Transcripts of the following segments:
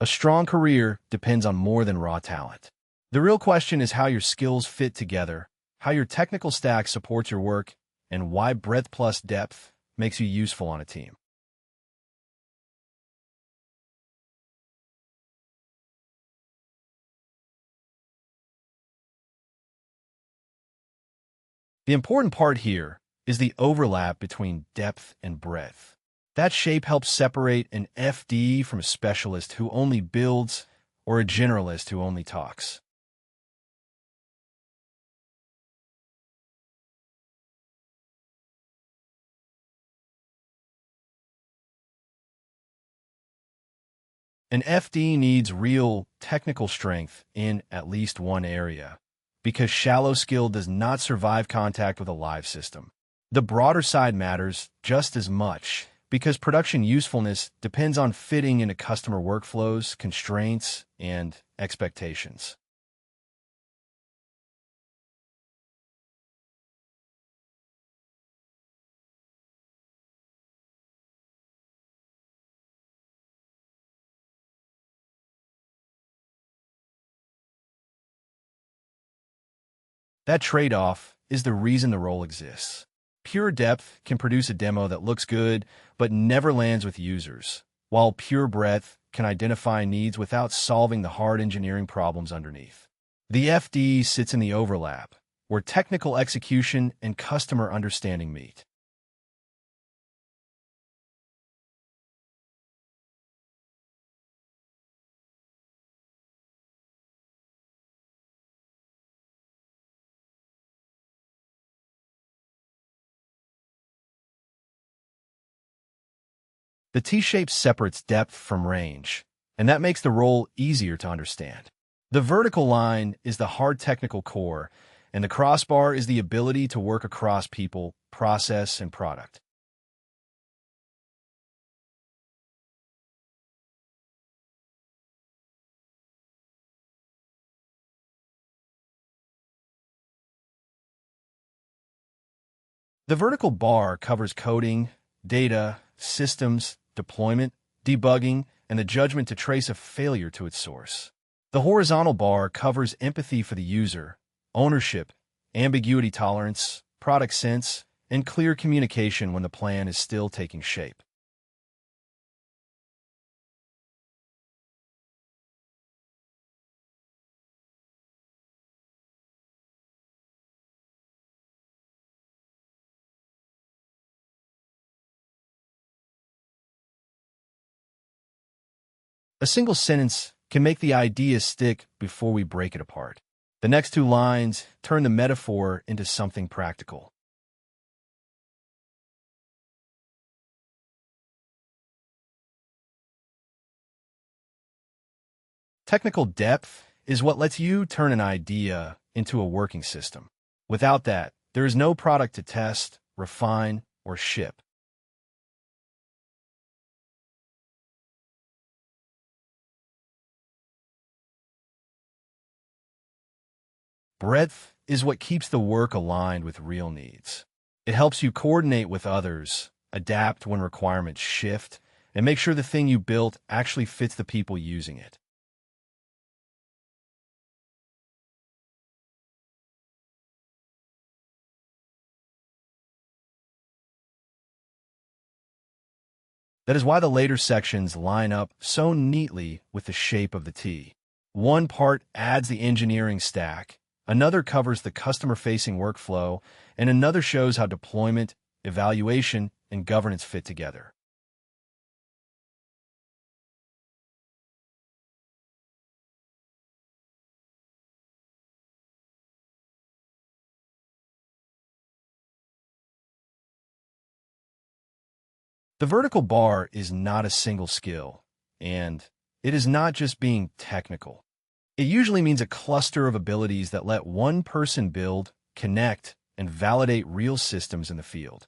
A strong career depends on more than raw talent. The real question is how your skills fit together, how your technical stack supports your work, and why breadth plus depth makes you useful on a team. The important part here is the overlap between depth and breadth. That shape helps separate an FD from a specialist who only builds or a generalist who only talks. An FD needs real technical strength in at least one area, because shallow skill does not survive contact with a live system. The broader side matters just as much, because production usefulness depends on fitting into customer workflows, constraints, and expectations. That trade-off is the reason the role exists. Pure depth can produce a demo that looks good but never lands with users, while pure breadth can identify needs without solving the hard engineering problems underneath. The FD sits in the overlap, where technical execution and customer understanding meet. The T-shape separates depth from range, and that makes the role easier to understand. The vertical line is the hard technical core, and the crossbar is the ability to work across people, process, and product. The vertical bar covers coding, data, systems, deployment, debugging, and the judgment to trace a failure to its source. The horizontal bar covers empathy for the user, ownership, ambiguity tolerance, product sense, and clear communication when the plan is still taking shape. A single sentence can make the idea stick before we break it apart. The next two lines turn the metaphor into something practical. Technical depth is what lets you turn an idea into a working system. Without that, there is no product to test, refine, or ship. Breadth is what keeps the work aligned with real needs. It helps you coordinate with others, adapt when requirements shift, and make sure the thing you built actually fits the people using it. That is why the later sections line up so neatly with the shape of the T. One part adds the engineering stack, another covers the customer-facing workflow, and another shows how deployment, evaluation, and governance fit together. The vertical bar is not a single skill, and it is not just being technical. It usually means a cluster of abilities that let one person build, connect, and validate real systems in the field.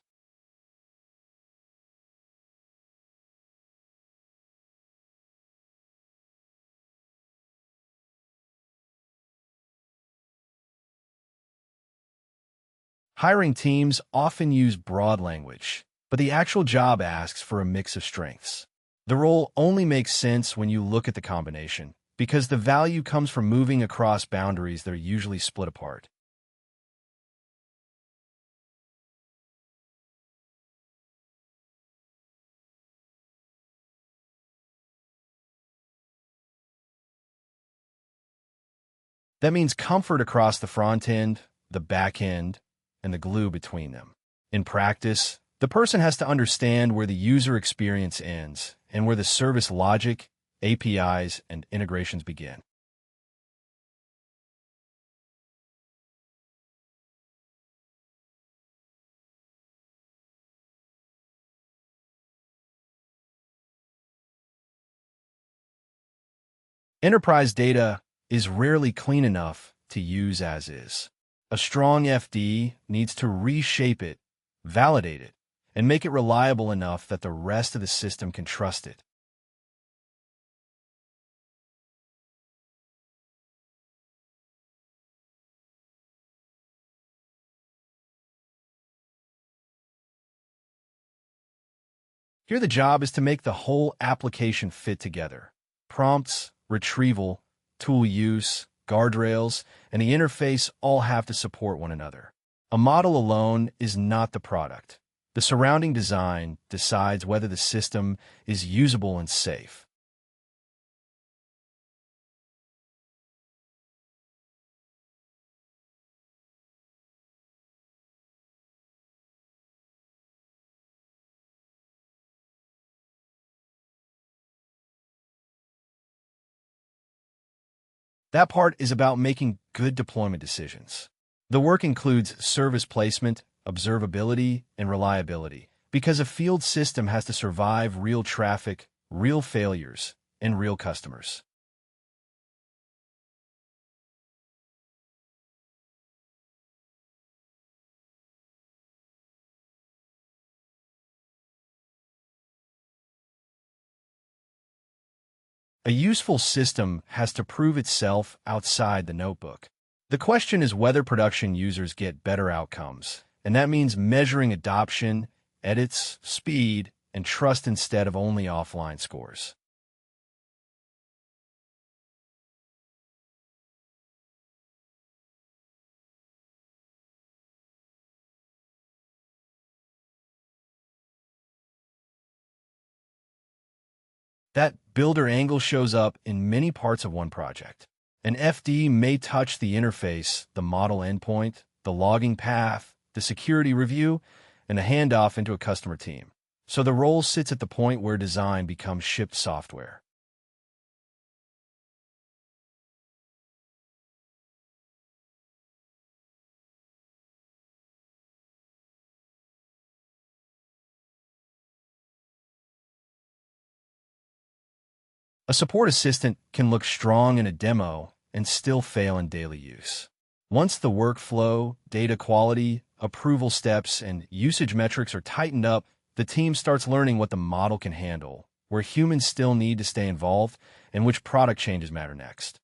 Hiring teams often use broad language, but the actual job asks for a mix of strengths. The role only makes sense when you look at the combination, because the value comes from moving across boundaries that are usually split apart. That means comfort across the front end, the back end, and the glue between them. In practice, the person has to understand where the user experience ends and where the service logic, APIs, and integrations begin. Enterprise data is rarely clean enough to use as is. A strong FD needs to reshape it, validate it, and make it reliable enough that the rest of the system can trust it. Here the job is to make the whole application fit together. Prompts, retrieval, tool use, guardrails, and the interface all have to support one another. A model alone is not the product. The surrounding design decides whether the system is usable and safe. That part is about making good deployment decisions. The work includes service placement, observability, and reliability, because a field system has to survive real traffic, real failures, and real customers. A useful system has to prove itself outside the notebook. The question is whether production users get better outcomes, and that means measuring adoption, edits, speed, and trust instead of only offline scores. That builder angle shows up in many parts of one project. An FD may touch the interface, the model endpoint, the logging path, the security review, and the handoff into a customer team. So the role sits at the point where design becomes shipped software. A support assistant can look strong in a demo and still fail in daily use. Once the workflow, data quality, approval steps, and usage metrics are tightened up, the team starts learning what the model can handle, where humans still need to stay involved, and which product changes matter next.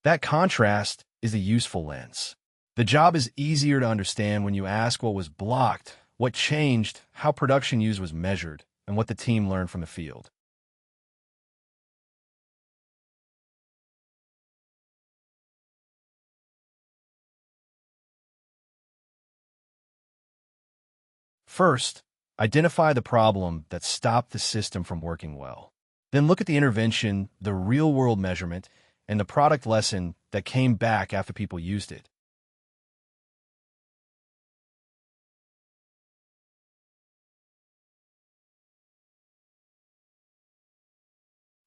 That contrast is a useful lens. The job is easier to understand when you ask what was blocked, what changed, how production use was measured, and what the team learned from the field. First, identify the problem that stopped the system from working well. Then look at the intervention, the real-world measurement, and the product lesson that came back after people used it.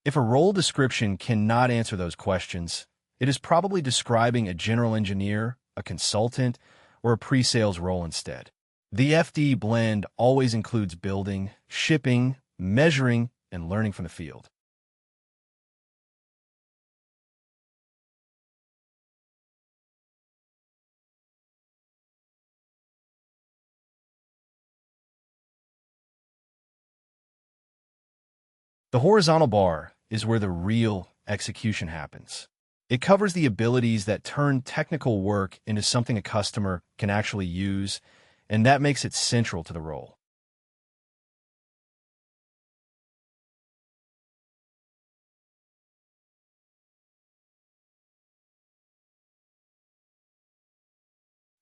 If a role description cannot answer those questions, it is probably describing a general engineer, a consultant, or a pre-sales role instead. The FD blend always includes building, shipping, measuring, and learning from the field. The horizontal bar is where the real execution happens. It covers the abilities that turn technical work into something a customer can actually use, and that makes it central to the role.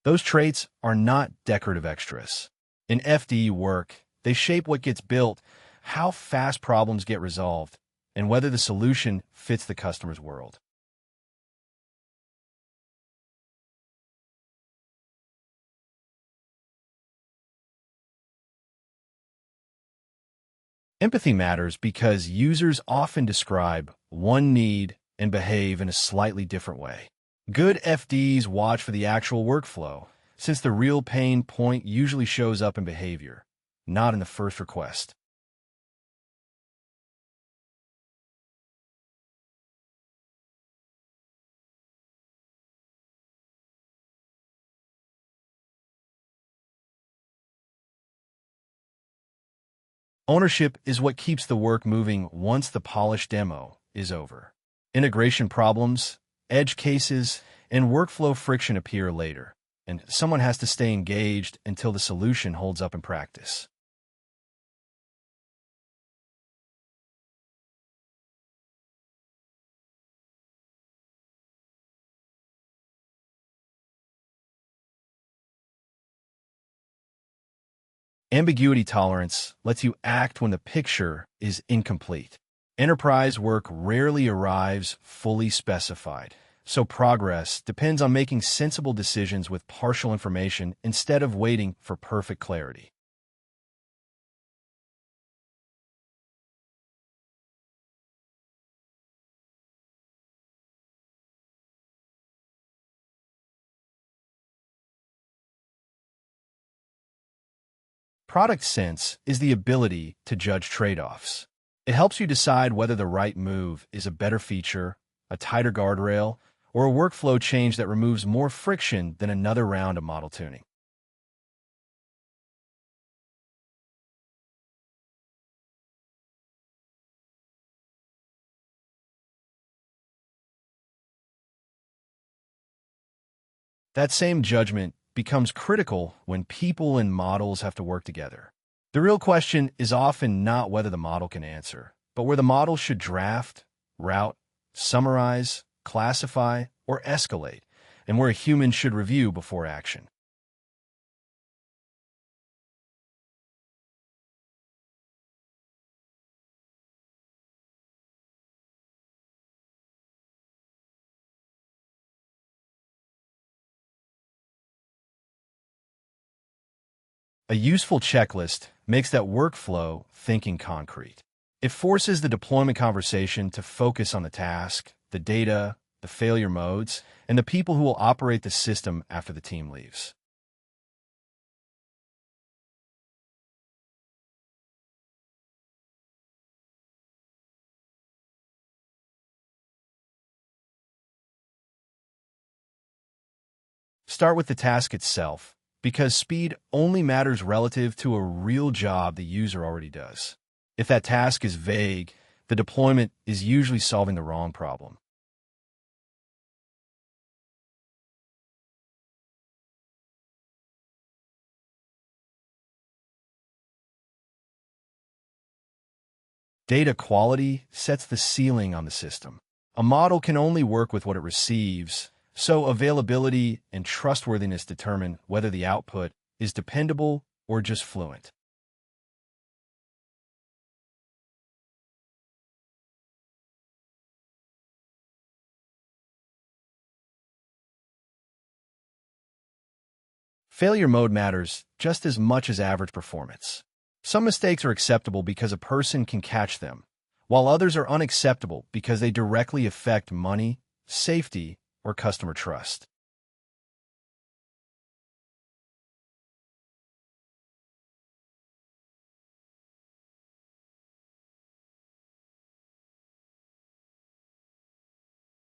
Those traits are not decorative extras. In FDE work, they shape what gets built, how fast problems get resolved, and whether the solution fits the customer's world. Empathy matters because users often describe one need and behave in a slightly different way. Good FDs watch for the actual workflow, since the real pain point usually shows up in behavior, not in the first request. Ownership is what keeps the work moving once the polished demo is over. Integration problems, edge cases, and workflow friction appear later, and someone has to stay engaged until the solution holds up in practice. Ambiguity tolerance lets you act when the picture is incomplete. Enterprise work rarely arrives fully specified, so progress depends on making sensible decisions with partial information instead of waiting for perfect clarity. Product sense is the ability to judge trade-offs. It helps you decide whether the right move is a better feature, a tighter guardrail, or a workflow change that removes more friction than another round of model tuning. That same judgment becomes critical when people and models have to work together. The real question is often not whether the model can answer, but where the model should draft, route, summarize, classify, or escalate, and where a human should review before action. A useful checklist makes that workflow thinking concrete. It forces the deployment conversation to focus on the task, the data, the failure modes, and the people who will operate the system after the team leaves. Start with the task itself, because speed only matters relative to a real job the user already does. If that task is vague, the deployment is usually solving the wrong problem. Data quality sets the ceiling on the system. A model can only work with what it receives, so availability and trustworthiness determine whether the output is dependable or just fluent. Failure mode matters just as much as average performance. Some mistakes are acceptable because a person can catch them, while others are unacceptable because they directly affect money, safety, or customer trust.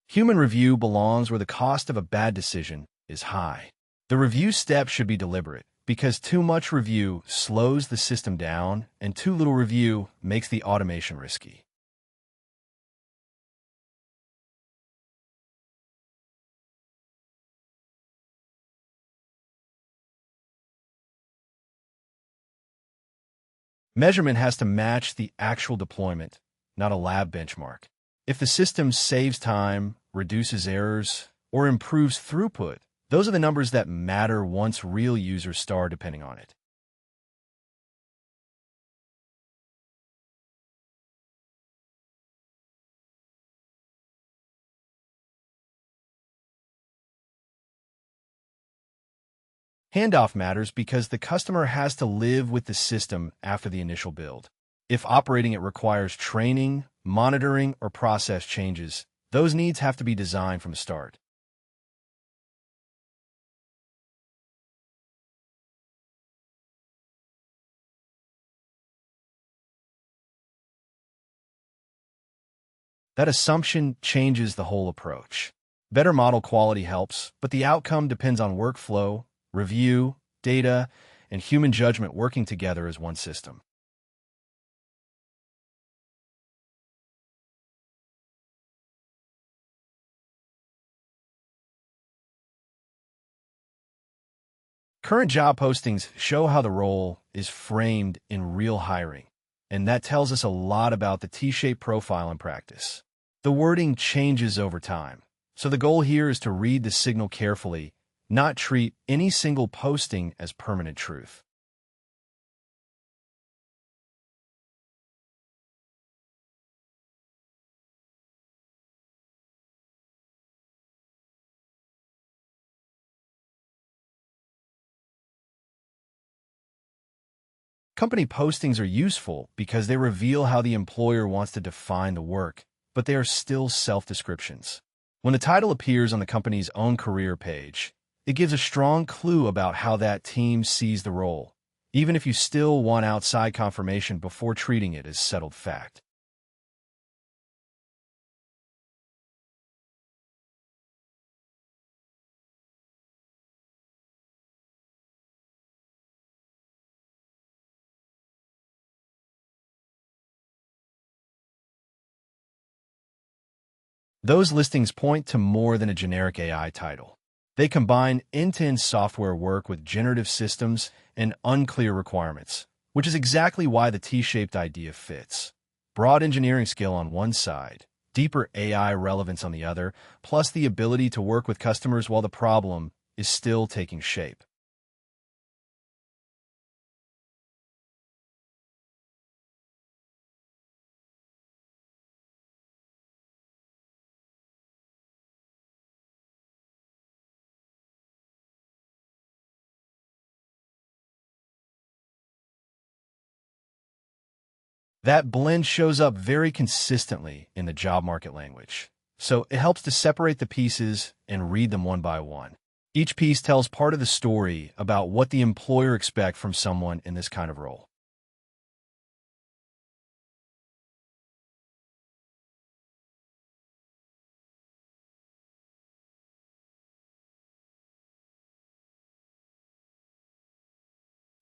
Human review belongs where the cost of a bad decision is high. The review step should be deliberate, because too much review slows the system down and too little review makes the automation risky. Measurement has to match the actual deployment, not a lab benchmark. If the system saves time, reduces errors, or improves throughput, those are the numbers that matter once real users start depending on it. Handoff matters because the customer has to live with the system after the initial build. If operating it requires training, monitoring, or process changes, those needs have to be designed from the start. That assumption changes the whole approach. Better model quality helps, but the outcome depends on workflow, review, data, and human judgment working together as one system. Current job postings show how the role is framed in real hiring, and that tells us a lot about the T-shaped profile in practice. The wording changes over time, so the goal here is to read the signal carefully, not treat any single posting as permanent truth. Company postings are useful because they reveal how the employer wants to define the work, but they are still self-descriptions. When the title appears on the company's own career page, it gives a strong clue about how that team sees the role, even if you still want outside confirmation before treating it as settled fact. Those listings point to more than a generic AI title. They combine end-to-end software work with generative systems and unclear requirements, which is exactly why the T-shaped idea fits. Broad engineering skill on one side, deeper AI relevance on the other, plus the ability to work with customers while the problem is still taking shape. That blend shows up very consistently in the job market language. So it helps to separate the pieces and read them one by one. Each piece tells part of the story about what the employer expects from someone in this kind of role.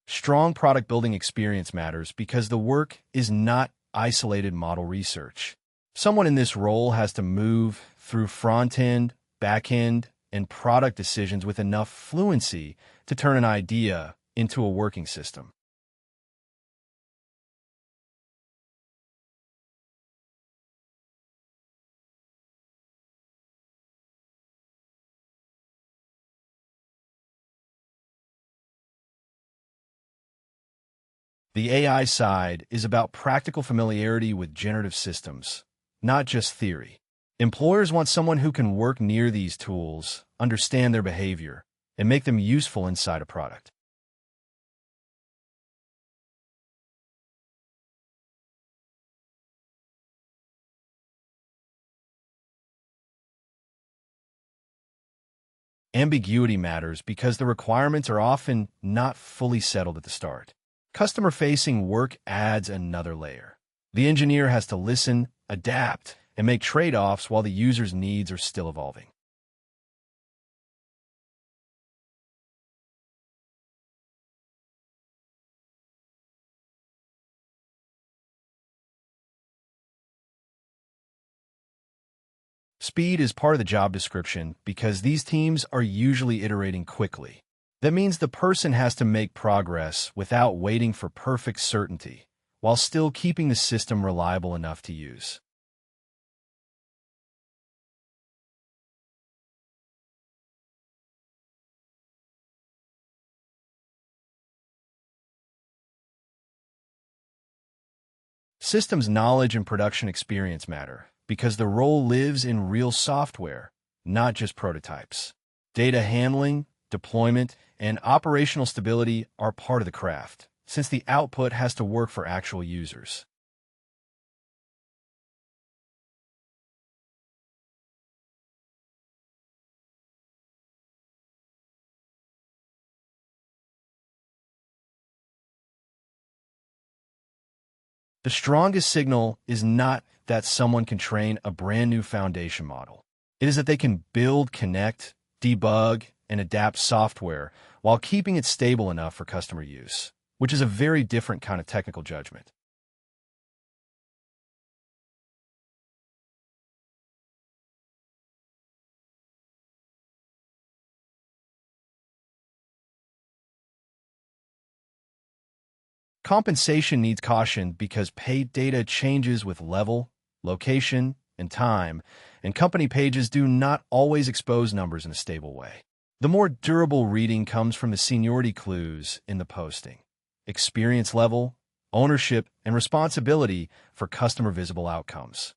Strong product building experience matters because the work is not isolated model research. Someone in this role has to move through front-end, back-end, and product decisions with enough fluency to turn an idea into a working system. The AI side is about practical familiarity with generative systems, not just theory. Employers want someone who can work near these tools, understand their behavior, and make them useful inside a product. Ambiguity matters because the requirements are often not fully settled at the start. Customer-facing work adds another layer. The engineer has to listen, adapt, and make trade-offs while the user's needs are still evolving. Speed is part of the job description because these teams are usually iterating quickly. That means the person has to make progress without waiting for perfect certainty, while still keeping the system reliable enough to use. Systems knowledge and production experience matter because the role lives in real software, not just prototypes. Data handling, deployment, and operational stability are part of the craft, since the output has to work for actual users. The strongest signal is not that someone can train a brand new foundation model. It is that they can build, connect, debug, and adapt software while keeping it stable enough for customer use, which is a very different kind of technical judgment. Compensation needs caution because paid data changes with level, location, and time, and company pages do not always expose numbers in a stable way. The more durable reading comes from the seniority clues in the posting, experience level, ownership, and responsibility for customer visible outcomes.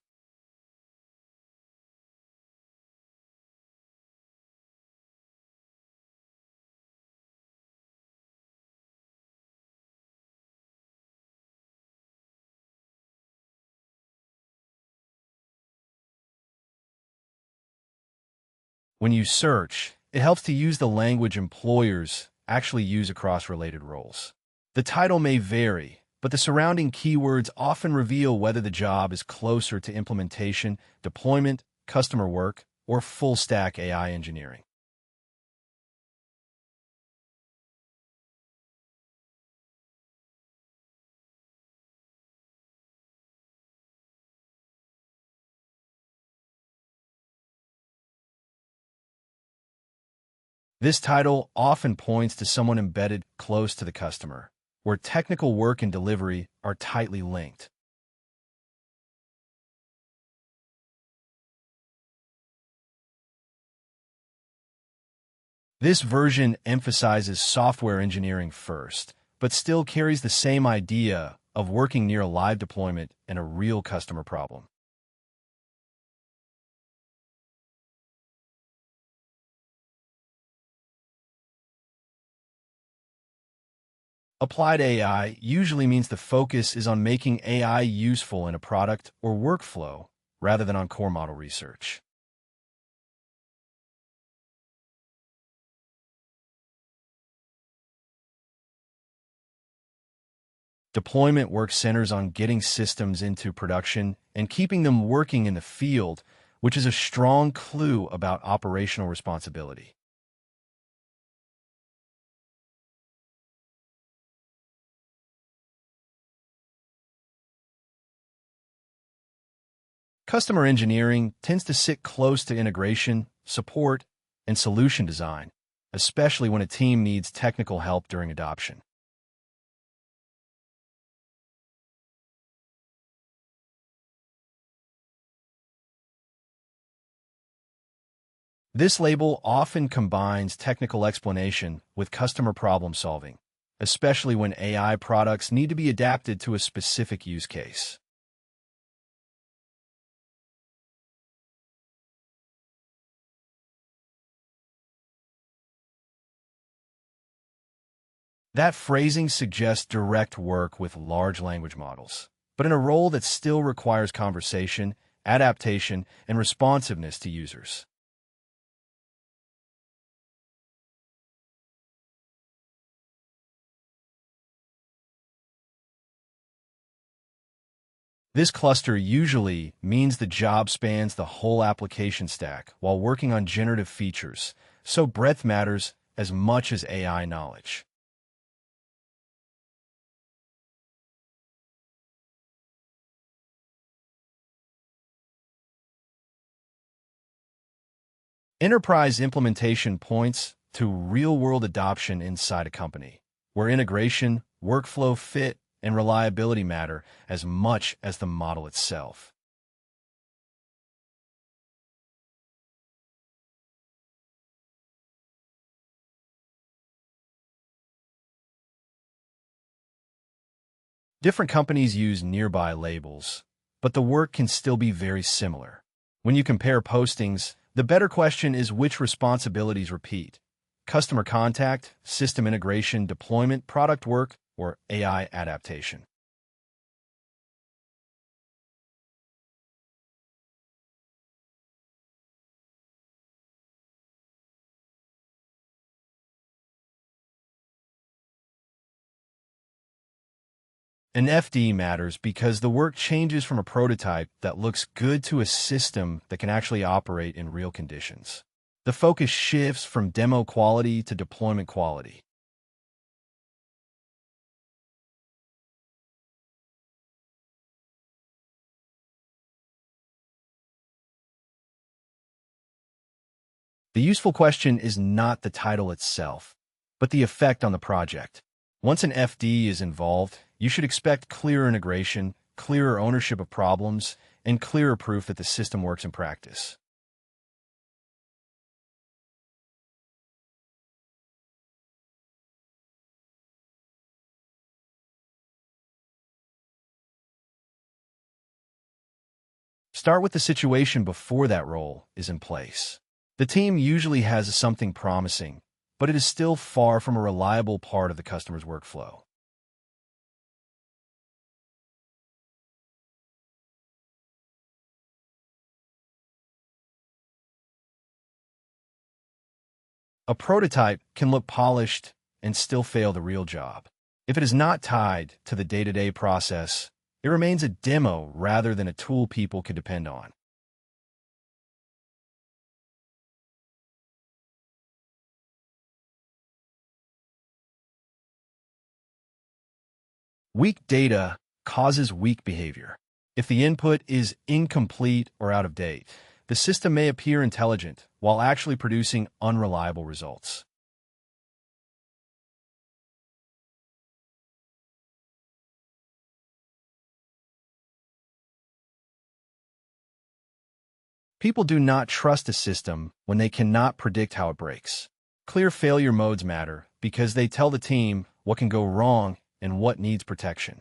When you search, it helps to use the language employers actually use across related roles. The title may vary, but the surrounding keywords often reveal whether the job is closer to implementation, deployment, customer work, or full-stack AI engineering. This title often points to someone embedded close to the customer, where technical work and delivery are tightly linked. This version emphasizes software engineering first, but still carries the same idea of working near a live deployment and a real customer problem. Applied AI usually means the focus is on making AI useful in a product or workflow rather than on core model research. Deployment work centers on getting systems into production and keeping them working in the field, which is a strong clue about operational responsibility. Customer engineering tends to sit close to integration, support, and solution design, especially when a team needs technical help during adoption. This label often combines technical explanation with customer problem solving, especially when AI products need to be adapted to a specific use case. That phrasing suggests direct work with large language models, but in a role that still requires conversation, adaptation, and responsiveness to users. This cluster usually means the job spans the whole application stack while working on generative features, so breadth matters as much as AI knowledge. Enterprise implementation points to real-world adoption inside a company, where integration, workflow fit, and reliability matter as much as the model itself. Different companies use nearby labels, but the work can still be very similar. When you compare postings, the better question is which responsibilities repeat: customer contact, system integration, deployment, product work, or AI adaptation. An FD matters because the work changes from a prototype that looks good to a system that can actually operate in real conditions. The focus shifts from demo quality to deployment quality. The useful question is not the title itself, but the effect on the project. Once an FD is involved, you should expect clearer integration, clearer ownership of problems, and clearer proof that the system works in practice. Start with the situation before that role is in place. The team usually has something promising, but it is still far from a reliable part of the customer's workflow. A prototype can look polished and still fail the real job. If it is not tied to the day-to-day process, it remains a demo rather than a tool people can depend on. Weak data causes weak behavior. If the input is incomplete or out of date, the system may appear intelligent while actually producing unreliable results. People do not trust a system when they cannot predict how it breaks. Clear failure modes matter because they tell the team what can go wrong and what needs protection.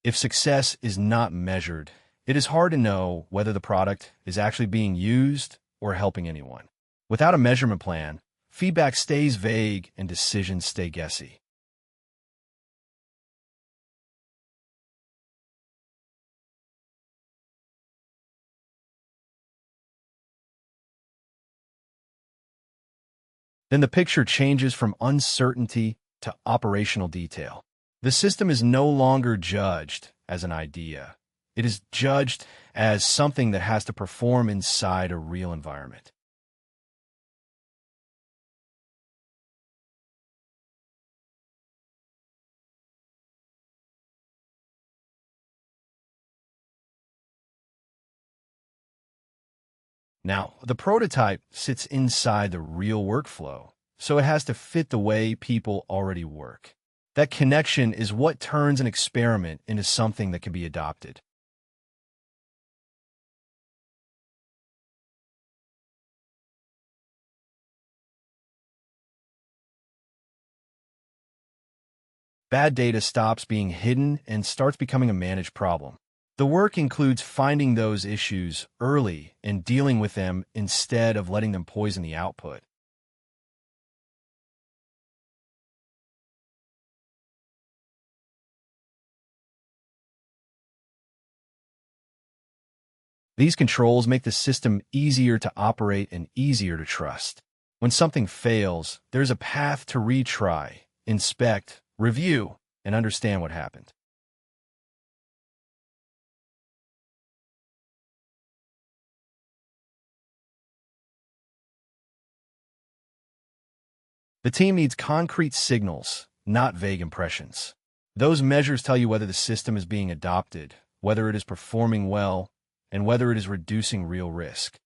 If success is not measured, it is hard to know whether the product is actually being used or helping anyone. Without a measurement plan, feedback stays vague and decisions stay guessy. Then the picture changes from uncertainty to operational detail. The system is no longer judged as an idea. It is judged as something that has to perform inside a real environment. Now, the prototype sits inside the real workflow, so it has to fit the way people already work. That connection is what turns an experiment into something that can be adopted. Bad data stops being hidden and starts becoming a managed problem. The work includes finding those issues early and dealing with them instead of letting them poison the output. These controls make the system easier to operate and easier to trust. When something fails, there's a path to retry, inspect, review, and understand what happened. The team needs concrete signals, not vague impressions. Those measures tell you whether the system is being adopted, whether it is performing well, and whether it is reducing real risk.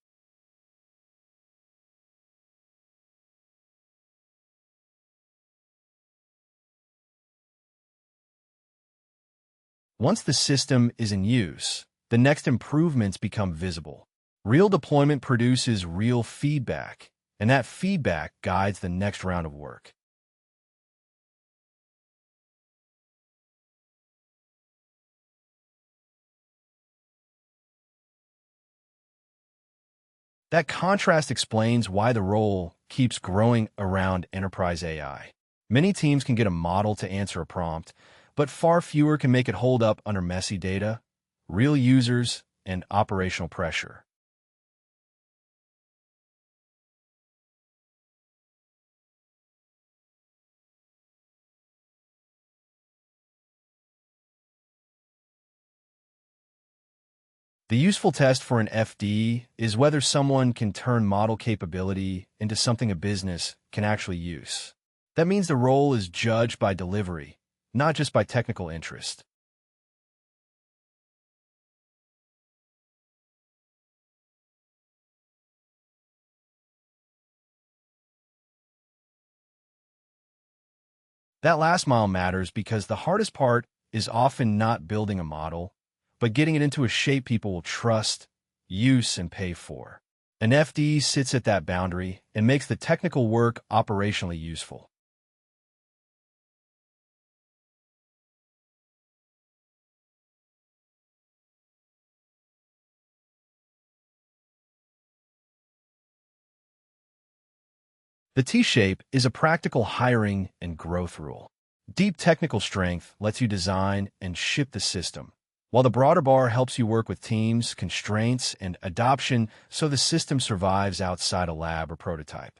Once the system is in use, the next improvements become visible. Real deployment produces real feedback, and that feedback guides the next round of work. That contrast explains why the role keeps growing around enterprise AI. Many teams can get a model to answer a prompt, but far fewer can make it hold up under messy data, real users, and operational pressure. The useful test for an FD is whether someone can turn model capability into something a business can actually use. That means the role is judged by delivery, not just by technical interest. That last mile matters because the hardest part is often not building a model, but getting it into a shape people will trust, use, and pay for. An FD sits at that boundary and makes the technical work operationally useful. The T-shape is a practical hiring and growth rule. Deep technical strength lets you design and ship the system, while the broader bar helps you work with teams, constraints, and adoption so the system survives outside a lab or prototype.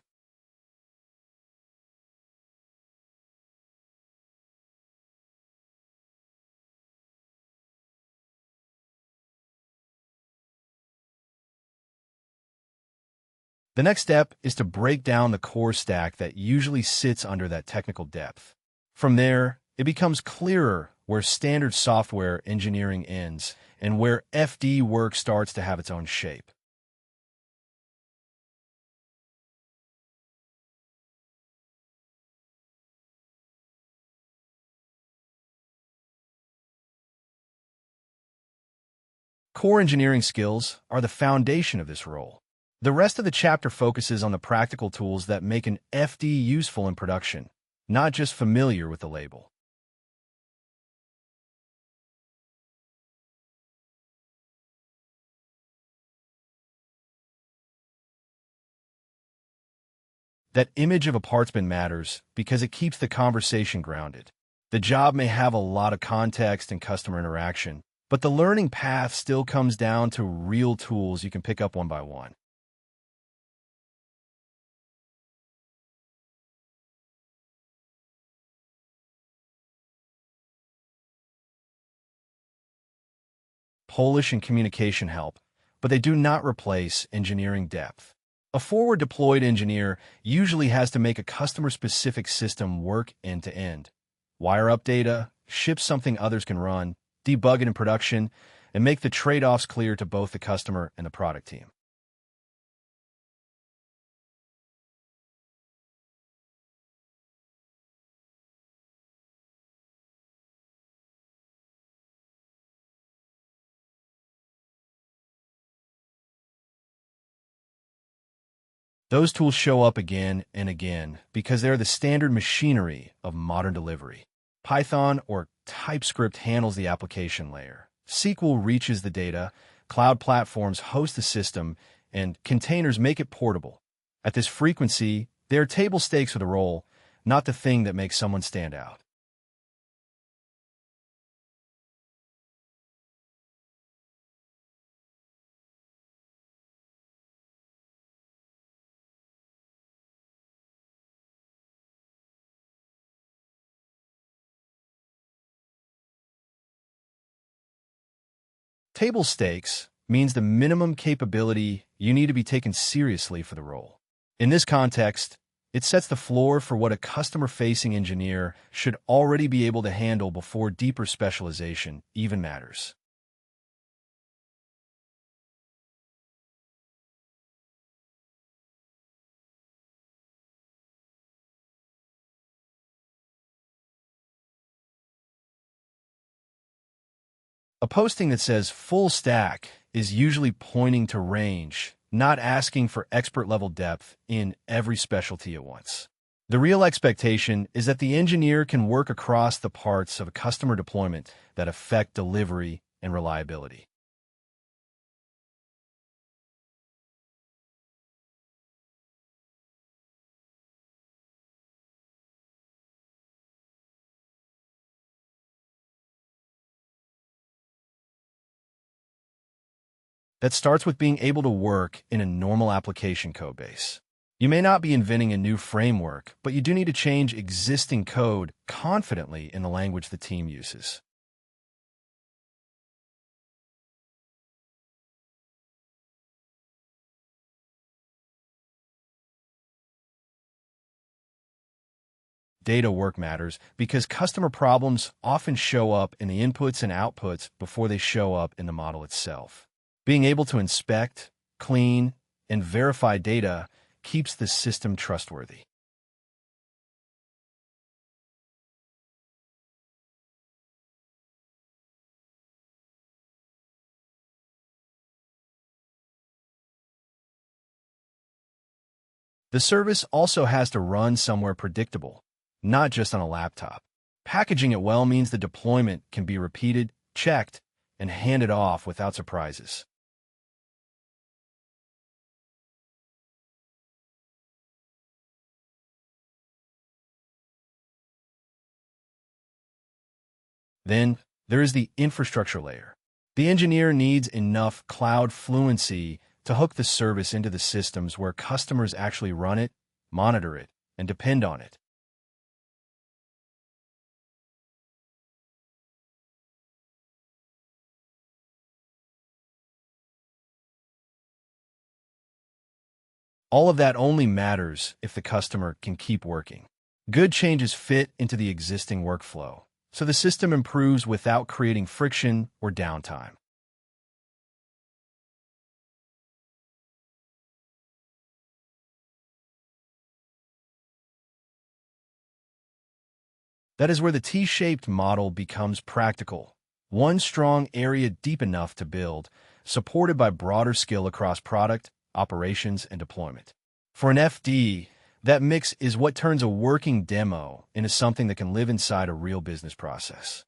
The next step is to break down the core stack that usually sits under that technical depth. From there, it becomes clearer where standard software engineering ends and where FD work starts to have its own shape. Core engineering skills are the foundation of this role. The rest of the chapter focuses on the practical tools that make an FD useful in production, not just familiar with the label. That image of a partsman matters because it keeps the conversation grounded. The job may have a lot of context and customer interaction, but the learning path still comes down to real tools you can pick up one by one. Polish and communication help, but they do not replace engineering depth. A forward deployed engineer usually has to make a customer-specific system work end-to-end. Wire up data, ship something others can run, debug it in production, and make the trade-offs clear to both the customer and the product team. Those tools show up again and again because they're the standard machinery of modern delivery. Python or TypeScript handles the application layer. SQL reaches the data, cloud platforms host the system, and containers make it portable. At this frequency, they're table stakes for the role, not the thing that makes someone stand out. Table stakes means the minimum capability you need to be taken seriously for the role. In this context, it sets the floor for what a customer-facing engineer should already be able to handle before deeper specialization even matters. A posting that says full stack is usually pointing to range, not asking for expert-level depth in every specialty at once. The real expectation is that the engineer can work across the parts of a customer deployment that affect delivery and reliability. That starts with being able to work in a normal application code base. You may not be inventing a new framework, but you do need to change existing code confidently in the language the team uses. Data work matters because customer problems often show up in the inputs and outputs before they show up in the model itself. Being able to inspect, clean, and verify data keeps the system trustworthy. The service also has to run somewhere predictable, not just on a laptop. Packaging it well means the deployment can be repeated, checked, and handed off without surprises. Then, there is the infrastructure layer. The engineer needs enough cloud fluency to hook the service into the systems where customers actually run it, monitor it, and depend on it. All of that only matters if the customer can keep working. Good changes fit into the existing workflow, so the system improves without creating friction or downtime. That is where the T-shaped model becomes practical. One strong area deep enough to build, supported by broader skill across product, operations, and deployment. For an FD, that mix is what turns a working demo into something that can live inside a real business process.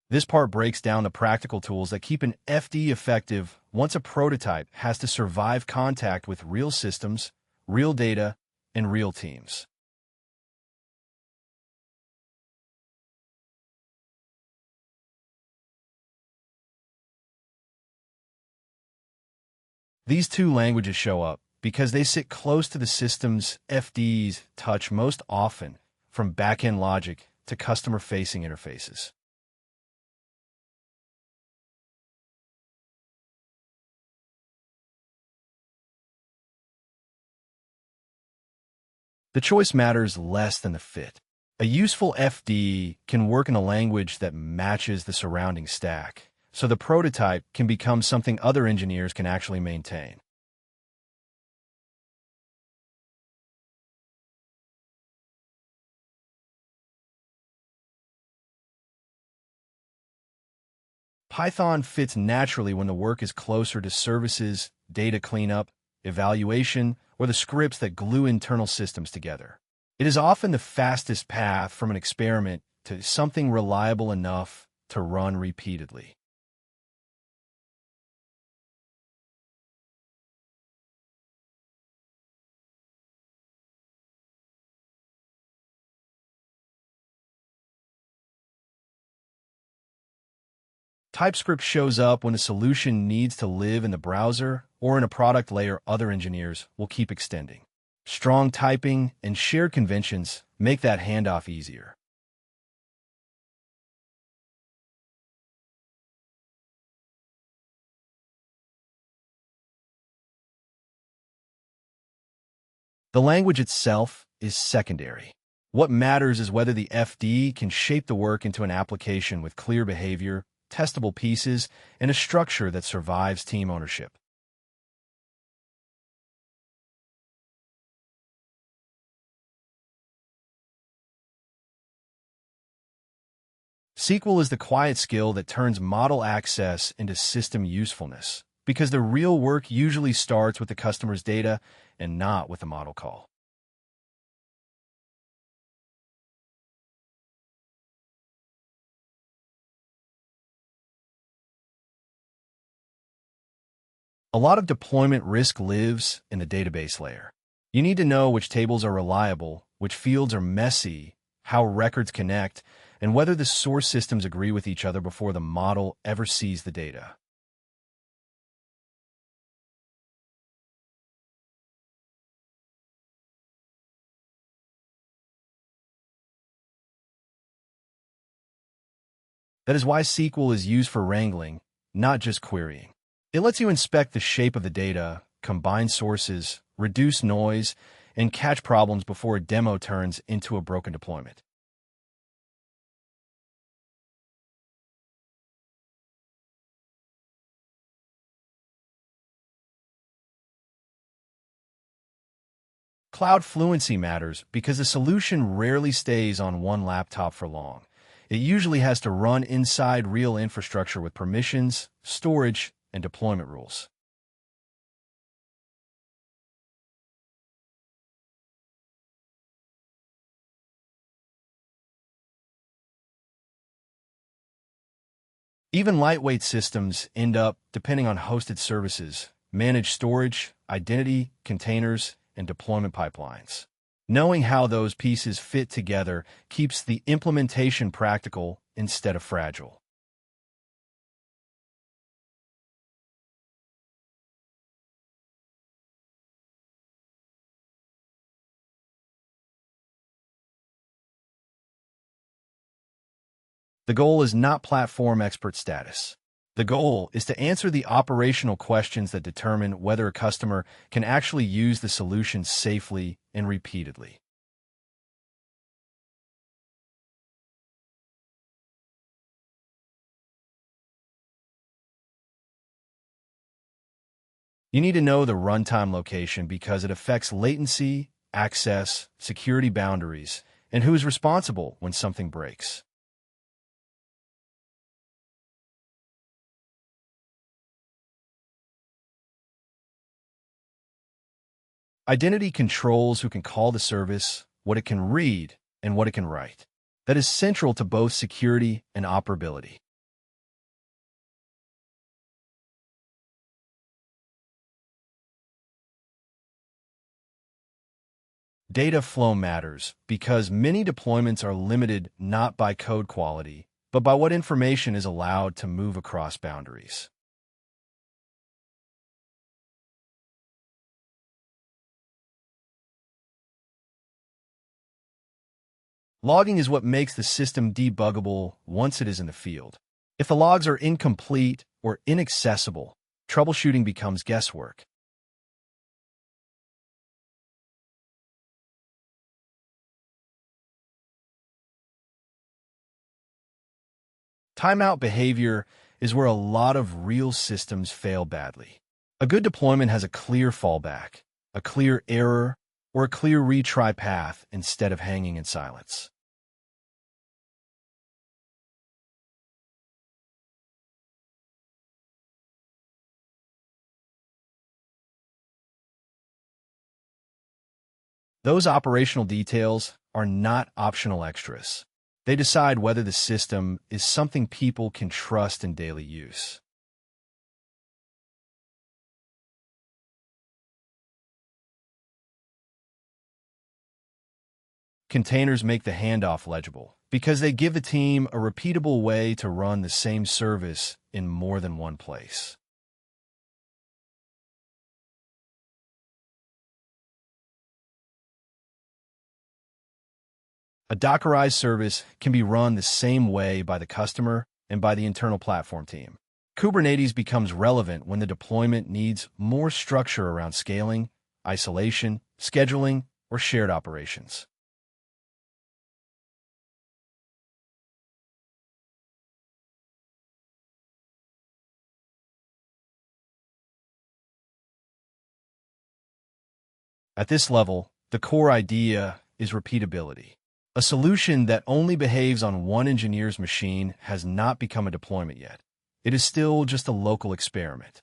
This part breaks down the practical tools that keep an FD effective once a prototype has to survive contact with real systems, real data, and real teams. These two languages show up because they sit close to the systems FDs touch most often, from back-end logic to customer-facing interfaces. The choice matters less than the fit. A useful FD can work in a language that matches the surrounding stack, so the prototype can become something other engineers can actually maintain. Python fits naturally when the work is closer to services, data cleanup, evaluation, or the scripts that glue internal systems together. It is often the fastest path from an experiment to something reliable enough to run repeatedly. TypeScript shows up when a solution needs to live in the browser or in a product layer other engineers will keep extending. Strong typing and shared conventions make that handoff easier. The language itself is secondary. What matters is whether the FD can shape the work into an application with clear behavior, testable pieces, and a structure that survives team ownership. SQL is the quiet skill that turns model access into system usefulness, because the real work usually starts with the customer's data and not with the model call. A lot of deployment risk lives in the database layer. You need to know which tables are reliable, which fields are messy, how records connect, and whether the source systems agree with each other before the model ever sees the data. That is why SQL is used for wrangling, not just querying. It lets you inspect the shape of the data, combine sources, reduce noise, and catch problems before a demo turns into a broken deployment. Cloud fluency matters because the solution rarely stays on one laptop for long. It usually has to run inside real infrastructure with permissions, storage, and deployment rules. Even lightweight systems end up, depending on hosted services, manage storage, identity, containers, and deployment pipelines. Knowing how those pieces fit together keeps the implementation practical instead of fragile. The goal is not platform expert status. The goal is to answer the operational questions that determine whether a customer can actually use the solution safely and repeatedly. You need to know the runtime location because it affects latency, access, security boundaries, and who is responsible when something breaks. Identity controls who can call the service, what it can read, and what it can write. That is central to both security and operability. Data flow matters because many deployments are limited not by code quality, but by what information is allowed to move across boundaries. Logging is what makes the system debuggable once it is in the field. If the logs are incomplete or inaccessible, troubleshooting becomes guesswork. Timeout behavior is where a lot of real systems fail badly. A good deployment has a clear fallback, a clear error, or a clear retry path instead of hanging in silence. Those operational details are not optional extras. They decide whether the system is something people can trust in daily use. Containers make the handoff legible because they give the team a repeatable way to run the same service in more than one place. A Dockerized service can be run the same way by the customer and by the internal platform team. Kubernetes becomes relevant when the deployment needs more structure around scaling, isolation, scheduling, or shared operations. At this level, the core idea is repeatability. A solution that only behaves on one engineer's machine has not become a deployment yet. It is still just a local experiment.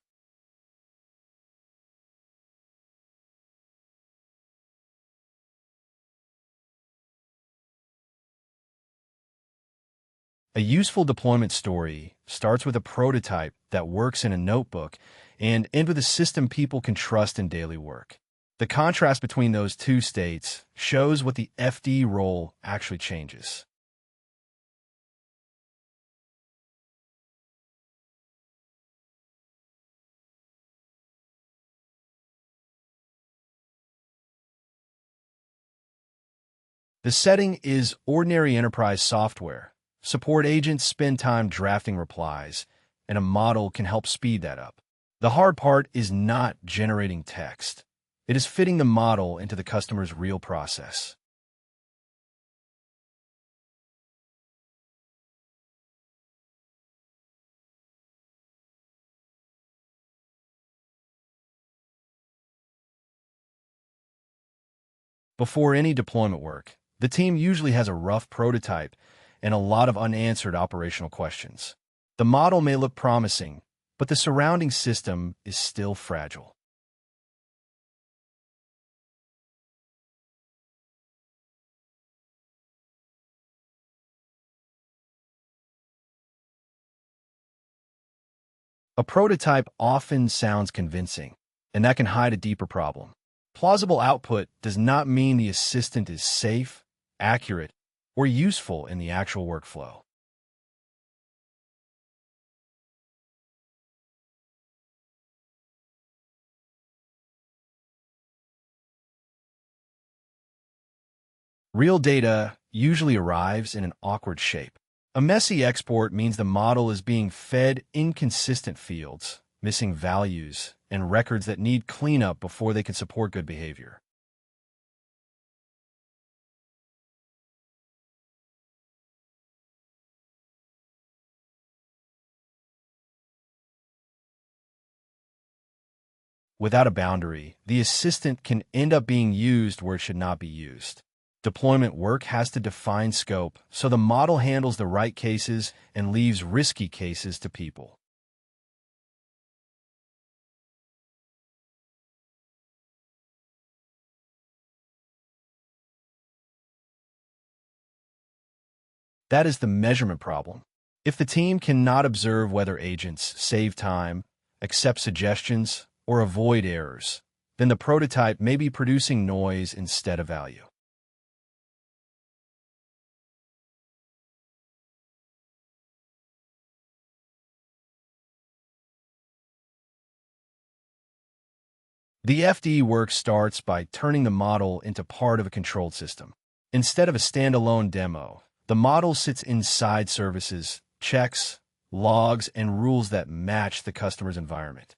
A useful deployment story starts with a prototype that works in a notebook and ends with a system people can trust in daily work. The contrast between those two states shows what the FD role actually changes. The setting is ordinary enterprise software. Support agents spend time drafting replies, and a model can help speed that up. The hard part is not generating text. It is fitting the model into the customer's real process. Before any deployment work, the team usually has a rough prototype and a lot of unanswered operational questions. The model may look promising, but the surrounding system is still fragile. A prototype often sounds convincing, and that can hide a deeper problem. Plausible output does not mean the assistant is safe, accurate, or useful in the actual workflow. Real data usually arrives in an awkward shape. A messy export means the model is being fed inconsistent fields, missing values, and records that need cleanup before they can support good behavior. Without a boundary, the assistant can end up being used where it should not be used. Deployment work has to define scope, so the model handles the right cases and leaves risky cases to people. That is the measurement problem. If the team cannot observe whether agents save time, accept suggestions, or avoid errors, then the prototype may be producing noise instead of value. The FD work starts by turning the model into part of a controlled system. Instead of a standalone demo, the model sits inside services, checks, logs, and rules that match the customer's environment.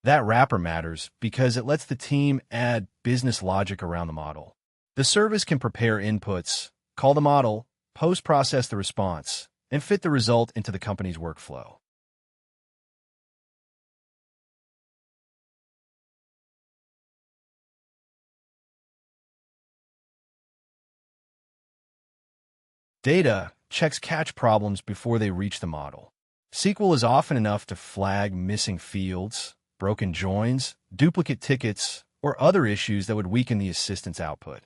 That wrapper matters because it lets the team add business logic around the model. The service can prepare inputs, call the model, post-process the response, and fit the result into the company's workflow. Data checks catch problems before they reach the model. SQL is often enough to flag missing fields, broken joins, duplicate tickets, or other issues that would weaken the assistant's output.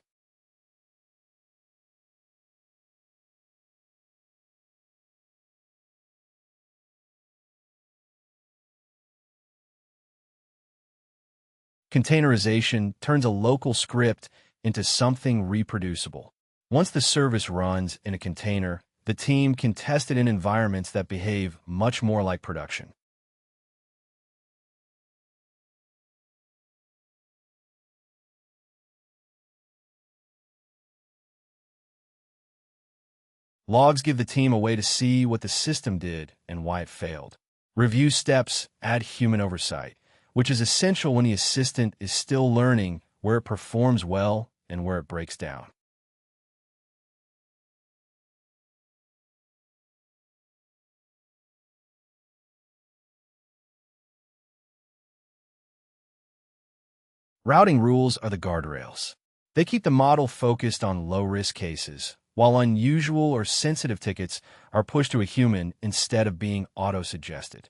Containerization turns a local script into something reproducible. Once the service runs in a container, the team can test it in environments that behave much more like production. Logs give the team a way to see what the system did and why it failed. Review steps add human oversight, which is essential when the assistant is still learning where it performs well and where it breaks down. Routing rules are the guardrails. They keep the model focused on low-risk cases, while unusual or sensitive tickets are pushed to a human instead of being auto-suggested.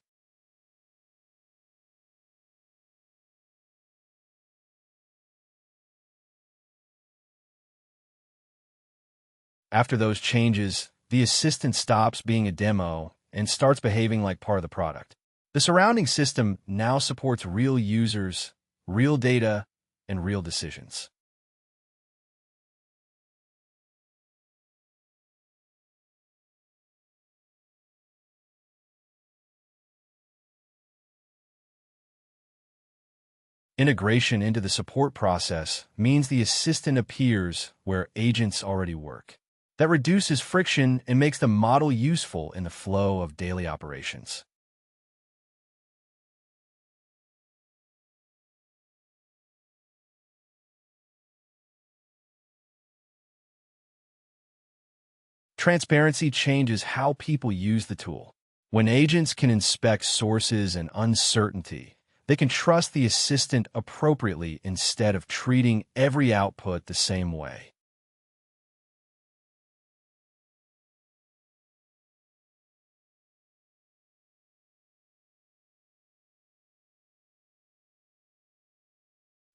After those changes, the assistant stops being a demo and starts behaving like part of the product. The surrounding system now supports real users, real data, and real decisions. Integration into the support process means the assistant appears where agents already work. That reduces friction and makes the model useful in the flow of daily operations. Transparency changes how people use the tool. When agents can inspect sources and uncertainty, they can trust the assistant appropriately instead of treating every output the same way.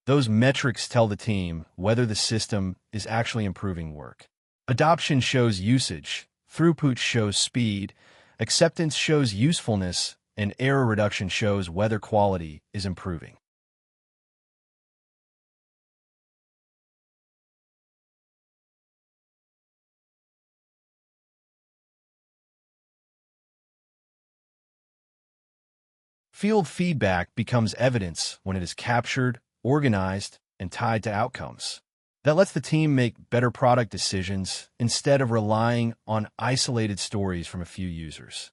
Those metrics tell the team whether the system is actually improving work. Adoption shows usage, throughput shows speed, acceptance shows usefulness, and error reduction shows whether quality is improving. Field feedback becomes evidence when it is captured, organized, and tied to outcomes. That lets the team make better product decisions instead of relying on isolated stories from a few users.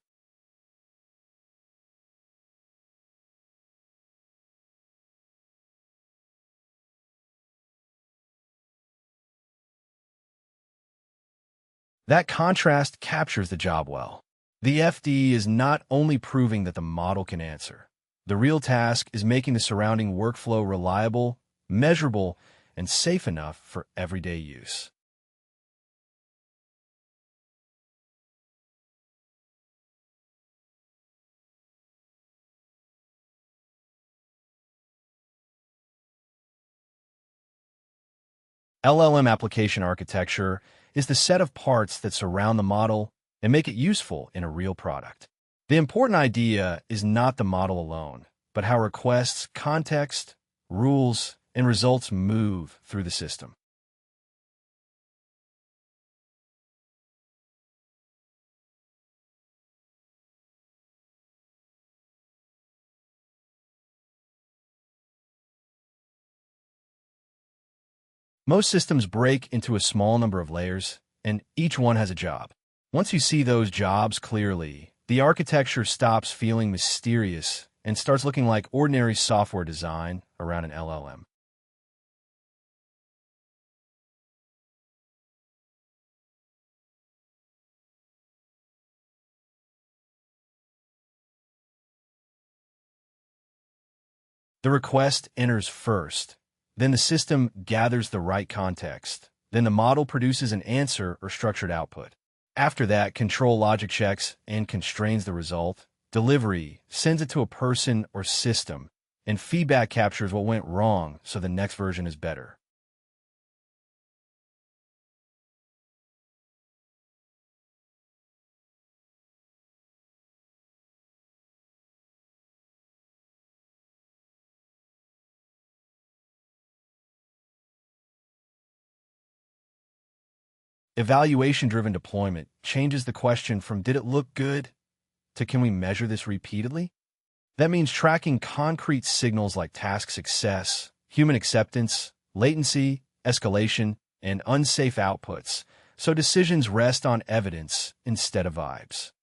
That contrast captures the job well. The FD is not only proving that the model can answer. The real task is making the surrounding workflow reliable, measurable, and safe enough for everyday use. LLM application architecture is the set of parts that surround the model and make it useful in a real product. The important idea is not the model alone, but how requests, context, rules, and results move through the system. Most systems break into a small number of layers, and each one has a job. Once you see those jobs clearly, the architecture stops feeling mysterious and starts looking like ordinary software design around an LLM. The request enters first, then the system gathers the right context, then the model produces an answer or structured output. After that, control logic checks and constrains the result. Delivery sends it to a person or system, and feedback captures what went wrong so the next version is better. Evaluation-driven deployment changes the question from "did it look good?" to "can we measure this repeatedly?" That means tracking concrete signals like task success, human acceptance, latency, escalation, and unsafe outputs, so decisions rest on evidence instead of vibes.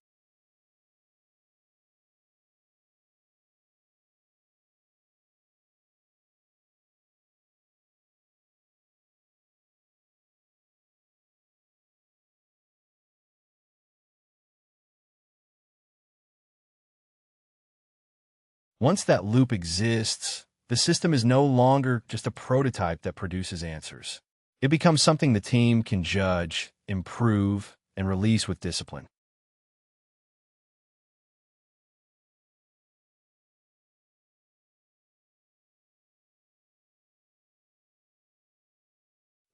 Once that loop exists, the system is no longer just a prototype that produces answers. It becomes something the team can judge, improve, and release with discipline.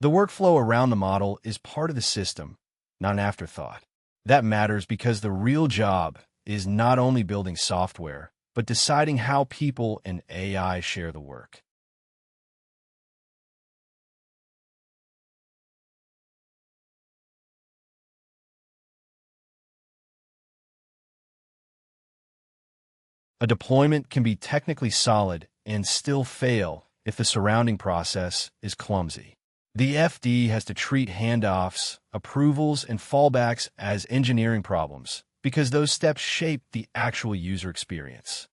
The workflow around the model is part of the system, not an afterthought. That matters because the real job is not only building software, but deciding how people and AI share the work. A deployment can be technically solid and still fail if the surrounding process is clumsy. The FD has to treat handoffs, approvals, and fallbacks as engineering problems because those steps shape the actual user experience.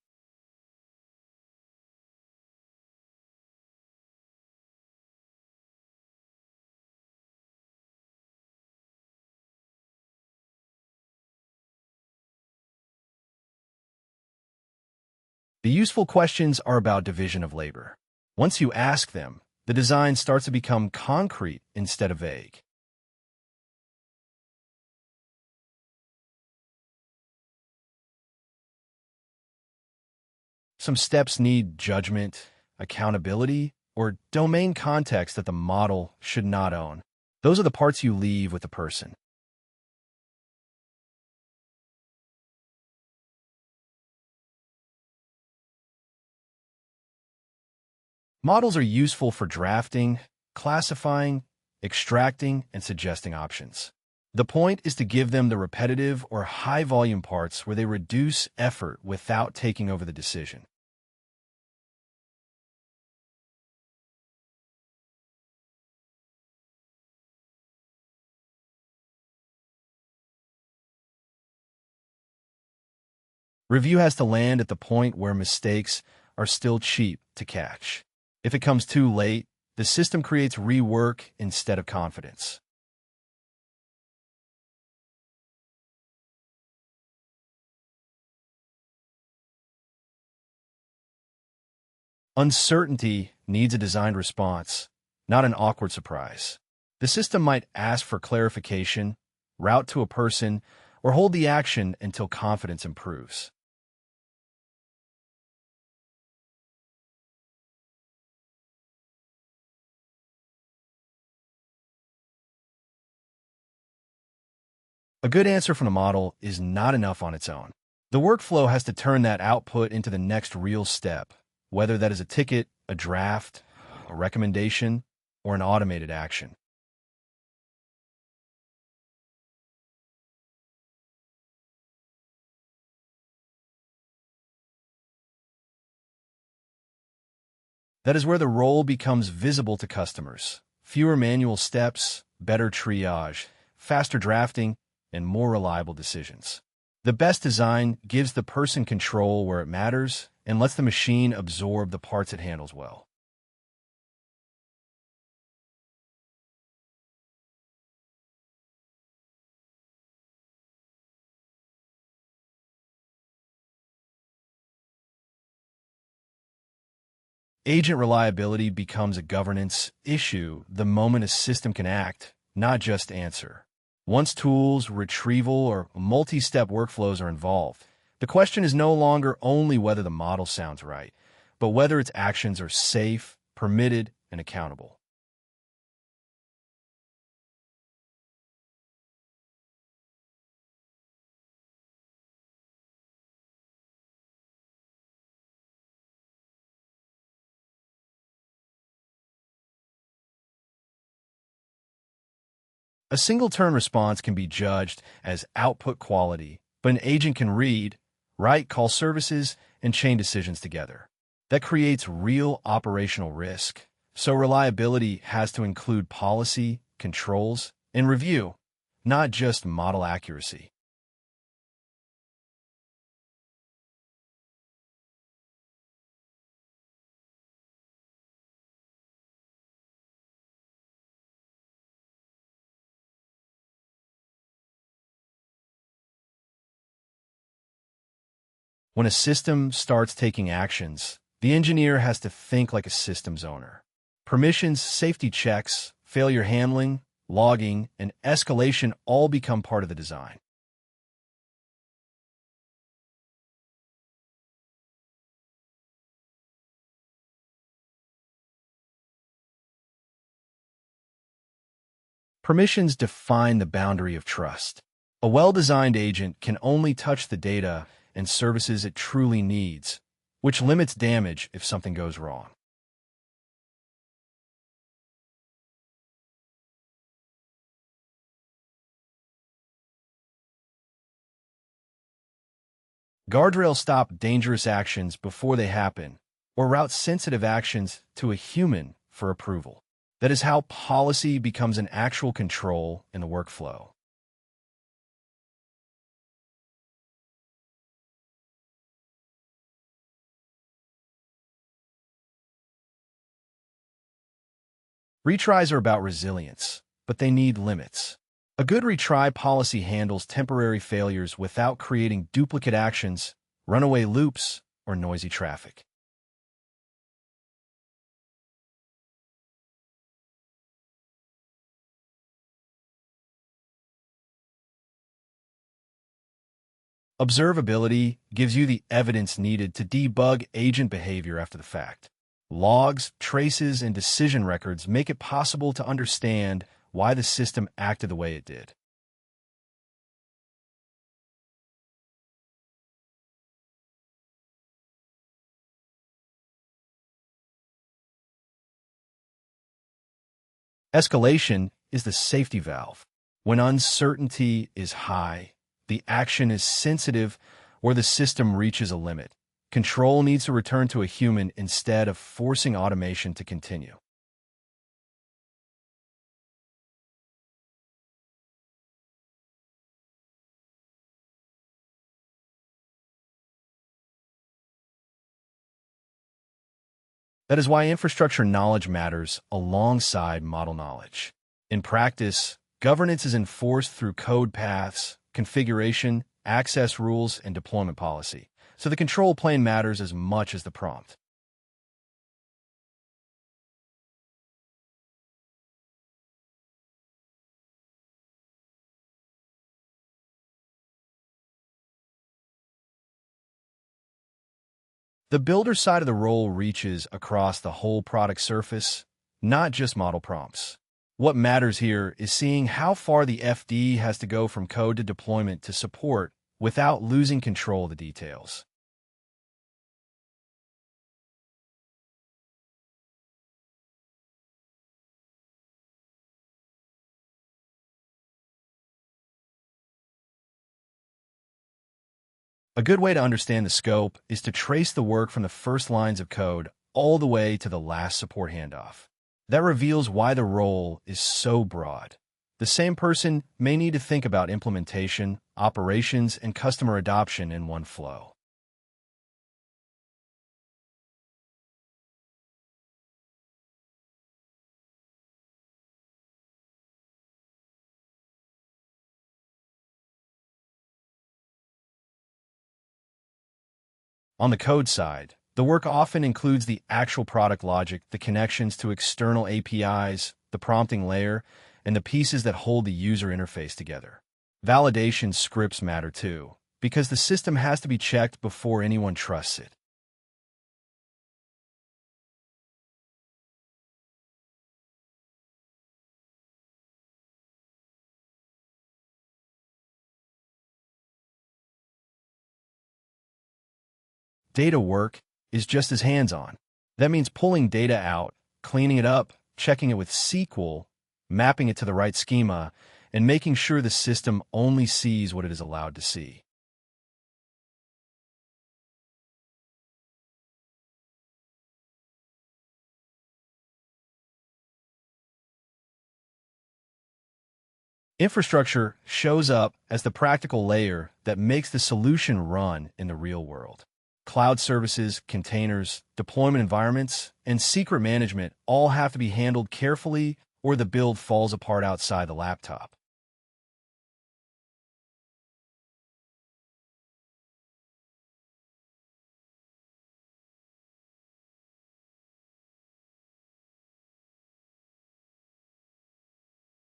The useful questions are about division of labor. Once you ask them, the design starts to become concrete instead of vague. Some steps need judgment, accountability, or domain context that the model should not own. Those are the parts you leave with the person. Models are useful for drafting, classifying, extracting, and suggesting options. The point is to give them the repetitive or high-volume parts where they reduce effort without taking over the decision. Review has to land at the point where mistakes are still cheap to catch. If it comes too late, the system creates rework instead of confidence. Uncertainty needs a designed response, not an awkward surprise. The system might ask for clarification, route to a person, or hold the action until confidence improves. A good answer from the model is not enough on its own. The workflow has to turn that output into the next real step, whether that is a ticket, a draft, a recommendation, or an automated action. That is where the role becomes visible to customers. Fewer manual steps, better triage, faster drafting, and more reliable decisions. The best design gives the person control where it matters and lets the machine absorb the parts it handles well. Agent reliability becomes a governance issue the moment a system can act, not just answer. Once tools, retrieval, or multi-step workflows are involved, the question is no longer only whether the model sounds right, but whether its actions are safe, permitted, and accountable. A single-turn response can be judged as output quality, but an agent can read, write call services, and chain decisions together. That creates real operational risk. So reliability has to include policy, controls, and review, not just model accuracy. When a system starts taking actions, the engineer has to think like a systems owner. Permissions, safety checks, failure handling, logging, and escalation all become part of the design. Permissions define the boundary of trust. A well-designed agent can only touch the data and services it truly needs, which limits damage if something goes wrong. Guardrails stop dangerous actions before they happen, or route sensitive actions to a human for approval. That is how policy becomes an actual control in the workflow. Retries are about resilience, but they need limits. A good retry policy handles temporary failures without creating duplicate actions, runaway loops, or noisy traffic. Observability gives you the evidence needed to debug agent behavior after the fact. Logs, traces, and decision records make it possible to understand why the system acted the way it did. Escalation is the safety valve. When uncertainty is high, the action is sensitive, or the system reaches a limit. Control needs to return to a human instead of forcing automation to continue. That is why infrastructure knowledge matters alongside model knowledge. In practice, governance is enforced through code paths, configuration, access rules, and deployment policy. So the control plane matters as much as the prompt. The builder side of the role reaches across the whole product surface, not just model prompts. What matters here is seeing how far the FD has to go from code to deployment to support without losing control of the details. A good way to understand the scope is to trace the work from the first lines of code all the way to the last support handoff. That reveals why the role is so broad. The same person may need to think about implementation, operations, and customer adoption in one flow. On the code side, the work often includes the actual product logic, the connections to external APIs, the prompting layer, and the pieces that hold the user interface together. Validation scripts matter too, because the system has to be checked before anyone trusts it. Data work is just as hands-on. That means pulling data out, cleaning it up, checking it with SQL, mapping it to the right schema, and making sure the system only sees what it is allowed to see. Infrastructure shows up as the practical layer that makes the solution run in the real world. Cloud services, containers, deployment environments, and secret management all have to be handled carefully or the build falls apart outside the laptop.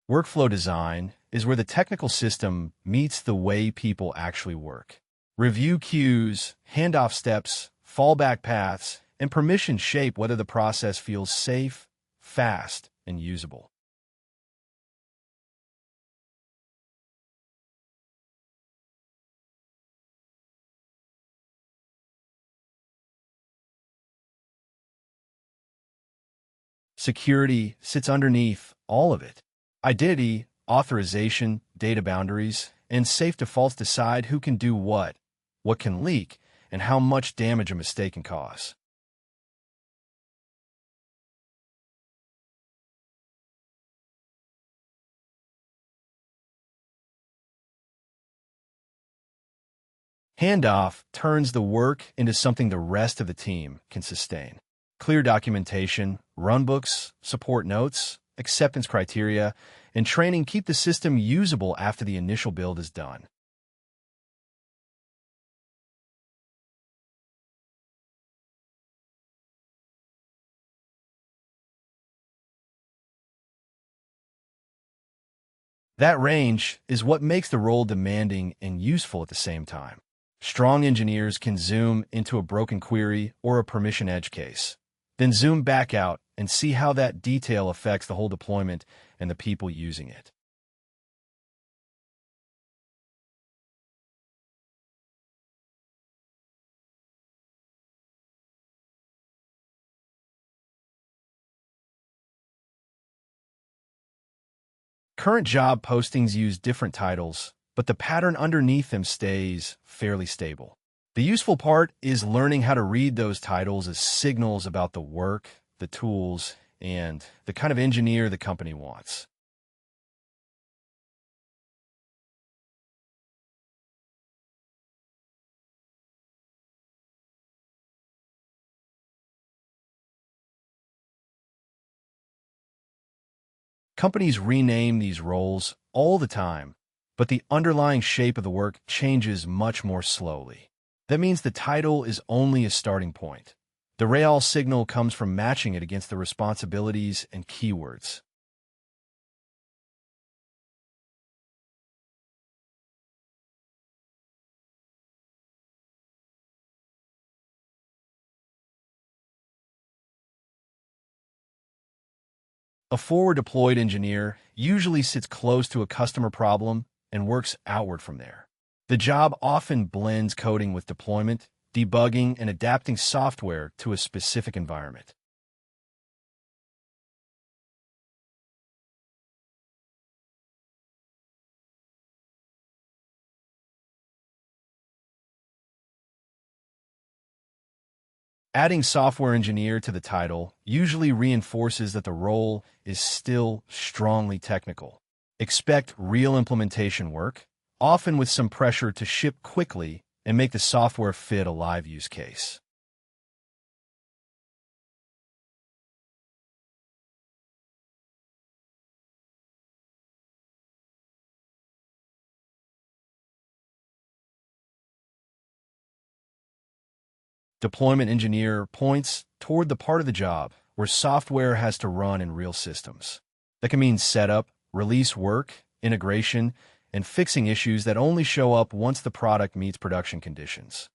Workflow design is where the technical system meets the way people actually work. Review queues, handoff steps, fallback paths, and permissions shape whether the process feels safe, fast, and usable. Security sits underneath all of it. Identity, authorization, data boundaries, and safe defaults decide who can do what can leak, and how much damage a mistake can cause. Handoff turns the work into something the rest of the team can sustain. Clear documentation, runbooks, support notes, acceptance criteria, and training keep the system usable after the initial build is done. That range is what makes the role demanding and useful at the same time. Strong engineers can zoom into a broken query or a permission edge case, then zoom back out and see how that detail affects the whole deployment and the people using it. Current job postings use different titles, but the pattern underneath them stays fairly stable. The useful part is learning how to read those titles as signals about the work, the tools, and the kind of engineer the company wants. Companies rename these roles all the time, but the underlying shape of the work changes much more slowly. That means the title is only a starting point. The real signal comes from matching it against the responsibilities and keywords. A forward-deployed engineer usually sits close to a customer problem and works outward from there. The job often blends coding with deployment, debugging, and adapting software to a specific environment. Adding software engineer to the title usually reinforces that the role is still strongly technical. Expect real implementation work, often with some pressure to ship quickly and make the software fit a live use case. Deployment engineer points toward the part of the job where software has to run in real systems. That can mean setup, release work, integration, and fixing issues that only show up once the product meets production conditions.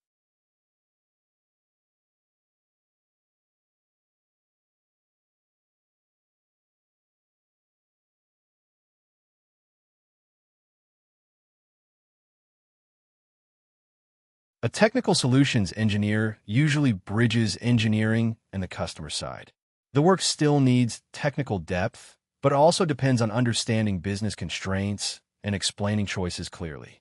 A technical solutions engineer usually bridges engineering and the customer side. The work still needs technical depth, but also depends on understanding business constraints and explaining choices clearly.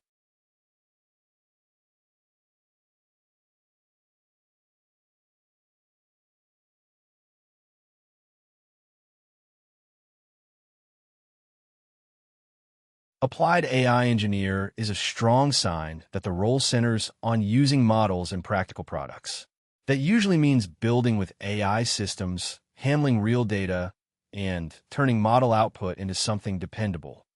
Applied AI engineer is a strong sign that the role centers on using models in practical products. That usually means building with AI systems, handling real data, and turning model output into something dependable.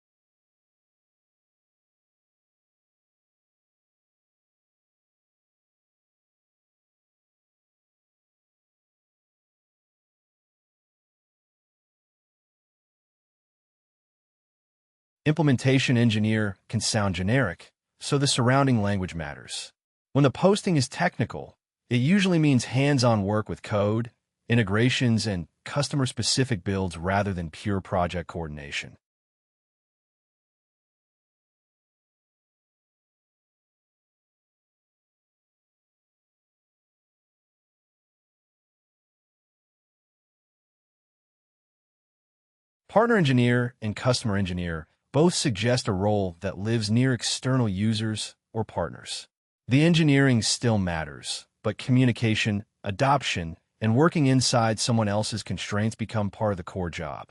Implementation engineer can sound generic, so the surrounding language matters. When the posting is technical, it usually means hands-on work with code, integrations, and customer-specific builds rather than pure project coordination. Partner engineer and customer engineer both suggest a role that lives near external users or partners. The engineering still matters, but communication, adoption, and working inside someone else's constraints become part of the core job.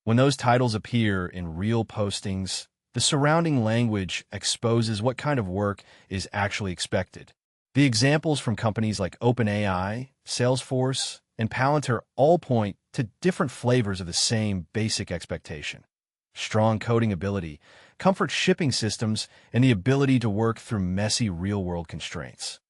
When those titles appear in real postings, the surrounding language exposes what kind of work is actually expected. The examples from companies like OpenAI, Salesforce, and Palantir all point to different flavors of the same basic expectation. Strong coding ability, comfort shipping systems, and the ability to work through messy real-world constraints.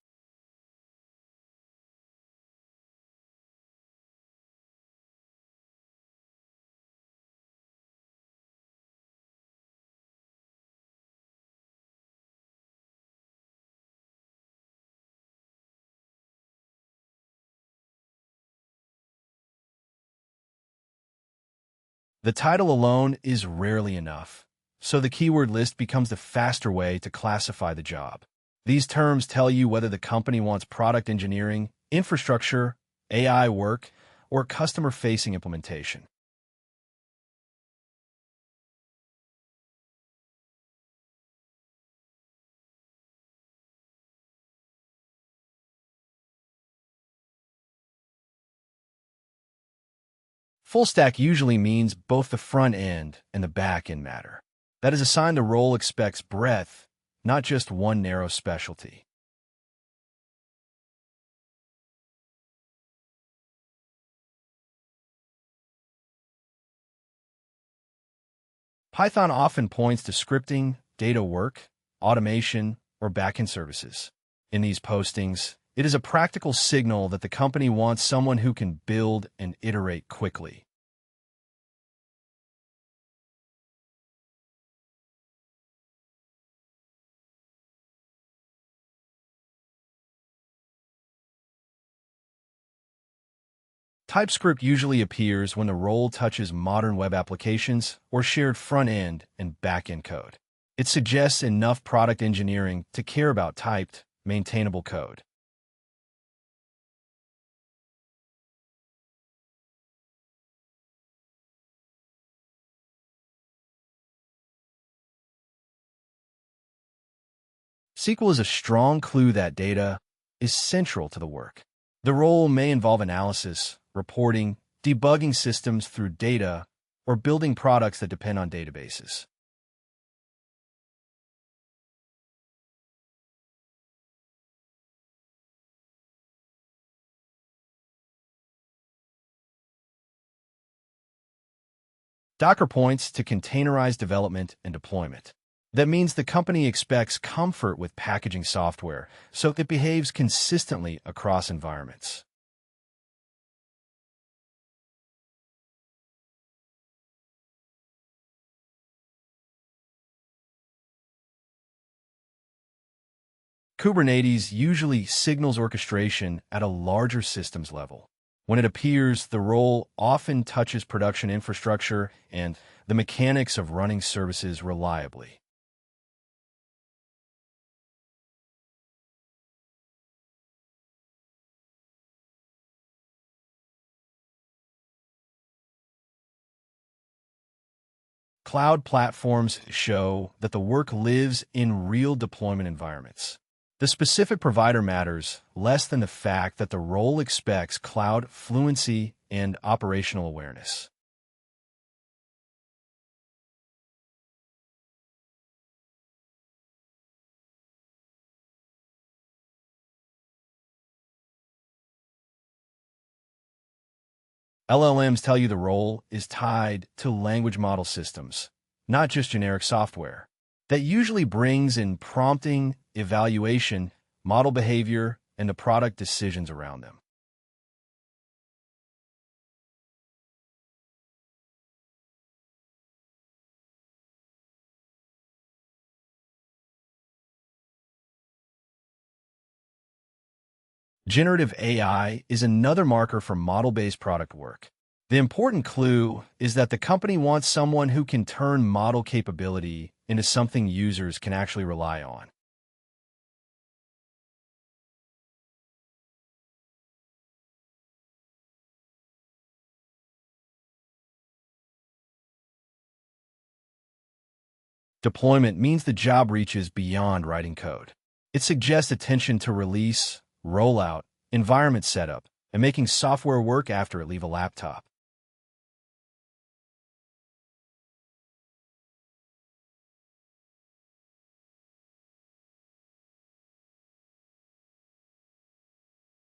The title alone is rarely enough, so the keyword list becomes the faster way to classify the job. These terms tell you whether the company wants product engineering, infrastructure, AI work, or customer-facing implementation. Full stack usually means both the front end and the back end matter. That is a sign the role expects breadth, not just one narrow specialty. Python often points to scripting, data work, automation, or backend services. In these postings, it is a practical signal that the company wants someone who can build and iterate quickly. TypeScript usually appears when the role touches modern web applications or shared front-end and back-end code. It suggests enough product engineering to care about typed, maintainable code. SQL is a strong clue that data is central to the work. The role may involve analysis, reporting, debugging systems through data, or building products that depend on databases. Docker points to containerized development and deployment. That means the company expects comfort with packaging software, so it behaves consistently across environments. Kubernetes usually signals orchestration at a larger systems level. When it appears, the role often touches production infrastructure and the mechanics of running services reliably. Cloud platforms show that the work lives in real deployment environments. The specific provider matters less than the fact that the role expects cloud fluency and operational awareness. LLMs tell you the role is tied to language model systems, not just generic software. that usually brings in prompting, evaluation, model behavior, and the product decisions around them. Generative AI is another marker for model-based product work. The important clue is that the company wants someone who can turn model capability into something users can actually rely on. Deployment means the job reaches beyond writing code. It suggests attention to release, rollout, environment setup, and making software work after it leaves a laptop.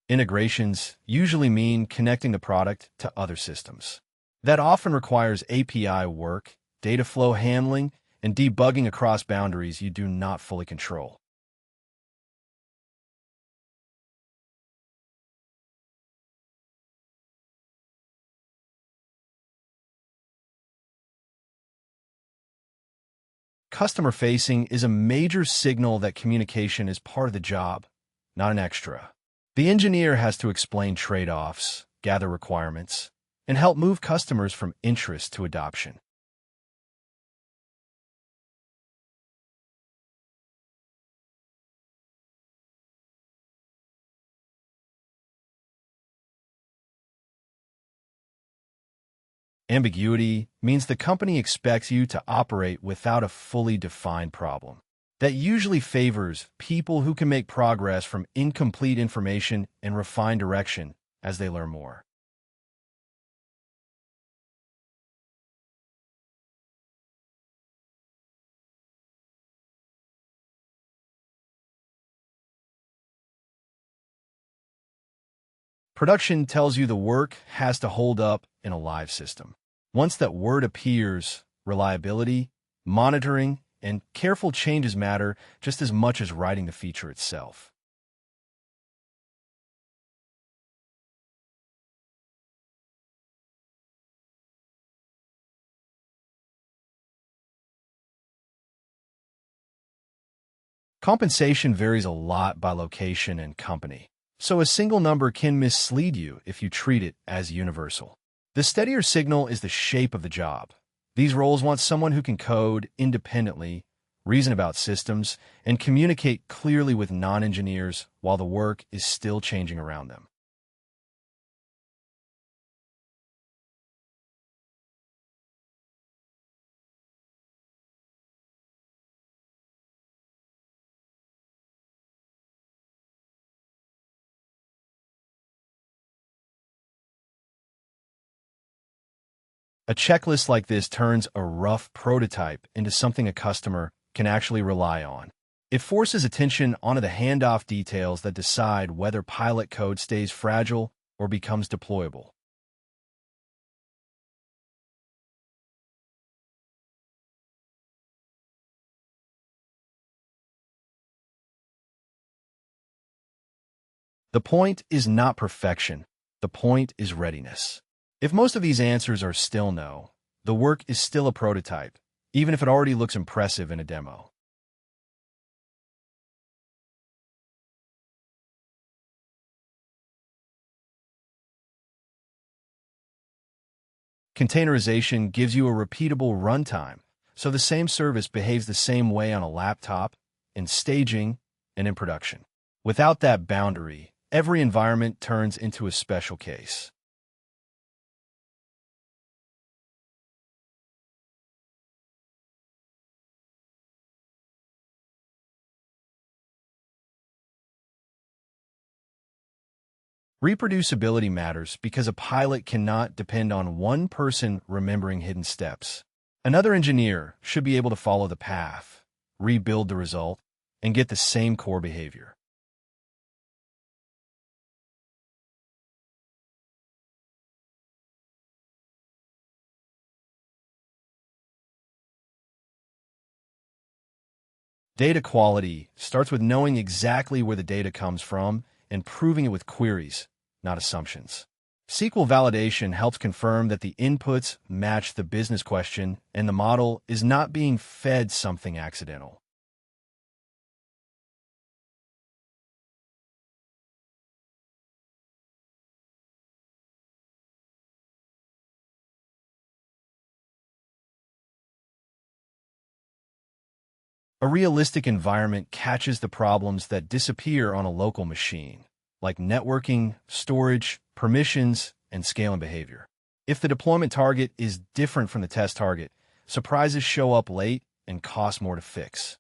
Integrations usually mean connecting the product to other systems. That often requires API work, data flow handling, and debugging across boundaries you do not fully control. Customer-facing is a major signal that communication is part of the job, not an extra. The engineer has to explain trade-offs, gather requirements, and help move customers from interest to adoption. Ambiguity means the company expects you to operate without a fully defined problem. That usually favors people who can make progress from incomplete information and refine direction as they learn more. Production tells you the work has to hold up in a live system. Once that word appears, reliability, monitoring, and careful changes matter just as much as writing the feature itself. Compensation varies a lot by location and company, so a single number can mislead you if you treat it as universal. The steadier signal is the shape of the job. These roles want someone who can code independently, reason about systems, and communicate clearly with non-engineers while the work is still changing around them. A checklist like this turns a rough prototype into something a customer can actually rely on. It forces attention onto the handoff details that decide whether pilot code stays fragile or becomes deployable. The point is not perfection. The point is readiness. If most of these answers are still no, the work is still a prototype, even if it already looks impressive in a demo. Containerization gives you a repeatable runtime, so the same service behaves the same way on a laptop, in staging, and in production. Without that boundary, every environment turns into a special case. Reproducibility matters because a pilot cannot depend on one person remembering hidden steps. Another engineer should be able to follow the path, rebuild the result, and get the same core behavior. Data quality starts with knowing exactly where the data comes from and proving it with queries, not assumptions. SQL validation helps confirm that the inputs match the business question and the model is not being fed something accidental. A realistic environment catches the problems that disappear on a local machine, like networking, storage, permissions, and scaling behavior. If the deployment target is different from the test target, surprises show up late and cost more to fix.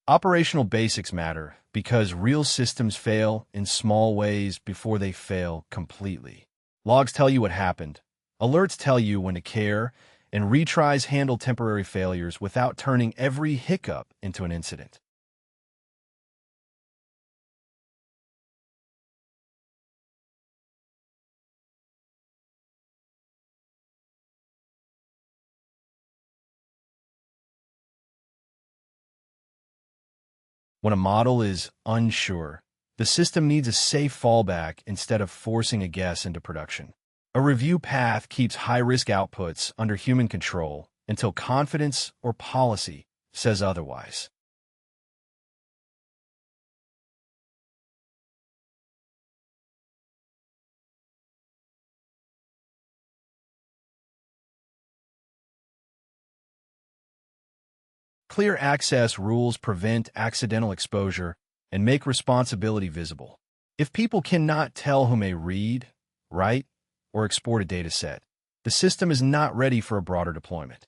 Operational basics matter because real systems fail in small ways before they fail completely. Logs tell you what happened, alerts tell you when to care, and retries handle temporary failures without turning every hiccup into an incident. When a model is unsure, the system needs a safe fallback instead of forcing a guess into production. A review path keeps high-risk outputs under human control until confidence or policy says otherwise. Clear access rules prevent accidental exposure and make responsibility visible. If people cannot tell who may read, write, or export a dataset, the system is not ready for a broader deployment.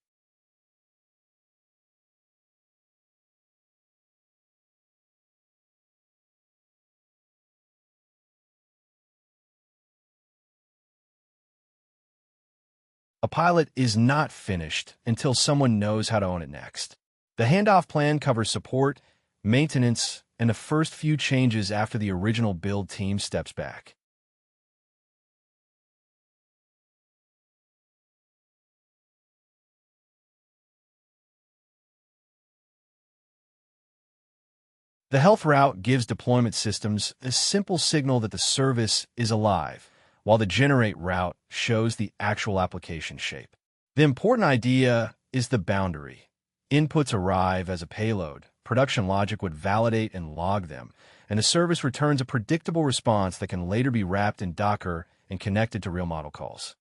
A pilot is not finished until someone knows how to own it next. The handoff plan covers support, maintenance, and the first few changes after the original build team steps back. The health route gives deployment systems a simple signal that the service is alive, while the generate route shows the actual application shape. The important idea is the boundary. Inputs arrive as a payload. Production logic would validate and log them, and the service returns a predictable response that can later be wrapped in Docker and connected to real model calls.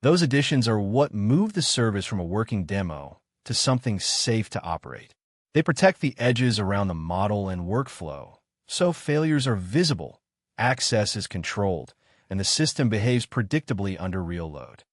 Those additions are what move the service from a working demo to something safe to operate. They protect the edges around the model and workflow, so failures are visible, access is controlled, and the system behaves predictably under real load.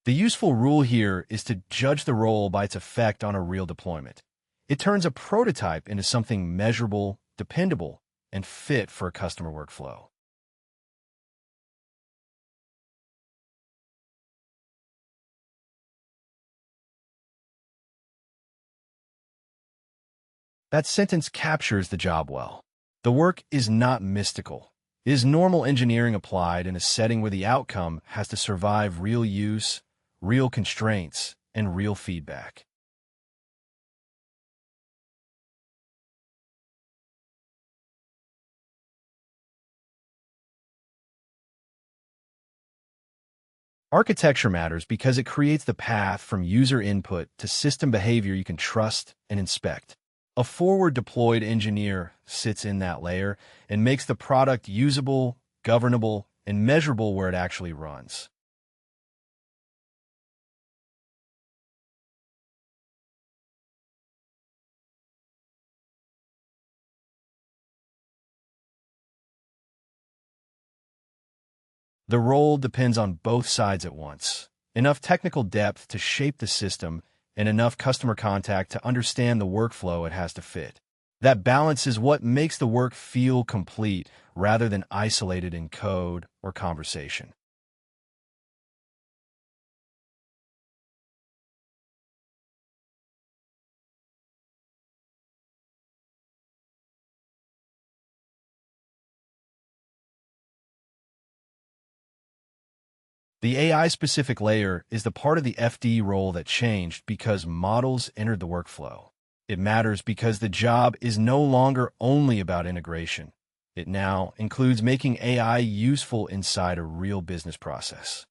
The useful rule here is to judge the role by its effect on a real deployment. It turns a prototype into something measurable, dependable, and fit for a customer workflow. That sentence captures the job well. The work is not mystical. It is normal engineering applied in a setting where the outcome has to survive real use, real constraints, and real feedback. Architecture matters because it creates the path from user input to system behavior you can trust and inspect. A forward-deployed engineer sits in that layer and makes the product usable, governable, and measurable where it actually runs. The role depends on both sides at once. Enough technical depth to shape the system and enough customer contact to understand the workflow it has to fit. That balance is what makes the work feel complete rather than isolated in code or conversation. The AI-specific layer is the part of the FD role that changed because models entered the workflow. It matters because the job is no longer only about integration. It now includes making AI useful inside a real business process.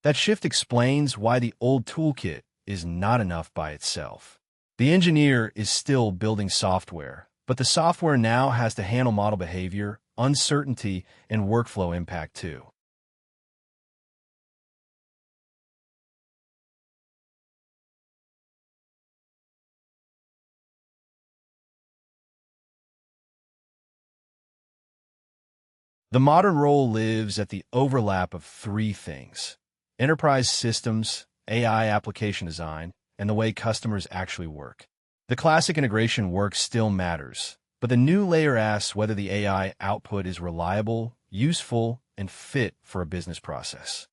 That shift explains why the old toolkit is not enough by itself. The engineer is still building software, but the software now has to handle model behavior, uncertainty, and workflow impact too. The modern role lives at the overlap of three things: enterprise systems, AI application design, and the way customers actually work. The classic integration work still matters, but the new layer asks whether the AI output is reliable, useful, and fit for a business process.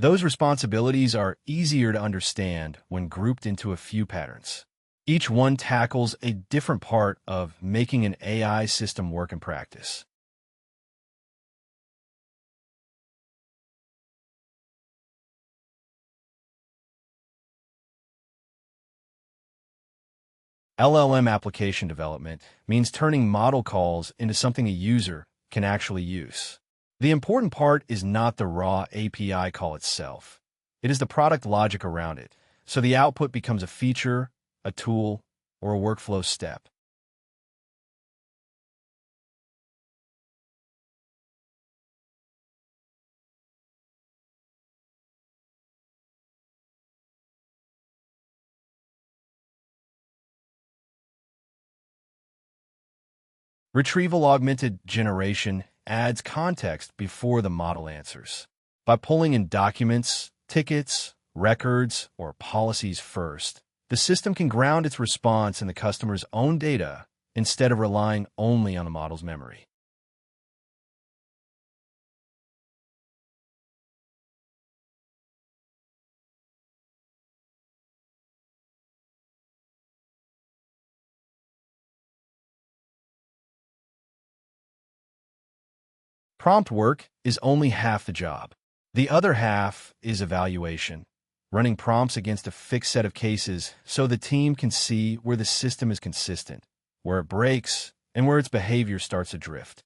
Those responsibilities are easier to understand when grouped into a few patterns. Each one tackles a different part of making an AI system work in practice. LLM application development means turning model calls into something a user can actually use. The important part is not the raw API call itself. It is the product logic around it, so the output becomes a feature, a tool, or a workflow step. Retrieval augmented generation adds context before the model answers. By pulling in documents, tickets, records, or policies first, the system can ground its response in the customer's own data instead of relying only on the model's memory. Prompt work is only half the job. The other half is evaluation, running prompts against a fixed set of cases so the team can see where the system is consistent, where it breaks, and where its behavior starts to drift.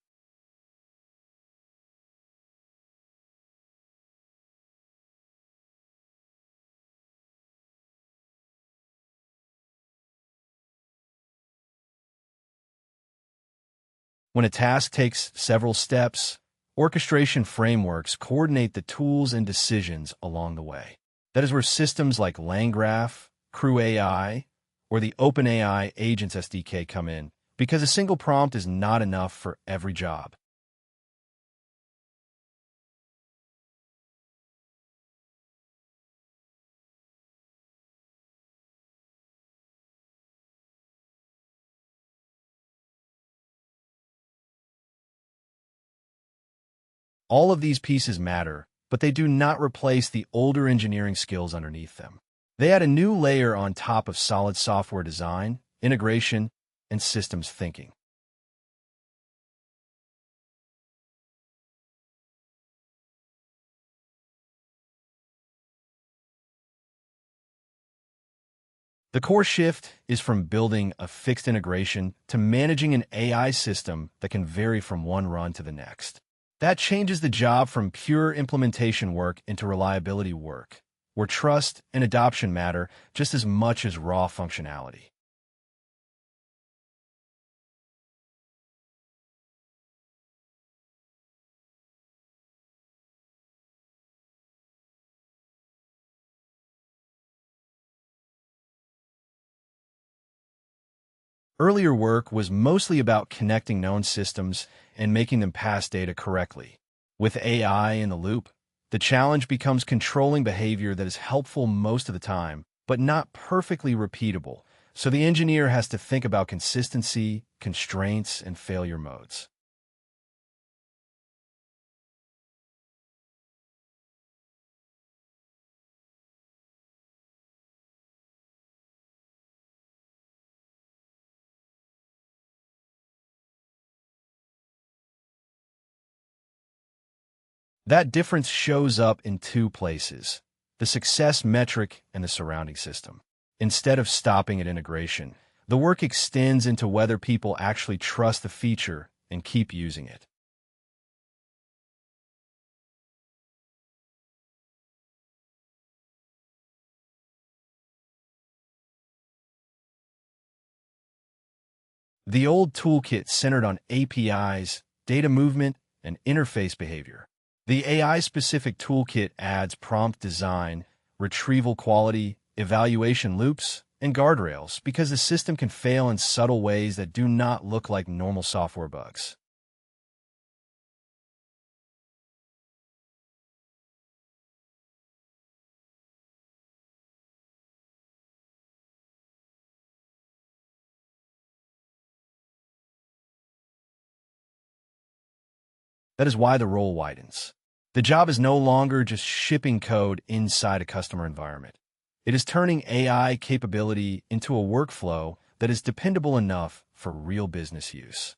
When a task takes several steps, orchestration frameworks coordinate the tools and decisions along the way. That is where systems like LangGraph, Crew AI, or the OpenAI Agents SDK come in, because a single prompt is not enough for every job. All of these pieces matter, but they do not replace the older engineering skills underneath them. They add a new layer on top of solid software design, integration, and systems thinking. The core shift is from building a fixed integration to managing an AI system that can vary from one run to the next. That changes the job from pure implementation work into reliability work, where trust and adoption matter just as much as raw functionality. Earlier work was mostly about connecting known systems and making them pass data correctly. With AI in the loop, the challenge becomes controlling behavior that is helpful most of the time, but not perfectly repeatable. So the engineer has to think about consistency, constraints, and failure modes. That difference shows up in two places: the success metric and the surrounding system. Instead of stopping at integration, the work extends into whether people actually trust the feature and keep using it. The old toolkit centered on APIs, data movement, and interface behavior. The AI-specific toolkit adds prompt design, retrieval quality, evaluation loops, and guardrails because the system can fail in subtle ways that do not look like normal software bugs. That is why the role widens. The job is no longer just shipping code inside a customer environment. It is turning AI capability into a workflow that is dependable enough for real business use.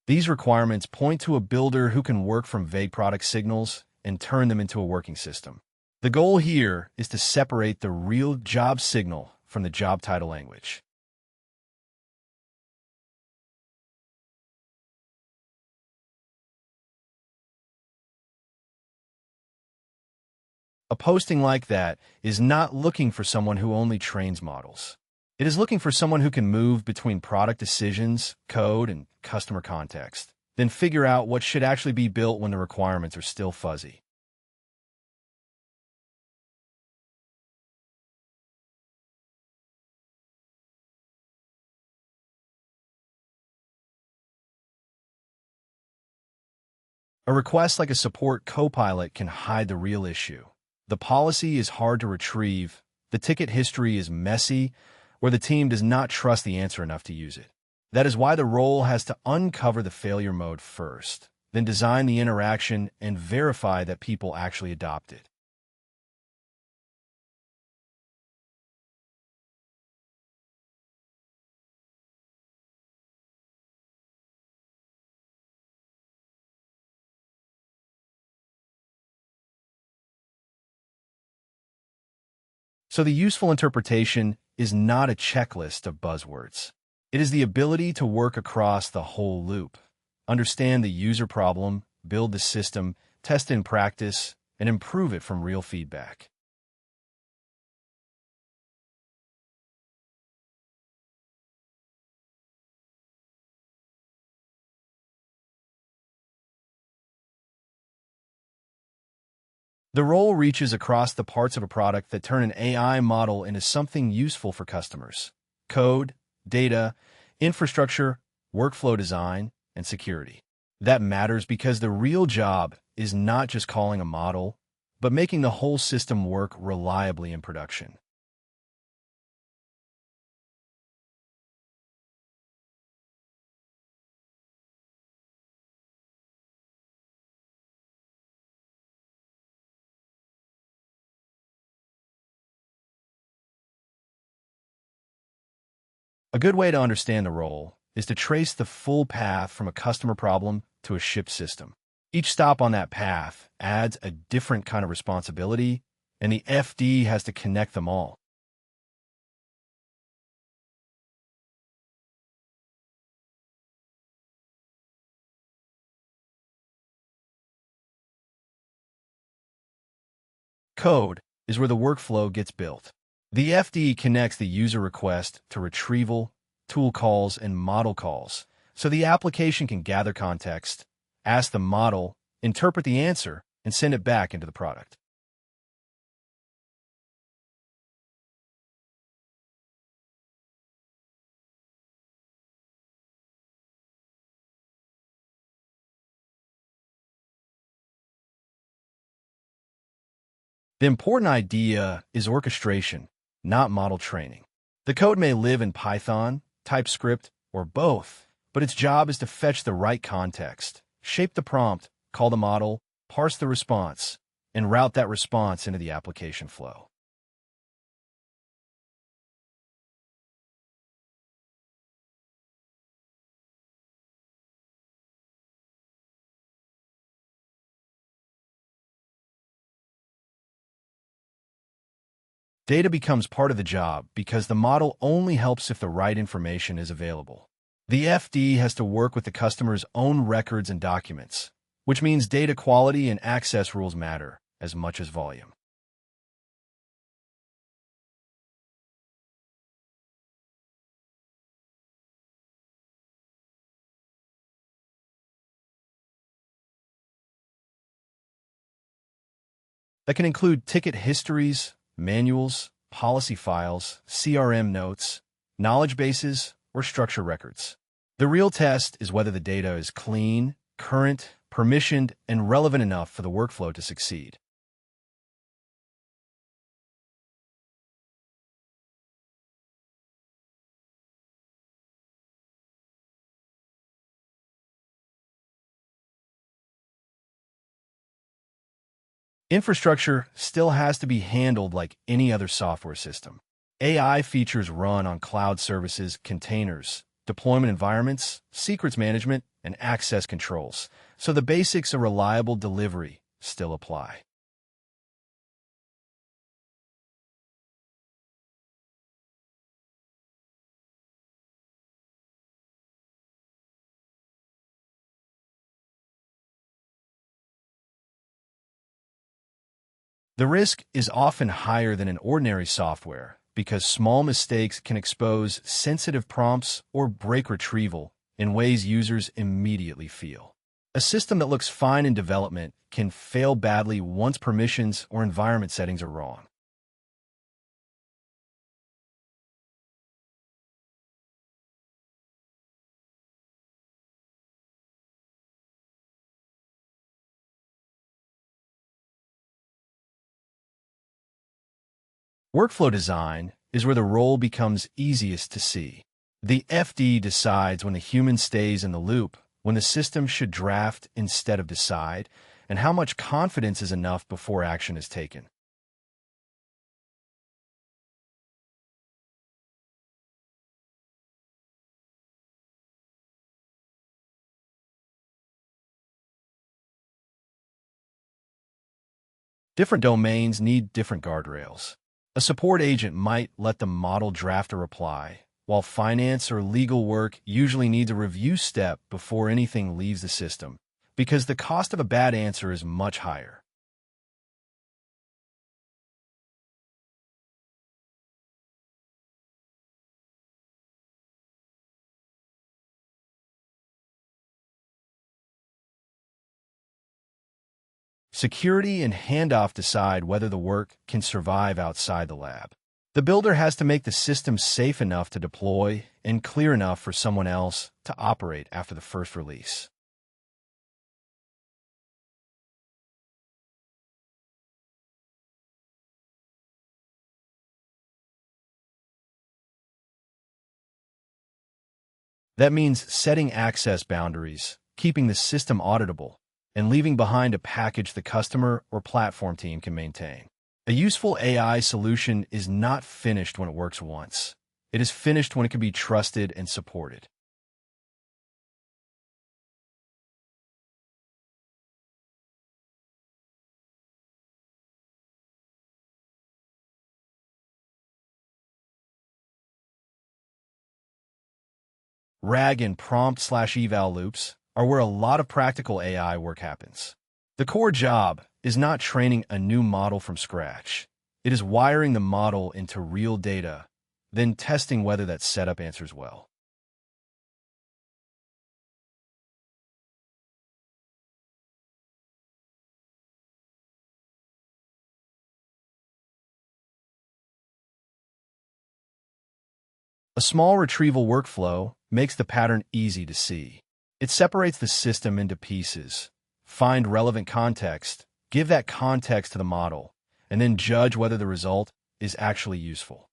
These requirements point to a builder who can work from vague product signals and turn them into a working system. The goal here is to separate the real job signal from the job title language. A posting like that is not looking for someone who only trains models. It is looking for someone who can move between product decisions, code, and customer context, then figure out what should actually be built when the requirements are still fuzzy. A request like a support copilot can hide the real issue. The policy is hard to retrieve, the ticket history is messy, or the team does not trust the answer enough to use it. That is why the role has to uncover the failure mode first, then design the interaction and verify that people actually adopt it. So the useful interpretation is not a checklist of buzzwords. It is the ability to work across the whole loop, understand the user problem, build the system, test in practice, and improve it from real feedback. The role reaches across the parts of a product that turn an AI model into something useful for customers: code, data, infrastructure, workflow design, and security. That matters because the real job is not just calling a model, but making the whole system work reliably in production. A good way to understand the role is to trace the full path from a customer problem to a shipped system. Each stop on that path adds a different kind of responsibility, and the FD has to connect them all. Code is where the workflow gets built. The FD connects the user request to retrieval, tool calls, and model calls, so the application can gather context, ask the model, interpret the answer, and send it back into the product. The important idea is orchestration, not model training. The code may live in Python, TypeScript, or both, but its job is to fetch the right context, shape the prompt, call the model, parse the response, and route that response into the application flow. Data becomes part of the job because the model only helps if the right information is available. The FD has to work with the customer's own records and documents, which means data quality and access rules matter as much as volume. That can include ticket histories, manuals, policy files, CRM notes, knowledge bases, or structure records. The real test is whether the data is clean, current, permissioned, and relevant enough for the workflow to succeed. Infrastructure still has to be handled like any other software system. AI features run on cloud services, containers, deployment environments, secrets management, and access controls, so the basics of reliable delivery still apply. The risk is often higher than in ordinary software because small mistakes can expose sensitive prompts or break retrieval in ways users immediately feel. A system that looks fine in development can fail badly once permissions or environment settings are wrong. Workflow design is where the role becomes easiest to see. The FD decides when the human stays in the loop, when the system should draft instead of decide, and how much confidence is enough before action is taken. Different domains need different guardrails. A support agent might let the model draft a reply, while finance or legal work usually needs a review step before anything leaves the system, because the cost of a bad answer is much higher. Security and handoff decide whether the work can survive outside the lab. The builder has to make the system safe enough to deploy and clear enough for someone else to operate after the first release. That means setting access boundaries, keeping the system auditable, and leaving behind a package the customer or platform team can maintain. A useful AI solution is not finished when it works once. It is finished when it can be trusted and supported. RAG and prompt/eval loops are where a lot of practical AI work happens. The core job is not training a new model from scratch. It is wiring the model into real data, then testing whether that setup answers well. A small retrieval workflow makes the pattern easy to see. It separates the system into pieces, find relevant context, give that context to the model, and then judge whether the result is actually useful.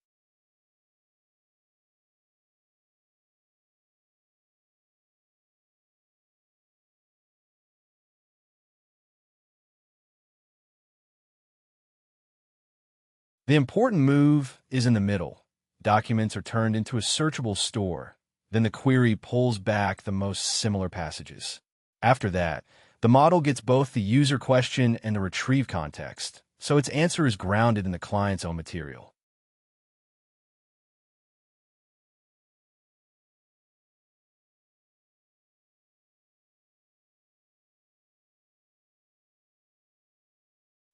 The important move is in the middle. Documents are turned into a searchable store. Then the query pulls back the most similar passages. After that, the model gets both the user question and the retrieve context, so its answer is grounded in the client's own material.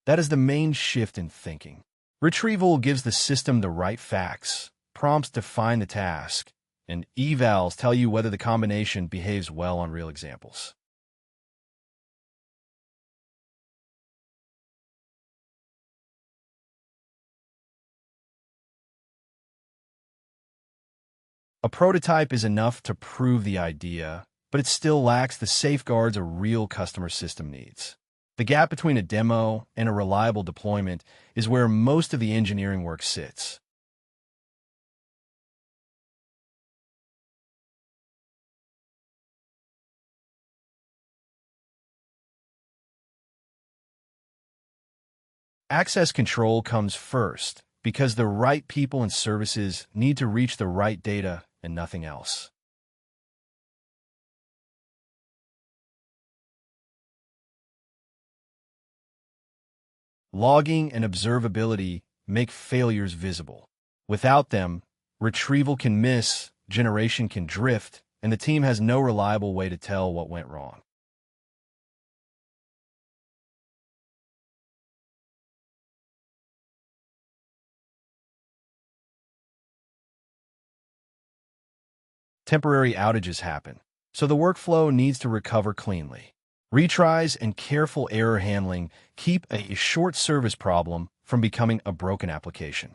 That is the main shift in thinking. Retrieval gives the system the right facts, prompts define the task, and evals tell you whether the combination behaves well on real examples. A prototype is enough to prove the idea, but it still lacks the safeguards a real customer system needs. The gap between a demo and a reliable deployment is where most of the engineering work sits. Access control comes first because the right people and services need to reach the right data and nothing else. Logging and observability make failures visible. Without them, retrieval can miss, generation can drift, and the team has no reliable way to tell what went wrong. Temporary outages happen, so the workflow needs to recover cleanly. Retries and careful error handling keep a short service problem from becoming a broken application.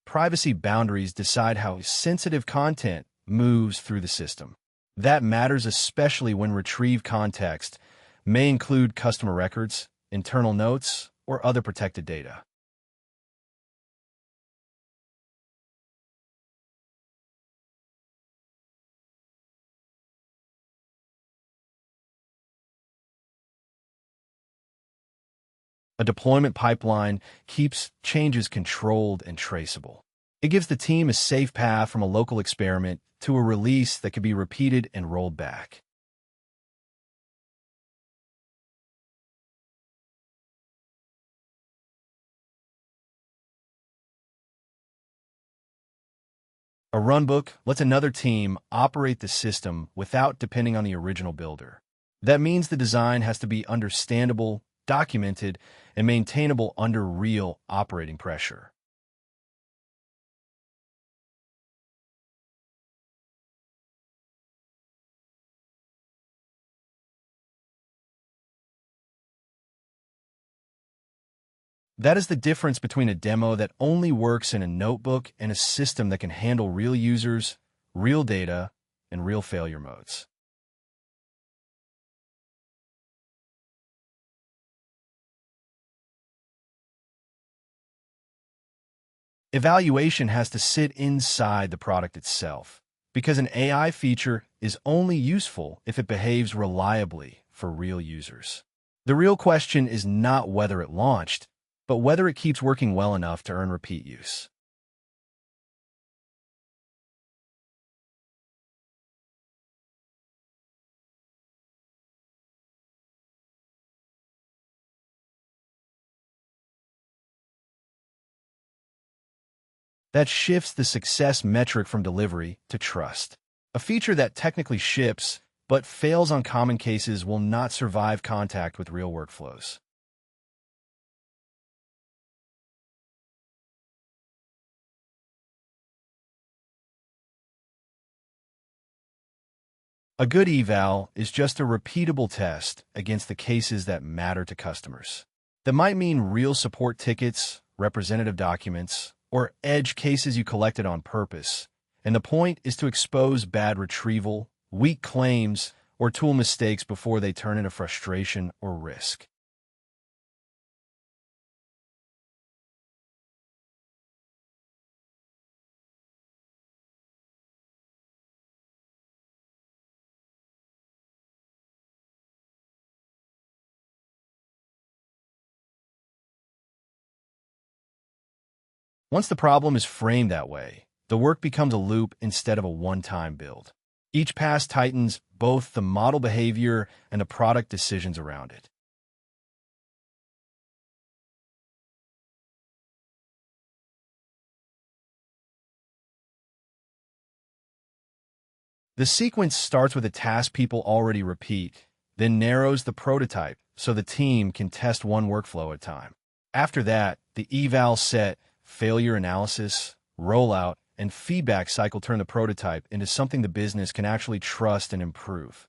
Privacy boundaries decide how sensitive content moves through the system. That matters especially when retrieved context may include customer records, internal notes, or other protected data. A deployment pipeline keeps changes controlled and traceable. It gives the team a safe path from a local experiment to a release that can be repeated and rolled back. A runbook lets another team operate the system without depending on the original builder. That means the design has to be understandable, documented, and maintainable under real operating pressure. That is the difference between a demo that only works in a notebook and a system that can handle real users, real data, and real failure modes. Evaluation has to sit inside the product itself, because an AI feature is only useful if it behaves reliably for real users. The real question is not whether it launched, but whether it keeps working well enough to earn repeat use. That shifts the success metric from delivery to trust. A feature that technically ships but fails on common cases will not survive contact with real workflows. A good eval is just a repeatable test against the cases that matter to customers. That might mean real support tickets, representative documents, or edge cases you collected on purpose. And the point is to expose bad retrieval, weak claims, or tool mistakes before they turn into frustration or risk. Once the problem is framed that way, the work becomes a loop instead of a one-time build. Each pass tightens both the model behavior and the product decisions around it. The sequence starts with a task people already repeat, then narrows the prototype so the team can test one workflow at a time. After that, the eval set, failure analysis, rollout, and feedback cycle turn the prototype into something the business can actually trust and improve.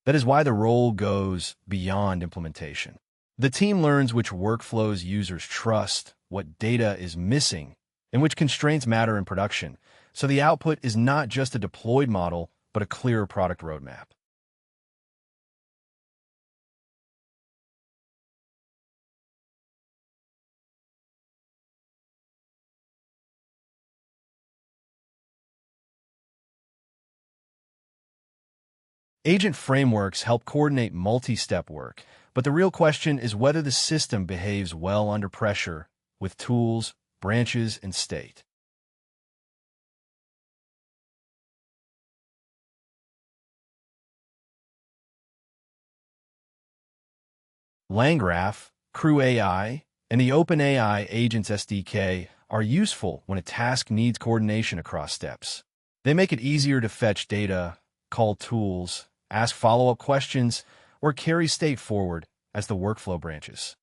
That is why the role goes beyond implementation. The team learns which workflows users trust, what data is missing, and which constraints matter in production, so the output is not just a deployed model, but a clearer product roadmap. Agent frameworks help coordinate multi-step work, but the real question is whether the system behaves well under pressure with tools, branches, and state. LangGraph, Crew AI, and the OpenAI Agents SDK are useful when a task needs coordination across steps. They make it easier to fetch data, call tools, ask follow-up questions, or carry state forward as the workflow branches.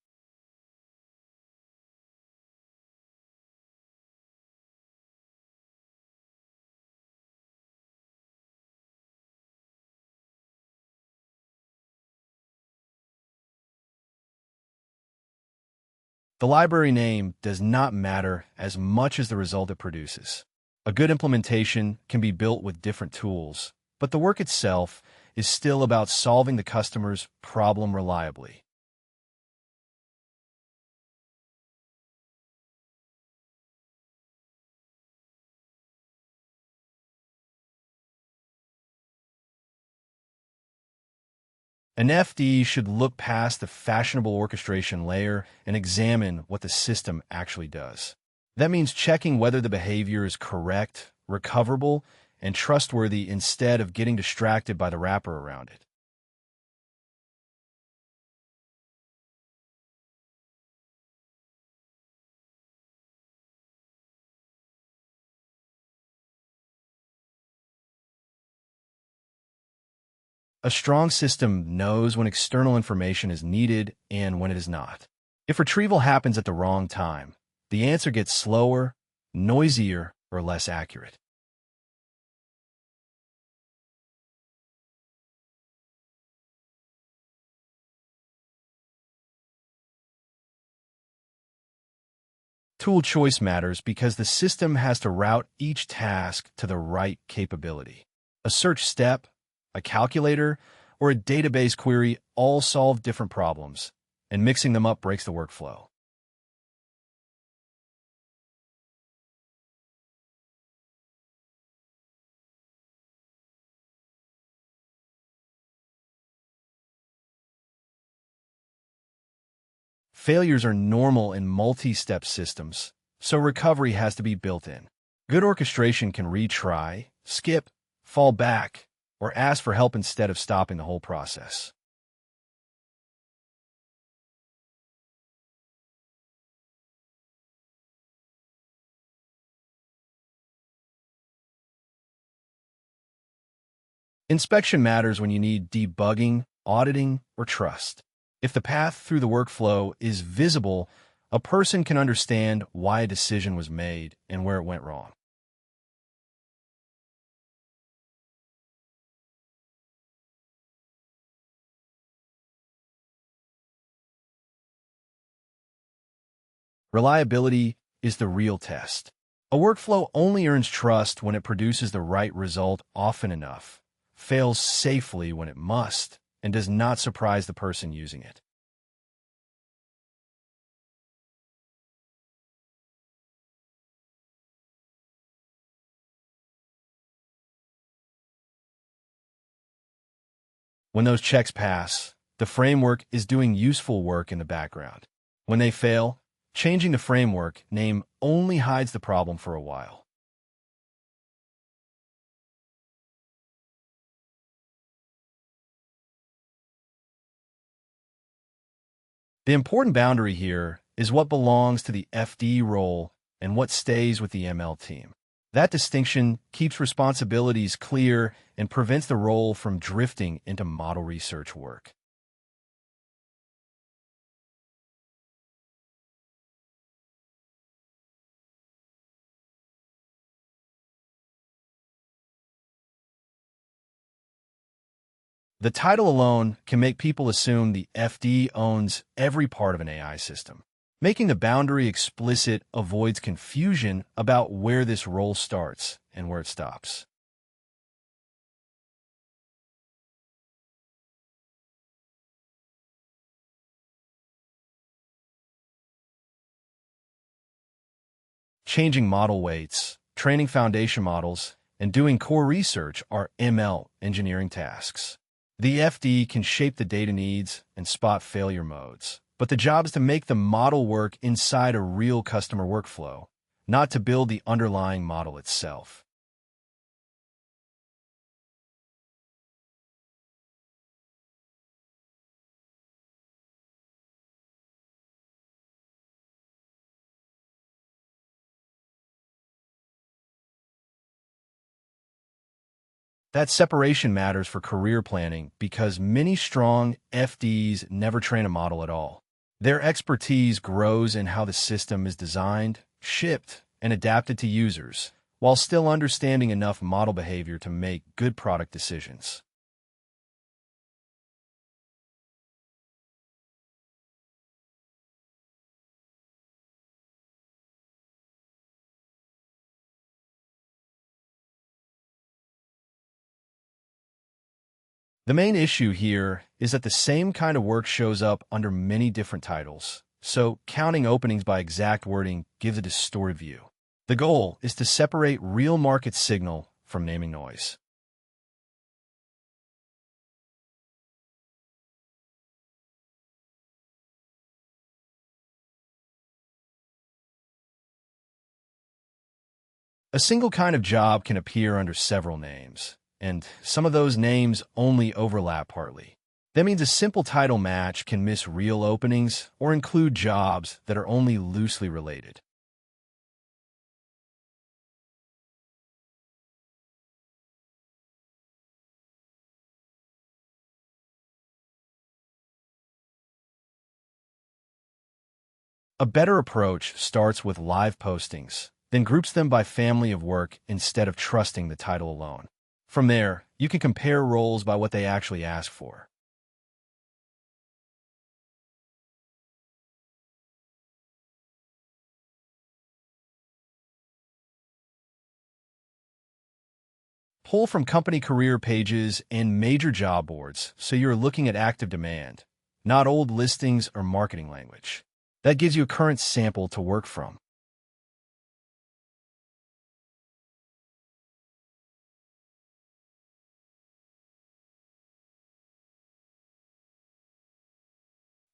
The library name does not matter as much as the result it produces. A good implementation can be built with different tools, but the work itself is still about solving the customer's problem reliably. An FD should look past the fashionable orchestration layer and examine what the system actually does. That means checking whether the behavior is correct, recoverable, and trustworthy instead of getting distracted by the wrapper around it. A strong system knows when external information is needed and when it is not. If retrieval happens at the wrong time, the answer gets slower, noisier, or less accurate. Tool choice matters because the system has to route each task to the right capability. A search step, a calculator, or a database query all solve different problems, and mixing them up breaks the workflow. Failures are normal in multi-step systems, so recovery has to be built in. Good orchestration can retry, skip, fall back, or ask for help instead of stopping the whole process. Inspection matters when you need debugging, auditing, or trust. If the path through the workflow is visible, a person can understand why a decision was made and where it went wrong. Reliability is the real test. A workflow only earns trust when it produces the right result often enough, fails safely when it must, and does not surprise the person using it. When those checks pass, the framework is doing useful work in the background. When they fail, changing the framework name only hides the problem for a while. The important boundary here is what belongs to the FD role and what stays with the ML team. That distinction keeps responsibilities clear and prevents the role from drifting into model research work. The title alone can make people assume the FD owns every part of an AI system. Making the boundary explicit avoids confusion about where this role starts and where it stops. Changing model weights, training foundation models, and doing core research are ML engineering tasks. The FD can shape the data needs and spot failure modes, but the job is to make the model work inside a real customer workflow, not to build the underlying model itself. That separation matters for career planning because many strong FDs never train a model at all. Their expertise grows in how the system is designed, shipped, and adapted to users, while still understanding enough model behavior to make good product decisions. The main issue here is that the same kind of work shows up under many different titles, so counting openings by exact wording gives a distorted view. The goal is to separate real market signal from naming noise. A single kind of job can appear under several names, and some of those names only overlap partly. That means a simple title match can miss real openings or include jobs that are only loosely related. A better approach starts with live postings, then groups them by family of work instead of trusting the title alone. From there, you can compare roles by what they actually ask for. Pull from company career pages and major job boards so you're looking at active demand, not old listings or marketing language. That gives you a current sample to work from.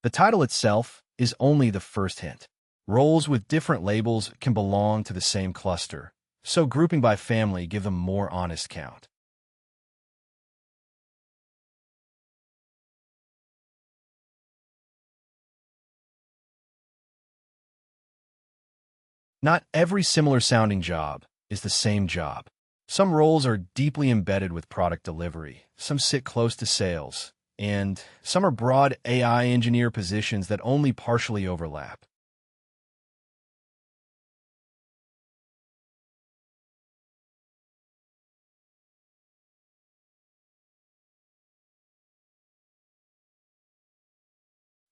The title itself is only the first hint. Roles with different labels can belong to the same cluster, so grouping by family give them more honest count. Not every similar-sounding job is the same job. Some roles are deeply embedded with product delivery, some sit close to sales, and some are broad AI engineer positions that only partially overlap.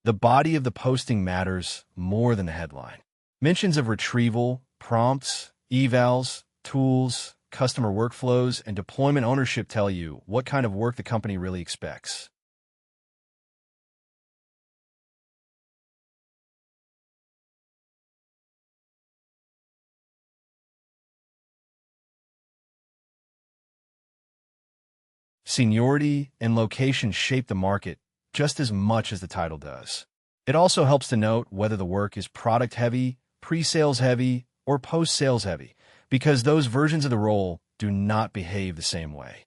The body of the posting matters more than the headline. Mentions of retrieval, prompts, evals, tools, customer workflows, and deployment ownership tell you what kind of work the company really expects. Seniority and location shape the market just as much as the title does. It also helps to note whether the work is product-heavy, pre-sales heavy, or post-sales heavy, because those versions of the role do not behave the same way.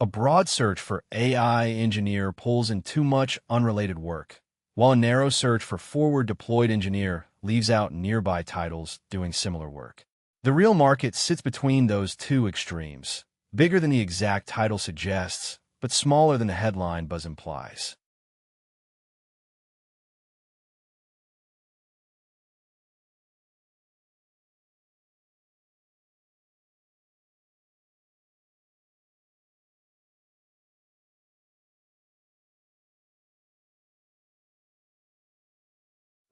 A broad search for AI engineer pulls in too much unrelated work, while a narrow search for forward deployed engineer leaves out nearby titles doing similar work. The real market sits between those two extremes, bigger than the exact title suggests, but smaller than the headline buzz implies.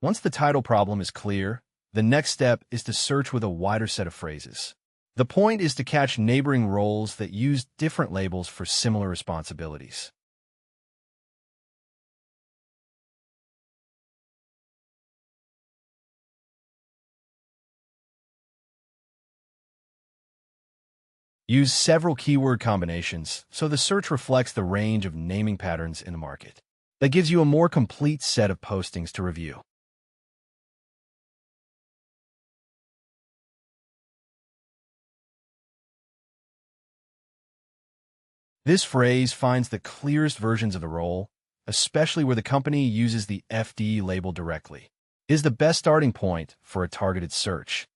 Once the title problem is clear, the next step is to search with a wider set of phrases. The point is to catch neighboring roles that use different labels for similar responsibilities. Use several keyword combinations so the search reflects the range of naming patterns in the market. That gives you a more complete set of postings to review. This phrase finds the clearest versions of the role, especially where the company uses the FD label directly. It is the best starting point for a targeted search.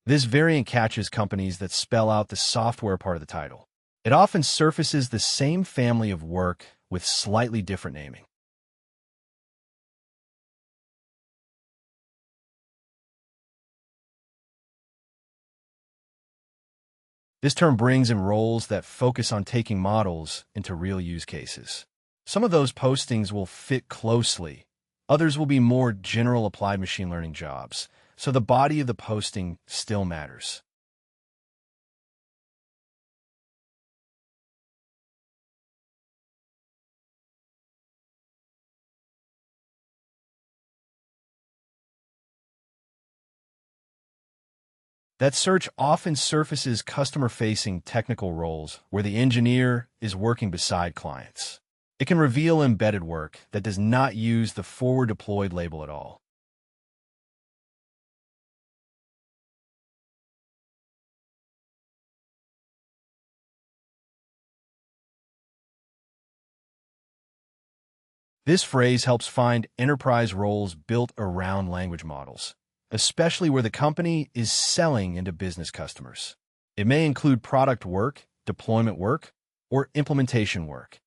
This variant catches companies that spell out the software part of the title. It often surfaces the same family of work with slightly different naming. This term brings in roles that focus on taking models into real use cases. Some of those postings will fit closely. Others will be more general applied machine learning jobs. So the body of the posting still matters. That search often surfaces customer-facing technical roles where the engineer is working beside clients. It can reveal embedded work that does not use the forward deployed label at all. This phrase helps find enterprise roles built around language models, especially where the company is selling into business customers. It may include product work, deployment work, or implementation work.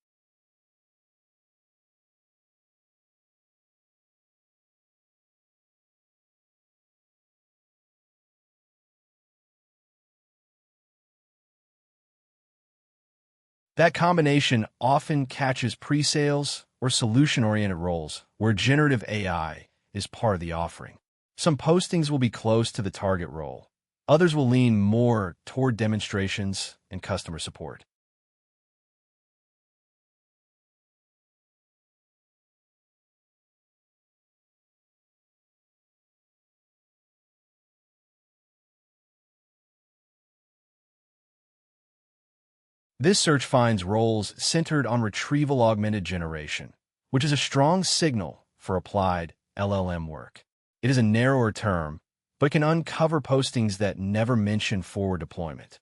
That combination often catches pre-sales or solution-oriented roles where generative AI is part of the offering. Some postings will be close to the target role. Others will lean more toward demonstrations and customer support. This search finds roles centered on retrieval-augmented generation, which is a strong signal for applied LLM work. It is a narrower term, but can uncover postings that never mention forward deployment.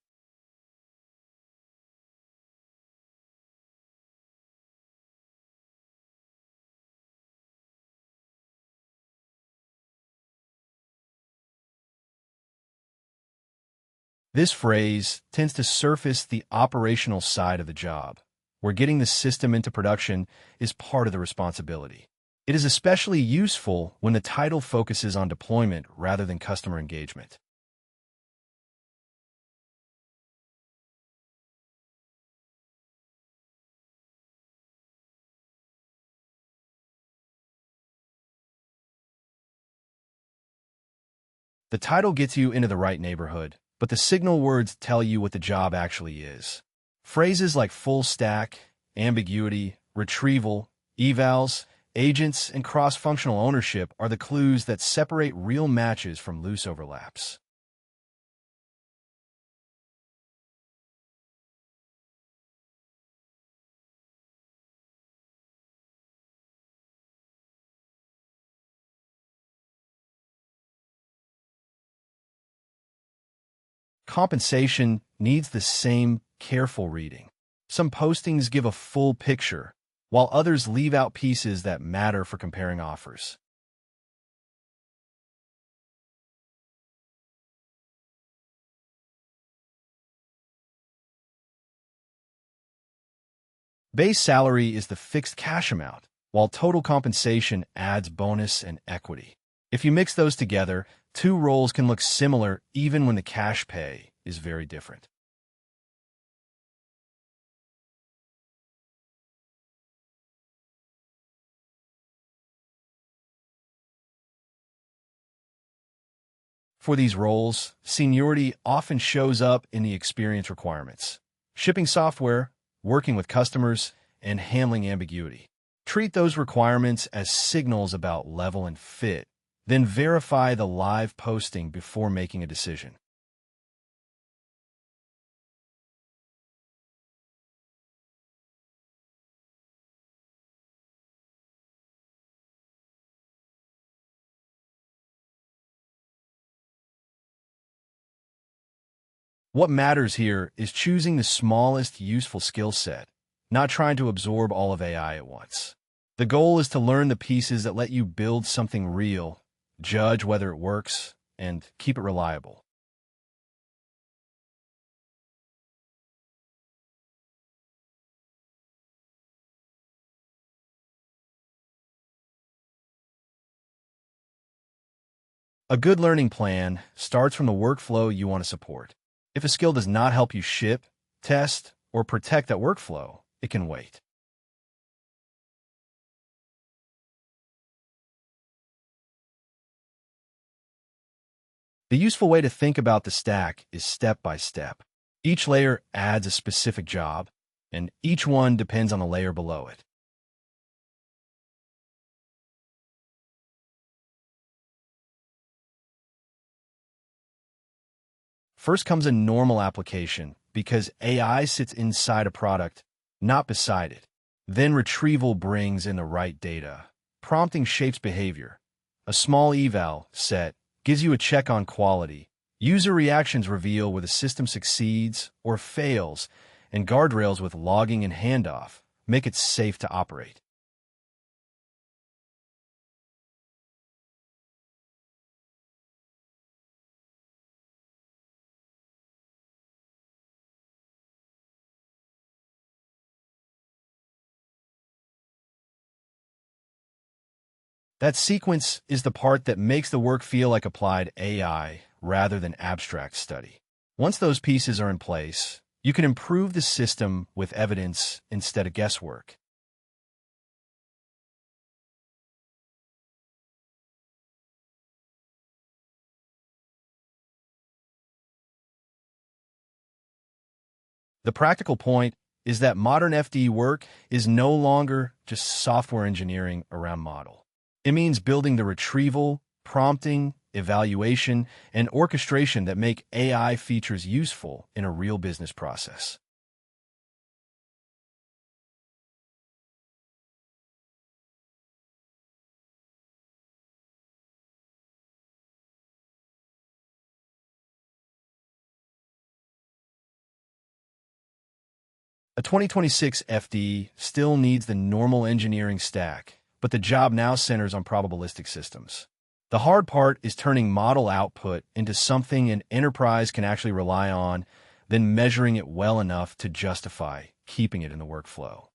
This phrase tends to surface the operational side of the job, where getting the system into production is part of the responsibility. It is especially useful when the title focuses on deployment rather than customer engagement. The title gets you into the right neighborhood, but the signal words tell you what the job actually is. Phrases like full stack, ambiguity, retrieval, evals, agents, and cross-functional ownership are the clues that separate real matches from loose overlaps. Compensation needs the same careful reading. Some postings give a full picture, while others leave out pieces that matter for comparing offers. Base salary is the fixed cash amount, while total compensation adds bonus and equity. If you mix those together, two roles can look similar even when the cash pay is very different. For these roles, seniority often shows up in the experience requirements: shipping software, working with customers, and handling ambiguity. Treat those requirements as signals about level and fit, then verify the live posting before making a decision. What matters here is choosing the smallest useful skill set, not trying to absorb all of AI at once. The goal is to learn the pieces that let you build something real, judge whether it works, and keep it reliable. A good learning plan starts from the workflow you want to support. If a skill does not help you ship, test, or protect that workflow, it can wait. The useful way to think about the stack is step by step. Each layer adds a specific job, and each one depends on the layer below it. First comes a normal application, because AI sits inside a product, not beside it. Then retrieval brings in the right data. Prompting shapes behavior. A small eval set gives you a check on quality. User reactions reveal where the system succeeds or fails, and guardrails with logging and handoff make it safe to operate. That sequence is the part that makes the work feel like applied AI rather than abstract study. Once those pieces are in place, you can improve the system with evidence instead of guesswork. The practical point is that modern FD work is no longer just software engineering around model. It means building the retrieval, prompting, evaluation, and orchestration that make AI features useful in a real business process. A 2026 FD still needs the normal engineering stack, but the job now centers on probabilistic systems. The hard part is turning model output into something an enterprise can actually rely on, then measuring it well enough to justify keeping it in the workflow.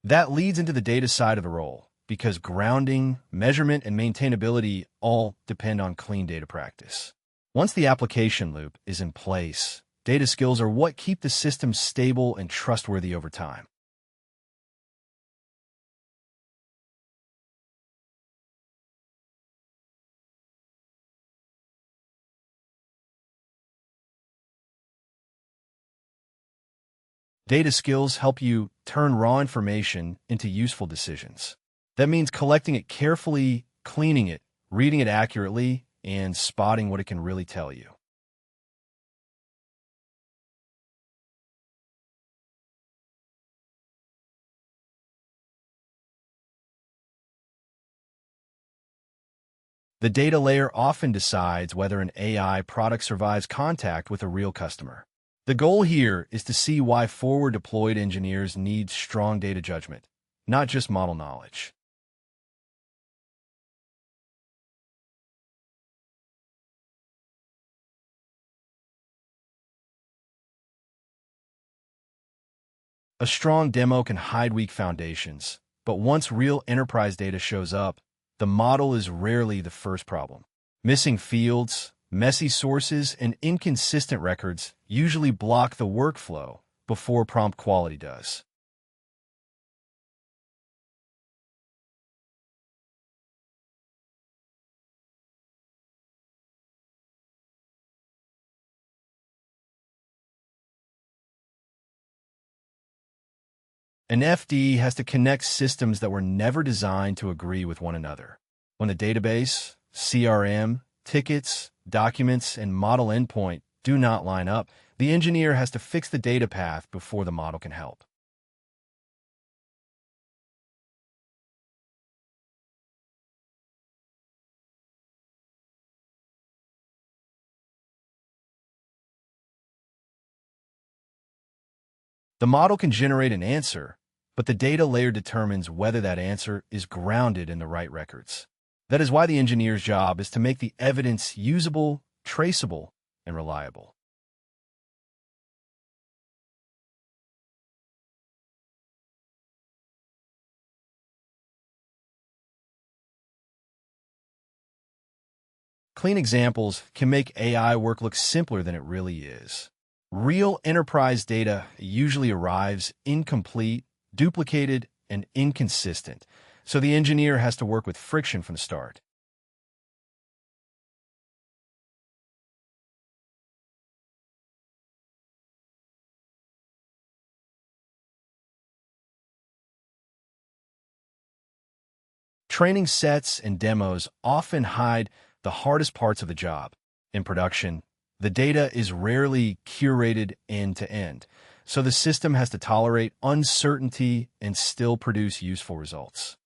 That leads into the data side of the role, because grounding, measurement, and maintainability all depend on clean data practice. Once the application loop is in place, data skills are what keep the system stable and trustworthy over time. Data skills help you turn raw information into useful decisions. That means collecting it carefully, cleaning it, reading it accurately, and spotting what it can really tell you. The data layer often decides whether an AI product survives contact with a real customer. The goal here is to see why forward-deployed engineers need strong data judgment, not just model knowledge. A strong demo can hide weak foundations, but once real enterprise data shows up, the model is rarely the first problem. Missing fields, messy sources, and inconsistent records usually block the workflow before prompt quality does. An FD has to connect systems that were never designed to agree with one another. When the database, CRM, tickets, documents, and model endpoint do not line up, the engineer has to fix the data path before the model can help. The model can generate an answer, but the data layer determines whether that answer is grounded in the right records. That is why the engineer's job is to make the evidence usable, traceable, and reliable. Clean examples can make AI work look simpler than it really is. Real enterprise data usually arrives incomplete, duplicated, and inconsistent, so the engineer has to work with friction from the start. Training sets and demos often hide the hardest parts of the job. In production, the data is rarely curated end to end, so the system has to tolerate uncertainty and still produce useful results.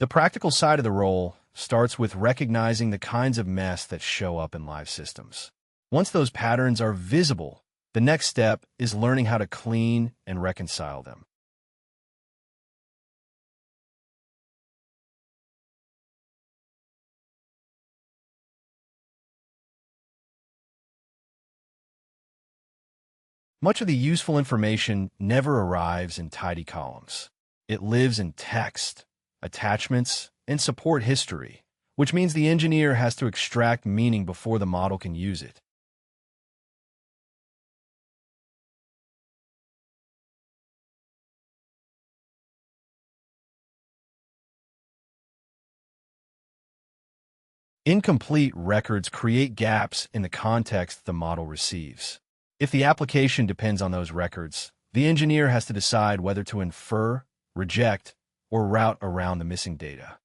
The practical side of the role starts with recognizing the kinds of mess that show up in live systems. Once those patterns are visible, the next step is learning how to clean and reconcile them. Much of the useful information never arrives in tidy columns. It lives in text, attachments, and support history, which means the engineer has to extract meaning before the model can use it. Incomplete records create gaps in the context the model receives. If the application depends on those records, The engineer has to decide whether to infer, reject, or route around the missing data.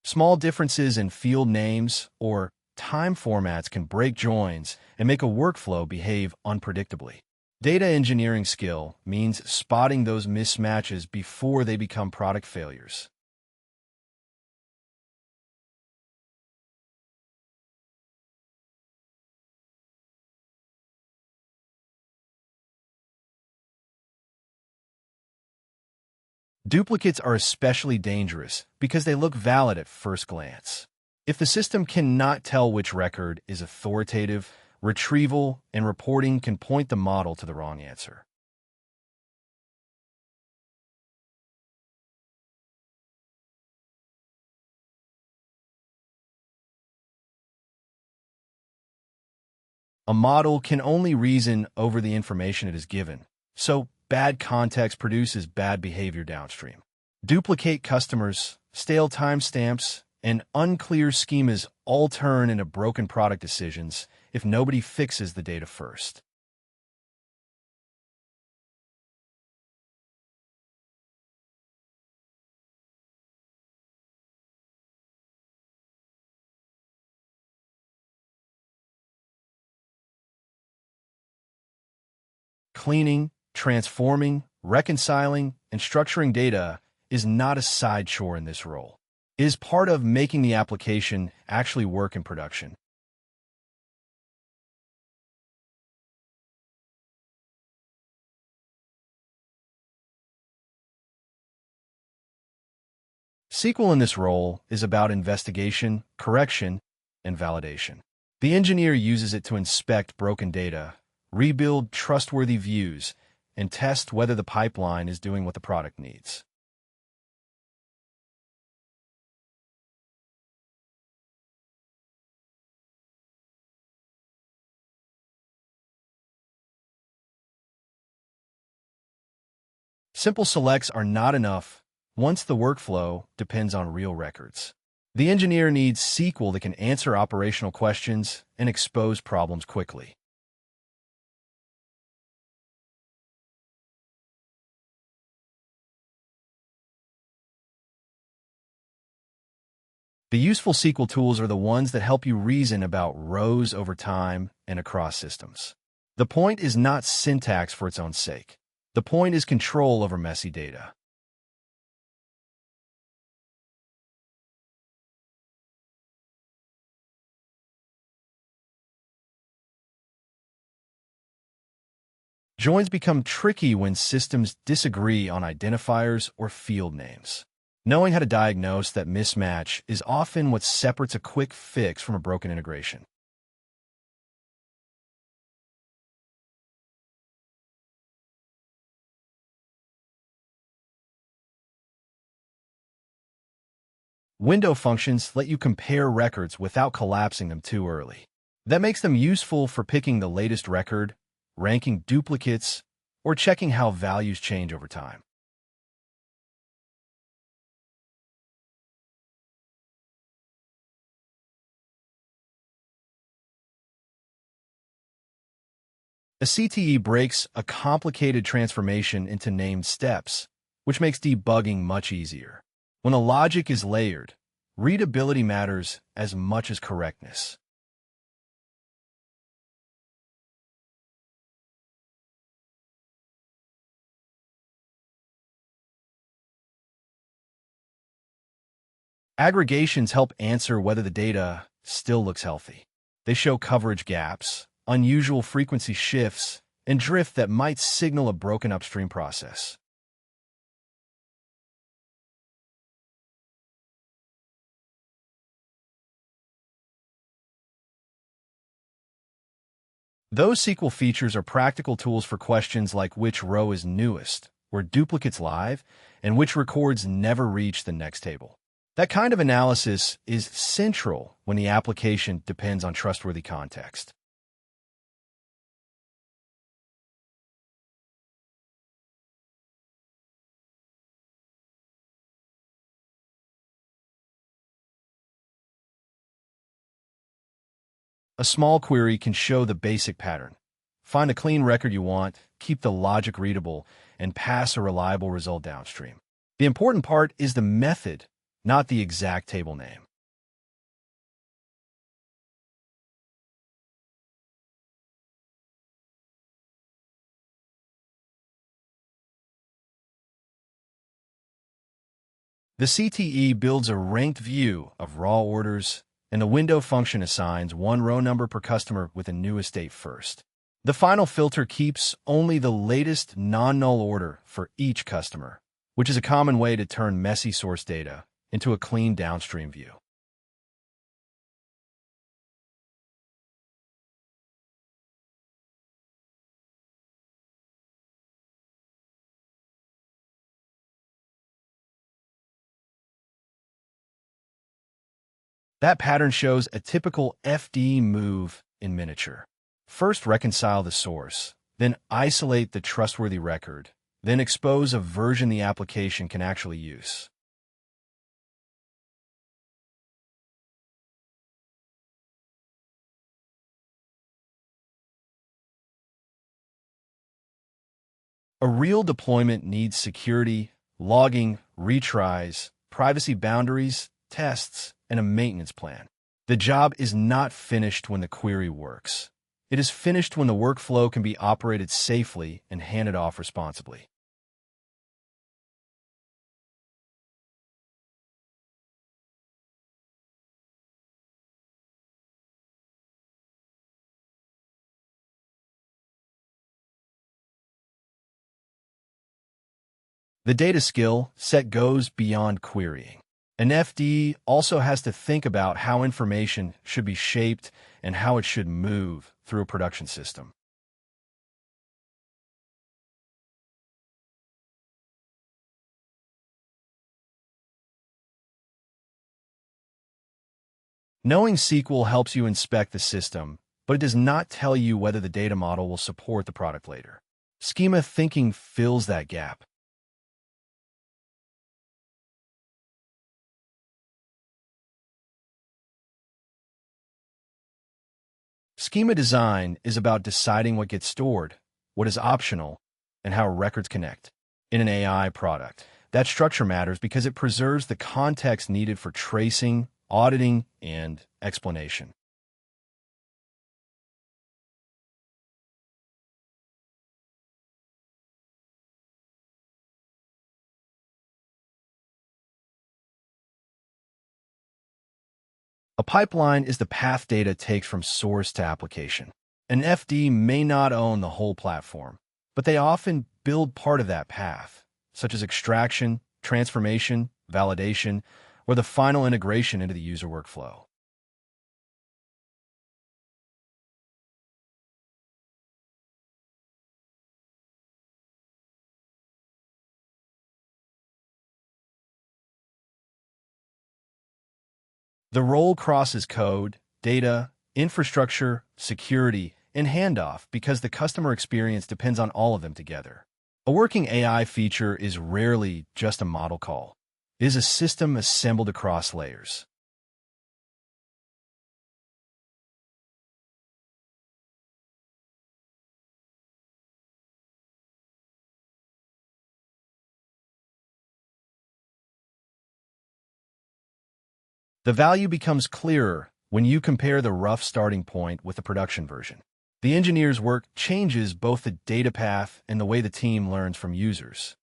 Small differences in field names or time formats can break joins and make a workflow behave unpredictably. Data engineering skill means spotting those mismatches before they become product failures. Duplicates are especially dangerous because they look valid at first glance. If the system cannot tell which record is authoritative, retrieval and reporting can point the model to the wrong answer. A model can only reason over the information it is given, so bad context produces bad behavior downstream. Duplicate customers, stale timestamps, and unclear schemas all turn into broken product decisions if nobody fixes the data first. Cleaning, transforming, reconciling, and structuring data is not a side chore in this role. It is part of making the application actually work in production. SQL in this role is about investigation, correction, and validation. The engineer uses it to inspect broken data, rebuild trustworthy views, and test whether the pipeline is doing what the product needs. Simple selects are not enough once the workflow depends on real records. The engineer needs SQL that can answer operational questions and expose problems quickly. The useful SQL tools are the ones that help you reason about rows over time and across systems. The point is not syntax for its own sake. The point is control over messy data. Joins become tricky when systems disagree on identifiers or field names. Knowing how to diagnose that mismatch is often what separates a quick fix from a broken integration. Window functions let you compare records without collapsing them too early. That makes them useful for picking the latest record, ranking duplicates, or checking how values change over time. A CTE breaks a complicated transformation into named steps, which makes debugging much easier. When a logic is layered, readability matters as much as correctness. Aggregations help answer whether the data still looks healthy. They show coverage gaps, unusual frequency shifts, and drift that might signal a broken upstream process. Those SQL features are practical tools for questions like which row is newest, where duplicates live, and which records never reach the next table. That kind of analysis is central when the application depends on trustworthy context. A small query can show the basic pattern. Find a clean record you want, keep the logic readable, and pass a reliable result downstream. The important part is the method, not the exact table name. The CTE builds a ranked view of raw orders, and the window function assigns one row number per customer with the newest date first. The final filter keeps only the latest non-null order for each customer, which is a common way to turn messy source data into a clean downstream view. That pattern shows a typical FD move in miniature. First, reconcile the source, then isolate the trustworthy record, then expose a version the application can actually use. A real deployment needs security, logging, retries, privacy boundaries, tests, and a maintenance plan. The job is not finished when the query works. It is finished when the workflow can be operated safely and handed off responsibly. The data skill set goes beyond querying. An FD also has to think about how information should be shaped and how it should move through a production system. Knowing SQL helps you inspect the system, but it does not tell you whether the data model will support the product later. Schema thinking fills that gap. Schema design is about deciding what gets stored, what is optional, and how records connect. In an AI product, that structure matters because it preserves the context needed for tracing, auditing, and explanation. A pipeline is the path data takes from source to application. An FD may not own the whole platform, but they often build part of that path, such as extraction, transformation, validation, or the final integration into the user workflow. The role crosses code, data, infrastructure, security, and handoff because the customer experience depends on all of them together. A working AI feature is rarely just a model call. It is a system assembled across layers. The value becomes clearer when you compare the rough starting point with the production version. The engineer's work changes both the data path and the way the team learns from users.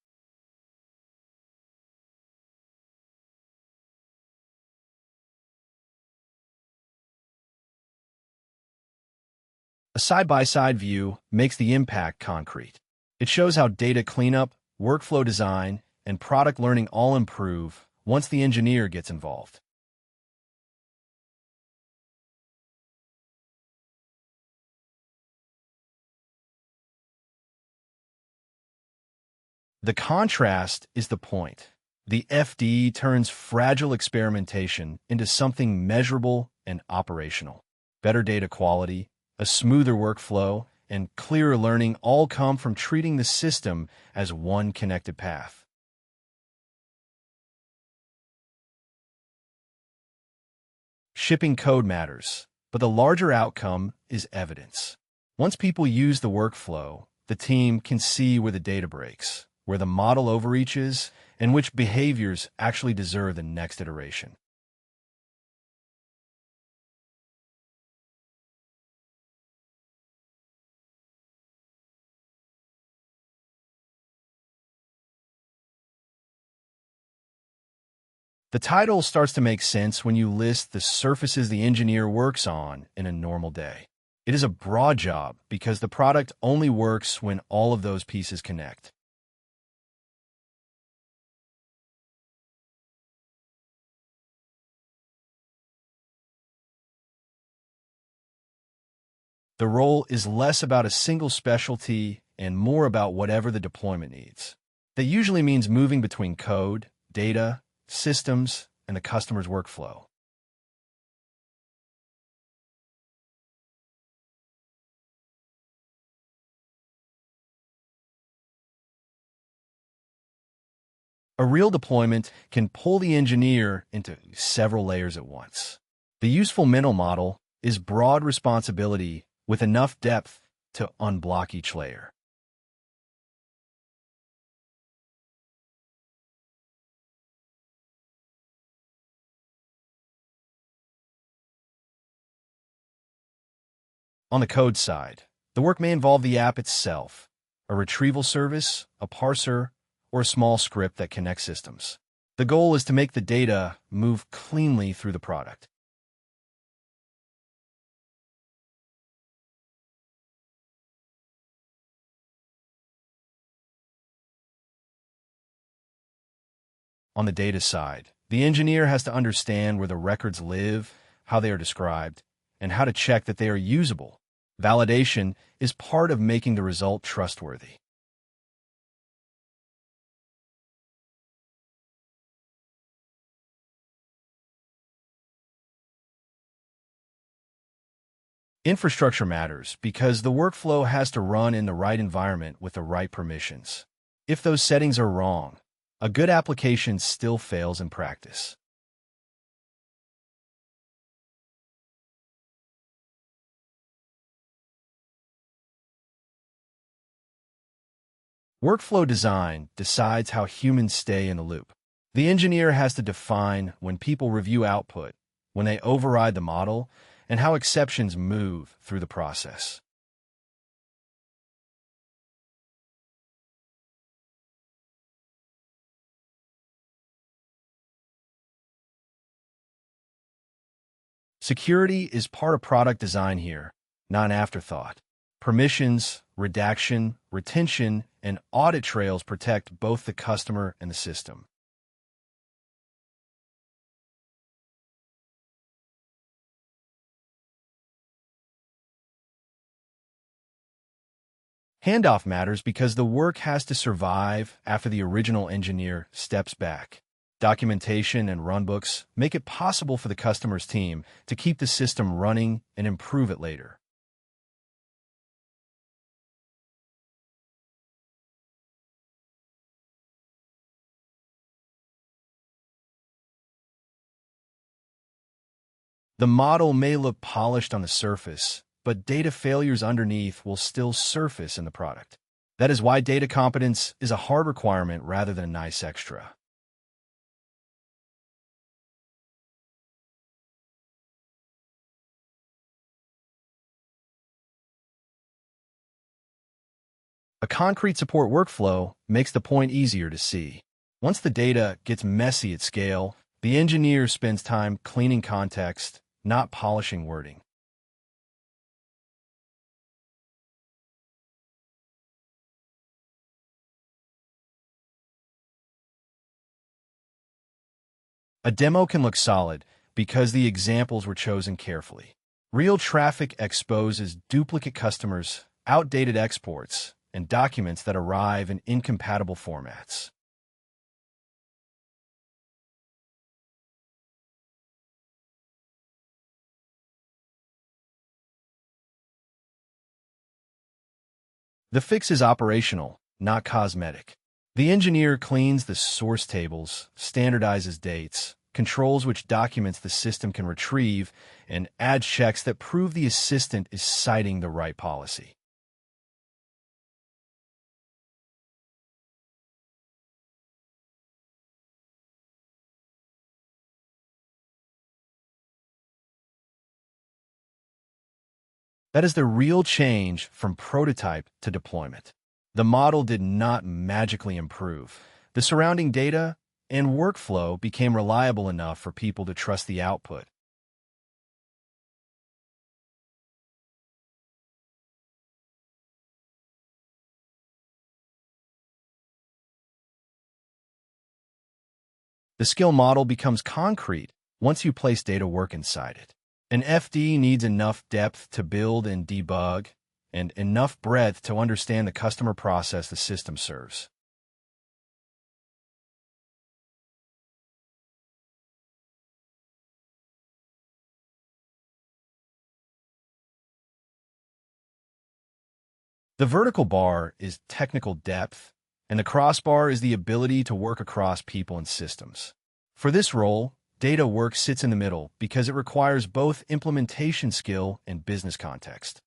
A side-by-side view makes the impact concrete. It shows how data cleanup, workflow design, and product learning all improve once the engineer gets involved. The contrast is the point. The FD turns fragile experimentation into something measurable and operational. Better data quality, a smoother workflow, and clearer learning all come from treating the system as one connected path. Shipping code matters. but the larger outcome is evidence. Once people use the workflow, the team can see where the data breaks, where the model overreaches, and which behaviors actually deserve the next iteration. The title starts to make sense when you list the surfaces the engineer works on in a normal day. It is a broad job because the product only works when all of those pieces connect. The role is less about a single specialty and more about whatever the deployment needs. That usually means moving between code, data, systems, and the customer's workflow. A real deployment can pull the engineer into several layers at once. The useful mental model is broad responsibility with enough depth to unblock each layer. On the code side, the work may involve the app itself, a retrieval service, a parser, or a small script that connects systems. The goal is to make the data move cleanly through the product. On the data side, the engineer has to understand where the records live, how they are described, and how to check that they are usable. Validation is part of making the result trustworthy. Infrastructure matters because the workflow has to run in the right environment with the right permissions. If those settings are wrong, a good application still fails in practice. Workflow design decides how humans stay in the loop. The engineer has to define when people review output, when they override the model, and how exceptions move through the process. Security is part of product design here, not an afterthought. Permissions, redaction, retention, and audit trails protect both the customer and the system. Handoff matters because the work has to survive after the original engineer steps back. Documentation and runbooks make it possible for the customer's team to keep the system running and improve it later. The model may look polished on the surface, but data failures underneath will still surface in the product. That is why data competence is a hard requirement rather than a nice extra. A concrete support workflow makes the point easier to see. Once the data gets messy at scale, the engineer spends time cleaning context, not polishing wording. A demo can look solid because the examples were chosen carefully. Real traffic exposes duplicate customers, outdated exports, and documents that arrive in incompatible formats. The fix is operational, not cosmetic. The engineer cleans the source tables, standardizes dates, controls which documents the system can retrieve, and adds checks that prove the assistant is citing the right policy. That is the real change from prototype to deployment. The model did not magically improve. The surrounding data and workflow became reliable enough for people to trust the output. The skill model becomes concrete once you place data work inside it. An FD needs enough depth to build and debug, and enough breadth to understand the customer process the system serves. The vertical bar is technical depth, and the crossbar is the ability to work across people and systems. For this role, data work sits in the middle because it requires both implementation skill and business context.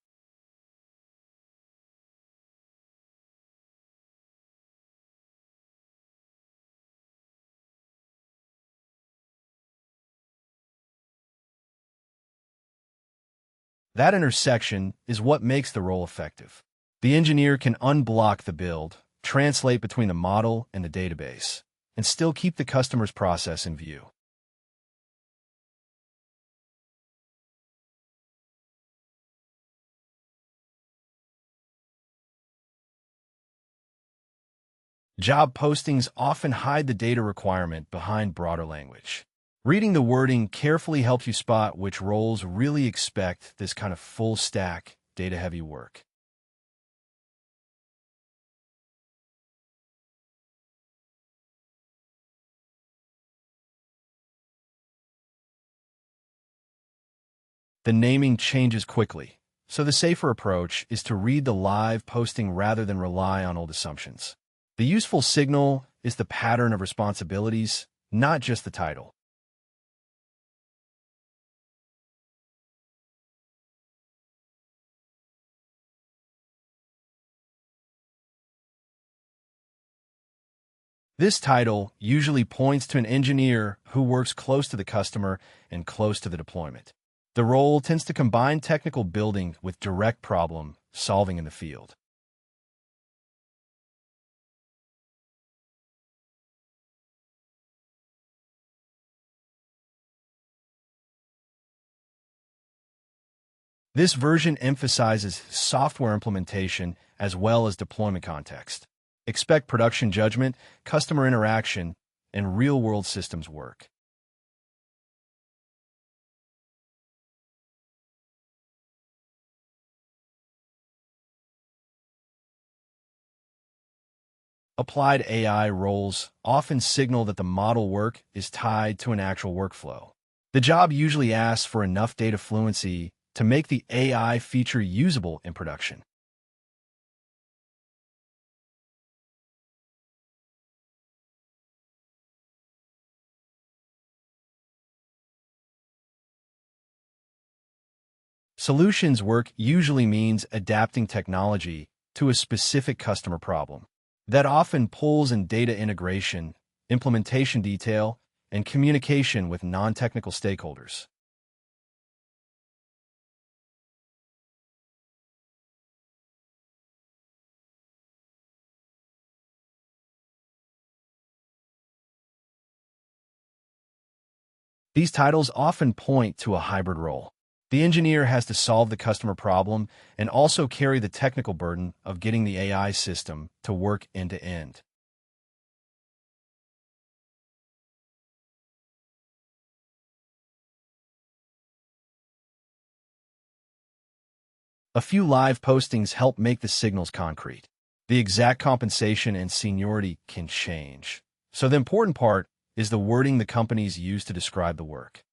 That intersection is what makes the role effective. The engineer can unblock the build, translate between the model and the database, and still keep the customer's process in view. Job postings often hide the data requirement behind broader language. Reading the wording carefully helps you spot which roles really expect this kind of full-stack, data-heavy work. The naming changes quickly, so the safer approach is to read the live posting rather than rely on old assumptions. The useful signal is the pattern of responsibilities, not just the title. This title usually points to an engineer who works close to the customer and close to the deployment. The role tends to combine technical building with direct problem solving in the field. This version emphasizes software implementation as well as deployment context. Expect production judgment, customer interaction, and real-world systems work. Applied AI roles often signal that the model work is tied to an actual workflow. The job usually asks for enough data fluency to make the AI feature usable in production. Solutions work usually means adapting technology to a specific customer problem. That often pulls in data integration, implementation detail, and communication with non-technical stakeholders. These titles often point to a hybrid role. The engineer has to solve the customer problem and also carry the technical burden of getting the AI system to work end to end. A few live postings help make the signals concrete. The exact compensation and seniority can change. So the important part is the wording the companies use to describe the work.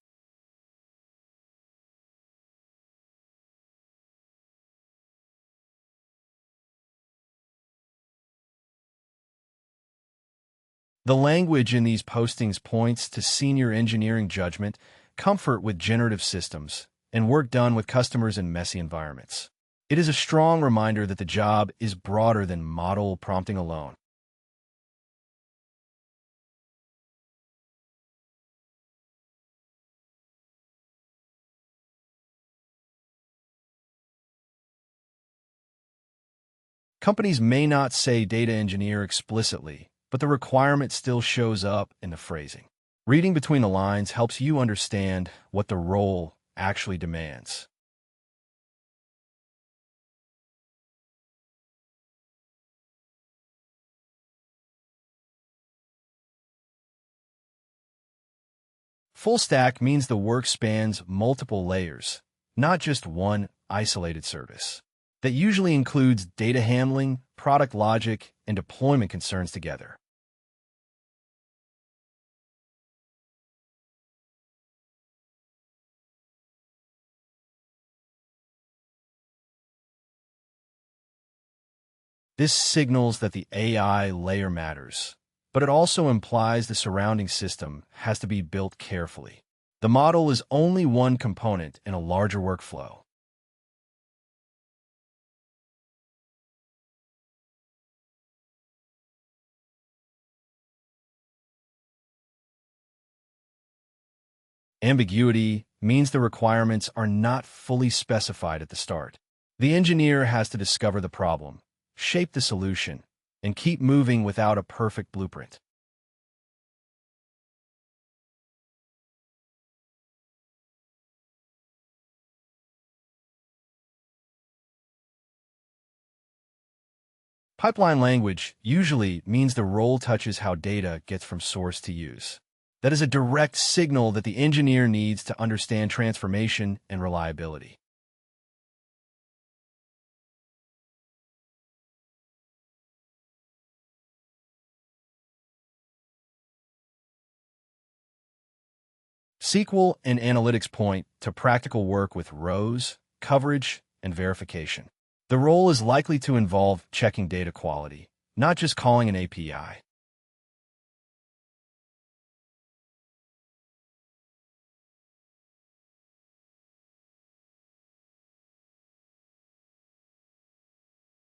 The The language in these postings points to senior engineering judgment, comfort with generative systems, and work done with customers in messy environments. It is a strong reminder that the job is broader than model prompting alone. Companies may not say data engineer explicitly, but the requirement still shows up in the phrasing. Reading between the lines helps you understand what the role actually demands. Full stack means the work spans multiple layers, not just one isolated service. That usually includes data handling, product logic, and deployment concerns together. This signals that the AI layer matters, but it also implies the surrounding system has to be built carefully. The model is only one component in a larger workflow. Ambiguity means the requirements are not fully specified at the start. The engineer has to discover the problem, shape the solution, and keep moving without a perfect blueprint. Pipeline language usually means the role touches how data gets from source to use. That is a direct signal that the engineer needs to understand transformation and reliability. SQL and analytics point to practical work with rows, coverage, and verification. The role is likely to involve checking data quality, not just calling an API.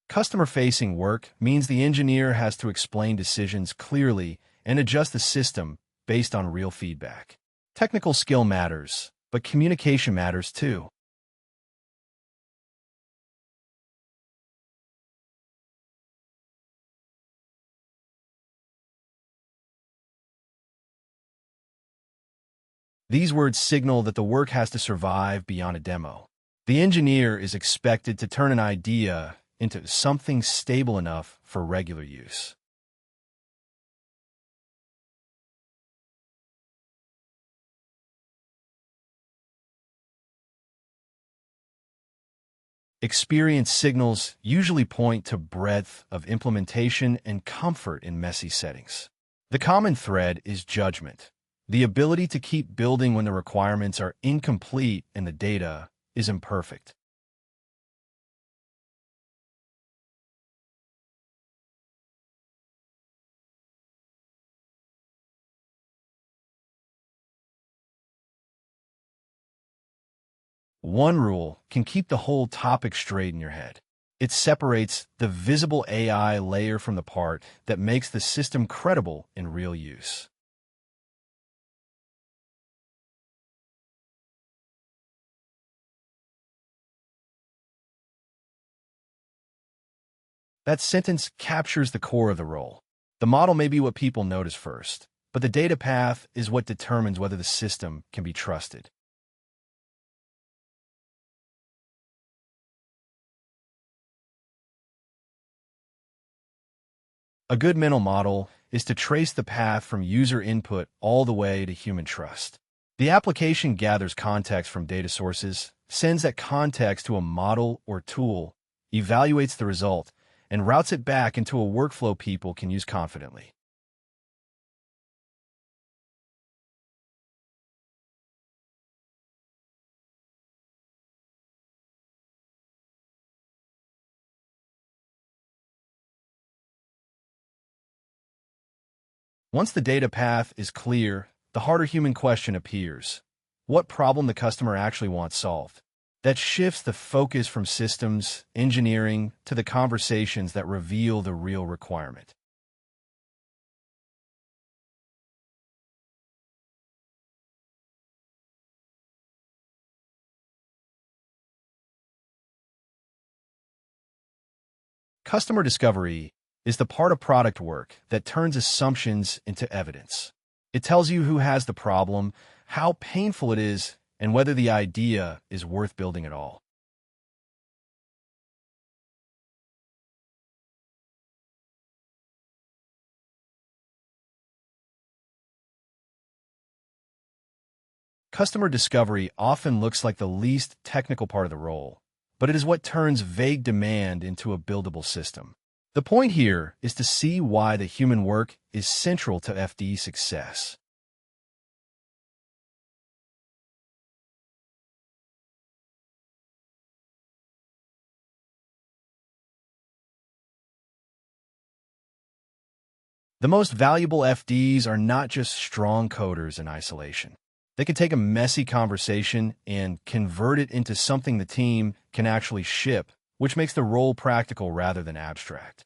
Customer-facing work means the engineer has to explain decisions clearly and adjust the system based on real feedback. Technical skill matters, but communication matters too. These words signal that the work has to survive beyond a demo. The engineer is expected to turn an idea into something stable enough for regular use. Experience signals usually point to breadth of implementation and comfort in messy settings. The common thread is judgment. The ability to keep building when the requirements are incomplete and the data is imperfect. One rule can keep the whole topic straight in your head. It separates the visible AI layer from the part that makes the system credible in real use. That sentence captures the core of the role. The model may be what people notice first, but the data path is what determines whether the system can be trusted. A good mental model is to trace the path from user input all the way to human trust. The application gathers context from data sources, sends that context to a model or tool, evaluates the result, and routes it back into a workflow people can use confidently. Once the data path is clear, the harder human question appears. What problem the customer actually wants solved? That shifts the focus from systems, engineering, to the conversations that reveal the real requirement. Customer discovery is the part of product work that turns assumptions into evidence. It tells you who has the problem, how painful it is, and whether the idea is worth building at all. Customer discovery often looks like the least technical part of the role, but it is what turns vague demand into a buildable system. The point here is to see why the human work is central to FD success. The most valuable FDs are not just strong coders in isolation. They can take a messy conversation and convert it into something the team can actually ship, which makes the role practical rather than abstract.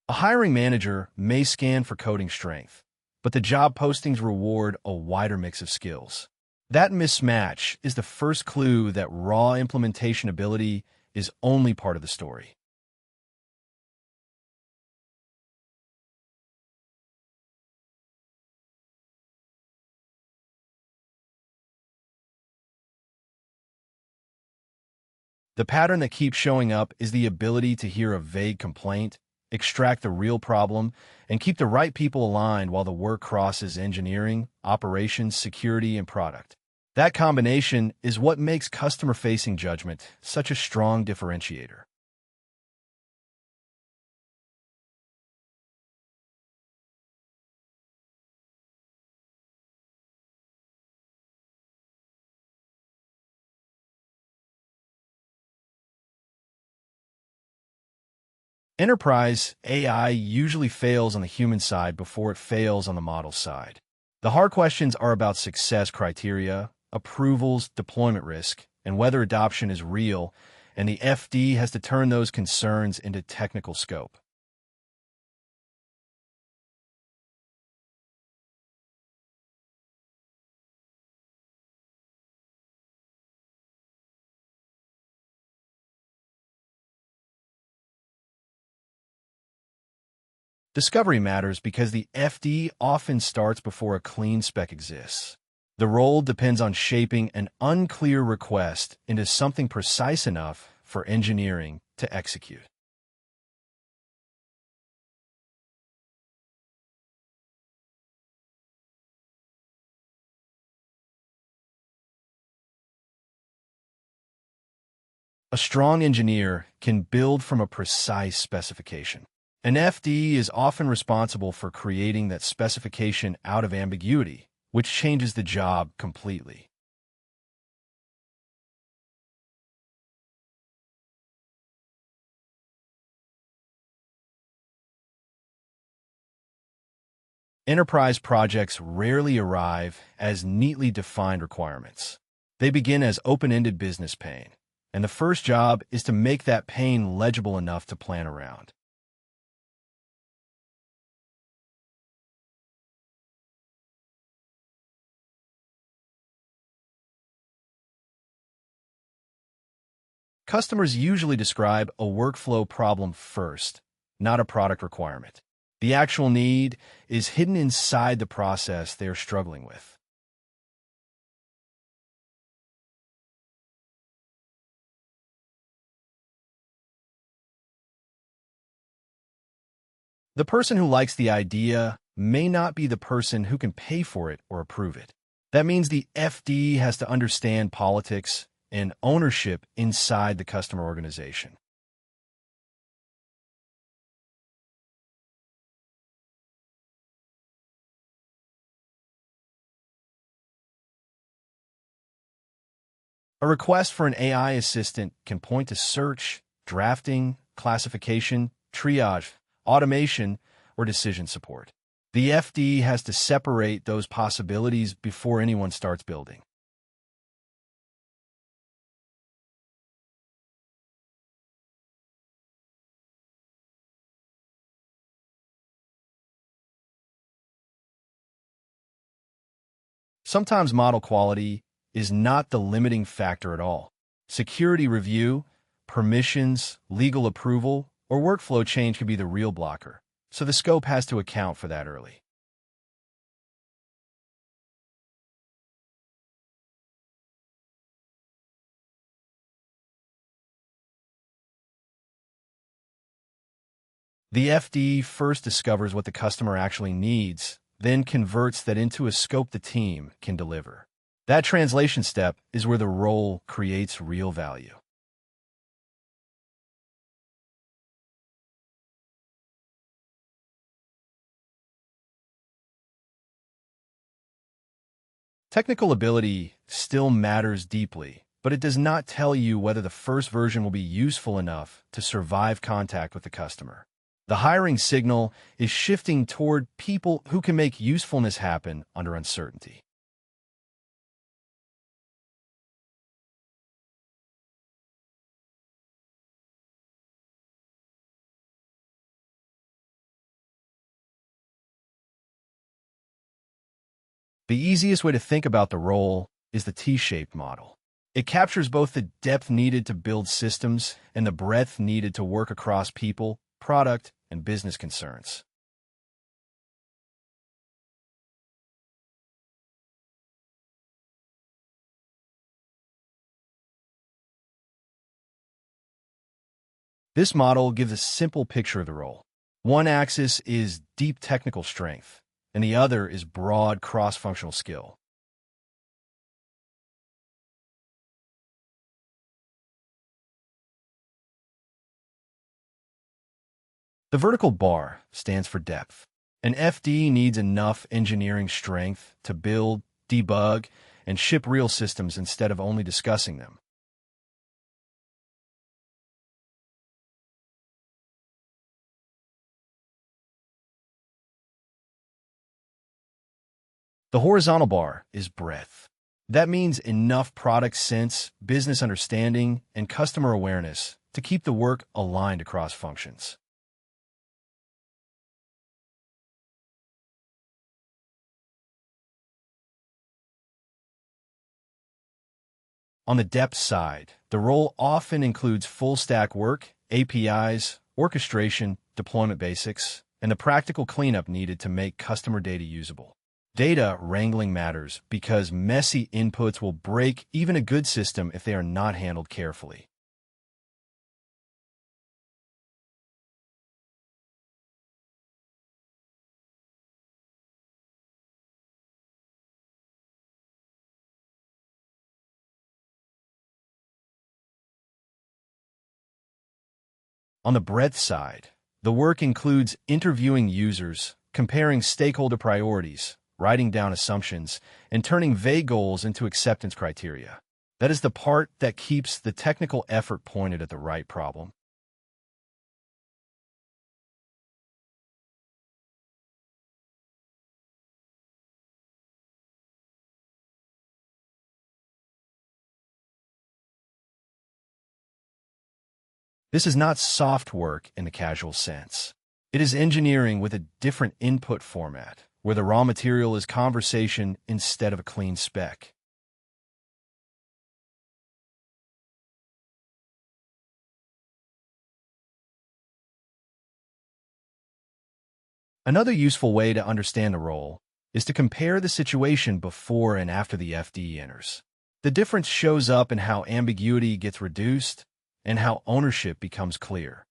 A hiring manager may scan for coding strength, but the job postings reward a wider mix of skills. That mismatch is the first clue that raw implementation ability is only part of the story. The pattern that keeps showing up is the ability to hear a vague complaint, extract the real problem, and keep the right people aligned while the work crosses engineering, operations, security, and product. That combination is what makes customer-facing judgment such a strong differentiator. Enterprise AI usually fails on the human side before it fails on the model side. The hard questions are about success criteria, approvals, deployment risk, and whether adoption is real, and the FD has to turn those concerns into technical scope. Discovery matters because the FD often starts before a clean spec exists. The role depends on shaping an unclear request into something precise enough for engineering to execute. A strong engineer can build from a precise specification. An FD is often responsible for creating that specification out of ambiguity, which changes the job completely. Enterprise projects rarely arrive as neatly defined requirements. They begin as open-ended business pain, and the first job is to make that pain legible enough to plan around. Customers usually describe a workflow problem first, not a product requirement. The actual need is hidden inside the process they are struggling with. The person who likes the idea may not be the person who can pay for it or approve it. That means the FD has to understand politics and ownership inside the customer organization. A request for an AI assistant can point to search, drafting, classification, triage, automation, or decision support. The FD has to separate those possibilities before anyone starts building. Sometimes model quality is not the limiting factor at all. Security review, permissions, legal approval, or workflow change could be the real blocker, so the scope has to account for that early. The FD first discovers what the customer actually needs, then converts that into a scope the team can deliver. That translation step is where the role creates real value. Technical ability still matters deeply, but it does not tell you whether the first version will be useful enough to survive contact with the customer. The hiring signal is shifting toward people who can make usefulness happen under uncertainty. The easiest way to think about the role is the T-shaped model. It captures both the depth needed to build systems and the breadth needed to work across people, product, and business concerns. This model gives a simple picture of the role. One axis is deep technical strength, and the other is broad cross-functional skill. The vertical bar stands for depth. An FD needs enough engineering strength to build, debug, and ship real systems instead of only discussing them. The horizontal bar is breadth. That means enough product sense, business understanding, and customer awareness to keep the work aligned across functions. On the depth side, the role often includes full-stack work, APIs, orchestration, deployment basics, and the practical cleanup needed to make customer data usable. Data wrangling matters because messy inputs will break even a good system if they are not handled carefully. On the breadth side, the work includes interviewing users, comparing stakeholder priorities, writing down assumptions, and turning vague goals into acceptance criteria. That is the part that keeps the technical effort pointed at the right problem. This is not soft work in the casual sense. It is engineering with a different input format, where the raw material is conversation instead of a clean spec. Another useful way to understand the role is to compare the situation before and after the FD enters. The difference shows up in how ambiguity gets reduced and how ownership becomes clear.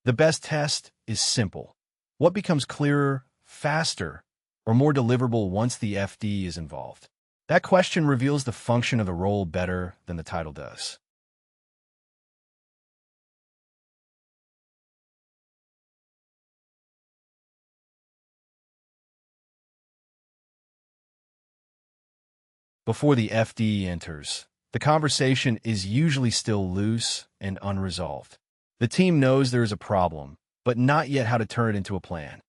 The best test is simple. What becomes clearer, faster, or more deliverable once the FD is involved? That question reveals the function of the role better than the title does. Before the FD enters, the conversation is usually still loose and unresolved. The team knows there is a problem, but not yet how to turn it into a plan.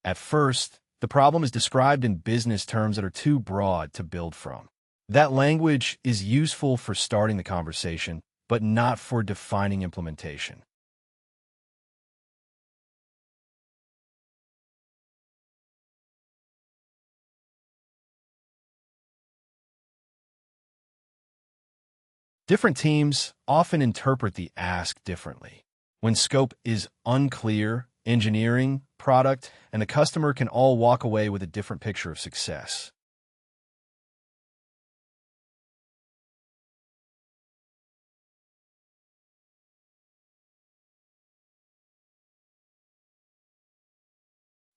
At first, the problem is described in business terms that are too broad to build from. That language is useful for starting the conversation, but not for defining implementation. Different teams often interpret the ask differently. When scope is unclear, engineering, product, and the customer can all walk away with a different picture of success.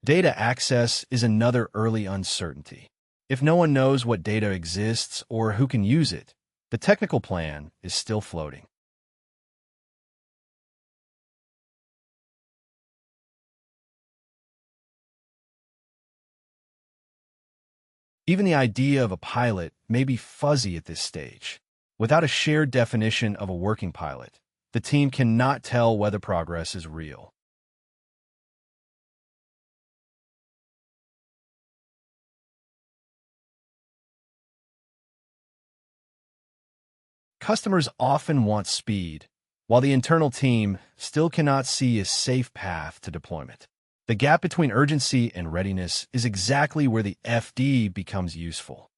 Data access is another early uncertainty. If no one knows what data exists or who can use it, the technical plan is still floating. Even the idea of a pilot may be fuzzy at this stage. Without a shared definition of a working pilot, the team cannot tell whether progress is real. Customers often want speed, while the internal team still cannot see a safe path to deployment. The gap between urgency and readiness is exactly where the FD becomes useful.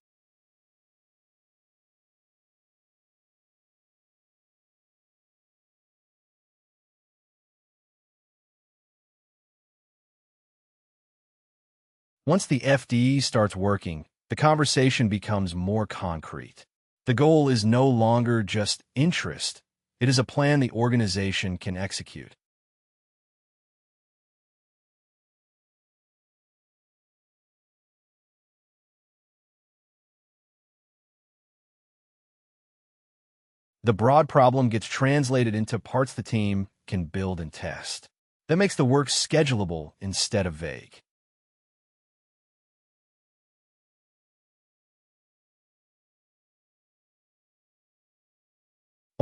Once the FD starts working, the conversation becomes more concrete. The goal is no longer just interest, it is a plan the organization can execute. The broad problem gets translated into parts the team can build and test. That makes the work schedulable instead of vague.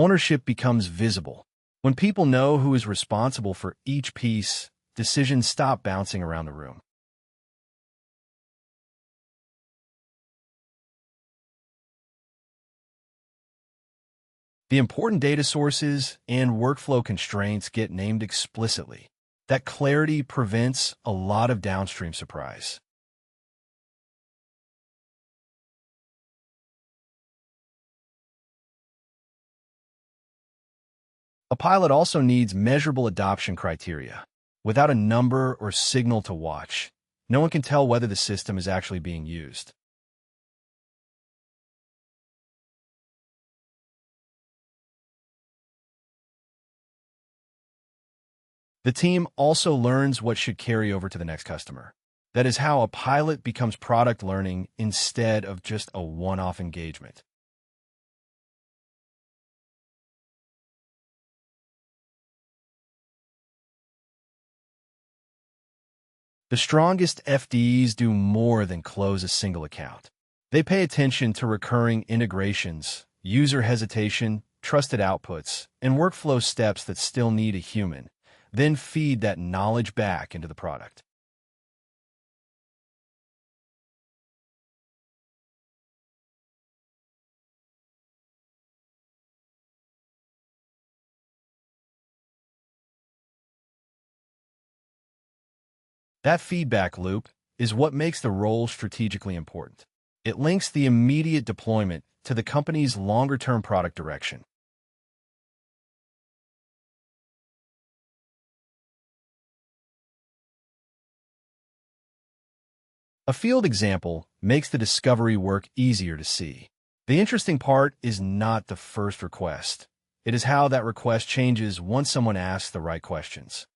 Ownership becomes visible. When people know who is responsible for each piece, decisions stop bouncing around the room. The important data sources and workflow constraints get named explicitly. That clarity prevents a lot of downstream surprise. A pilot also needs measurable adoption criteria. Without a number or signal to watch, no one can tell whether the system is actually being used. The team also learns what should carry over to the next customer. That is how a pilot becomes product learning instead of just a one-off engagement. The strongest FDs do more than close a single account. They pay attention to recurring integrations, user hesitation, trusted outputs, and workflow steps that still need a human, then feed that knowledge back into the product. That feedback loop is what makes the role strategically important. It links the immediate deployment to the company's longer-term product direction. A field example makes the discovery work easier to see. The interesting part is not the first request. It is how that request changes once someone asks the right questions.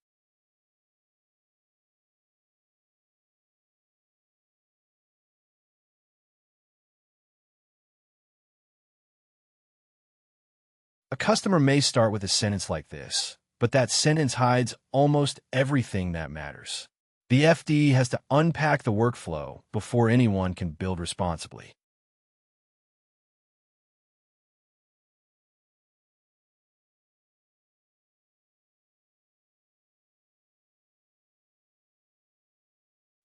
A customer may start with a sentence like this, but that sentence hides almost everything that matters. The FD has to unpack the workflow before anyone can build responsibly.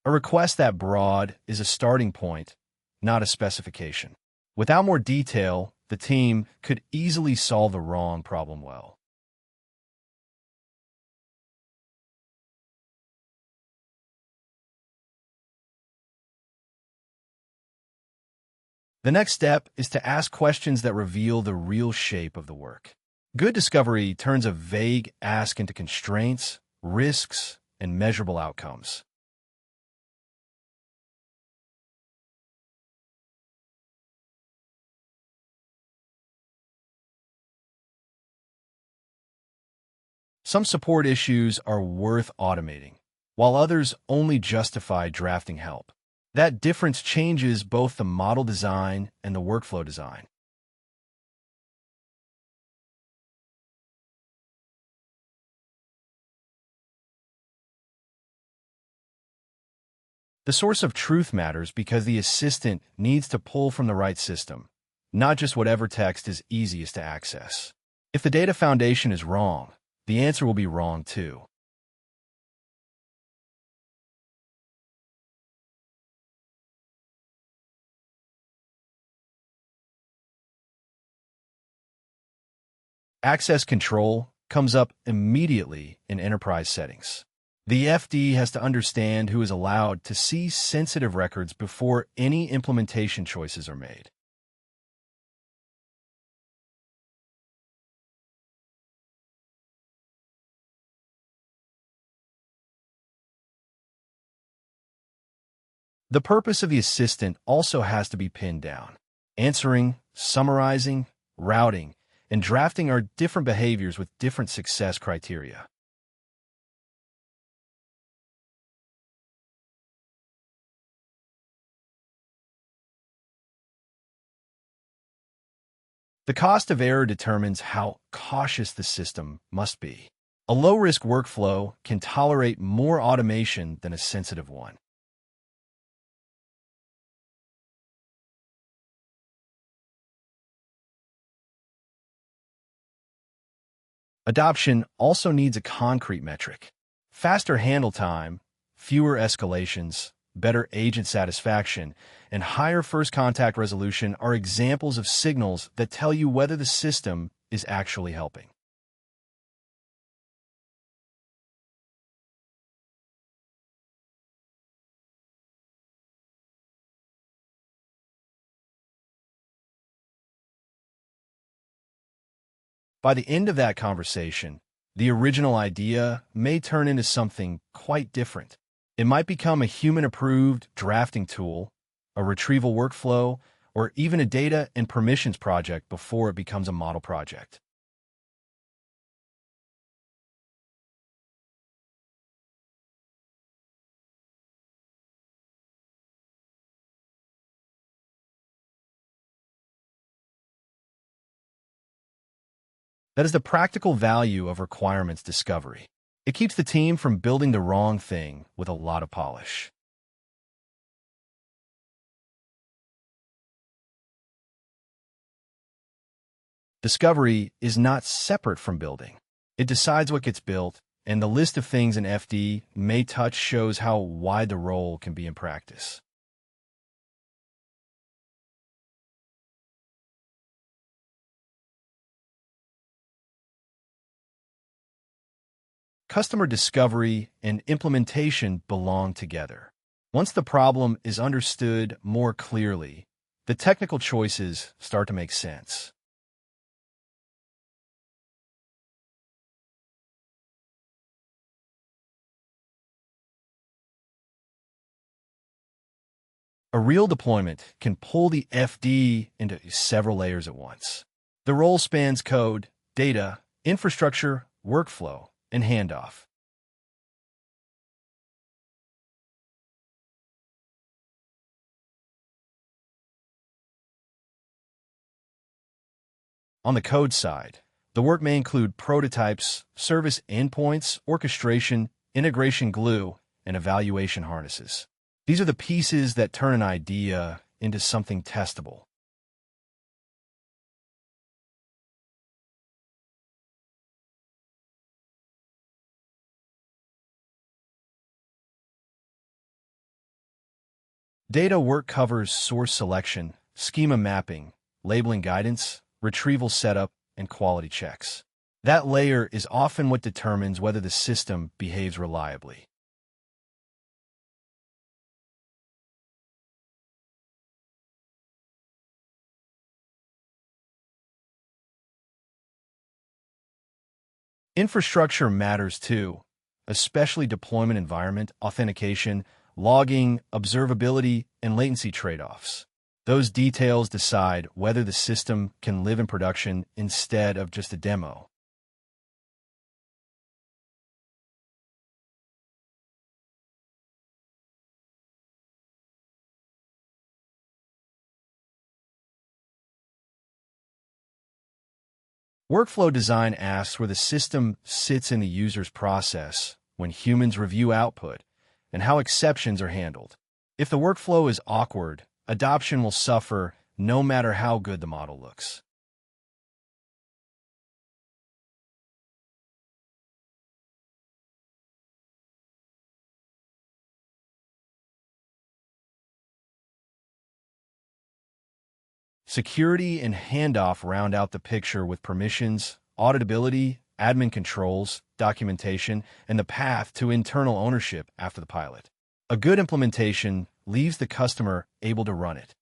A request that broad is a starting point, not a specification. Without more detail, the team could easily solve the wrong problem well. The next step is to ask questions that reveal the real shape of the work. Good discovery turns a vague ask into constraints, risks, and measurable outcomes. Some support issues are worth automating, while others only justify drafting help. That difference changes both the model design and the workflow design. The source of truth matters because the assistant needs to pull from the right system, not just whatever text is easiest to access. If the data foundation is wrong, the answer will be wrong too. Access control comes up immediately in enterprise settings. The FD has to understand who is allowed to see sensitive records before any implementation choices are made. The purpose of the assistant also has to be pinned down. Answering, summarizing, routing, and drafting are different behaviors with different success criteria. The cost of error determines how cautious the system must be. A low-risk workflow can tolerate more automation than a sensitive one. Adoption also needs a concrete metric. Faster handle time, fewer escalations, better agent satisfaction, and higher first contact resolution are examples of signals that tell you whether the system is actually helping. By the end of that conversation, the original idea may turn into something quite different. It might become a human-approved drafting tool, a retrieval workflow, or even a data and permissions project before it becomes a model project. That is the practical value of requirements discovery. It keeps the team from building the wrong thing with a lot of polish. Discovery is not separate from building. It decides what gets built, and the list of things an FD may touch shows how wide the role can be in practice. Customer discovery and implementation belong together. Once the problem is understood more clearly, the technical choices start to make sense. A real deployment can pull the FD into several layers at once. The role spans code, data, infrastructure, workflow, and handoff. On the code side, The work may include prototypes, service endpoints, orchestration, integration glue, and evaluation harnesses. These are the pieces that turn an idea into something testable. Data work covers source selection, schema mapping, labeling guidance, retrieval setup, and quality checks. That layer is often what determines whether the system behaves reliably. Infrastructure matters too, especially deployment environment, authentication, logging, observability, and latency trade-offs. Those details decide whether the system can live in production instead of just a demo. Workflow design asks where the system sits in the user's process when humans review output and how exceptions are handled. If the workflow is awkward, adoption will suffer no matter how good the model looks. Security and handoff round out the picture with permissions, auditability, admin controls, documentation, and the path to internal ownership after the pilot. A good implementation leaves the customer able to run it.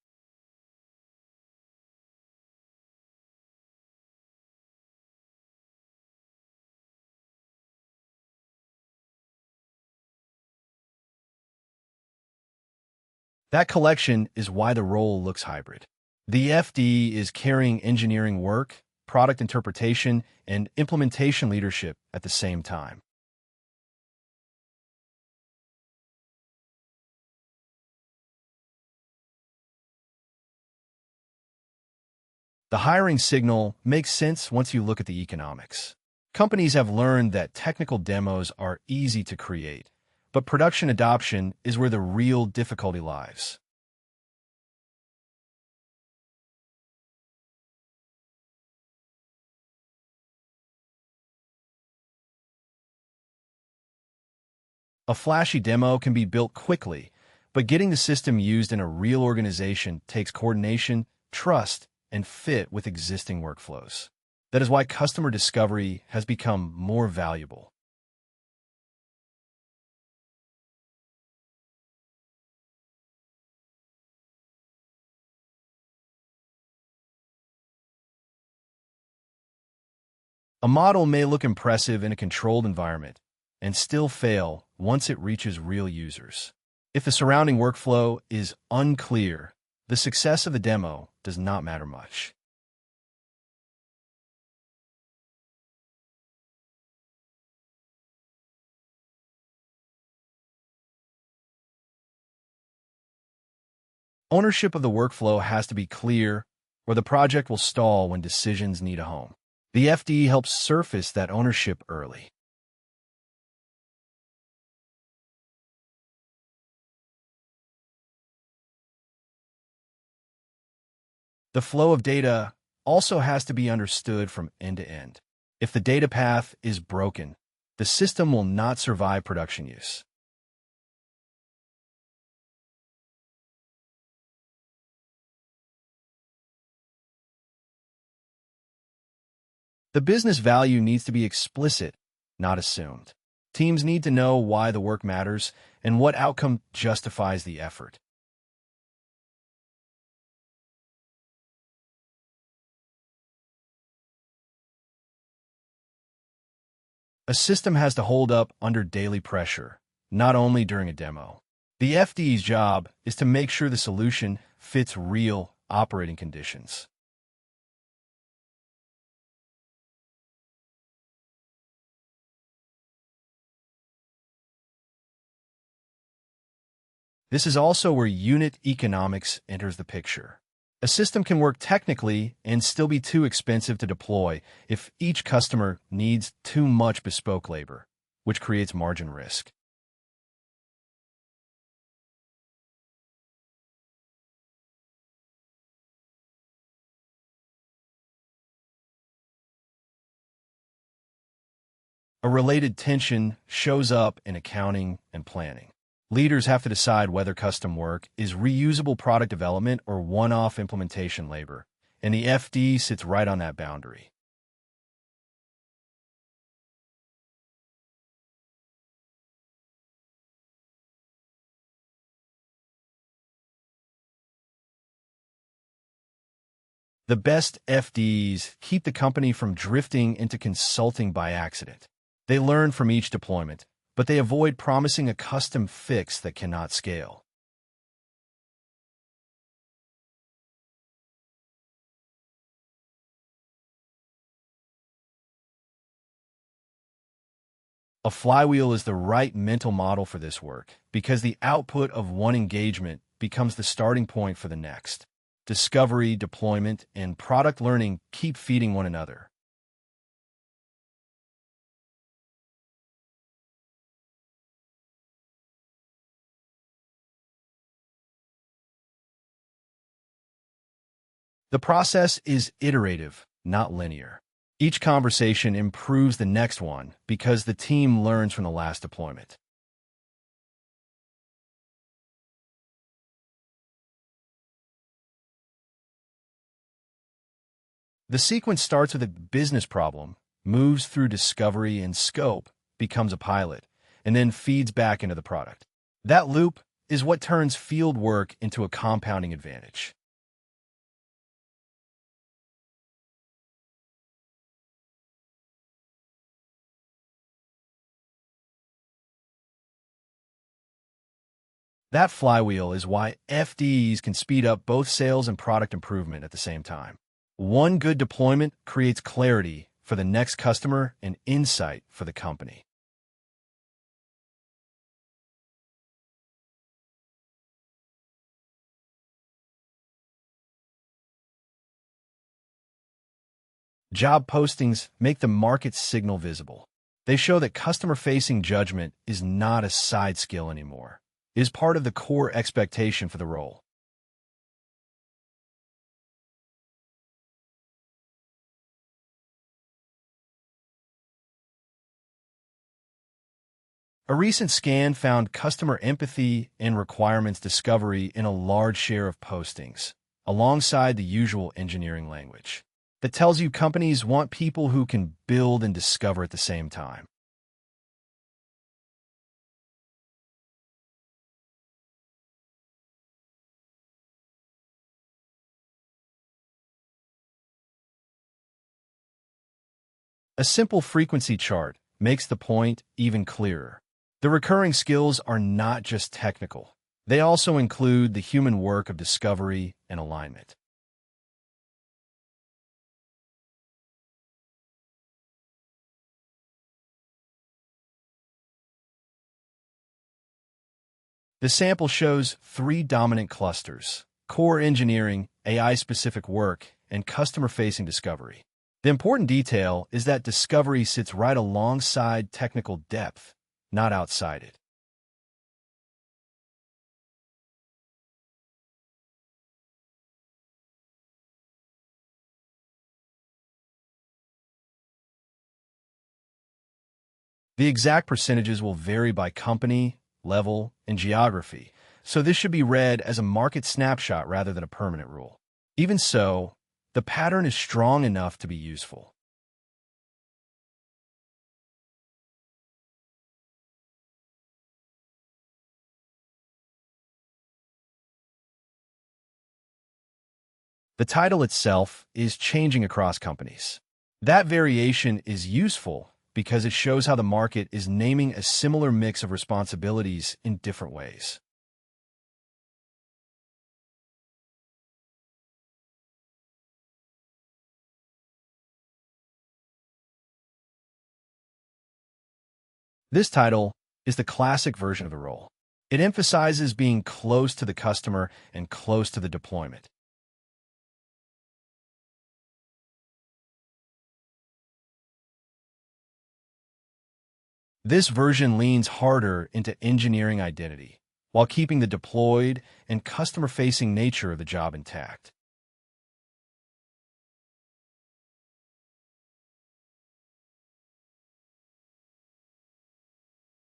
That collection is why the role looks hybrid. The FD is carrying engineering work, product interpretation, and implementation leadership at the same time. The hiring signal makes sense once you look at the economics. Companies have learned that technical demos are easy to create, but production adoption is where the real difficulty lies. A flashy demo can be built quickly, but getting the system used in a real organization takes coordination, trust, and fit with existing workflows. That is why customer discovery has become more valuable. A model may look impressive in a controlled environment and still fail once it reaches real users. If the surrounding workflow is unclear, the success of the demo does not matter much. Ownership of the workflow has to be clear, or the project will stall when decisions need a home. The FD helps surface that ownership early. The flow of data also has to be understood from end to end. If the data path is broken, the system will not survive production use. The business value needs to be explicit, not assumed. Teams need to know why the work matters and what outcome justifies the effort. A system has to hold up under daily pressure, not only during a demo. The FD's job is to make sure the solution fits real operating conditions. This is also where unit economics enters the picture. A system can work technically and still be too expensive to deploy if each customer needs too much bespoke labor, which creates margin risk. A related tension shows up in accounting and planning. Leaders have to decide whether custom work is reusable product development or one-off implementation labor, and the FD sits right on that boundary. The best FDs keep the company from drifting into consulting by accident. They learn from each deployment, but they avoid promising a custom fix that cannot scale. A flywheel is the right mental model for this work because the output of one engagement becomes the starting point for the next. Discovery, deployment, and product learning keep feeding one another. The process is iterative, not linear. Each conversation improves the next one because the team learns from the last deployment. The sequence starts with a business problem, moves through discovery and scope, becomes a pilot, and then feeds back into the product. That loop is what turns field work into a compounding advantage. That flywheel is why FDEs can speed up both sales and product improvement at the same time. One good deployment creates clarity for the next customer and insight for the company. Job postings make the market signal visible. They show that customer-facing judgment is not a side skill anymore. It is part of the core expectation for the role. A recent scan found customer empathy and requirements discovery in a large share of postings, alongside the usual engineering language. That tells you companies want people who can build and discover at the same time. A simple frequency chart makes the point even clearer. The recurring skills are not just technical. They also include the human work of discovery and alignment. The sample shows three dominant clusters: core engineering, AI-specific work, and customer-facing discovery. The important detail is that discovery sits right alongside technical depth, not outside it. The exact percentages will vary by company, level, and geography, so this should be read as a market snapshot rather than a permanent rule. Even so, the pattern is strong enough to be useful. The title itself is changing across companies. That variation is useful because it shows how the market is naming a similar mix of responsibilities in different ways. This title is the classic version of the role. It emphasizes being close to the customer and close to the deployment. This version leans harder into engineering identity, while keeping the deployed and customer-facing nature of the job intact.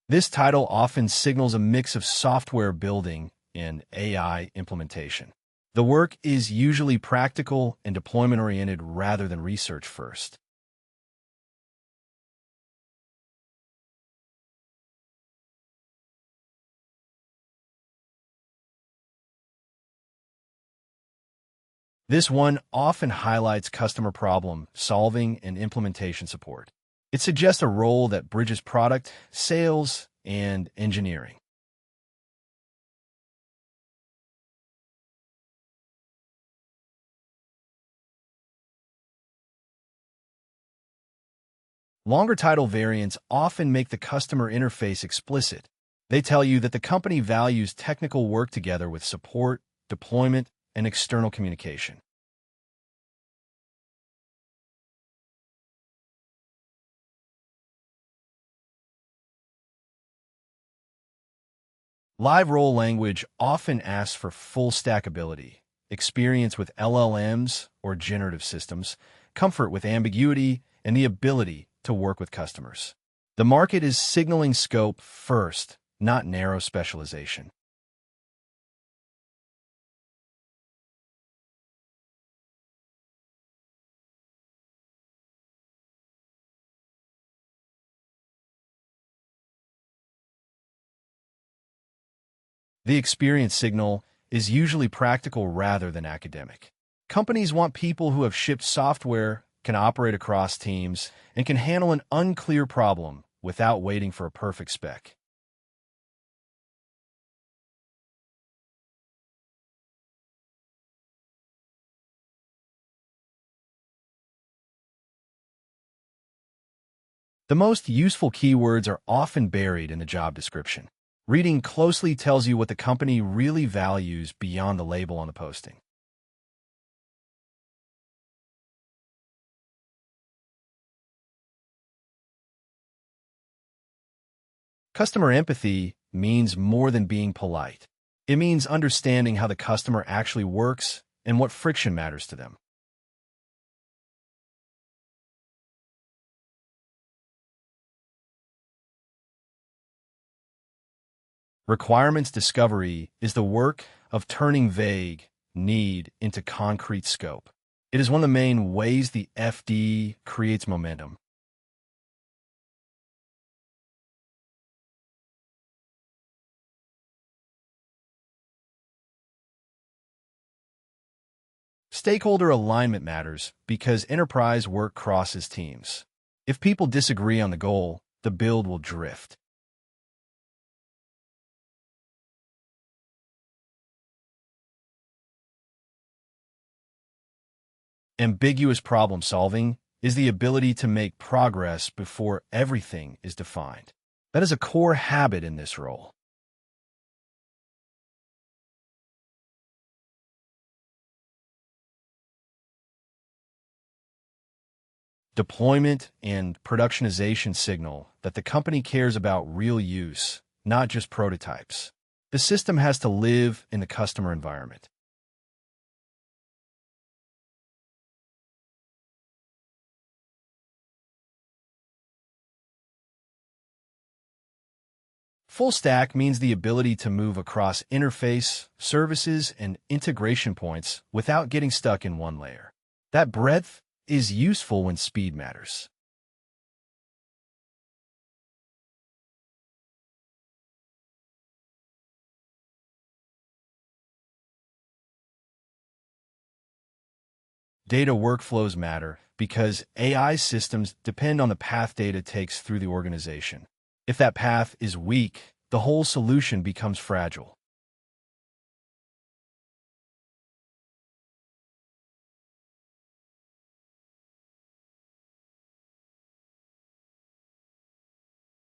This title often signals a mix of software building and AI implementation. The work is usually practical and deployment-oriented rather than research first. This one often highlights customer problem solving and implementation support. It suggests a role that bridges product, sales, and engineering. Longer title variants often make the customer interface explicit. They tell you that the company values technical work together with support, deployment, and external communication. Live role language often asks for full stack ability, experience with LLMs or generative systems, comfort with ambiguity, and the ability to work with customers. The market is signaling scope first, not narrow specialization. The experience signal is usually practical rather than academic. Companies want people who have shipped software, can operate across teams, and can handle an unclear problem without waiting for a perfect spec. The most useful keywords are often buried in the job description. Reading closely tells you what the company really values beyond the label on the posting. Customer empathy means more than being polite. It means understanding how the customer actually works and what friction matters to them. Requirements discovery is the work of turning vague need into concrete scope. It is one of the main ways the FD creates momentum. Stakeholder alignment matters because enterprise work crosses teams. If people disagree on the goal, the build will drift. Ambiguous problem solving is the ability to make progress before everything is defined. That is a core habit in this role. Deployment and productionization signal that the company cares about real use, not just prototypes. The system has to live in the customer environment. Full stack means the ability to move across interface, services, and integration points without getting stuck in one layer. That breadth is useful when speed matters. Data workflows matter because AI systems depend on the path data takes through the organization. If that path is weak, the whole solution becomes fragile.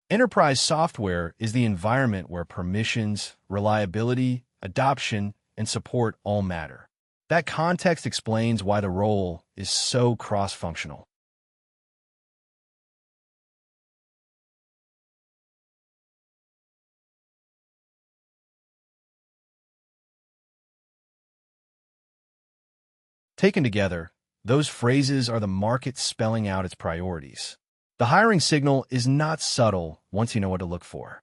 Enterprise software is the environment where permissions, reliability, adoption, and support all matter. That context explains why the role is so cross-functional. Taken together, those phrases are the market spelling out its priorities. The hiring signal is not subtle once you know what to look for.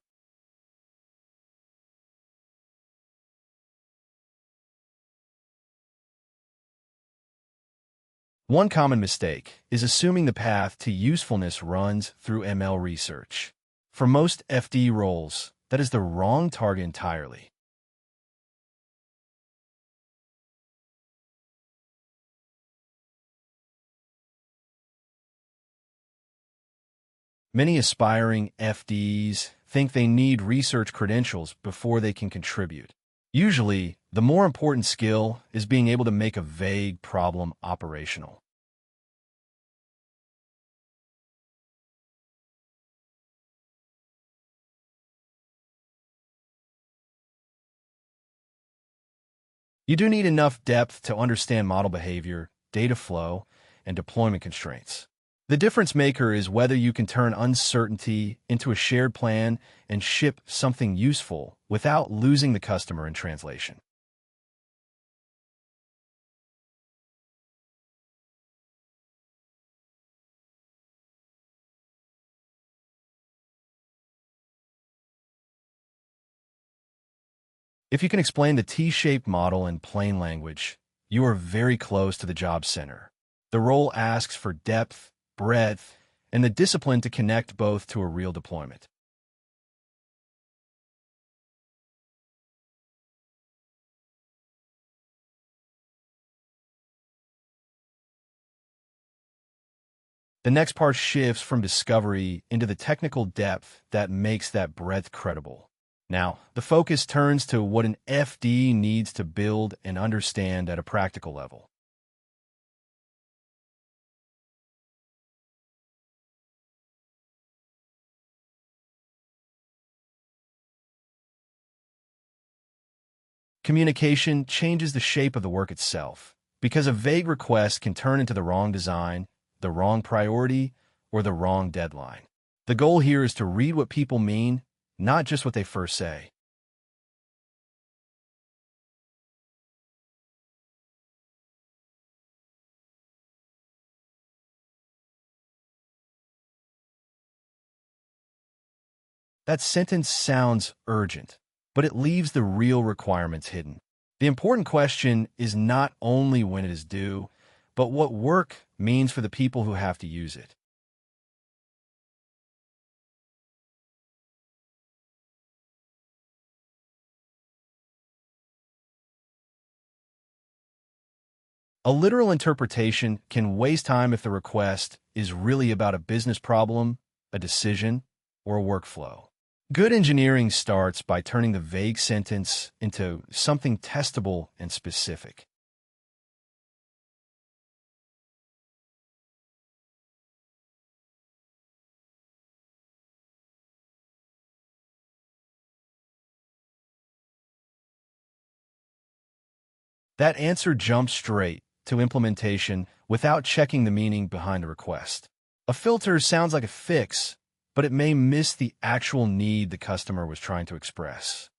One common mistake is assuming the path to usefulness runs through ML research. For most FD roles, that is the wrong target entirely. Many aspiring FDs think they need research credentials before they can contribute. Usually, the more important skill is being able to make a vague problem operational. You do need enough depth to understand model behavior, data flow, and deployment constraints. The difference maker is whether you can turn uncertainty into a shared plan and ship something useful without losing the customer in translation. If you can explain the T-shaped model in plain language, you are very close to the job center. The role asks for depth, breadth, and the discipline to connect both to a real deployment. The next part shifts from discovery into the technical depth that makes that breadth credible. Now, the focus turns to what an FD needs to build and understand at a practical level. Communication changes the shape of the work itself, because a vague request can turn into the wrong design, the wrong priority, or the wrong deadline. The goal here is to read what people mean, not just what they first say. That sentence sounds urgent, but it leaves the real requirements hidden. The important question is not only when it is due, but what work means for the people who have to use it. A literal interpretation can waste time if the request is really about a business problem, a decision, or a workflow. Good engineering starts by turning the vague sentence into something testable and specific. That answer jumps straight to implementation without checking the meaning behind a request. A filter sounds like a fix, but it may miss the actual need the customer was trying to express.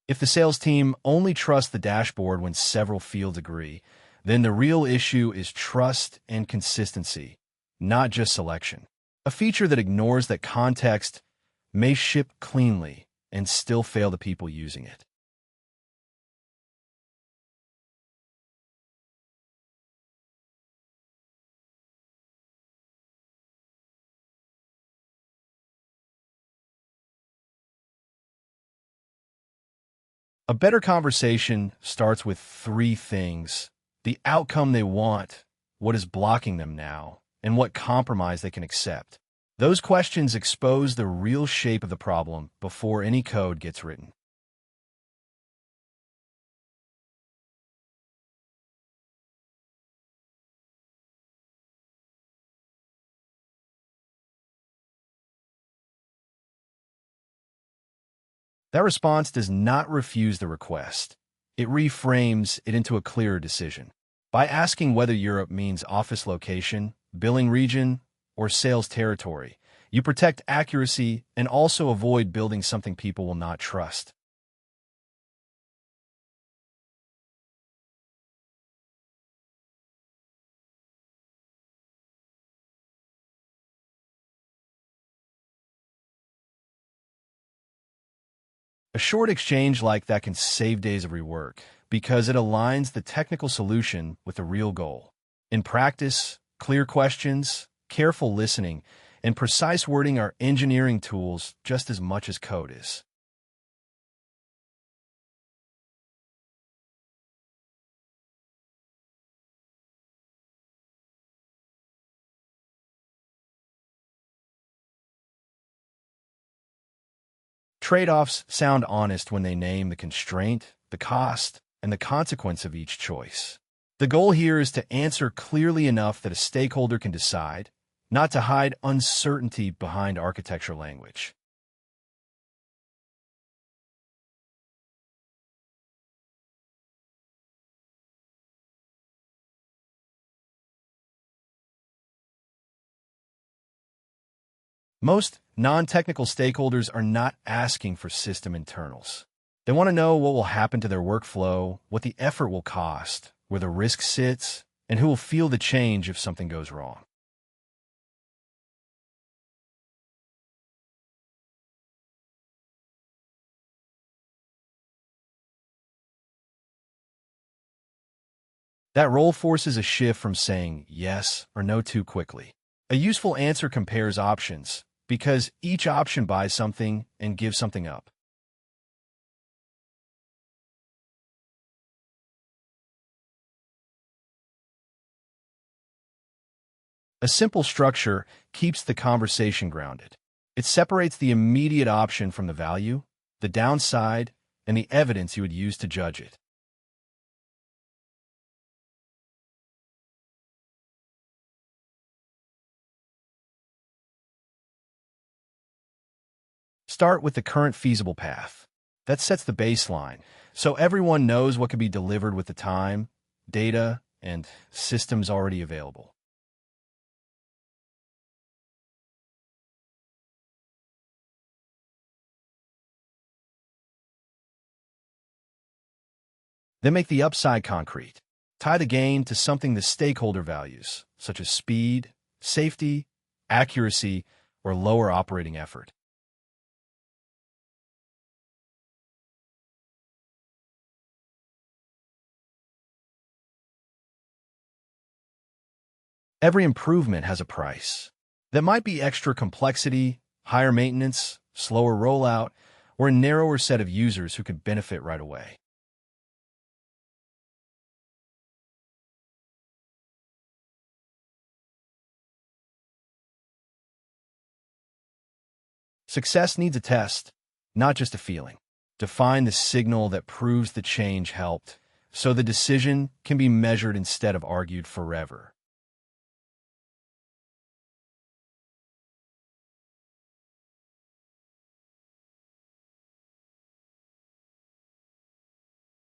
If the sales team only trusts the dashboard when several fields agree, then the real issue is trust and consistency, not just selection. A feature that ignores that context may ship cleanly and still fail the people using it. A better conversation starts with three things: the outcome they want, what is blocking them now, and what compromise they can accept. Those questions expose the real shape of the problem before any code gets written. That response does not refuse the request. It reframes it into a clearer decision. By asking whether Europe means office location, billing region, or sales territory, You protect accuracy and also avoid building something people will not trust. A short exchange like that can save days of rework because it aligns the technical solution with the real goal. In practice, clear questions, careful listening, and precise wording are engineering tools just as much as code is. Trade-offs sound honest when they name the constraint, the cost, and the consequence of each choice. The goal here is to answer clearly enough that a stakeholder can decide, not to hide uncertainty behind architecture language. Most non-technical stakeholders are not asking for system internals. They want to know what will happen to their workflow, what the effort will cost, where the risk sits, and who will feel the change if something goes wrong. That role forces a shift from saying yes or no too quickly. A useful answer compares options because each option buys something and gives something up. A simple structure keeps the conversation grounded. It separates the immediate option from the value, the downside, and the evidence you would use to judge it. Start with the current feasible path. That sets the baseline, so everyone knows what can be delivered with the time, data, and systems already available. Then make the upside concrete. Tie the gain to something the stakeholder values, such as speed, safety, accuracy, or lower operating effort. Every improvement has a price. That might be extra complexity, higher maintenance, slower rollout, or a narrower set of users who could benefit right away. Success needs a test, not just a feeling. Define the signal that proves the change helped, so the decision can be measured instead of argued forever.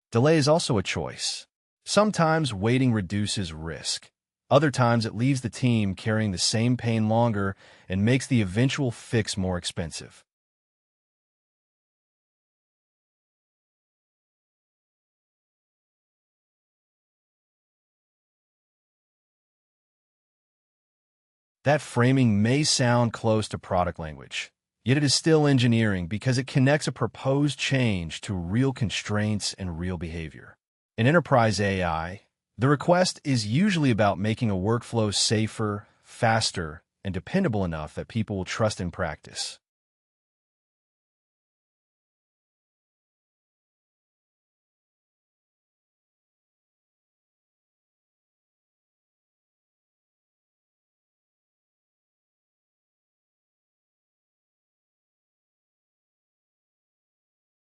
Delay is also a choice. Sometimes waiting reduces risk. Other times it leaves the team carrying the same pain longer and makes the eventual fix more expensive. That framing may sound close to product language, yet it is still engineering because it connects a proposed change to real constraints and real behavior. In enterprise AI, the request is usually about making a workflow safer, faster, and dependable enough that people will trust in practice.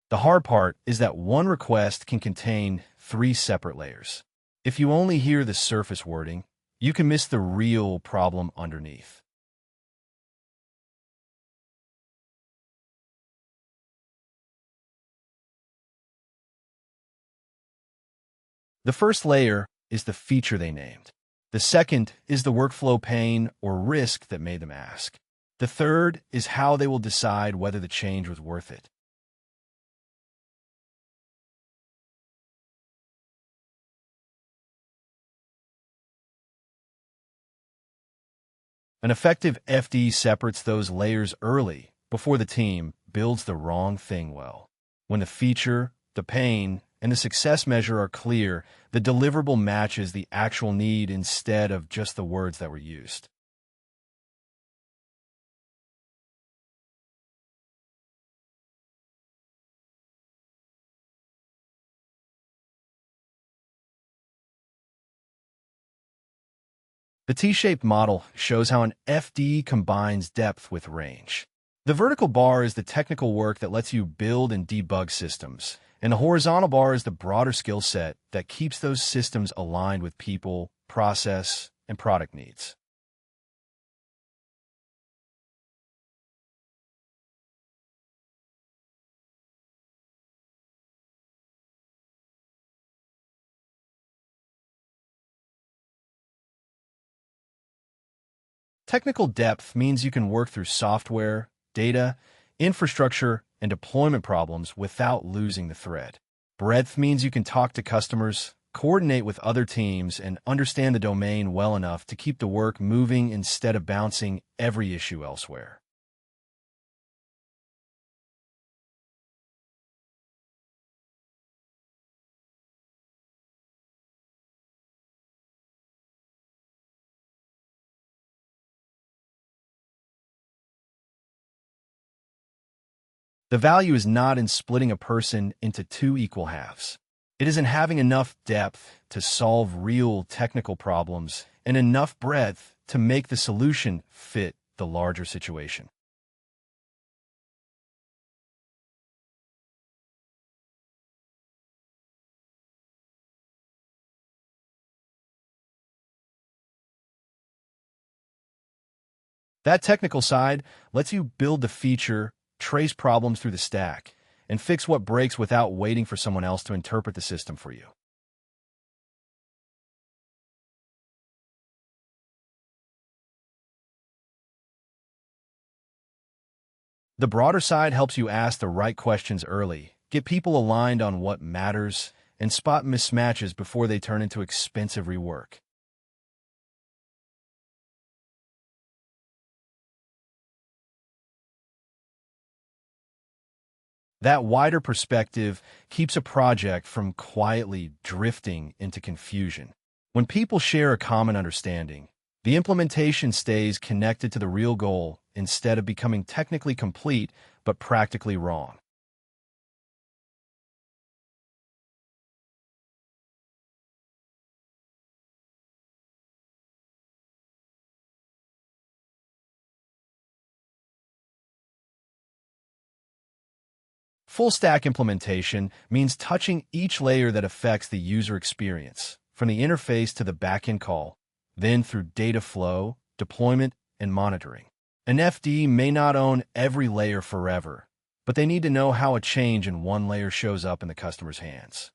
The hard part is that one request can contain three separate layers. If you only hear the surface wording, you can miss the real problem underneath. The first layer is the feature they named. The second is the workflow pain or risk that made them ask. The third is how they will decide whether the change was worth it. An effective FD separates those layers early before the team builds the wrong thing well. When the feature, the pain, and the success measure are clear, the deliverable matches the actual need instead of just the words that were used. The T-shaped model shows how an FD combines depth with range. The vertical bar is the technical work that lets you build and debug systems, and the horizontal bar is the broader skill set that keeps those systems aligned with people, process, and product needs. Technical depth means you can work through software, data, infrastructure, and deployment problems without losing the thread. Breadth means you can talk to customers, coordinate with other teams, and understand the domain well enough to keep the work moving instead of bouncing every issue elsewhere. The value is not in splitting a person into two equal halves. It is in having enough depth to solve real technical problems and enough breadth to make the solution fit the larger situation. That technical side lets you build the feature, trace problems through the stack, and fix what breaks without waiting for someone else to interpret the system for you. The broader side helps you ask the right questions early, get people aligned on what matters, and spot mismatches before they turn into expensive rework. That wider perspective keeps a project from quietly drifting into confusion. When people share a common understanding, the implementation stays connected to the real goal instead of becoming technically complete but practically wrong. Full stack implementation means touching each layer that affects the user experience, from the interface to the backend call, then through data flow, deployment, and monitoring. An FD may not own every layer forever, but they need to know how a change in one layer shows up in the customer's hands.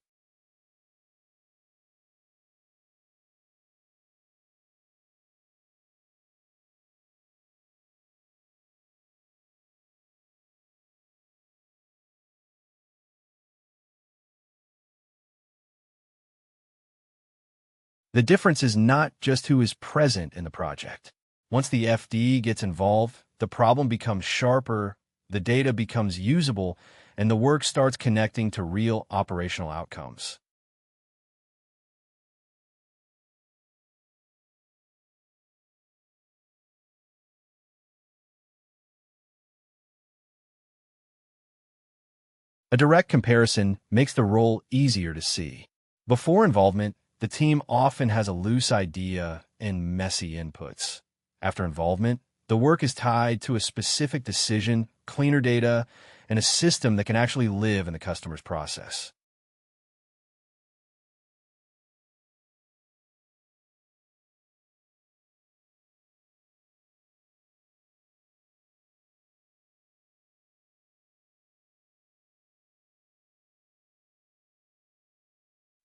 The difference is not just who is present in the project. Once the FD gets involved, the problem becomes sharper, the data becomes usable, and the work starts connecting to real operational outcomes. A direct comparison makes the role easier to see. Before involvement, the team often has a loose idea and messy inputs. After involvement, the work is tied to a specific decision, cleaner data, and a system that can actually live in the customer's process.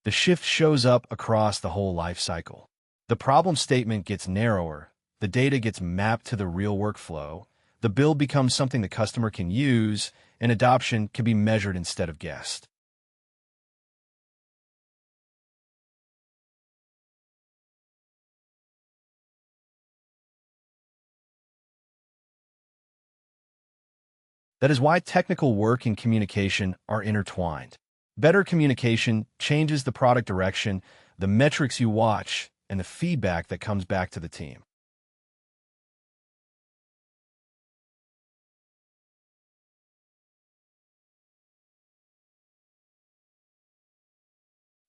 The shift shows up across the whole life cycle. The problem statement gets narrower, the data gets mapped to the real workflow, the build becomes something the customer can use, and adoption can be measured instead of guessed. That is why technical work and communication are intertwined. Better communication changes the product direction, the metrics you watch, and the feedback that comes back to the team.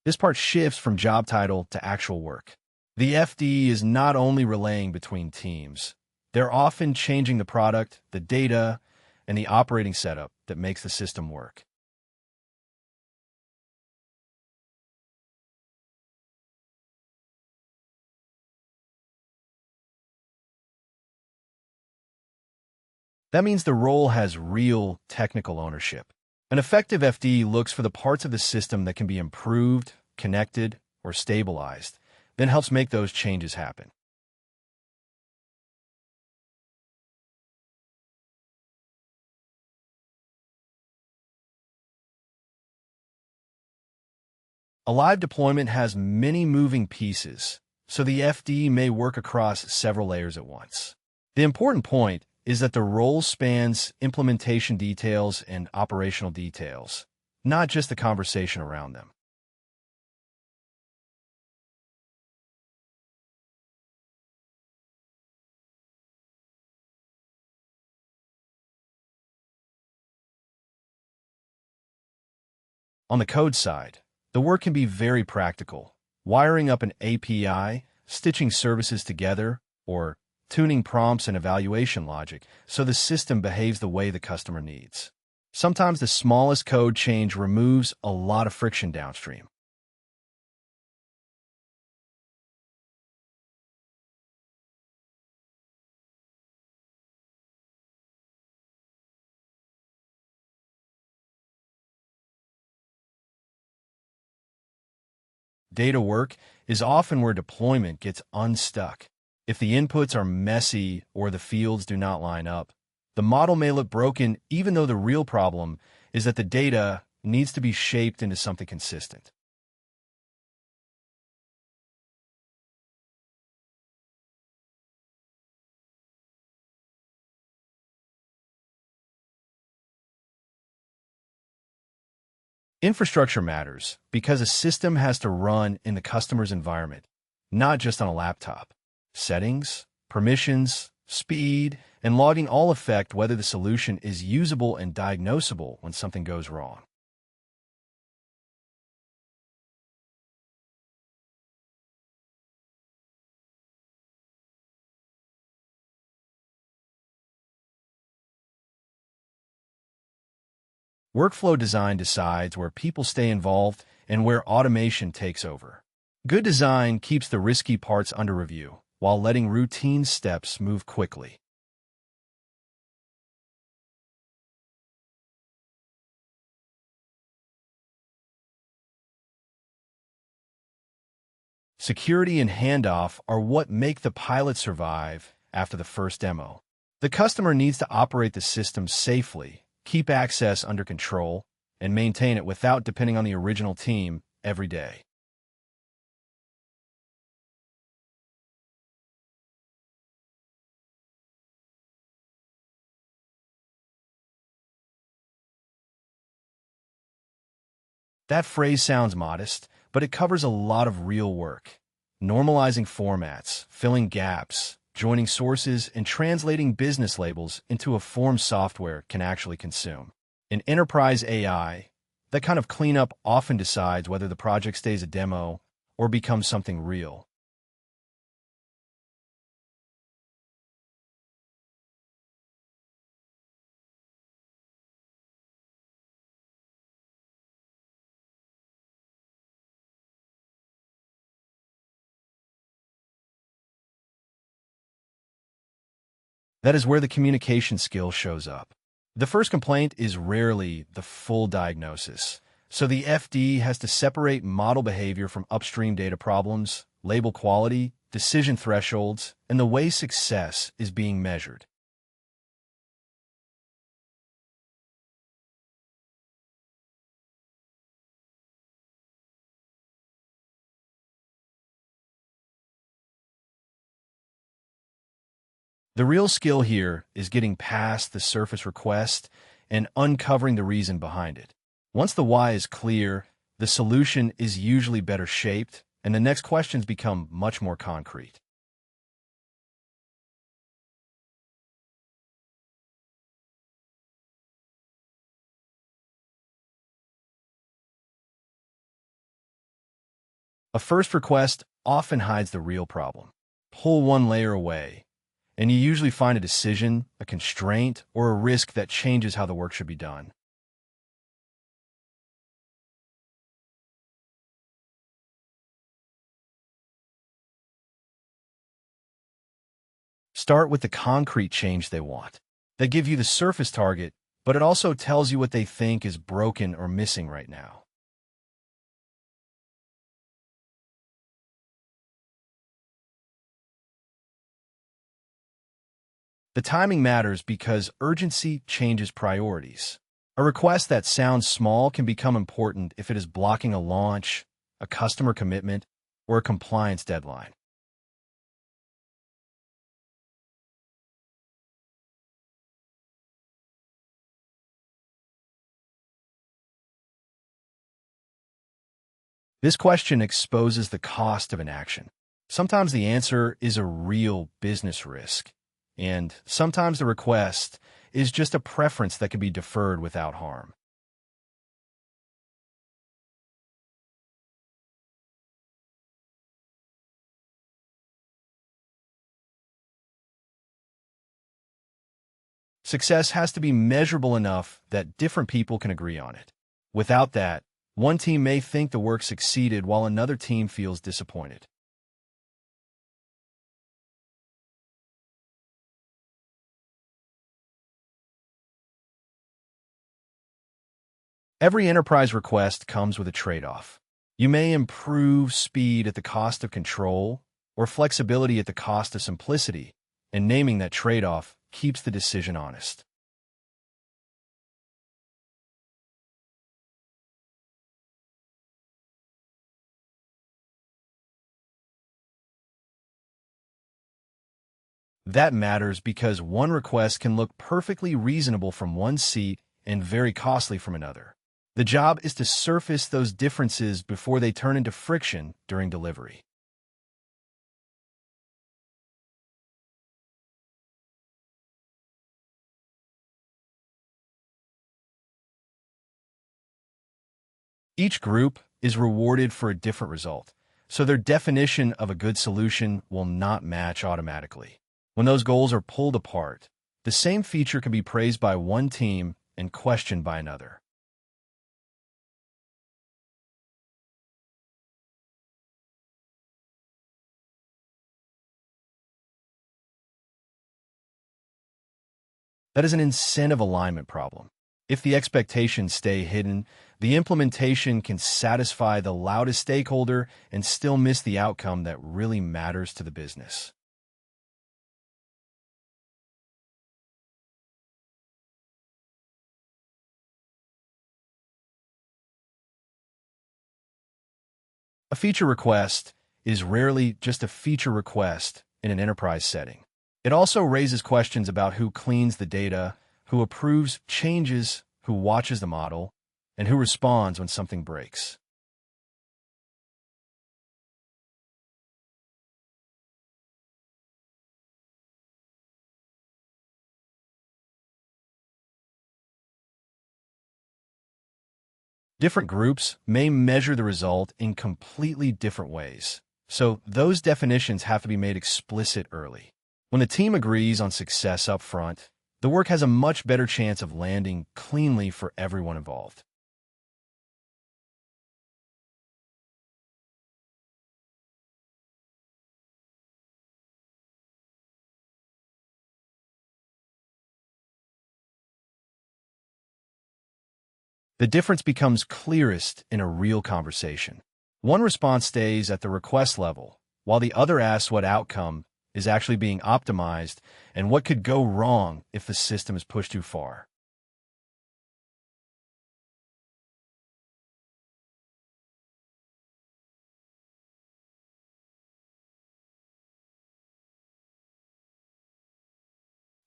This part shifts from job title to actual work. The FD is not only relaying between teams, they're often changing the product, the data, and the operating setup that makes the system work. That means the role has real technical ownership. An effective FD looks for the parts of the system that can be improved, connected, or stabilized, then helps make those changes happen. A live deployment has many moving pieces, so the FD may work across several layers at once. The important point is that the role spans implementation details and operational details, not just the conversation around them. On the code side, the work can be very practical, wiring up an API, stitching services together, or tuning prompts and evaluation logic so the system behaves the way the customer needs. Sometimes the smallest code change removes a lot of friction downstream. Data work is often where deployment gets unstuck. If the inputs are messy or the fields do not line up, the model may look broken even though the real problem is that the data needs to be shaped into something consistent. Infrastructure matters because a system has to run in the customer's environment, not just on a laptop. Settings, permissions, speed, and logging all affect whether the solution is usable and diagnosable when something goes wrong. Workflow design decides where people stay involved and where automation takes over. Good design keeps the risky parts under review while letting routine steps move quickly. Security and handoff are what make the pilot survive after the first demo. The customer needs to operate the system safely, keep access under control, and maintain it without depending on the original team every day. That phrase sounds modest, but it covers a lot of real work. Normalizing formats, filling gaps, joining sources, and translating business labels into a form software can actually consume. In enterprise AI, that kind of cleanup often decides whether the project stays a demo or becomes something real. That is where the communication skill shows up. The first complaint is rarely the full diagnosis, so the FD has to separate model behavior from upstream data problems, label quality, decision thresholds, and the way success is being measured. The real skill here is getting past the surface request and uncovering the reason behind it. Once the why is clear, the solution is usually better shaped, and the next questions become much more concrete. A first request often hides the real problem. Pull one layer away, and you usually find a decision, a constraint, or a risk that changes how the work should be done. Start with the concrete change they want. They give you the surface target, but it also tells you what they think is broken or missing right now. The timing matters because urgency changes priorities. A request that sounds small can become important if it is blocking a launch, a customer commitment, or a compliance deadline. This question exposes the cost of an action. Sometimes the answer is a real business risk, and sometimes the request is just a preference that can be deferred without harm. Success has to be measurable enough that different people can agree on it. Without that, one team may think the work succeeded while another team feels disappointed. Every enterprise request comes with a trade-off. You may improve speed at the cost of control, or flexibility at the cost of simplicity, and naming that trade-off keeps the decision honest. That matters because one request can look perfectly reasonable from one seat and very costly from another. The job is to surface those differences before they turn into friction during delivery. Each group is rewarded for a different result, so their definition of a good solution will not match automatically. When those goals are pulled apart, the same feature can be praised by one team and questioned by another. That is an incentive alignment problem. If the expectations stay hidden, the implementation can satisfy the loudest stakeholder and still miss the outcome that really matters to the business. A feature request is rarely just a feature request in an enterprise setting. It also raises questions about who cleans the data, who approves changes, who watches the model, and who responds when something breaks. Different groups may measure the result in completely different ways, so those definitions have to be made explicit early. When the team agrees on success up front, the work has a much better chance of landing cleanly for everyone involved. The difference becomes clearest in a real conversation. One response stays at the request level, while the other asks what outcome is actually being optimized and what could go wrong if the system is pushed too far.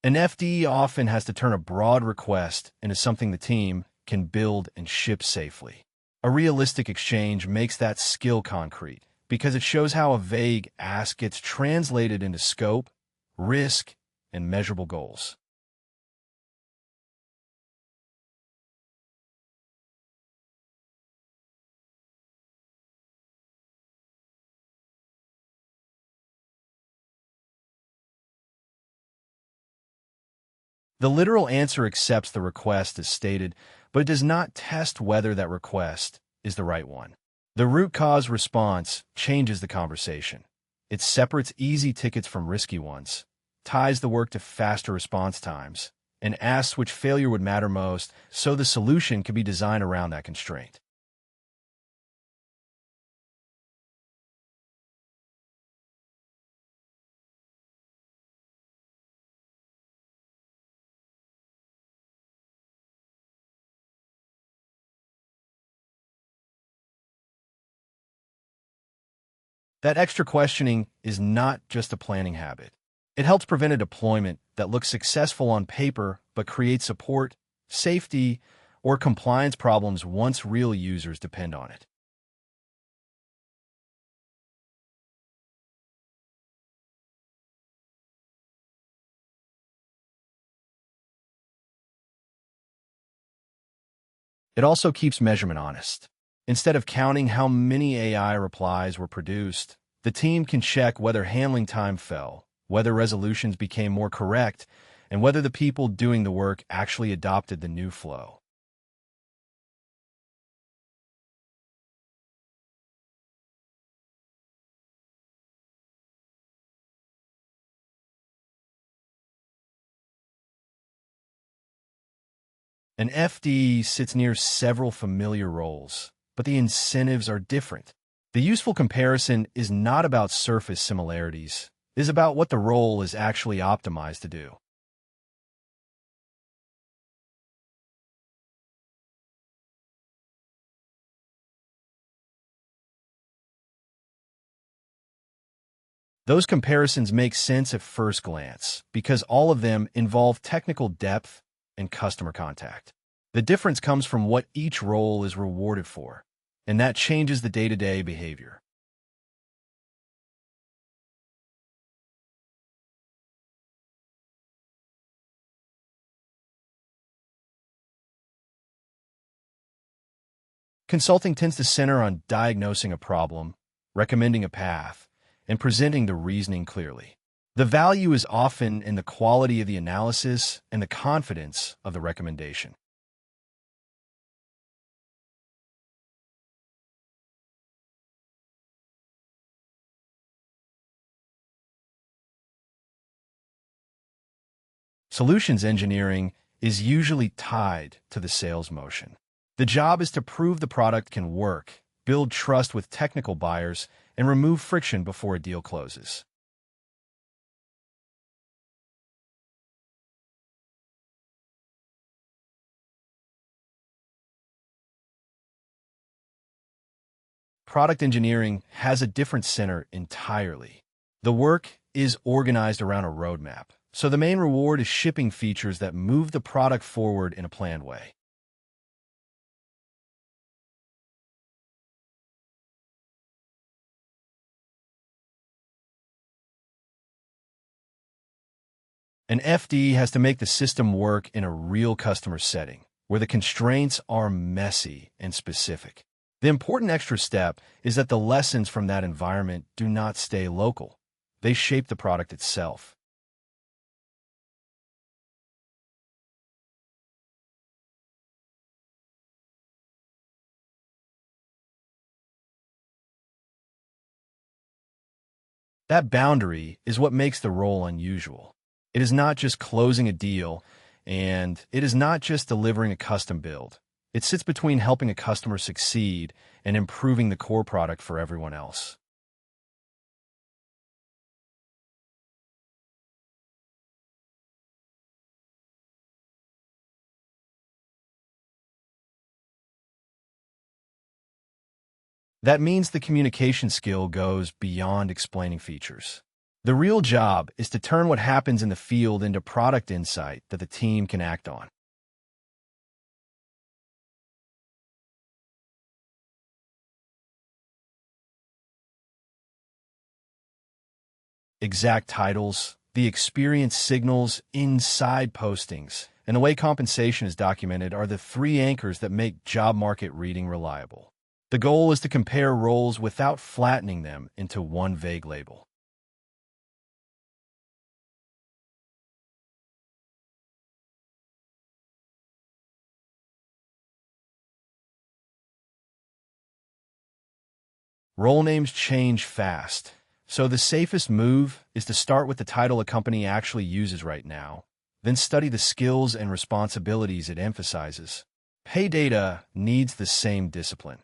An FD often has to turn a broad request into something the team can build and ship safely. A realistic exchange makes that skill concrete because it shows how a vague ask gets translated into scope, risk, and measurable goals. The literal answer accepts the request as stated, but it does not test whether that request is the right one. The root cause response changes the conversation. It separates easy tickets from risky ones, ties the work to faster response times, and asks which failure would matter most so the solution can be designed around that constraint. That extra questioning is not just a planning habit. It helps prevent a deployment that looks successful on paper but creates support, safety, or compliance problems once real users depend on it. It also keeps measurement honest. Instead of counting how many AI replies were produced, the team can check whether handling time fell, whether resolutions became more correct, and whether the people doing the work actually adopted the new flow. An FD sits near several familiar roles, but the incentives are different. The useful comparison is not about surface similarities, it is about what the role is actually optimized to do. Those comparisons make sense at first glance because all of them involve technical depth and customer contact. The difference comes from what each role is rewarded for, and that changes the day-to-day behavior. Consulting tends to center on diagnosing a problem, recommending a path, and presenting the reasoning clearly. The value is often in the quality of the analysis and the confidence of the recommendation. Solutions engineering is usually tied to the sales motion. The job is to prove the product can work, build trust with technical buyers, and remove friction before a deal closes. Product engineering has a different center entirely. The work is organized around a roadmap, so the main reward is shipping features that move the product forward in a planned way. An FD has to make the system work in a real customer setting, where the constraints are messy and specific. The important extra step is that the lessons from that environment do not stay local. They shape the product itself. That boundary is what makes the role unusual. It is not just closing a deal, and it is not just delivering a custom build. It sits between helping a customer succeed and improving the core product for everyone else. That means the communication skill goes beyond explaining features. The real job is to turn what happens in the field into product insight that the team can act on. Exact titles, the experience signals inside postings, and the way compensation is documented are the three anchors that make job market reading reliable. The goal is to compare roles without flattening them into one vague label. Role names change fast, so the safest move is to start with the title a company actually uses right now, then study the skills and responsibilities it emphasizes. Pay data needs the same discipline.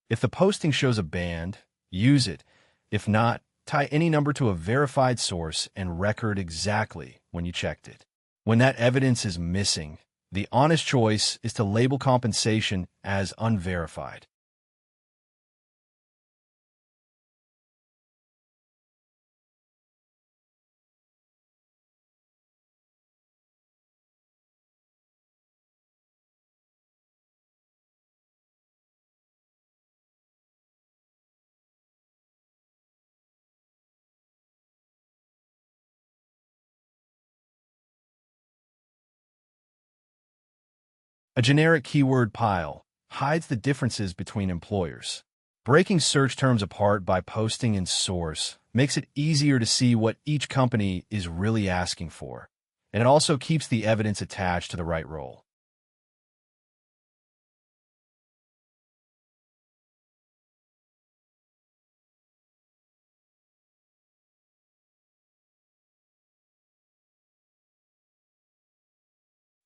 If the posting shows a band, use it. If not, tie any number to a verified source and record exactly when you checked it. When that evidence is missing, the honest choice is to label compensation as unverified. A generic keyword pile hides the differences between employers. Breaking search terms apart by posting and source makes it easier to see what each company is really asking for, and it also keeps the evidence attached to the right role.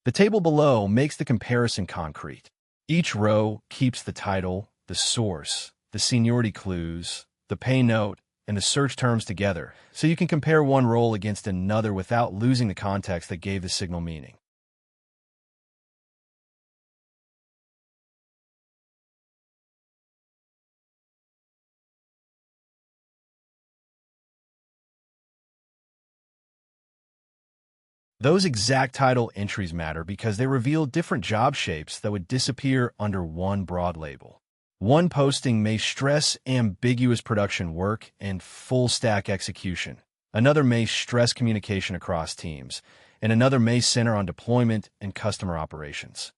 The table below makes the comparison concrete. Each row keeps the title, the source, the seniority clues, the pay note, and the search terms together, so you can compare one role against another without losing the context that gave the signal meaning. Those exact title entries matter because they reveal different job shapes that would disappear under one broad label. One posting may stress ambiguous production work and full-stack execution. Another may stress communication across teams, and another may center on deployment and customer operations.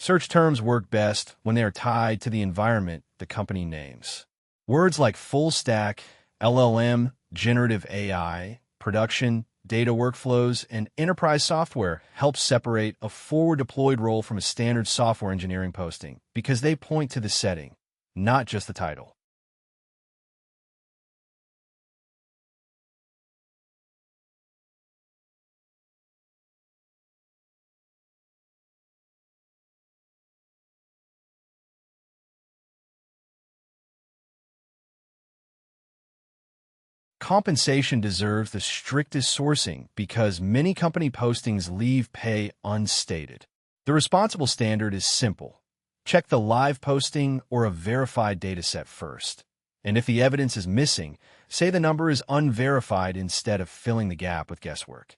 Search terms work best when they are tied to the environment the company names. Words like full stack, LLM, generative AI, production, data workflows, and enterprise software help separate a forward-deployed role from a standard software engineering posting because they point to the setting, not just the title. Compensation deserves the strictest sourcing because many company postings leave pay unstated. The responsible standard is simple. Check the live posting or a verified dataset first. And if the evidence is missing, say the number is unverified instead of filling the gap with guesswork.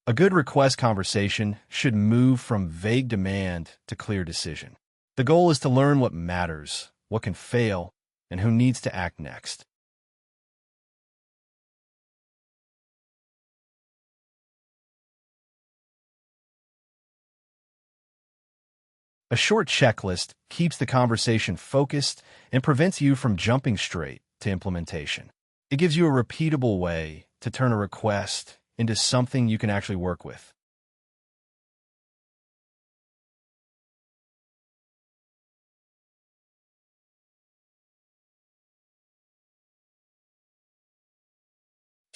A good request conversation should move from vague demand to clear decision. The goal is to learn what matters, what can fail, and who needs to act next. A short checklist keeps the conversation focused and prevents you from jumping straight to implementation. It gives you a repeatable way to turn a request into something you can actually work with.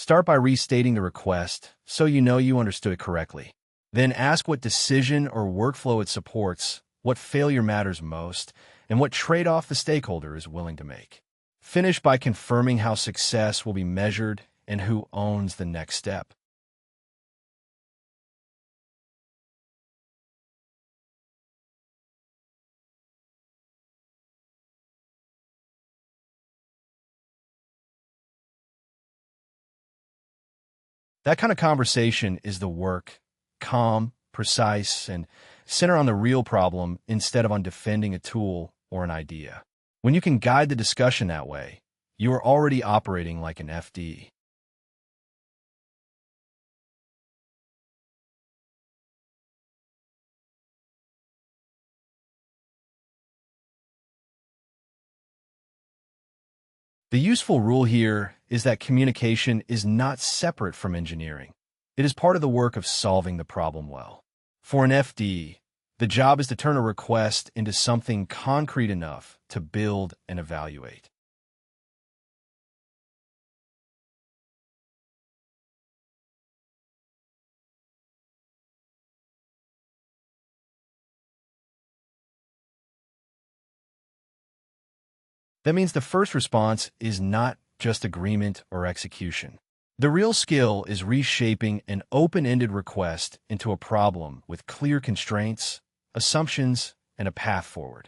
Start by restating the request so you know you understood it correctly. Then ask what decision or workflow it supports, what failure matters most, and what trade-off the stakeholder is willing to make. Finish by confirming how success will be measured and who owns the next step. That kind of conversation is the work, calm, precise, and center on the real problem instead of on defending a tool or an idea. When you can guide the discussion that way, you are already operating like an FD. The useful rule here is that communication is not separate from engineering. It is part of the work of solving the problem well. For an FD, the job is to turn a request into something concrete enough to build and evaluate. That means the first response is not just agreement or execution. The real skill is reshaping an open-ended request into a problem with clear constraints, assumptions, and a path forward.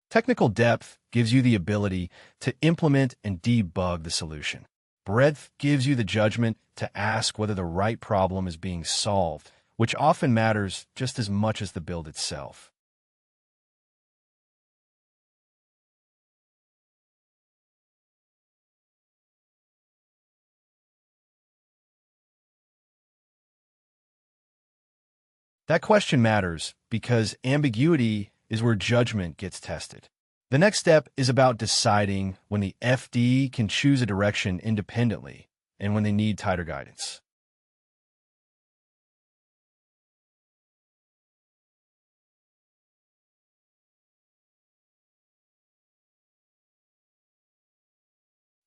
Technical depth gives you the ability to implement and debug the solution. Breadth gives you the judgment to ask whether the right problem is being solved, which often matters just as much as the build itself. That question matters because ambiguity is where judgment gets tested. The next step is about deciding when the FD can choose a direction independently and when they need tighter guidance.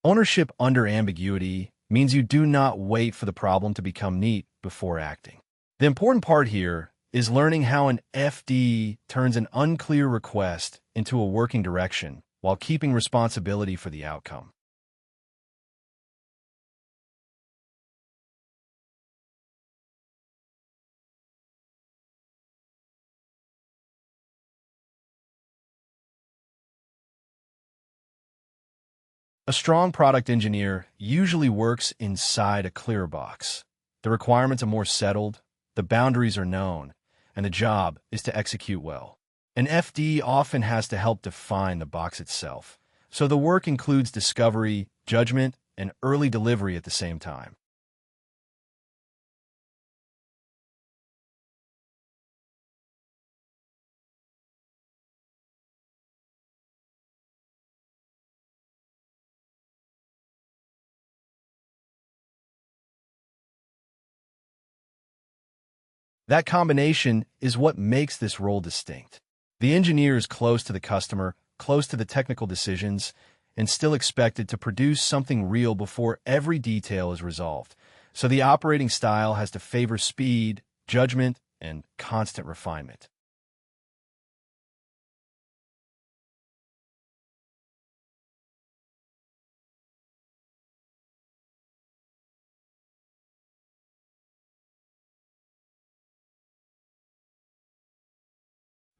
Ownership under ambiguity means you do not wait for the problem to become neat before acting. The important part here is learning how an FD turns an unclear request into a working direction while keeping responsibility for the outcome. A strong product engineer usually works inside a clear box. The requirements are more settled, the boundaries are known, and the job is to execute well. An FD often has to help define the box itself, so the work includes discovery, judgment, and early delivery at the same time. That combination is what makes this role distinct. The engineer is close to the customer, close to the technical decisions, and still expected to produce something real before every detail is resolved. So the operating style has to favor speed, judgment, and constant refinement.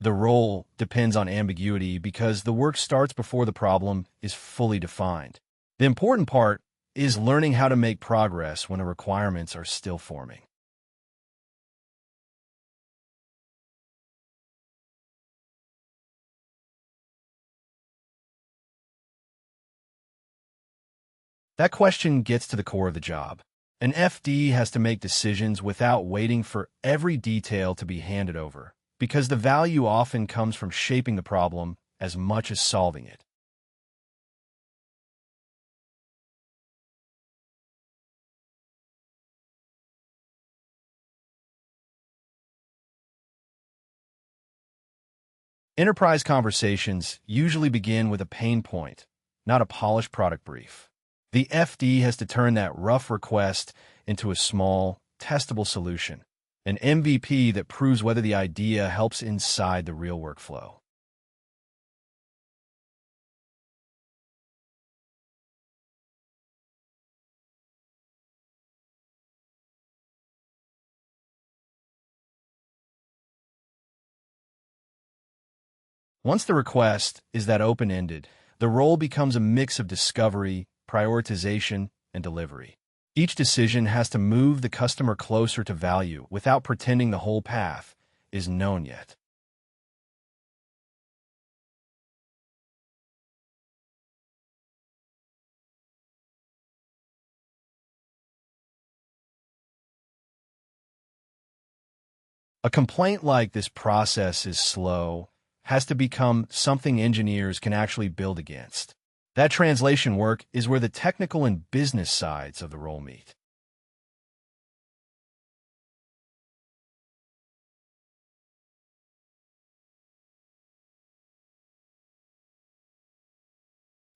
The role depends on ambiguity because the work starts before the problem is fully defined. The important part is learning how to make progress when the requirements are still forming. That question gets to the core of the job. An FD has to make decisions without waiting for every detail to be handed over, because the value often comes from shaping the problem as much as solving it. Enterprise conversations usually begin with a pain point, not a polished product brief. The FD has to turn that rough request into a small, testable solution, an MVP that proves whether the idea helps inside the real workflow. Once the request is that open-ended, the role becomes a mix of discovery, prioritization, and delivery. Each decision has to move the customer closer to value without pretending the whole path is known yet. A complaint like this process is slow has to become something engineers can actually build against. That translation work is where the technical and business sides of the role meet.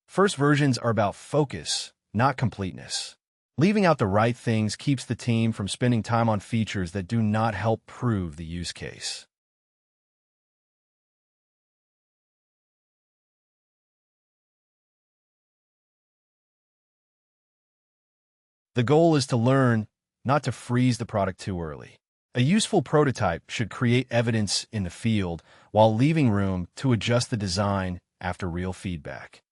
First versions are about focus, not completeness. Leaving out the right things keeps the team from spending time on features that do not help prove the use case. The goal is to learn, not to freeze the product too early. A useful prototype should create evidence in the field while leaving room to adjust the design after real feedback.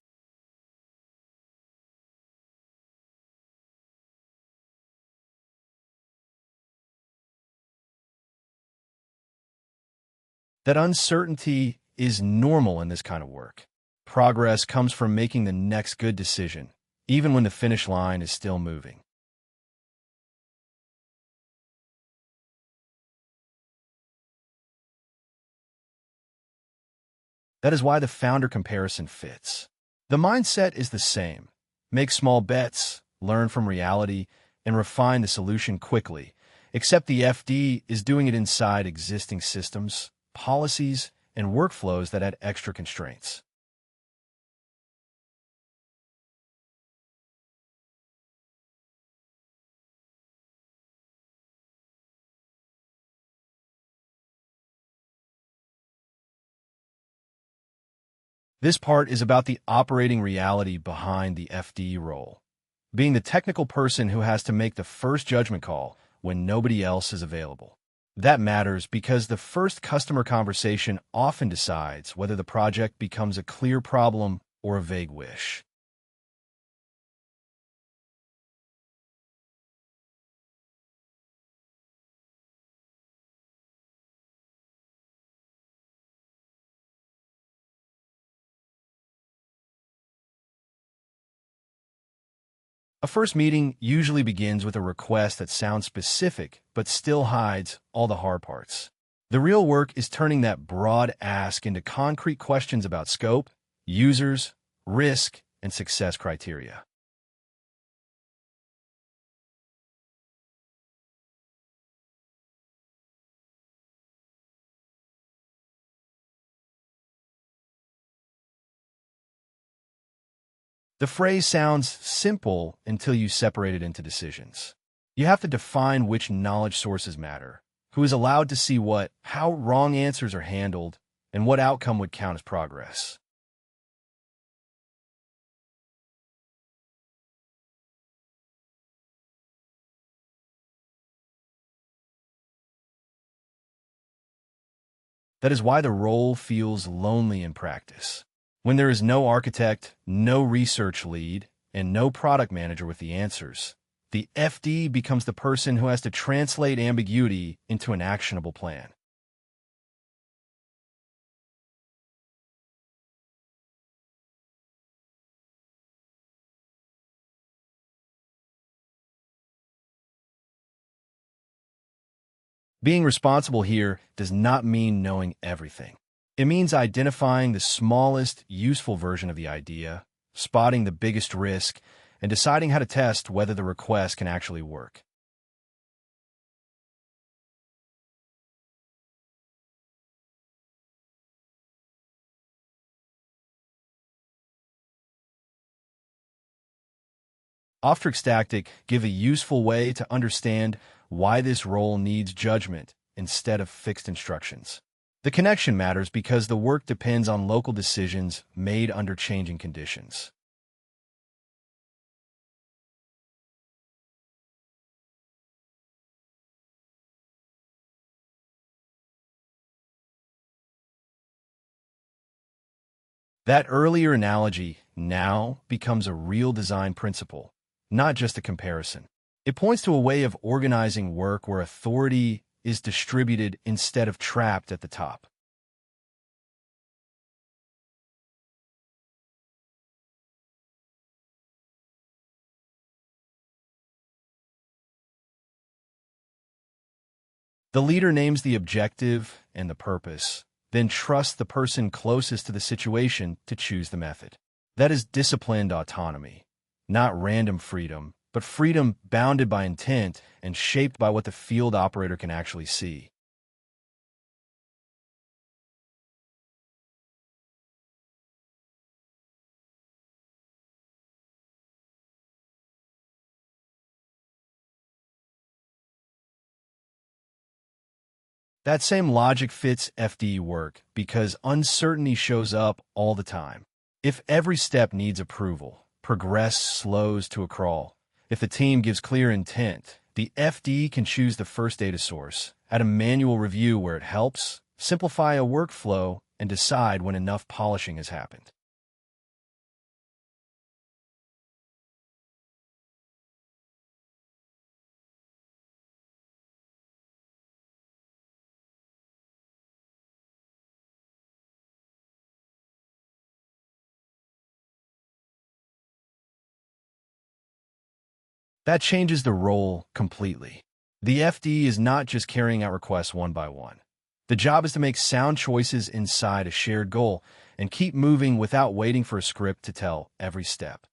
That uncertainty is normal in this kind of work. Progress comes from making the next good decision, even when the finish line is still moving. That is why the founder comparison fits. The mindset is the same. Make small bets, learn from reality, and refine the solution quickly, except the FD is doing it inside existing systems, policies, and workflows that add extra constraints. This part is about the operating reality behind the FD role, being the technical person who has to make the first judgment call when nobody else is available. That matters because the first customer conversation often decides whether the project becomes a clear problem or a vague wish. A first meeting usually begins with a request that sounds specific but still hides all the hard parts. The real work is turning that broad ask into concrete questions about scope, users, risk, and success criteria. The phrase sounds simple until you separate it into decisions. You have to define which knowledge sources matter, who is allowed to see what, how wrong answers are handled, and what outcome would count as progress. That is why the role feels lonely in practice. When there is no architect, no research lead, and no product manager with the answers, the FD becomes the person who has to translate ambiguity into an actionable plan. Being responsible here does not mean knowing everything. It means identifying the smallest useful version of the idea, spotting the biggest risk, and deciding how to test whether the request can actually work. Oftrix tactic give a useful way to understand why this role needs judgment instead of fixed instructions. The connection matters because the work depends on local decisions made under changing conditions. That earlier analogy now becomes a real design principle, not just a comparison. It points to a way of organizing work where authority is distributed instead of trapped at the top. The leader names the objective and the purpose, then trusts the person closest to the situation to choose the method. That is disciplined autonomy, not random freedom, but freedom bounded by intent and shaped by what the field operator can actually see. That same logic fits FDE work because uncertainty shows up all the time. If every step needs approval, progress slows to a crawl. If the team gives clear intent, the FD can choose the first data source, add a manual review where it helps, simplify a workflow, and decide when enough polishing has happened. That changes the role completely. The FD is not just carrying out requests one by one. The job is to make sound choices inside a shared goal and keep moving without waiting for a script to tell every step.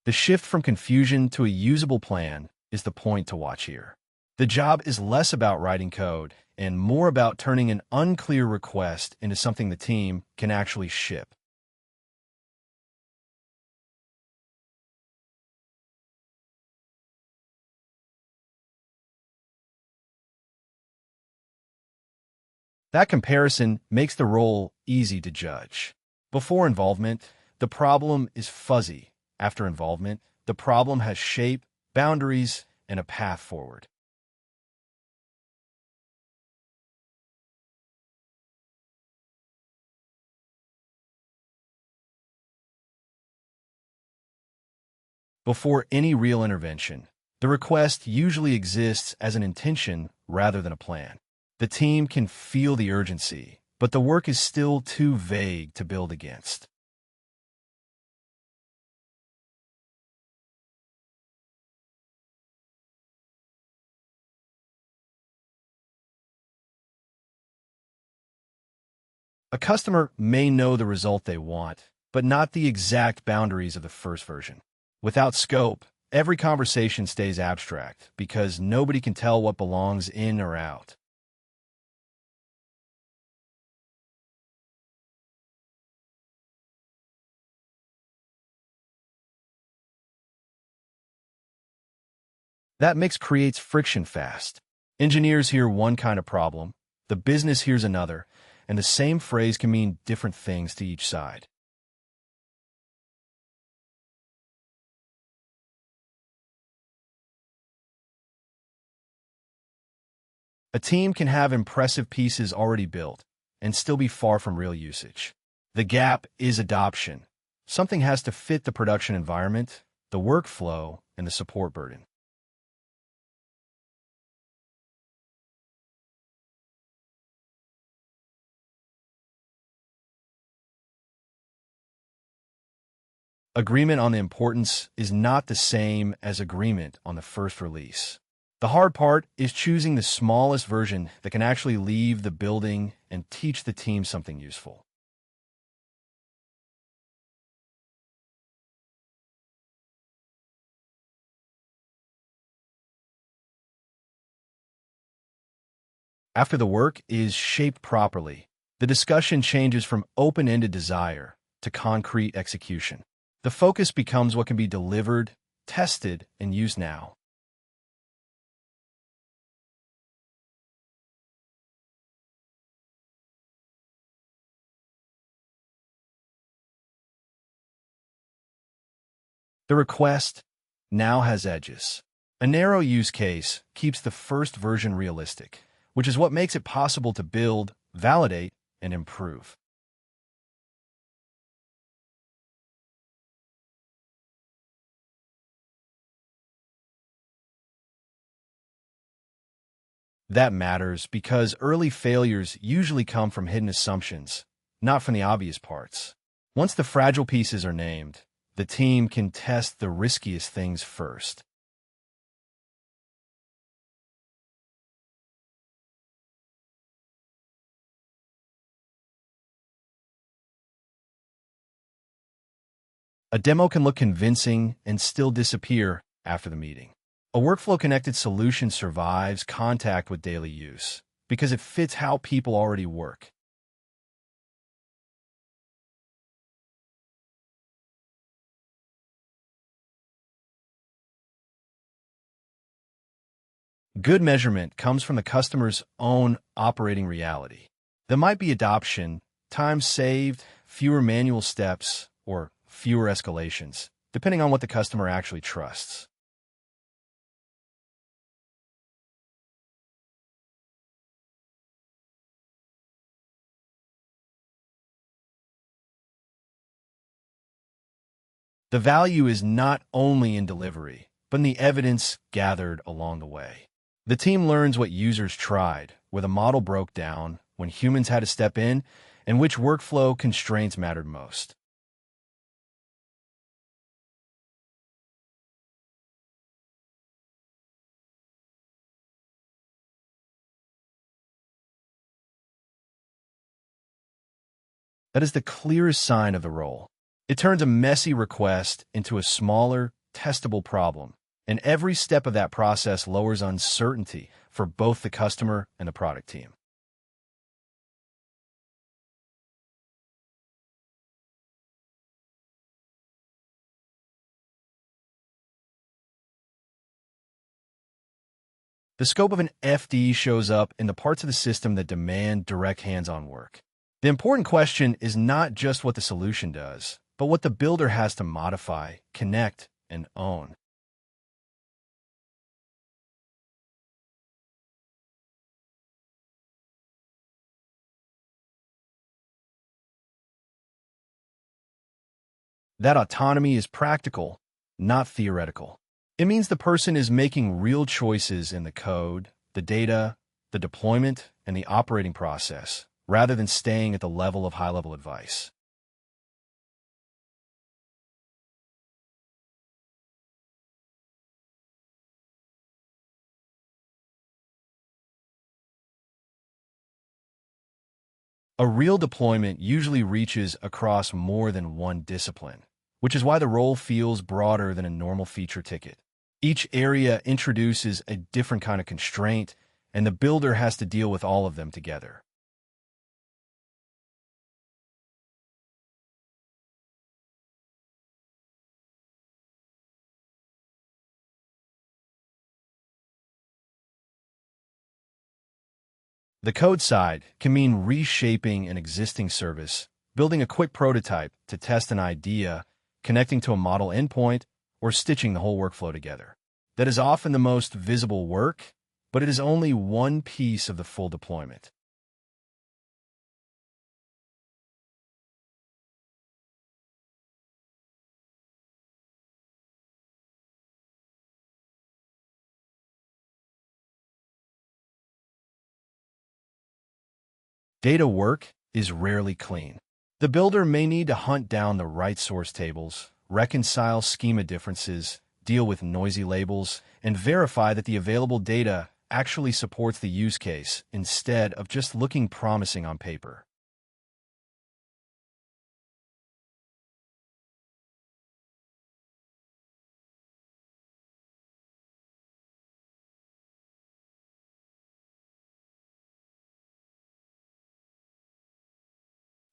The shift from confusion to a usable plan is the point to watch here. The job is less about writing code and more about turning an unclear request into something the team can actually ship. That comparison makes the role easy to judge. Before involvement, the problem is fuzzy. After involvement, the problem has shape, boundaries, and a path forward. Before any real intervention, the request usually exists as an intention rather than a plan. The team can feel the urgency, but the work is still too vague to build against. A customer may know the result they want, but not the exact boundaries of the first version. Without scope, every conversation stays abstract because nobody can tell what belongs in or out. That mix creates friction fast. Engineers hear one kind of problem, the business hears another, and the same phrase can mean different things to each side. A team can have impressive pieces already built and still be far from real usage. The gap is adoption. Something has to fit the production environment, the workflow, and the support burden. Agreement on the importance is not the same as agreement on the first release. The hard part is choosing the smallest version that can actually leave the building and teach the team something useful. After the work is shaped properly, the discussion changes from open-ended desire to concrete execution. The focus becomes what can be delivered, tested, and used now. The request now has edges. A narrow use case keeps the first version realistic, which is what makes it possible to build, validate, and improve. That matters because early failures usually come from hidden assumptions, not from the obvious parts. Once the fragile pieces are named, the team can test the riskiest things first. A demo can look convincing and still disappear after the meeting. A workflow-connected solution survives contact with daily use because it fits how people already work. Good measurement comes from the customer's own operating reality. There might be adoption, time saved, fewer manual steps, or fewer escalations, depending on what the customer actually trusts. The value is not only in delivery, but in the evidence gathered along the way. The team learns what users tried, where the model broke down, when humans had to step in, and which workflow constraints mattered most. That is the clearest sign of the role. It turns a messy request into a smaller, testable problem, and every step of that process lowers uncertainty for both the customer and the product team. The scope of an FD shows up in the parts of the system that demand direct hands-on work. The important question is not just what the solution does, but what the builder has to modify, connect, and own. That autonomy is practical, not theoretical. It means the person is making real choices in the code, the data, the deployment, and the operating process, rather than staying at the level of high-level advice. A real deployment usually reaches across more than one discipline, which is why the role feels broader than a normal feature ticket. Each area introduces a different kind of constraint, and the builder has to deal with all of them together. The code side can mean reshaping an existing service, building a quick prototype to test an idea, connecting to a model endpoint, or stitching the whole workflow together. That is often the most visible work, but it is only one piece of the full deployment. Data work is rarely clean. The builder may need to hunt down the right source tables, reconcile schema differences, deal with noisy labels, and verify that the available data actually supports the use case instead of just looking promising on paper.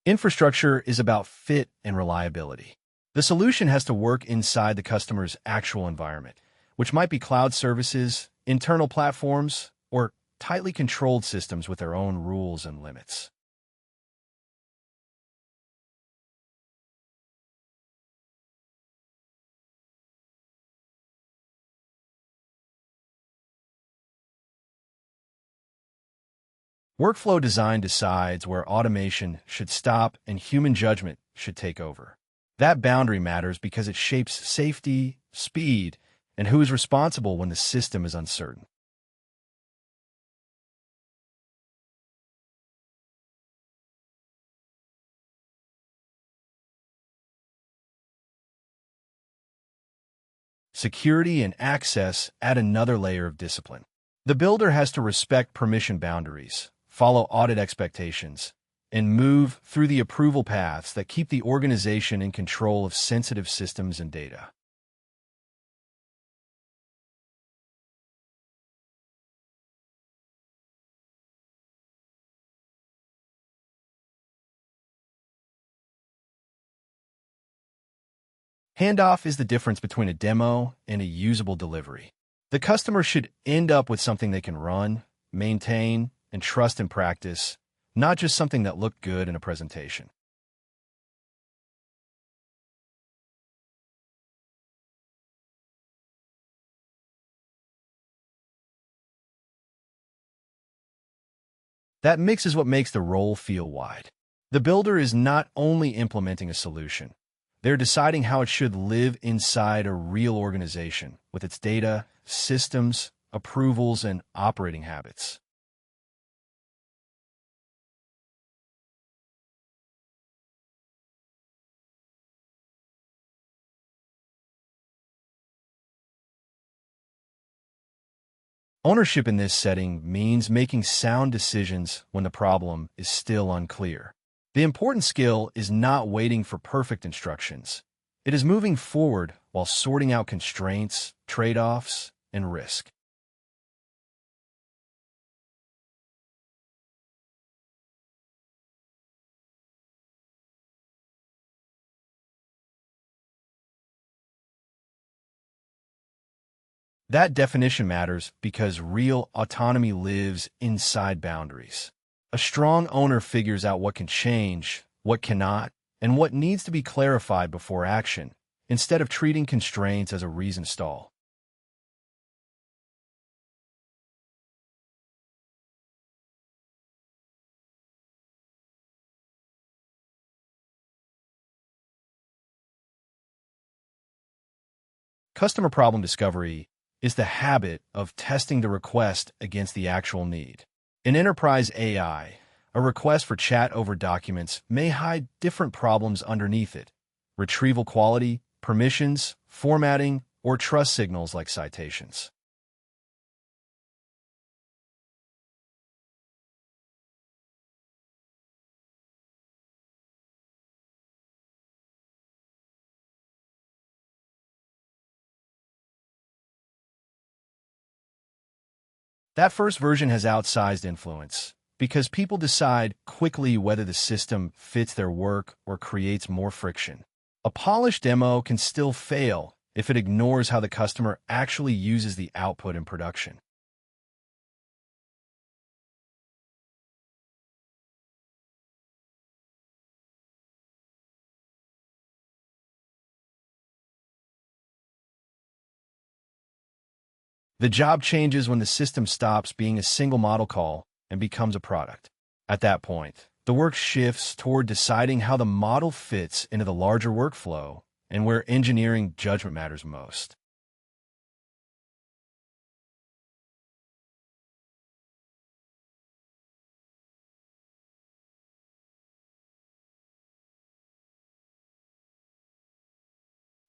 Infrastructure is about fit and reliability. The solution has to work inside the customer's actual environment, which might be cloud services, internal platforms, or tightly controlled systems with their own rules and limits. Workflow design decides where automation should stop and human judgment should take over. That boundary matters because it shapes safety, speed, and who is responsible when the system is uncertain. Security and access add another layer of discipline. The builder has to respect permission boundaries, follow audit expectations, and move through the approval paths that keep the organization in control of sensitive systems and data. Handoff is the difference between a demo and a usable delivery. The customer should end up with something they can run, maintain, and trust in practice, not just something that looked good in a presentation. That mix is what makes the role feel wide. The builder is not only implementing a solution, they're deciding how it should live inside a real organization with its data, systems, approvals, and operating habits. Ownership in this setting means making sound decisions when the problem is still unclear. The important skill is not waiting for perfect instructions. It is moving forward while sorting out constraints, trade-offs, and risk. That definition matters because real autonomy lives inside boundaries. A strong owner figures out what can change, what cannot, and what needs to be clarified before action, instead of treating constraints as a reason to stall. Customer problem discovery is the habit of testing the request against the actual need. In enterprise AI, a request for chat over documents may hide different problems underneath it: retrieval quality, permissions, formatting, or trust signals like citations. That first version has outsized influence because people decide quickly whether the system fits their work or creates more friction. A polished demo can still fail if it ignores how the customer actually uses the output in production. The job changes when the system stops being a single model call and becomes a product. At that point, the work shifts toward deciding how the model fits into the larger workflow and where engineering judgment matters most.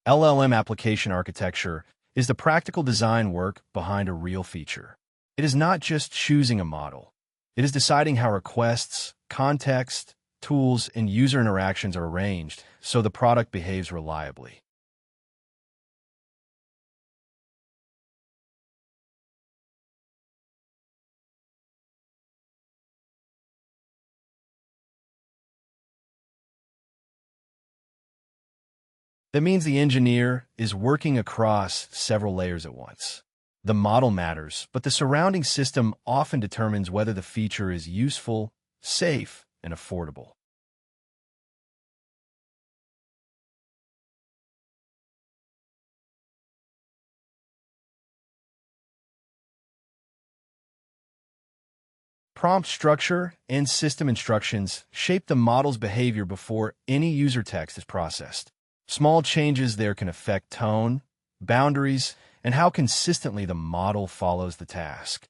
LLM application architecture is the practical design work behind a real feature. It is not just choosing a model. It is deciding how requests, context, tools, and user interactions are arranged so the product behaves reliably. That means the engineer is working across several layers at once. The model matters, but the surrounding system often determines whether the feature is useful, safe, and affordable. Prompt structure and system instructions shape the model's behavior before any user text is processed. Small changes there can affect tone, boundaries, and how consistently the model follows the task.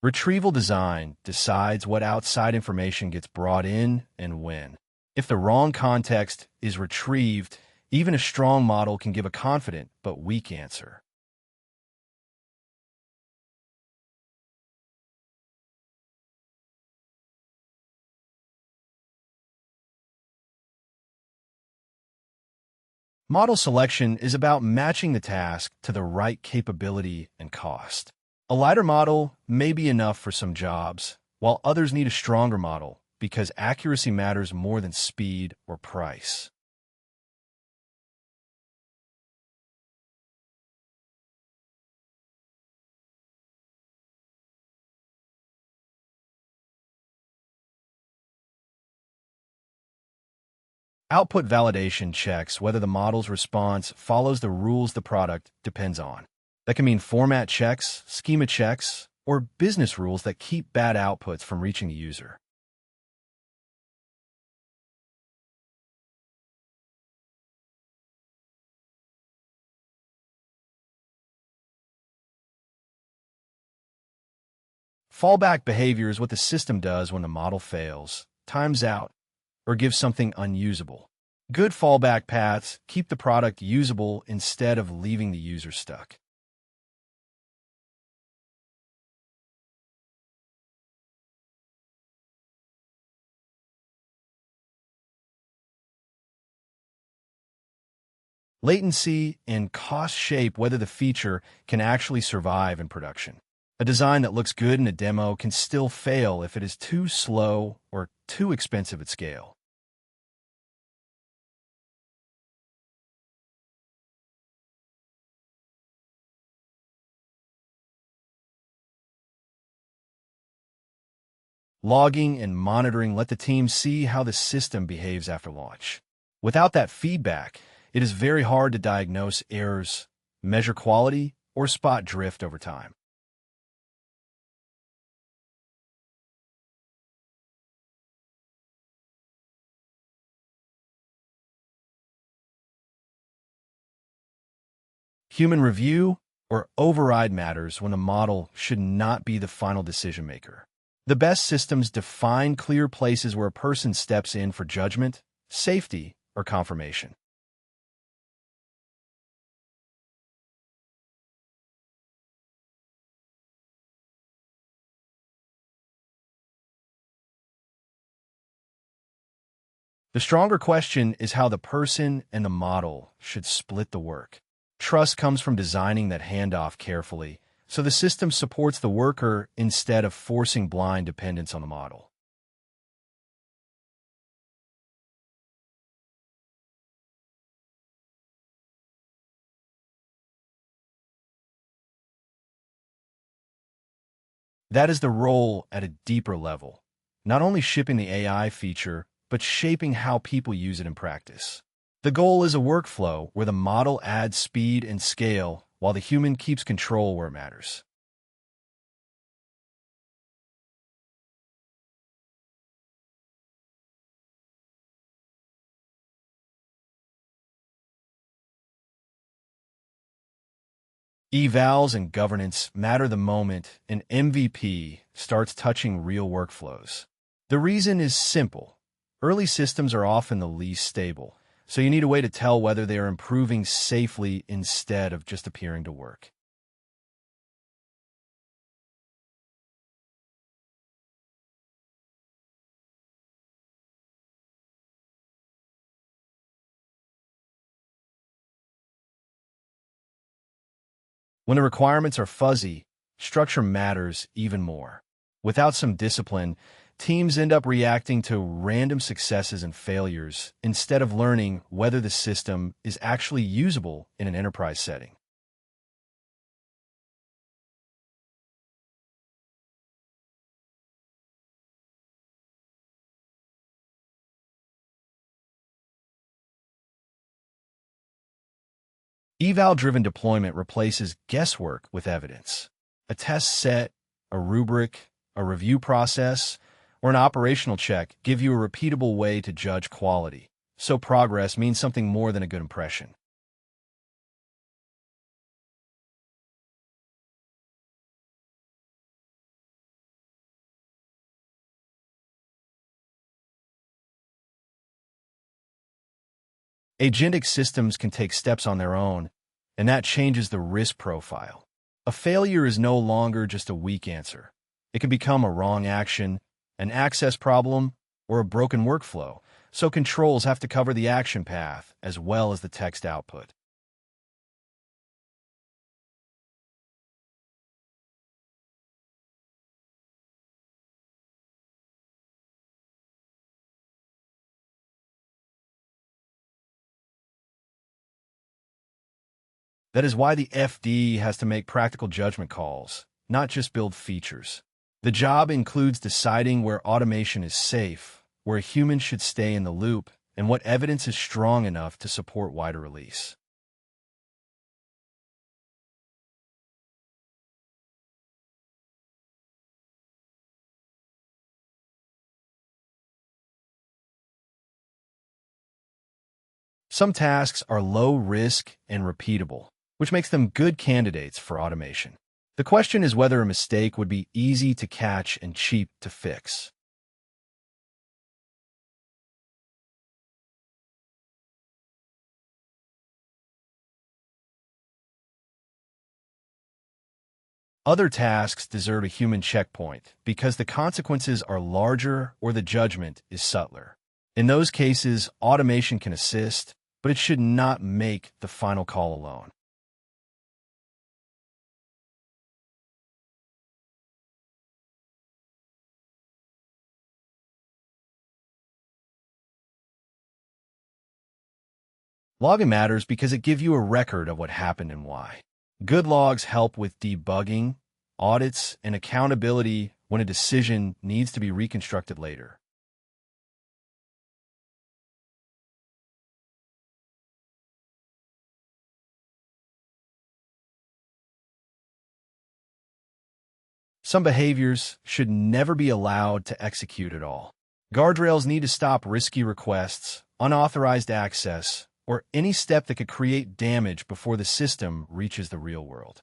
Retrieval design decides what outside information gets brought in and when. If the wrong context is retrieved, even a strong model can give a confident but weak answer. Model selection is about matching the task to the right capability and cost. A lighter model may be enough for some jobs, while others need a stronger model because accuracy matters more than speed or price. Output validation checks whether the model's response follows the rules the product depends on. That can mean format checks, schema checks, or business rules that keep bad outputs from reaching the user. Fallback behavior is what the system does when the model fails, times out, or gives something unusable. Good fallback paths keep the product usable instead of leaving the user stuck. Latency and cost shape whether the feature can actually survive in production. A design that looks good in a demo can still fail if it is too slow or too expensive at scale. Logging and monitoring let the team see how the system behaves after launch. Without that feedback, it is very hard to diagnose errors, measure quality, or spot drift over time. Human review or override matters when the model should not be the final decision maker. The best systems define clear places where a person steps in for judgment, safety, or confirmation. The stronger question is how the person and the model should split the work. Trust comes from designing that handoff carefully, so the system supports the worker instead of forcing blind dependence on the model. That is the role at a deeper level, not only shipping the AI feature, but shaping how people use it in practice. The goal is a workflow where the model adds speed and scale while the human keeps control where it matters. Evals and governance matter the moment an MVP starts touching real workflows. The reason is simple. Early systems are often the least stable, so you need a way to tell whether they are improving safely instead of just appearing to work. When the requirements are fuzzy, structure matters even more. Without some discipline, teams end up reacting to random successes and failures instead of learning whether the system is actually usable in an enterprise setting. Eval-driven deployment replaces guesswork with evidence. A test set, a rubric, a review process, or an operational check give you a repeatable way to judge quality, so progress means something more than a good impression. Agentic systems can take steps on their own, and that changes the risk profile. A failure is no longer just a weak answer. It can become a wrong action, an access problem, or a broken workflow, so controls have to cover the action path as well as the text output. That is why the FD has to make practical judgment calls, not just build features. The job includes deciding where automation is safe, where humans should stay in the loop, and what evidence is strong enough to support wider release. Some tasks are low risk and repeatable, which makes them good candidates for automation. The question is whether a mistake would be easy to catch and cheap to fix. Other tasks deserve a human checkpoint because the consequences are larger or the judgment is subtler. In those cases, automation can assist, but it should not make the final call alone. Logging matters because it gives you a record of what happened and why. Good logs help with debugging, audits, and accountability when a decision needs to be reconstructed later. Some behaviors should never be allowed to execute at all. Guardrails need to stop risky requests, unauthorized access, or any step that could create damage before the system reaches the real world.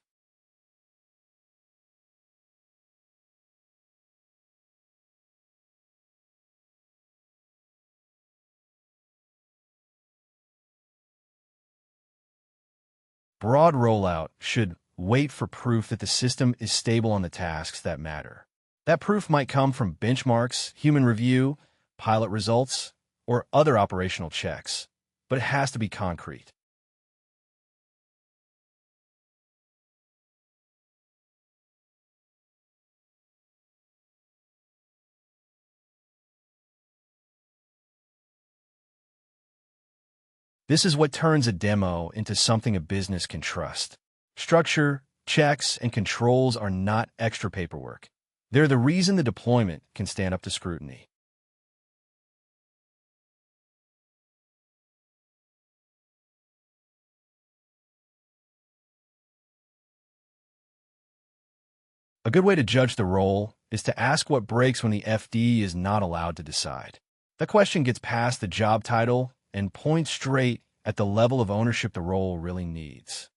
Broad rollout should wait for proof that the system is stable on the tasks that matter. That proof might come from benchmarks, human review, pilot results, or other operational checks, but it has to be concrete. This is what turns a demo into something a business can trust. Structure, checks, and controls are not extra paperwork. They're the reason the deployment can stand up to scrutiny. A good way to judge the role is to ask what breaks when the FD is not allowed to decide. The question gets past the job title and points straight at the level of ownership the role really needs.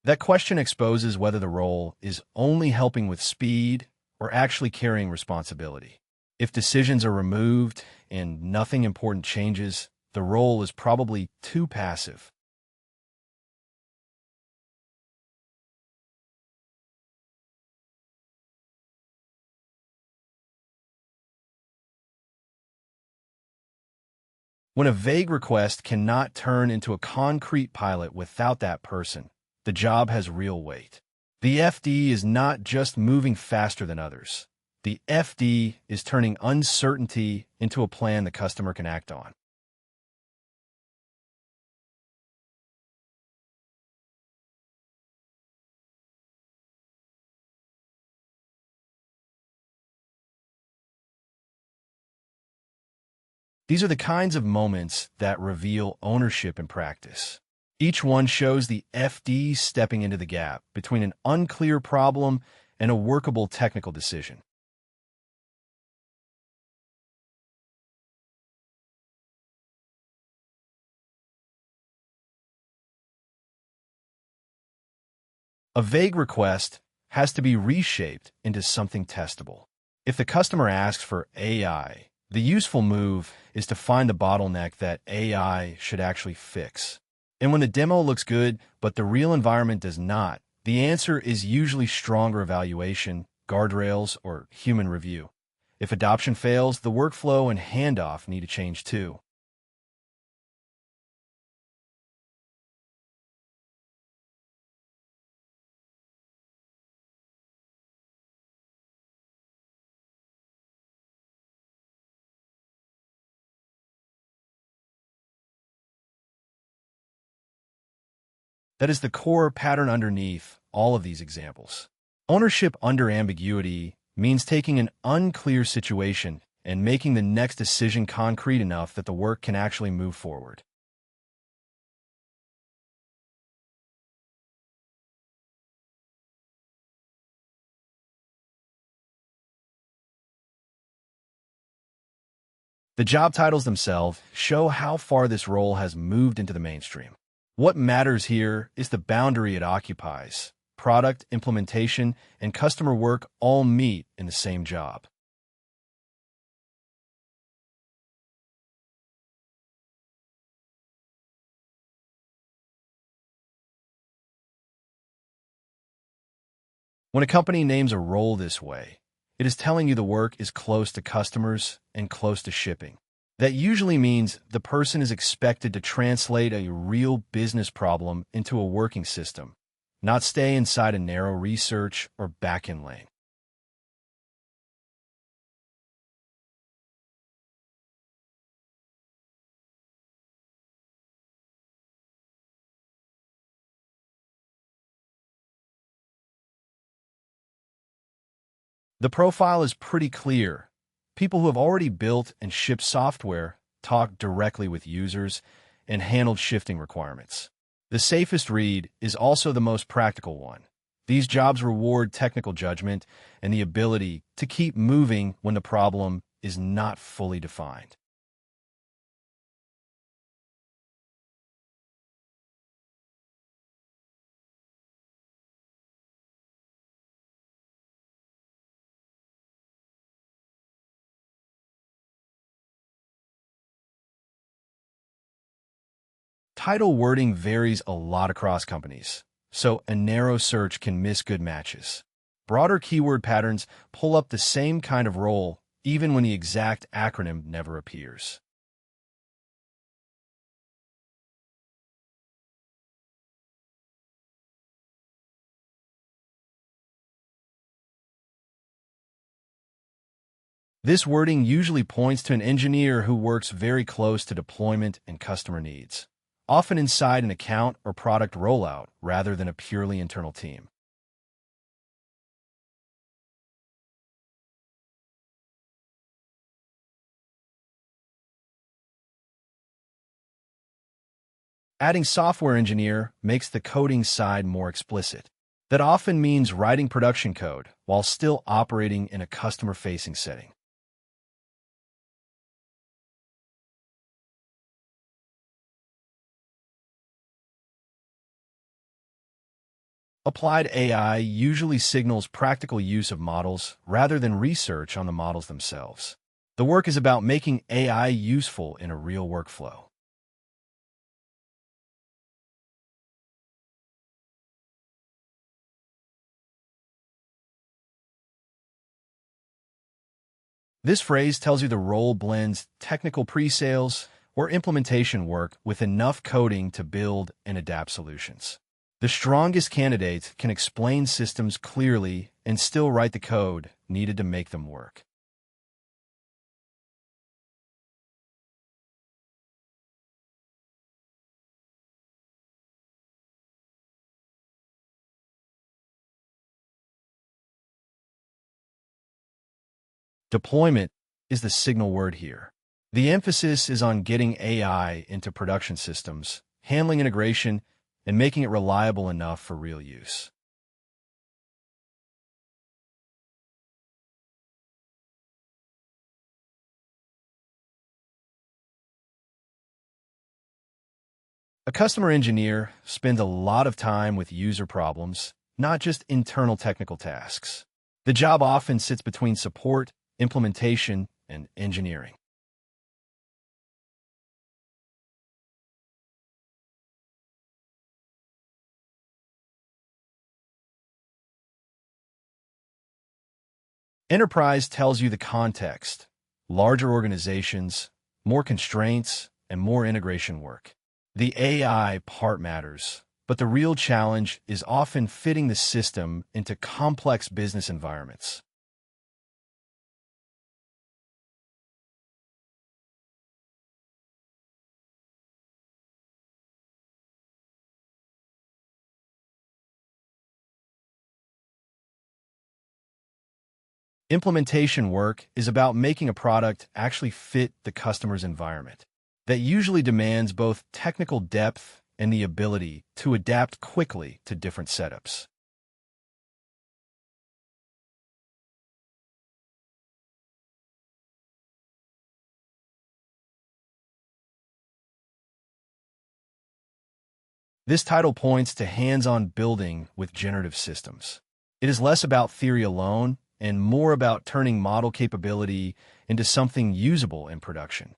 That question exposes whether the role is only helping with speed or actually carrying responsibility. If decisions are removed and nothing important changes, the role is probably too passive. When a vague request cannot turn into a concrete pilot without that person, the job has real weight. The FD is not just moving faster than others. The FD is turning uncertainty into a plan the customer can act on. These are the kinds of moments that reveal ownership in practice. Each one shows the FD stepping into the gap between an unclear problem and a workable technical decision. A vague request has to be reshaped into something testable. If the customer asks for AI, the useful move is to find the bottleneck that AI should actually fix. And when the demo looks good, but the real environment does not, the answer is usually stronger evaluation, guardrails, or human review. If adoption fails, the workflow and handoff need to change too. That is the core pattern underneath all of these examples. Ownership under ambiguity means taking an unclear situation and making the next decision concrete enough that the work can actually move forward. The job titles themselves show how far this role has moved into the mainstream. What matters here is the boundary it occupies. Product, implementation, and customer work all meet in the same job. When a company names a role this way, it is telling you the work is close to customers and close to shipping. That usually means the person is expected to translate a real business problem into a working system, not stay inside a narrow research or back-end lane. The profile is pretty clear. People who have already built and shipped software, talk directly with users, and handled shifting requirements. The safest read is also the most practical one. These jobs reward technical judgment and the ability to keep moving when the problem is not fully defined. Title wording varies a lot across companies, so a narrow search can miss good matches. Broader keyword patterns pull up the same kind of role even when the exact acronym never appears. This wording usually points to an engineer who works very close to deployment and customer needs, often inside an account or product rollout rather than a purely internal team. Adding software engineer makes the coding side more explicit. That often means writing production code while still operating in a customer-facing setting. Applied AI usually signals practical use of models rather than research on the models themselves. The work is about making AI useful in a real workflow. This phrase tells you the role blends technical pre-sales or implementation work with enough coding to build and adapt solutions. The strongest candidates can explain systems clearly and still write the code needed to make them work. Deployment is the signal word here. The emphasis is on getting AI into production systems, handling integration, and making it reliable enough for real use. A customer engineer spends a lot of time with user problems, not just internal technical tasks. The job often sits between support, implementation, and engineering. Enterprise tells you the context: larger organizations, more constraints, and more integration work. The AI part matters, but the real challenge is often fitting the system into complex business environments. Implementation work is about making a product actually fit the customer's environment. That usually demands both technical depth and the ability to adapt quickly to different setups. This title points to hands-on building with generative systems. It is less about theory alone and more about turning model capability into something usable in production.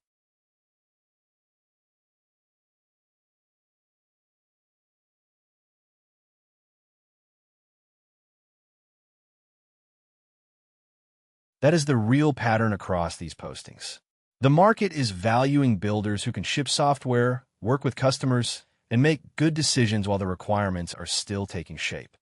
That is the real pattern across these postings. The market is valuing builders who can ship software, work with customers, and make good decisions while the requirements are still taking shape.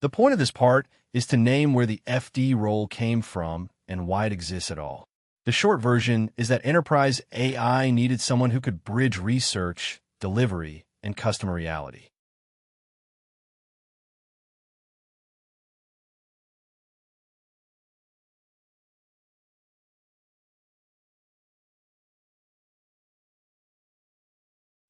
The point of this part is to name where the FD role came from and why it exists at all. The short version is that enterprise AI needed someone who could bridge research, delivery, and customer reality.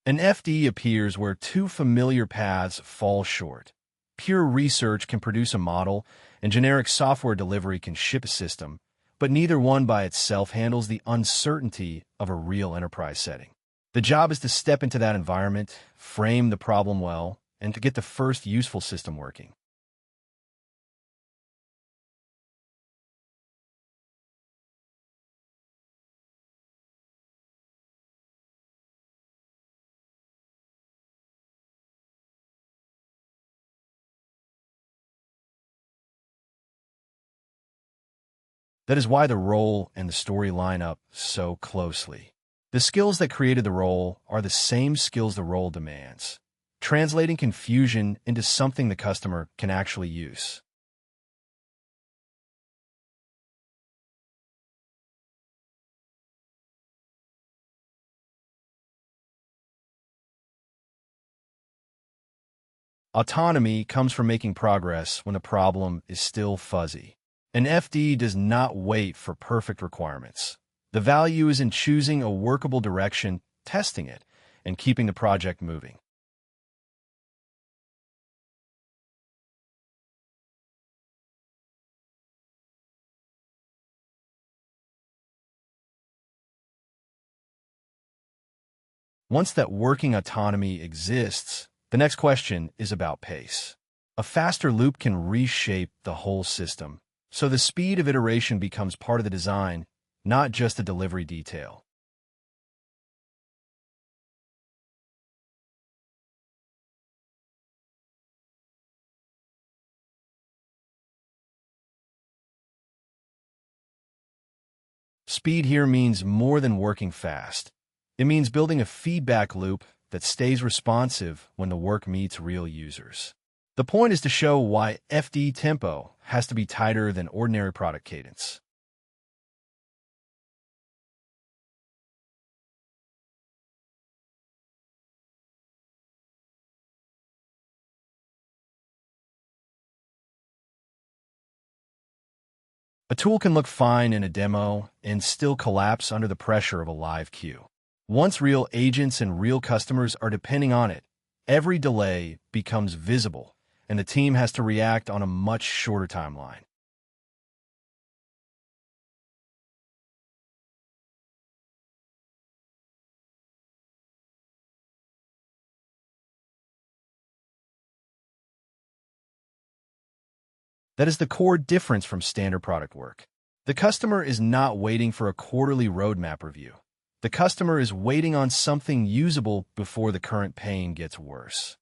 An FD appears where two familiar paths fall short. Pure research can produce a model, and generic software delivery can ship a system, but neither one by itself handles the uncertainty of a real enterprise setting. The job is to step into that environment, frame the problem well, and to get the first useful system working. That is why the role and the story line up so closely. The skills that created the role are the same skills the role demands, translating confusion into something the customer can actually use. Autonomy comes from making progress when a problem is still fuzzy. An FD does not wait for perfect requirements. The value is in choosing a workable direction, testing it, and keeping the project moving. Once that working autonomy exists, the next question is about pace. A faster loop can reshape the whole system, so the speed of iteration becomes part of the design, not just a delivery detail. Speed here means more than working fast. It means building a feedback loop that stays responsive when the work meets real users. The point is to show why FD tempo has to be tighter than ordinary product cadence. A tool can look fine in a demo and still collapse under the pressure of a live queue. Once real agents and real customers are depending on it, every delay becomes visible, and the team has to react on a much shorter timeline. That is the core difference from standard product work. The customer is not waiting for a quarterly roadmap review. The customer is waiting on something usable before the current pain gets worse.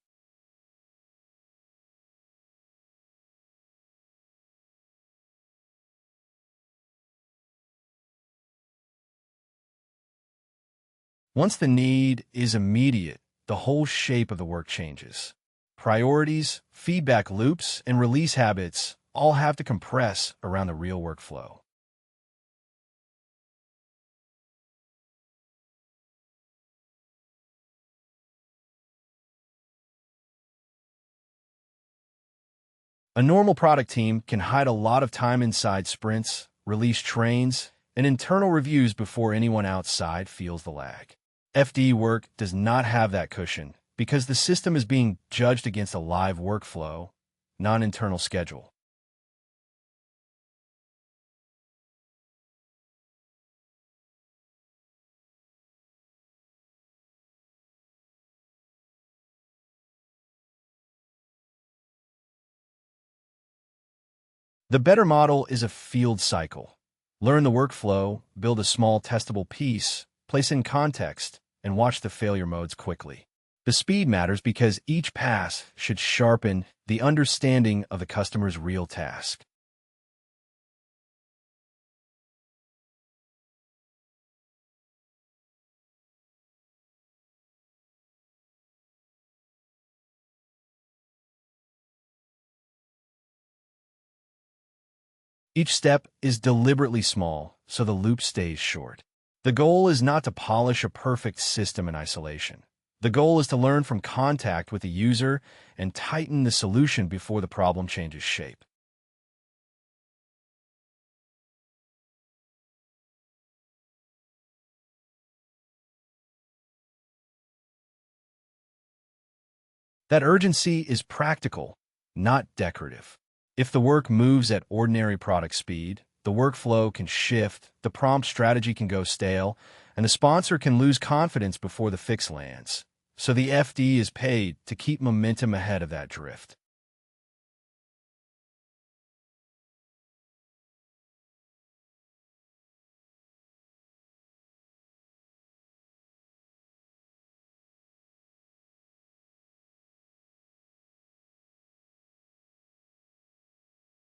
Once the need is immediate, the whole shape of the work changes. Priorities, feedback loops, and release habits all have to compress around the real workflow. A normal product team can hide a lot of time inside sprints, release trains, and internal reviews before anyone outside feels the lag. FD work does not have that cushion because the system is being judged against a live workflow, not an internal schedule. The better model is a field cycle. Learn the workflow, build a small testable piece, place in context, and watch the failure modes quickly. The speed matters because each pass should sharpen the understanding of the customer's real task. Each step is deliberately small, so the loop stays short. The goal is not to polish a perfect system in isolation. The goal is to learn from contact with the user and tighten the solution before the problem changes shape. That urgency is practical, not decorative. If the work moves at ordinary product speed, the workflow can shift, the prompt strategy can go stale, and the sponsor can lose confidence before the fix lands. So the FD is paid to keep momentum ahead of that drift.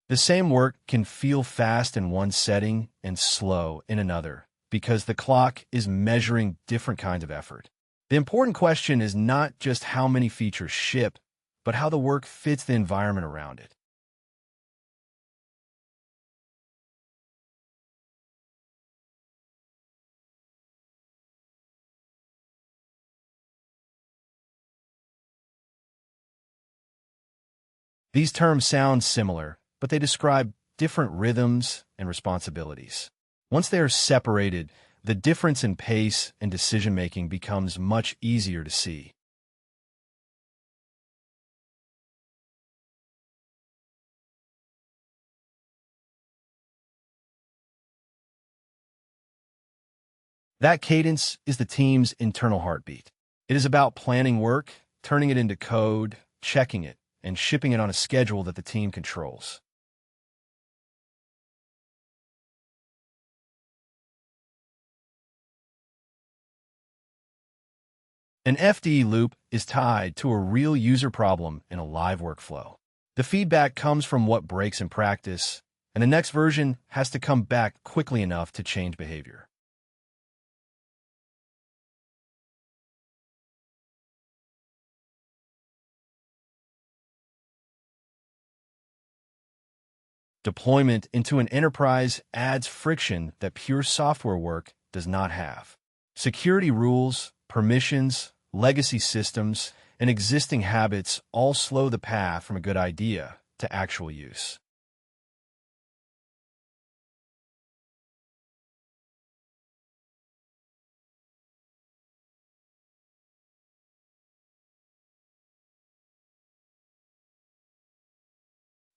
The same work can feel fast in one setting and slow in another because the clock is measuring different kinds of effort. The important question is not just how many features ship, but how the work fits the environment around it. These terms sound similar, but they describe different rhythms and responsibilities. Once they are separated, the difference in pace and decision-making becomes much easier to see. That cadence is the team's internal heartbeat. It is about planning work, turning it into code, checking it, and shipping it on a schedule that the team controls. An FD loop is tied to a real user problem in a live workflow. The feedback comes from what breaks in practice, and the next version has to come back quickly enough to change behavior. Deployment into an enterprise adds friction that pure software work does not have. Security rules, permissions, legacy systems, and existing habits all slow the path from a good idea to actual use.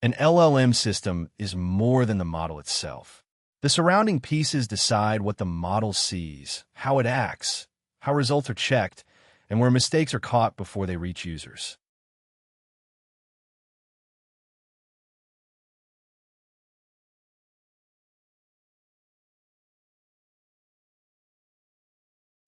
An LLM system is more than the model itself. The surrounding pieces decide what the model sees, how it acts, how results are checked, and where mistakes are caught before they reach users.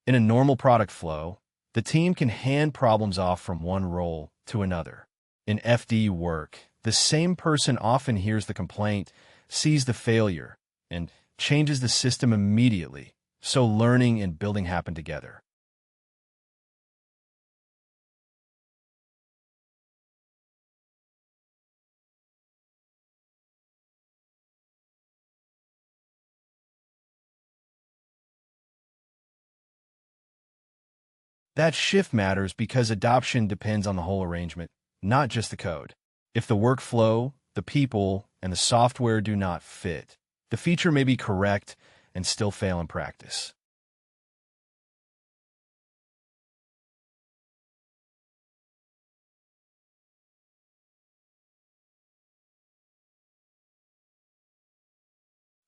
In a normal product flow, the team can hand problems off from one role to another. In FD work, the same person often hears the complaint, sees the failure, and changes the system immediately, so learning and building happen together. That shift matters because adoption depends on the whole arrangement, not just the code. If the workflow, the people, and the software do not fit, the feature may be correct and still fail in practice.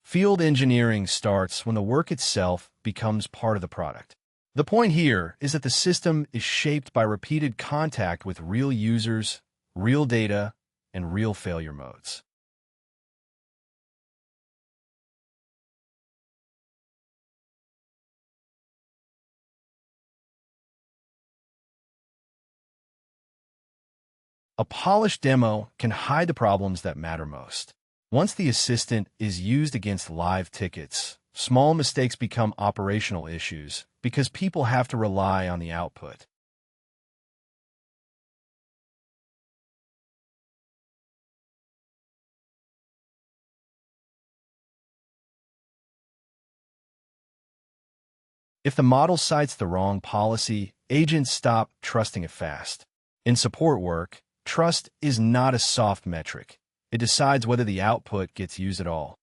Field engineering starts when the work itself becomes part of the product. The point here is that the system is shaped by repeated contact with real users, real data, and real failure modes. A polished demo can hide the problems that matter most. Once the assistant is used against live tickets, small mistakes become operational issues because people have to rely on the output. If the model cites the wrong policy, agents stop trusting it fast. In support work, trust is not a soft metric. It decides whether the output gets used at all.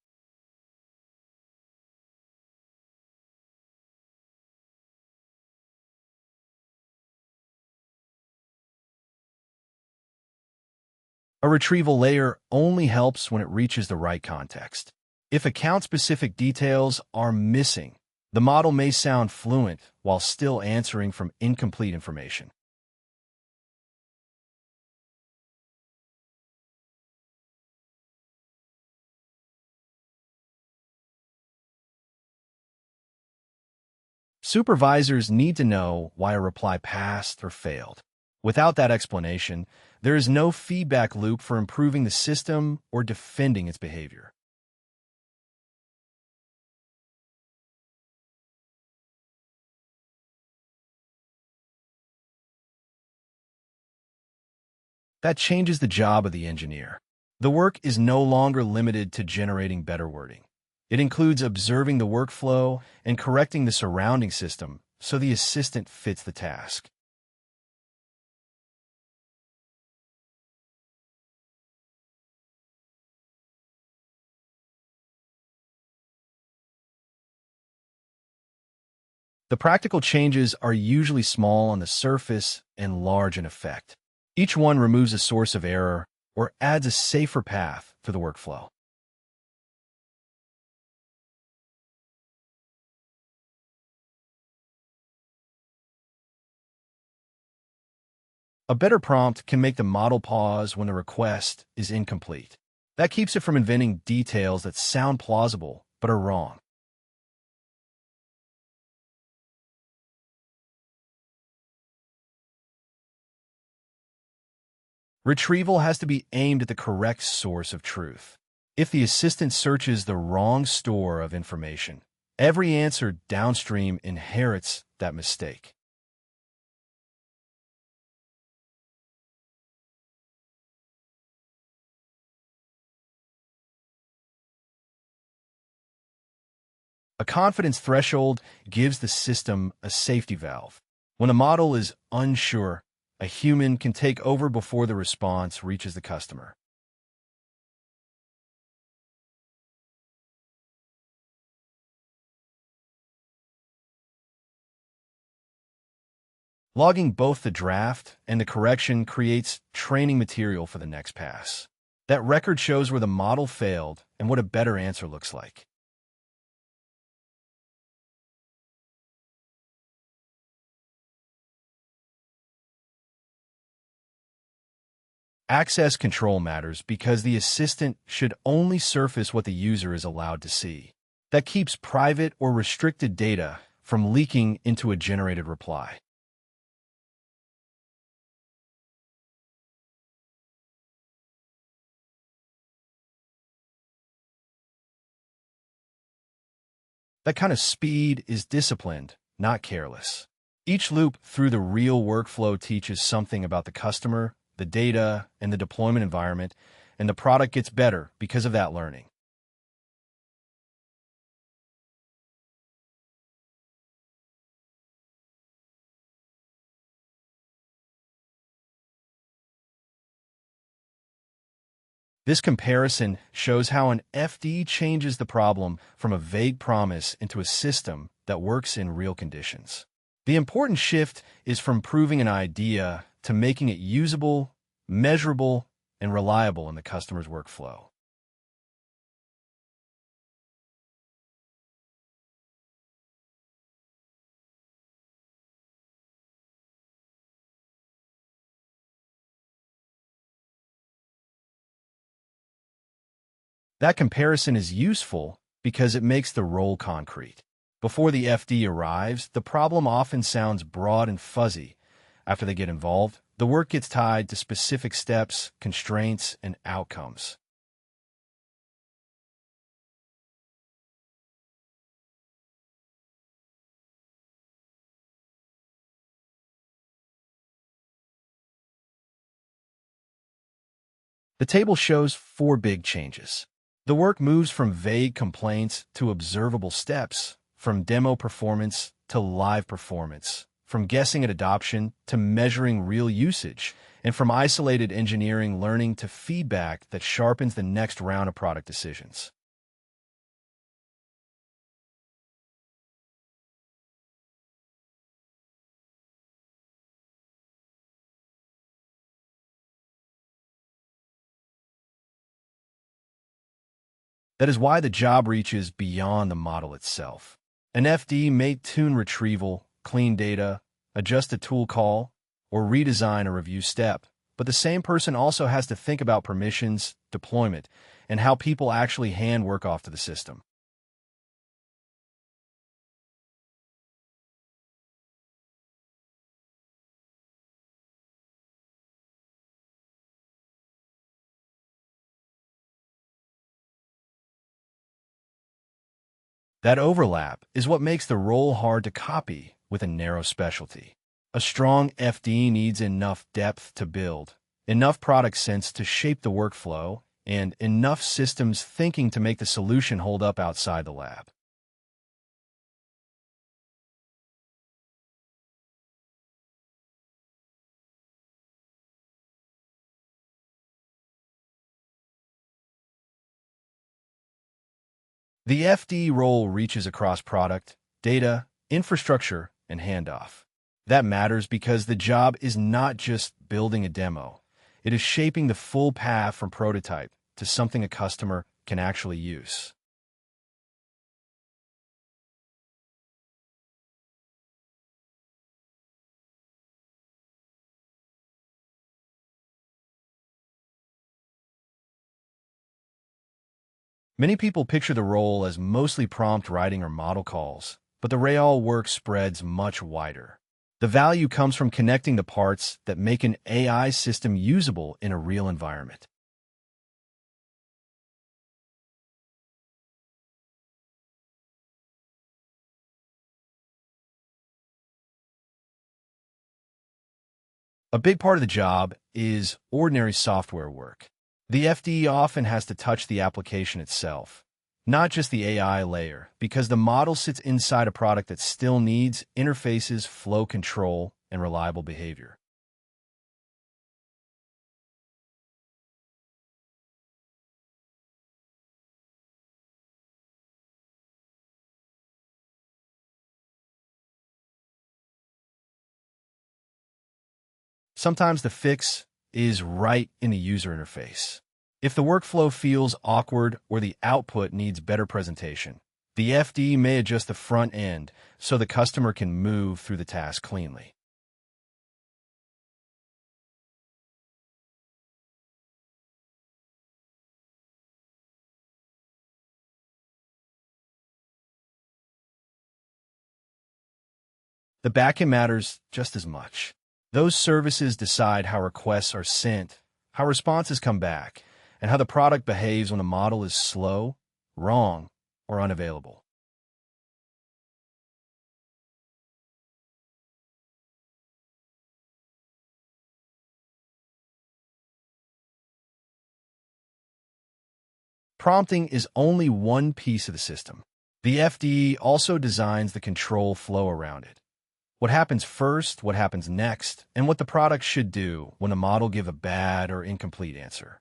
A retrieval layer only helps when it reaches the right context. If account-specific details are missing, the model may sound fluent while still answering from incomplete information. Supervisors need to know why a reply passed or failed. Without that explanation, there is no feedback loop for improving the system or defending its behavior. That changes the job of the engineer. The work is no longer limited to generating better wording. It includes observing the workflow and correcting the surrounding system so the assistant fits the task. The practical changes are usually small on the surface and large in effect. Each one removes a source of error or adds a safer path for the workflow. A better prompt can make the model pause when the request is incomplete. That keeps it from inventing details that sound plausible but are wrong. Retrieval has to be aimed at the correct source of truth. If the assistant searches the wrong store of information, every answer downstream inherits that mistake. A confidence threshold gives the system a safety valve. When a model is unsure, a human can take over before the response reaches the customer. Logging both the draft and the correction creates training material for the next pass. That record shows where the model failed and what a better answer looks like. Access control matters because the assistant should only surface what the user is allowed to see. That keeps private or restricted data from leaking into a generated reply. That kind of speed is disciplined, not careless. Each loop through the real workflow teaches something about the customer, the data, and the deployment environment, and the product gets better because of that learning. This comparison shows how an FD changes the problem from a vague promise into a system that works in real conditions. The important shift is from proving an idea to making it usable, measurable, and reliable in the customer's workflow. That comparison is useful because it makes the role concrete. Before the FD arrives, the problem often sounds broad and fuzzy. After they get involved, the work gets tied to specific steps, constraints, and outcomes. The table shows 4 big changes. The work moves from vague complaints to observable steps, from demo performance to live performance, from guessing at adoption to measuring real usage, and from isolated engineering learning to feedback that sharpens the next round of product decisions. That is why the job reaches beyond the model itself. An FD may tune retrieval, clean data, adjust a tool call, or redesign a review step, but the same person also has to think about permissions, deployment, and how people actually hand work off to the system. That overlap is what makes the role hard to copy with a narrow specialty. A strong FD needs enough depth to build, enough product sense to shape the workflow, and enough systems thinking to make the solution hold up outside the lab. The FD role reaches across product, data, infrastructure, and handoff. That matters because the job is not just building a demo. It is shaping the full path from prototype to something a customer can actually use. Many people picture the role as mostly prompt writing or model calls, but the real work spreads much wider. The value comes from connecting the parts that make an AI system usable in a real environment. A big part of the job is ordinary software work. The FD often has to touch the application itself, not just the AI layer, because the model sits inside a product that still needs interfaces, flow control, and reliable behavior. Sometimes the fix is right in the user interface. If the workflow feels awkward or the output needs better presentation, the FD may adjust the front end so the customer can move through the task cleanly. The backend matters just as much. Those services decide how requests are sent, how responses come back, and how the product behaves when a model is slow, wrong, or unavailable. Prompting is only one piece of the system. The FD also designs the control flow around it. What happens first, what happens next, and what the product should do when the model gives a bad or incomplete answer.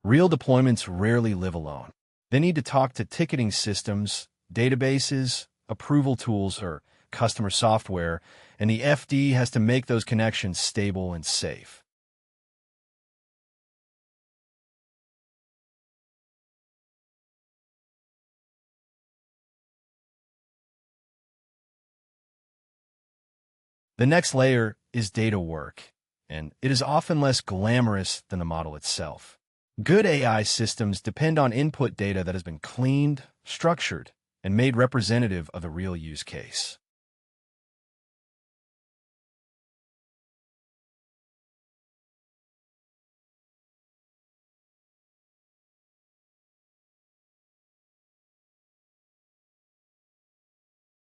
Real deployments rarely live alone. They need to talk to ticketing systems, databases, approval tools, or customer software, and the FD has to make those connections stable and safe. The next layer is data work, and it is often less glamorous than the model itself. Good AI systems depend on input data that has been cleaned, structured, and made representative of the real use case.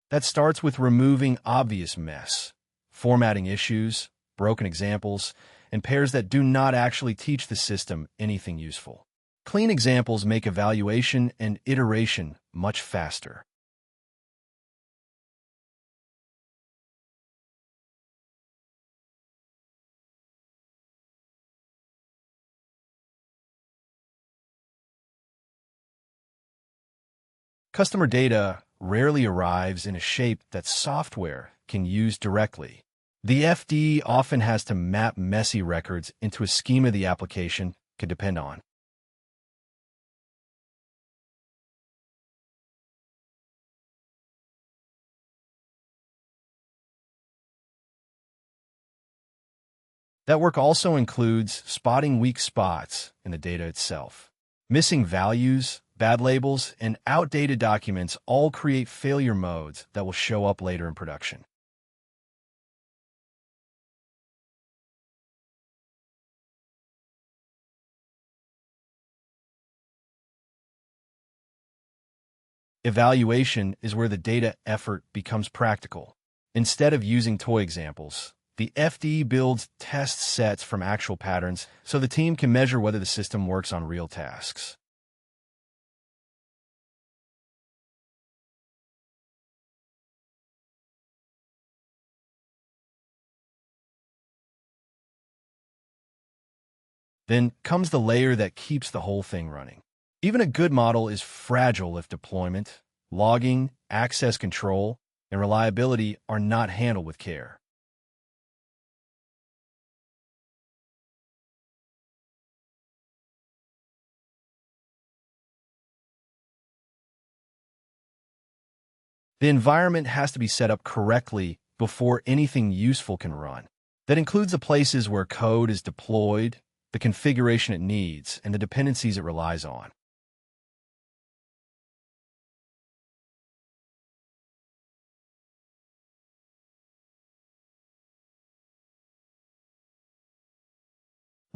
That starts with removing obvious mess, formatting issues, broken examples, and pairs that do not actually teach the system anything useful. Clean examples make evaluation and iteration much faster. Customer data rarely arrives in a shape that software can use directly. The FD often has to map messy records into a schema the application can depend on. That work also includes spotting weak spots in the data itself. Missing values, bad labels, and outdated documents all create failure modes that will show up later in production. Evaluation is where the data effort becomes practical. Instead of using toy examples, the FD builds test sets from actual patterns so the team can measure whether the system works on real tasks. Then comes the layer that keeps the whole thing running. Even a good model is fragile if deployment, logging, access control, and reliability are not handled with care. The environment has to be set up correctly before anything useful can run. That includes the places where code is deployed, the configuration it needs, and the dependencies it relies on.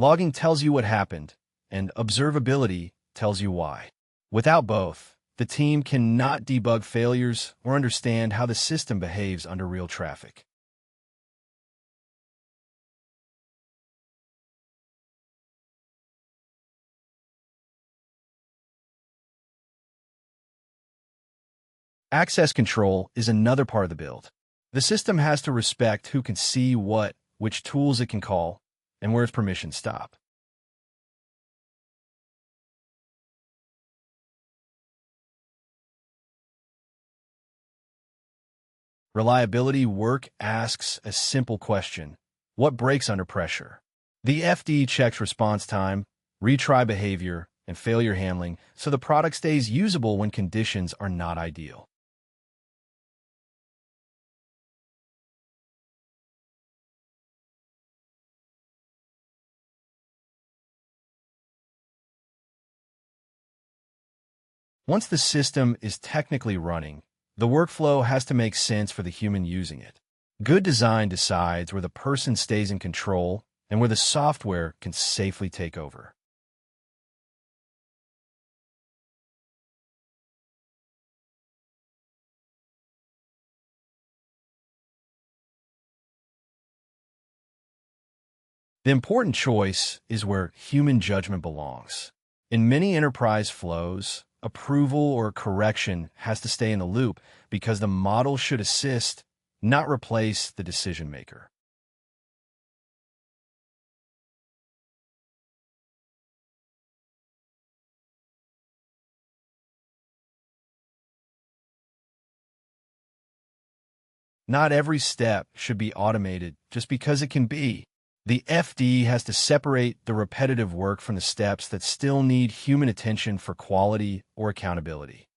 Logging tells you what happened, and observability tells you why. Without both, the team cannot debug failures or understand how the system behaves under real traffic. Access control is another part of the build. The system has to respect who can see what, which tools it can call, and where its permissions stop. Reliability work asks a simple question: what breaks under pressure? The FD checks response time, retry behavior, and failure handling so the product stays usable when conditions are not ideal. Once the system is technically running, the workflow has to make sense for the human using it. Good design decides where the person stays in control and where the software can safely take over. The important choice is where human judgment belongs. In many enterprise flows, approval or correction has to stay in the loop because the model should assist, not replace the decision maker. Not every step should be automated just because it can be. The FD has to separate the repetitive work from the steps that still need human attention for quality or accountability.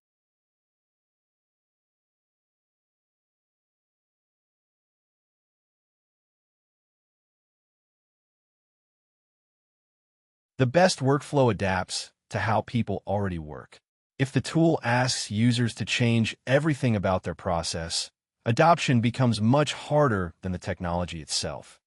The best workflow adapts to how people already work. If the tool asks users to change everything about their process, adoption becomes much harder than the technology itself.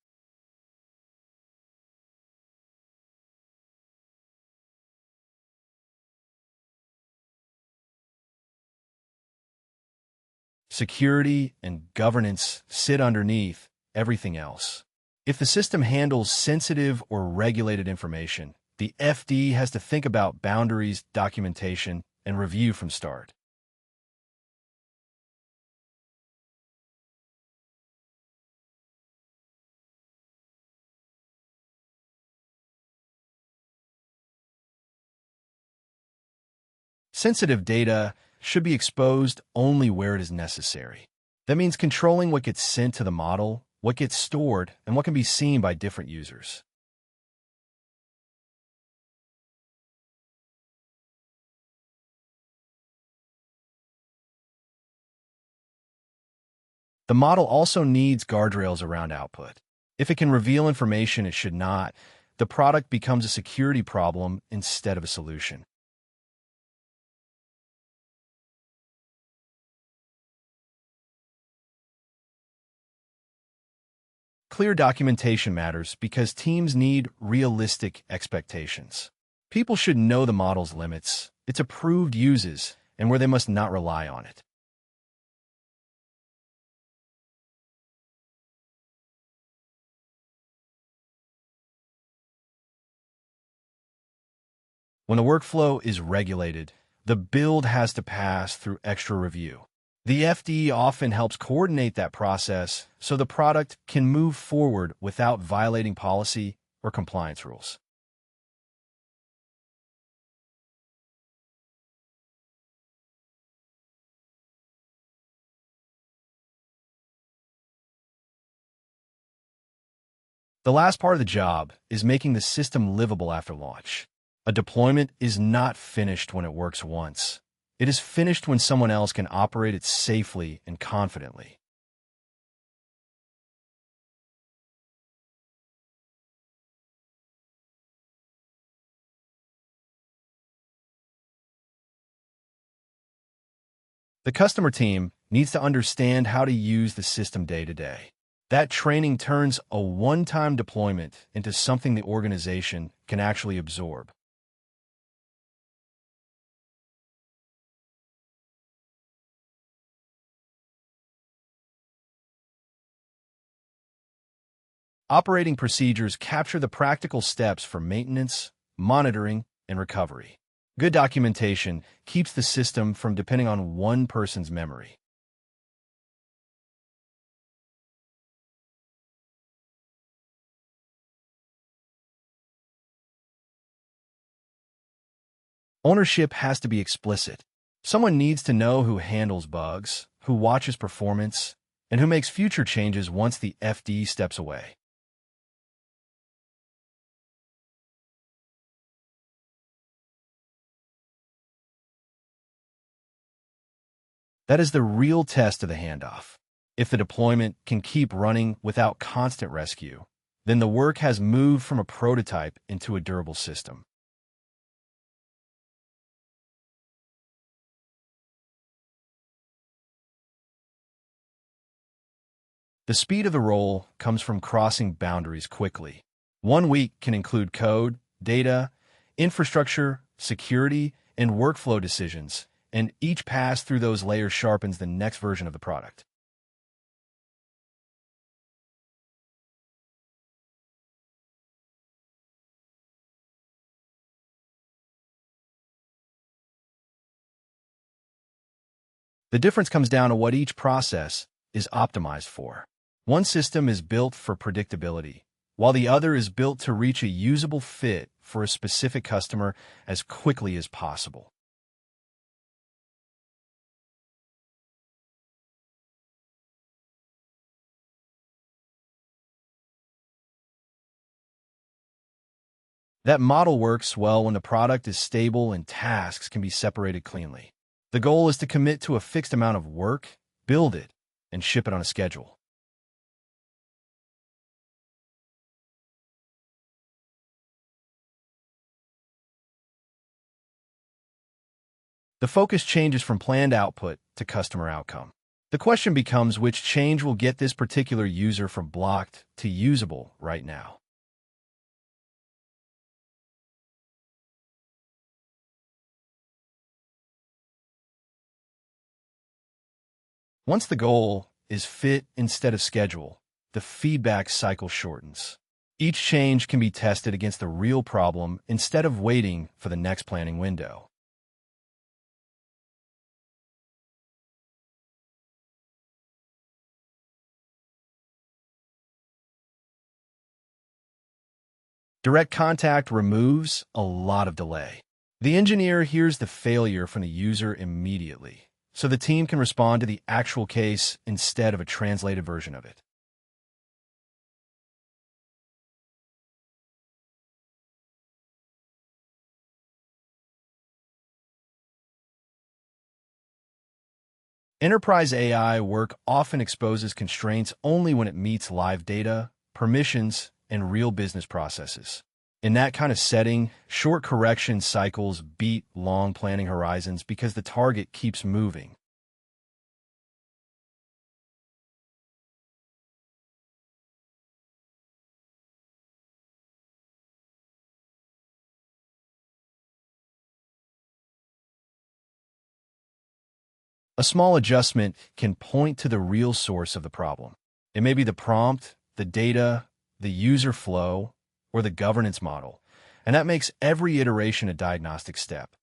Security and governance sit underneath everything else. If the system handles sensitive or regulated information, the FD has to think about boundaries, documentation, and review from start. Sensitive data should be exposed only where it is necessary. That means controlling what gets sent to the model, what gets stored, and what can be seen by different users. The model also needs guardrails around output. If it can reveal information it should not, the product becomes a security problem instead of a solution. Clear documentation matters because teams need realistic expectations. People should know the model's limits, its approved uses, and where they must not rely on it. When the workflow is regulated, the build has to pass through extra review. The FD often helps coordinate that process so the product can move forward without violating policy or compliance rules. The last part of the job is making the system livable after launch. A deployment is not finished when it works once. It is finished when someone else can operate it safely and confidently. The customer team needs to understand how to use the system day to day. That training turns a one-time deployment into something the organization can actually absorb. Operating procedures capture the practical steps for maintenance, monitoring, and recovery. Good documentation keeps the system from depending on one person's memory. Ownership has to be explicit. Someone needs to know who handles bugs, who watches performance, and who makes future changes once the FD steps away. That is the real test of the handoff. If the deployment can keep running without constant rescue, then the work has moved from a prototype into a durable system. The speed of the roll comes from crossing boundaries quickly. 1 week can include code, data, infrastructure, security, and workflow decisions, and each pass through those layers sharpens the next version of the product. The difference comes down to what each process is optimized for. One system is built for predictability, while the other is built to reach a usable fit for a specific customer as quickly as possible. That model works well when the product is stable and tasks can be separated cleanly. The goal is to commit to a fixed amount of work, build it, and ship it on a schedule. The focus changes from planned output to customer outcome. The question becomes which change will get this particular user from blocked to usable right now. Once the goal is fit instead of schedule, the feedback cycle shortens. Each change can be tested against the real problem instead of waiting for the next planning window. Direct contact removes a lot of delay. The engineer hears the failure from the user immediately, so the team can respond to the actual case instead of a translated version of it. Enterprise AI work often exposes constraints only when it meets live data, permissions, and real business processes. In that kind of setting, short correction cycles beat long planning horizons because the target keeps moving. A small adjustment can point to the real source of the problem. It may be the prompt, the data, the user flow, or the governance model, and that makes every iteration a diagnostic step.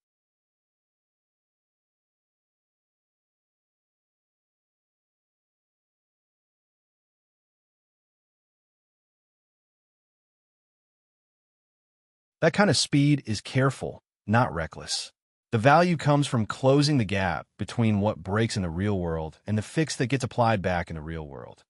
That kind of speed is careful, not reckless. The value comes from closing the gap between what breaks in the real world and the fix that gets applied back in the real world.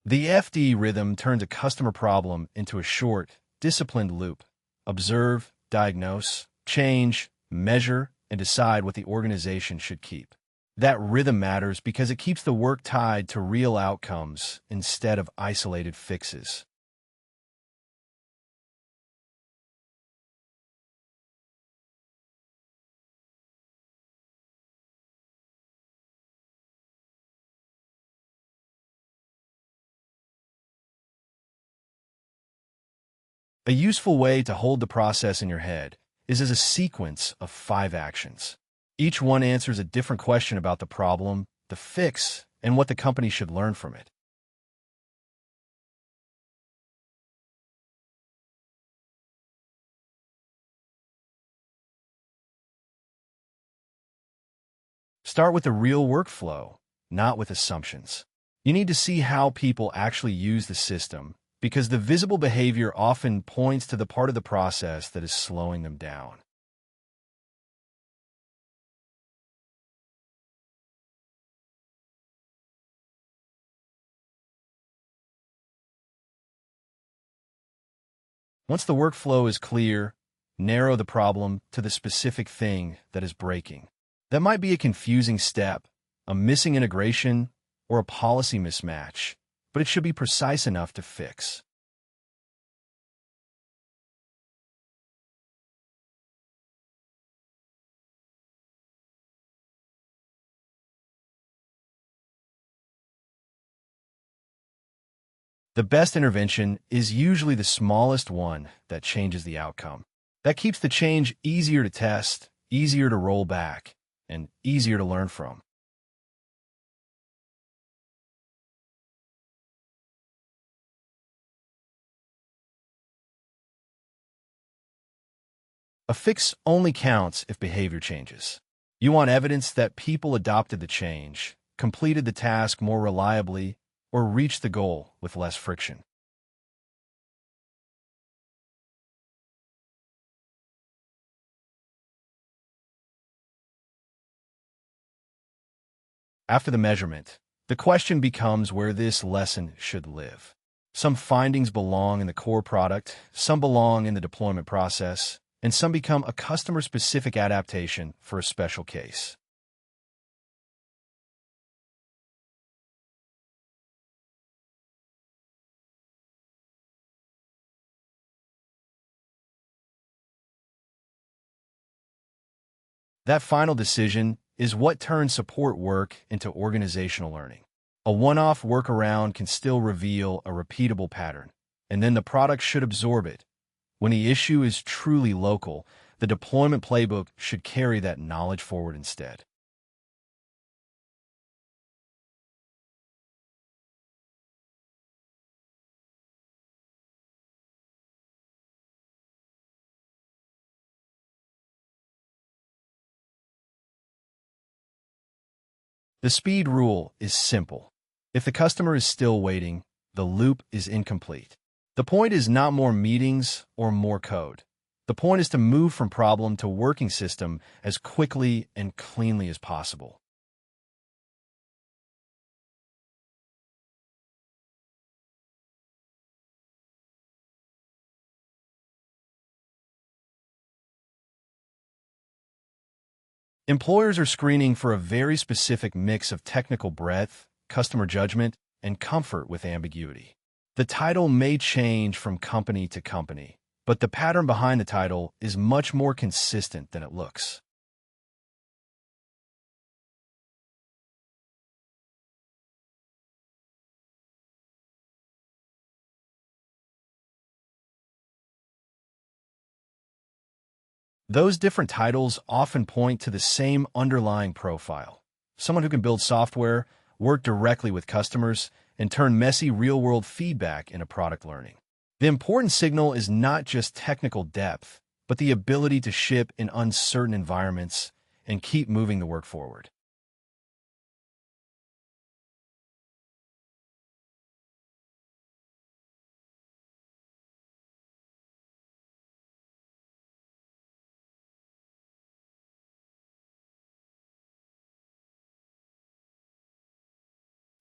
The FD rhythm turns a customer problem into a short, disciplined loop. Observe, diagnose, change, measure, and decide what the organization should keep. That rhythm matters because it keeps the work tied to real outcomes instead of isolated fixes. A useful way to hold the process in your head is as a sequence of 5 actions. Each one answers a different question about the problem, the fix, and what the company should learn from it. Start with the real workflow, not with assumptions. You need to see how people actually use the system, because the visible behavior often points to the part of the process that is slowing them down. Once the workflow is clear, narrow the problem to the specific thing that is breaking. That might be a confusing step, a missing integration, or a policy mismatch, but it should be precise enough to fix. The best intervention is usually the smallest one that changes the outcome. That keeps the change easier to test, easier to roll back, and easier to learn from. A fix only counts if behavior changes. You want evidence that people adopted the change, completed the task more reliably, or reached the goal with less friction. After the measurement, the question becomes where this lesson should live. Some findings belong in the core product, some belong in the deployment process, and some become a customer-specific adaptation for a special case. That final decision is what turns support work into organizational learning. A one-off workaround can still reveal a repeatable pattern, and then the product should absorb it. When the issue is truly local, the deployment playbook should carry that knowledge forward instead. The speed rule is simple. If the customer is still waiting, the loop is incomplete. The point is not more meetings or more code. The point is to move from problem to working system as quickly and cleanly as possible. Employers are screening for a very specific mix of technical breadth, customer judgment, and comfort with ambiguity. The title may change from company to company, but the pattern behind the title is much more consistent than it looks. Those different titles often point to the same underlying profile. Someone who can build software, work directly with customers, and turn messy real-world feedback into product learning. The important signal is not just technical depth, but the ability to ship in uncertain environments and keep moving the work forward.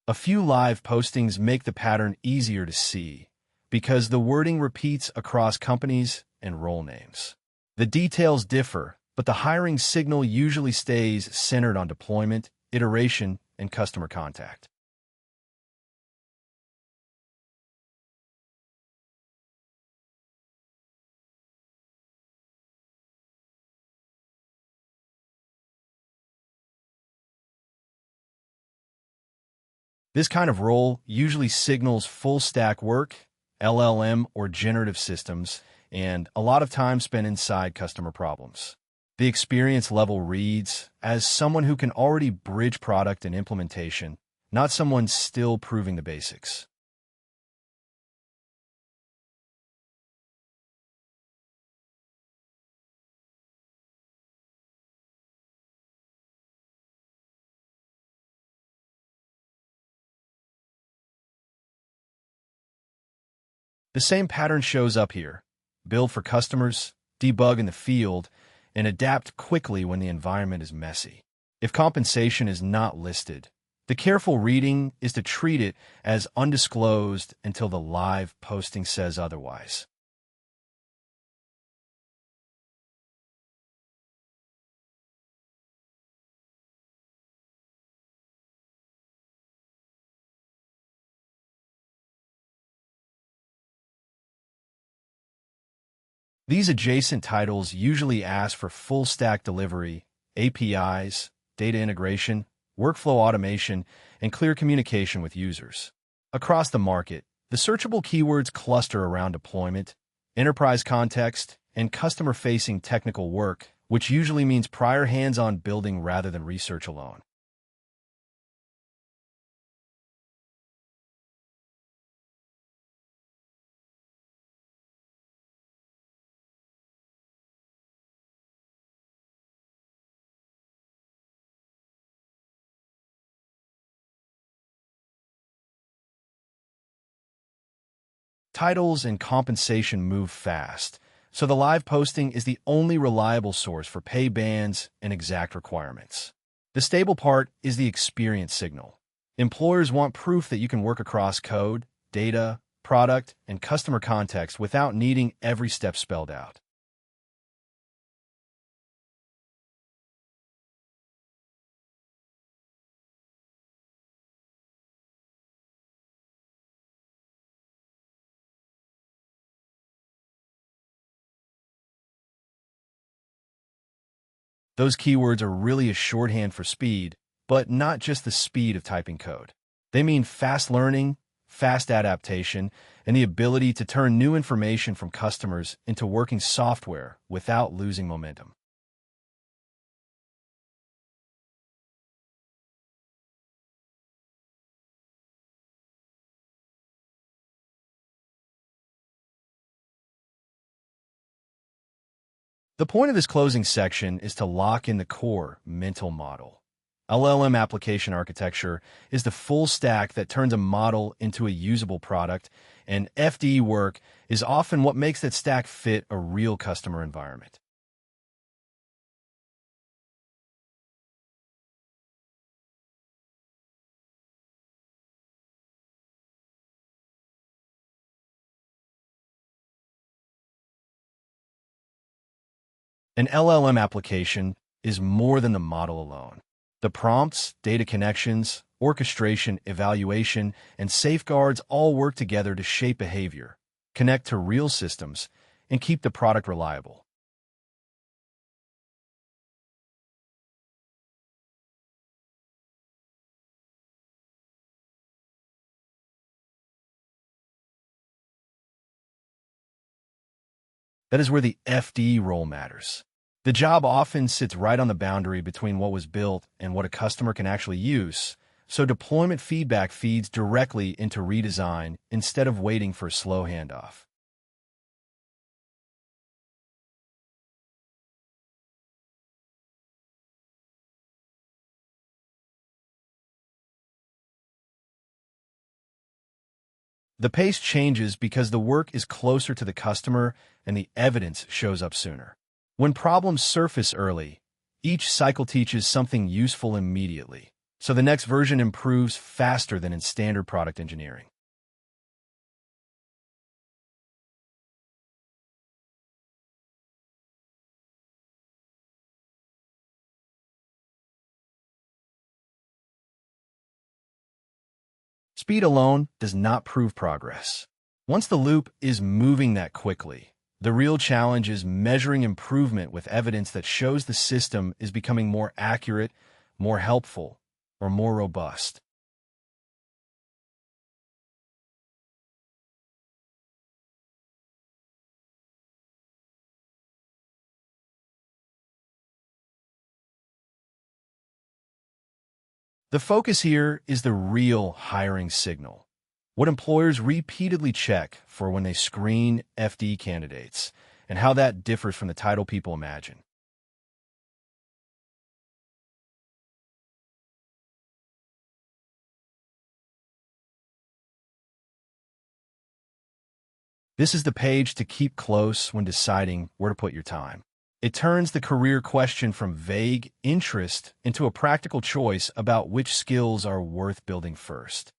A few live postings make the pattern easier to see because the wording repeats across companies and role names. The details differ, but the hiring signal usually stays centered on deployment, iteration, and customer contact. This kind of role usually signals full-stack work, LLM or generative systems, and a lot of time spent inside customer problems. The experience level reads as someone who can already bridge product and implementation, not someone still proving the basics. The same pattern shows up here. Build for customers, debug in the field, and adapt quickly when the environment is messy. If compensation is not listed, the careful reading is to treat it as undisclosed until the live posting says otherwise. These adjacent titles usually ask for full-stack delivery, APIs, data integration, workflow automation, and clear communication with users. Across the market, the searchable keywords cluster around deployment, enterprise context, and customer-facing technical work, which usually means prior hands-on building rather than research alone. Titles and compensation move fast, so the live posting is the only reliable source for pay bands and exact requirements. The stable part is the experience signal. Employers want proof that you can work across code, data, product, and customer context without needing every step spelled out. Those keywords are really a shorthand for speed, but not just the speed of typing code. They mean fast learning, fast adaptation, and the ability to turn new information from customers into working software without losing momentum. The point of this closing section is to lock in the core mental model. LLM application architecture is the full stack that turns a model into a usable product, and FDE work is often what makes that stack fit a real customer environment. An LLM application is more than the model alone. The prompts, data connections, orchestration, evaluation, and safeguards all work together to shape behavior, connect to real systems, and keep the product reliable. That is where the FD role matters. The job often sits right on the boundary between what was built and what a customer can actually use, so deployment feedback feeds directly into redesign instead of waiting for a slow handoff. The pace changes because the work is closer to the customer and the evidence shows up sooner. When problems surface early, each cycle teaches something useful immediately, so the next version improves faster than in standard product engineering. Speed alone does not prove progress. Once the loop is moving that quickly, the real challenge is measuring improvement with evidence that shows the system is becoming more accurate, more helpful, or more robust. The focus here is the real hiring signal, what employers repeatedly check for when they screen FD candidates, and how that differs from the title people imagine. This is the page to keep close when deciding where to put your time. It turns the career question from vague interest into a practical choice about which skills are worth building first.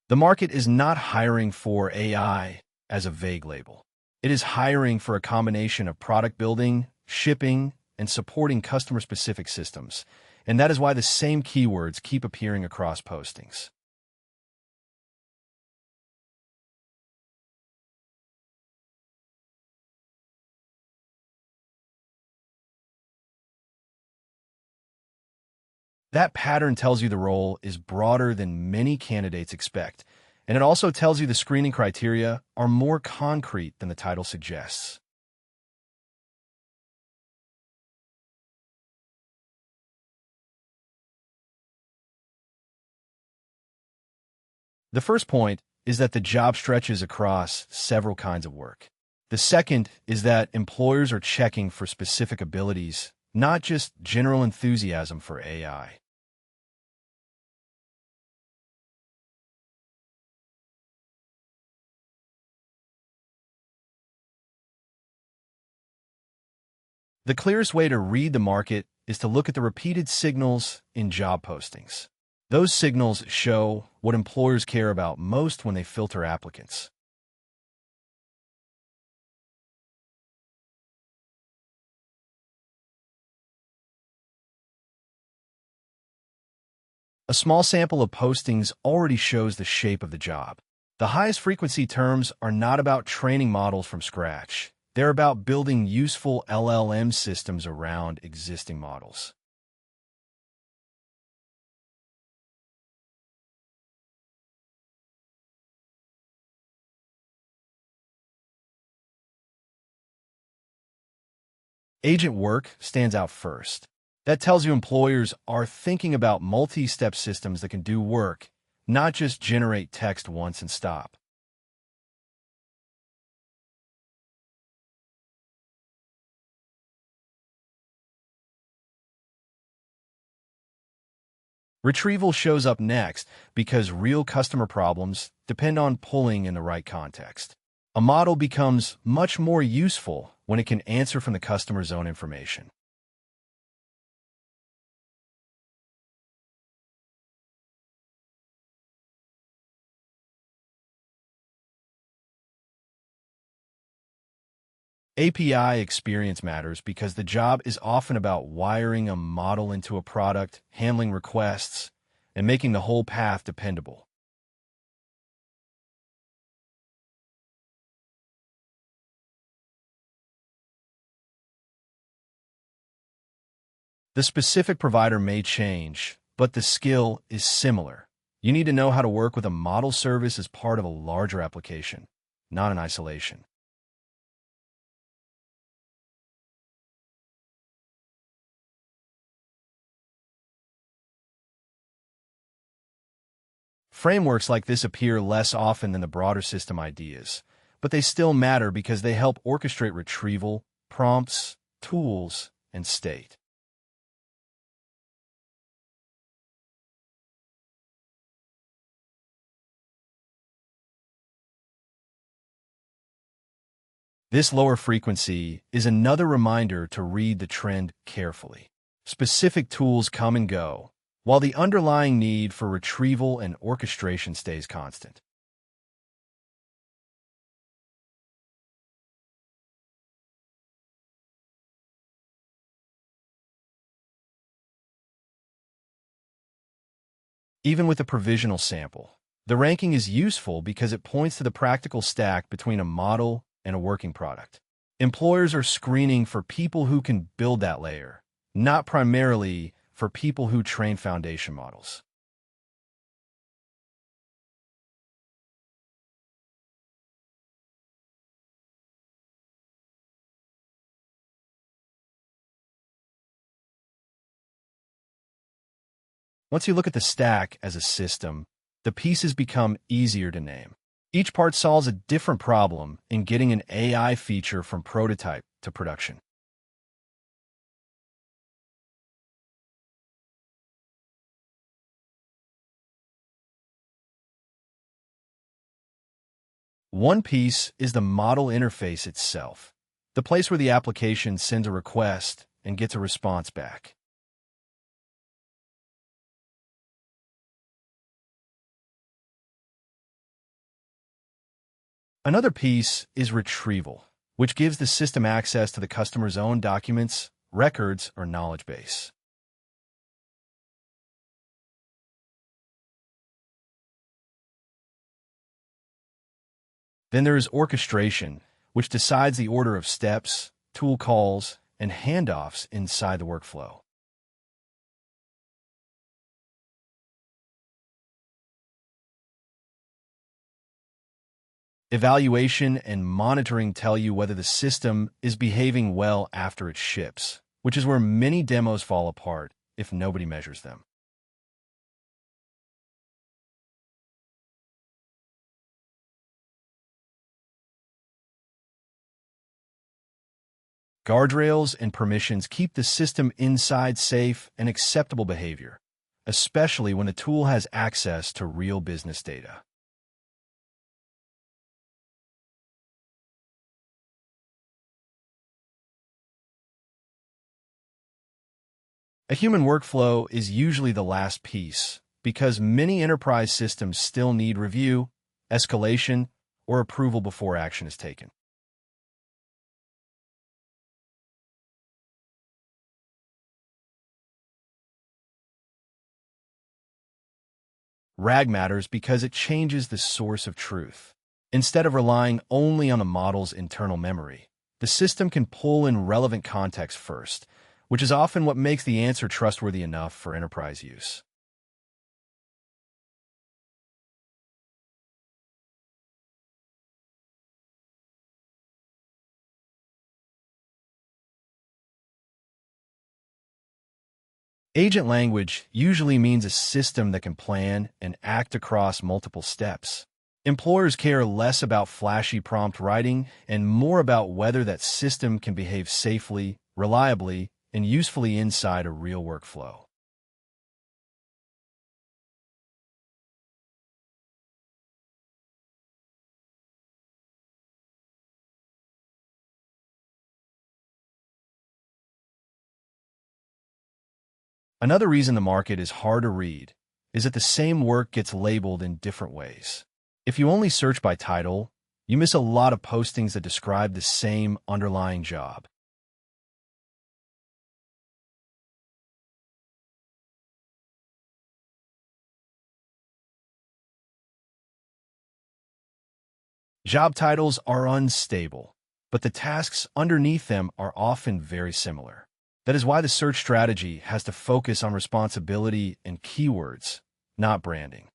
The market is not hiring for AI as a vague label. It is hiring for a combination of product building, shipping, and supporting customer-specific systems, and that is why the same keywords keep appearing across postings. That pattern tells you the role is broader than many candidates expect, and it also tells you the screening criteria are more concrete than the title suggests. The first point is that the job stretches across several kinds of work. The second is that employers are checking for specific abilities, not just general enthusiasm for AI. The clearest way to read the market is to look at the repeated signals in job postings. Those signals show what employers care about most when they filter applicants. A small sample of postings already shows the shape of the job. The highest frequency terms are not about training models from scratch. They're about building useful LLM systems around existing models. Agent work stands out first. That tells you employers are thinking about multi-step systems that can do work, not just generate text once and stop. Retrieval shows up next because real customer problems depend on pulling in the right context. A model becomes much more useful when it can answer from the customer's own information. API experience matters because the job is often about wiring a model into a product, handling requests, and making the whole path dependable. The specific provider may change, but the skill is similar. You need to know how to work with a model service as part of a larger application, not in isolation. Frameworks like this appear less often than the broader system ideas, but they still matter because they help orchestrate retrieval, prompts, tools, and state. This lower frequency is another reminder to read the trend carefully. Specific tools come and go, while the underlying need for retrieval and orchestration stays constant. Even with a provisional sample, the ranking is useful because it points to the practical stack between a model and a working product. Employers are screening for people who can build that layer, not primarily for people who train foundation models. Once you look at the stack as a system, the pieces become easier to name. Each part solves a different problem in getting an AI feature from prototype to production. One piece is the model interface itself, the place where the application sends a request and gets a response back. Another piece is retrieval, which gives the system access to the customer's own documents, records, or knowledge base. Then there is orchestration, which decides the order of steps, tool calls, and handoffs inside the workflow. Evaluation and monitoring tell you whether the system is behaving well after it ships, which is where many demos fall apart if nobody measures them. Guardrails and permissions keep the system inside safe and acceptable behavior, especially when the tool has access to real business data. A human workflow is usually the last piece because many enterprise systems still need review, escalation, or approval before action is taken. RAG matters because it changes the source of truth. Instead of relying only on the model's internal memory, the system can pull in relevant context first, which is often what makes the answer trustworthy enough for enterprise use. Agent language usually means a system that can plan and act across multiple steps. Employers care less about flashy prompt writing and more about whether that system can behave safely, reliably, and usefully inside a real workflow. Another reason the market is hard to read is that the same work gets labeled in different ways. If you only search by title, you miss a lot of postings that describe the same underlying job. Job titles are unstable, but the tasks underneath them are often very similar. That is why the search strategy has to focus on responsibility and keywords, not branding.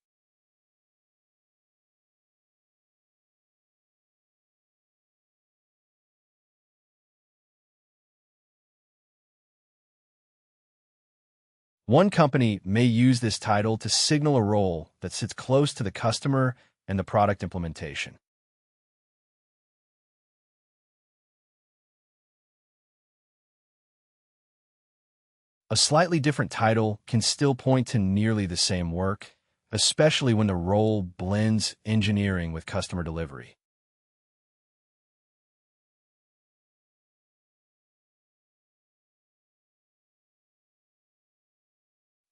One company may use this title to signal a role that sits close to the customer and the product implementation. A slightly different title can still point to nearly the same work, especially when the role blends engineering with customer delivery.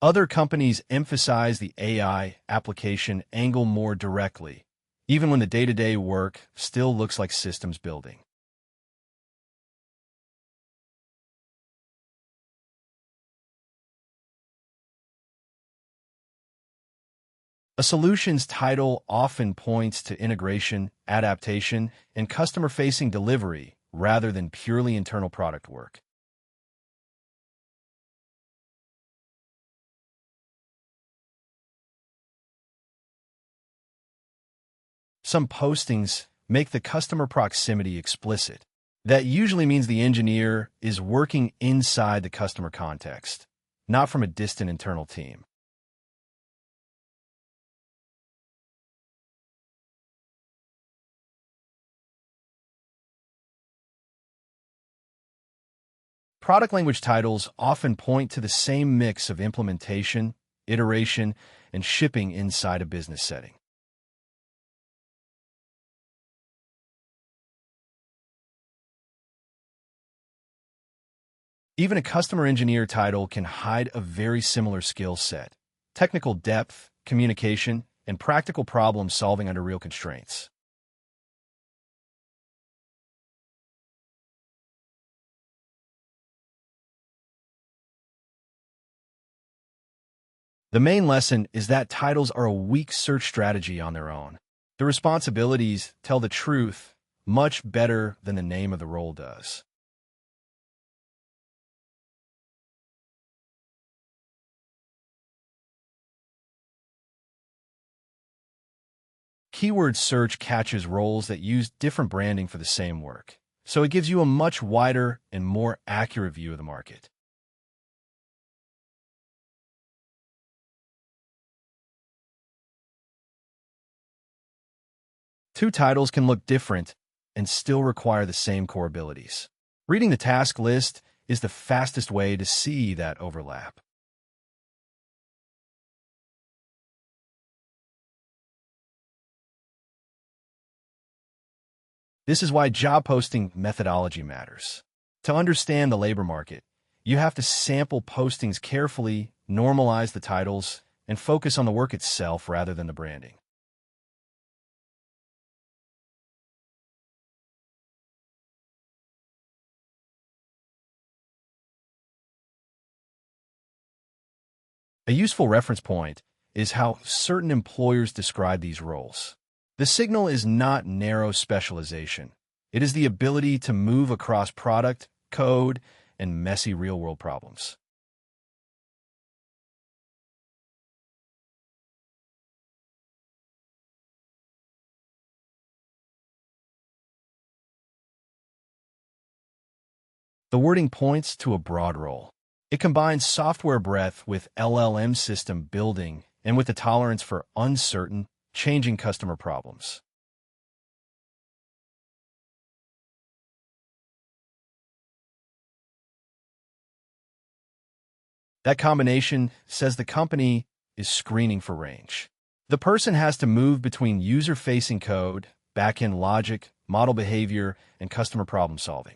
Other companies emphasize the AI application angle more directly, even when the day-to-day work still looks like systems building. A solution's title often points to integration, adaptation, and customer-facing delivery rather than purely internal product work. Some postings make the customer proximity explicit. That usually means the engineer is working inside the customer context, not from a distant internal team. Product language titles often point to the same mix of implementation, iteration, and shipping inside a business setting. Even a customer engineer title can hide a very similar skill set: technical depth, communication, and practical problem solving under real constraints. The main lesson is that titles are a weak search strategy on their own. The responsibilities tell the truth much better than the name of the role does. Keyword search catches roles that use different branding for the same work, so it gives you a much wider and more accurate view of the market. Two titles can look different and still require the same core abilities. Reading the task list is the fastest way to see that overlap. This is why job posting methodology matters. To understand the labor market, you have to sample postings carefully, normalize the titles, and focus on the work itself rather than the branding. A useful reference point is how certain employers describe these roles. The signal is not narrow specialization. It is the ability to move across product, code, and messy real-world problems. The wording points to a broad role. It combines software breadth with LLM system building and with the tolerance for uncertain, changing customer problems. That combination says the company is screening for range. The person has to move between user-facing code, back-end logic, model behavior, and customer problem solving.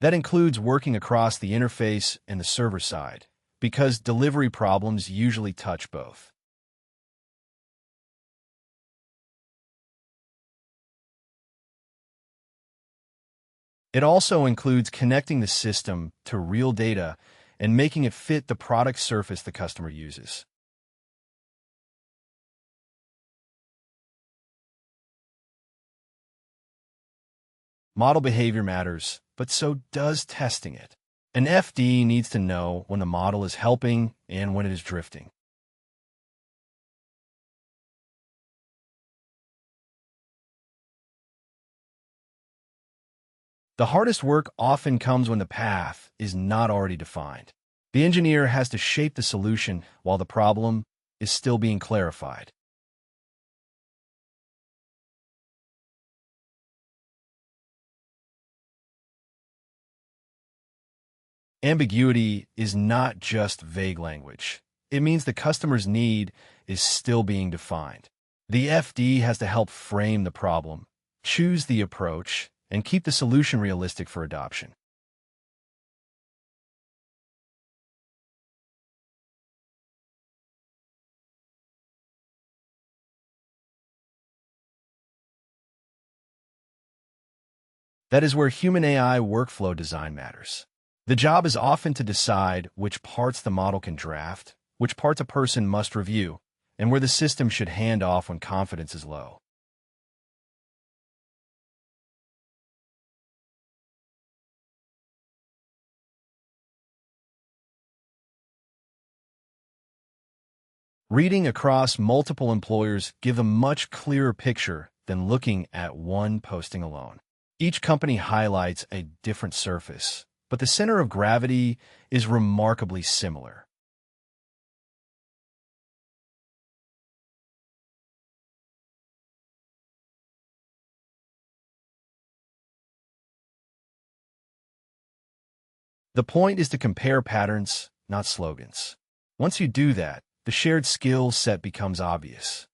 That includes working across the interface and the server side, because delivery problems usually touch both. It also includes connecting the system to real data and making it fit the product surface the customer uses. Model behavior matters, but so does testing it. An FD needs to know when the model is helping and when it is drifting. The hardest work often comes when the path is not already defined. The engineer has to shape the solution while the problem is still being clarified. Ambiguity is not just vague language. It means the customer's need is still being defined. The FD has to help frame the problem, choose the approach, and keep the solution realistic for adoption. That is where human AI workflow design matters. The job is often to decide which parts the model can draft, which parts a person must review, and where the system should hand off when confidence is low. Reading across multiple employers give a much clearer picture than looking at one posting alone. Each company highlights a different surface, but the center of gravity is remarkably similar. The point is to compare patterns, not slogans. Once you do that, the shared skill set becomes obvious.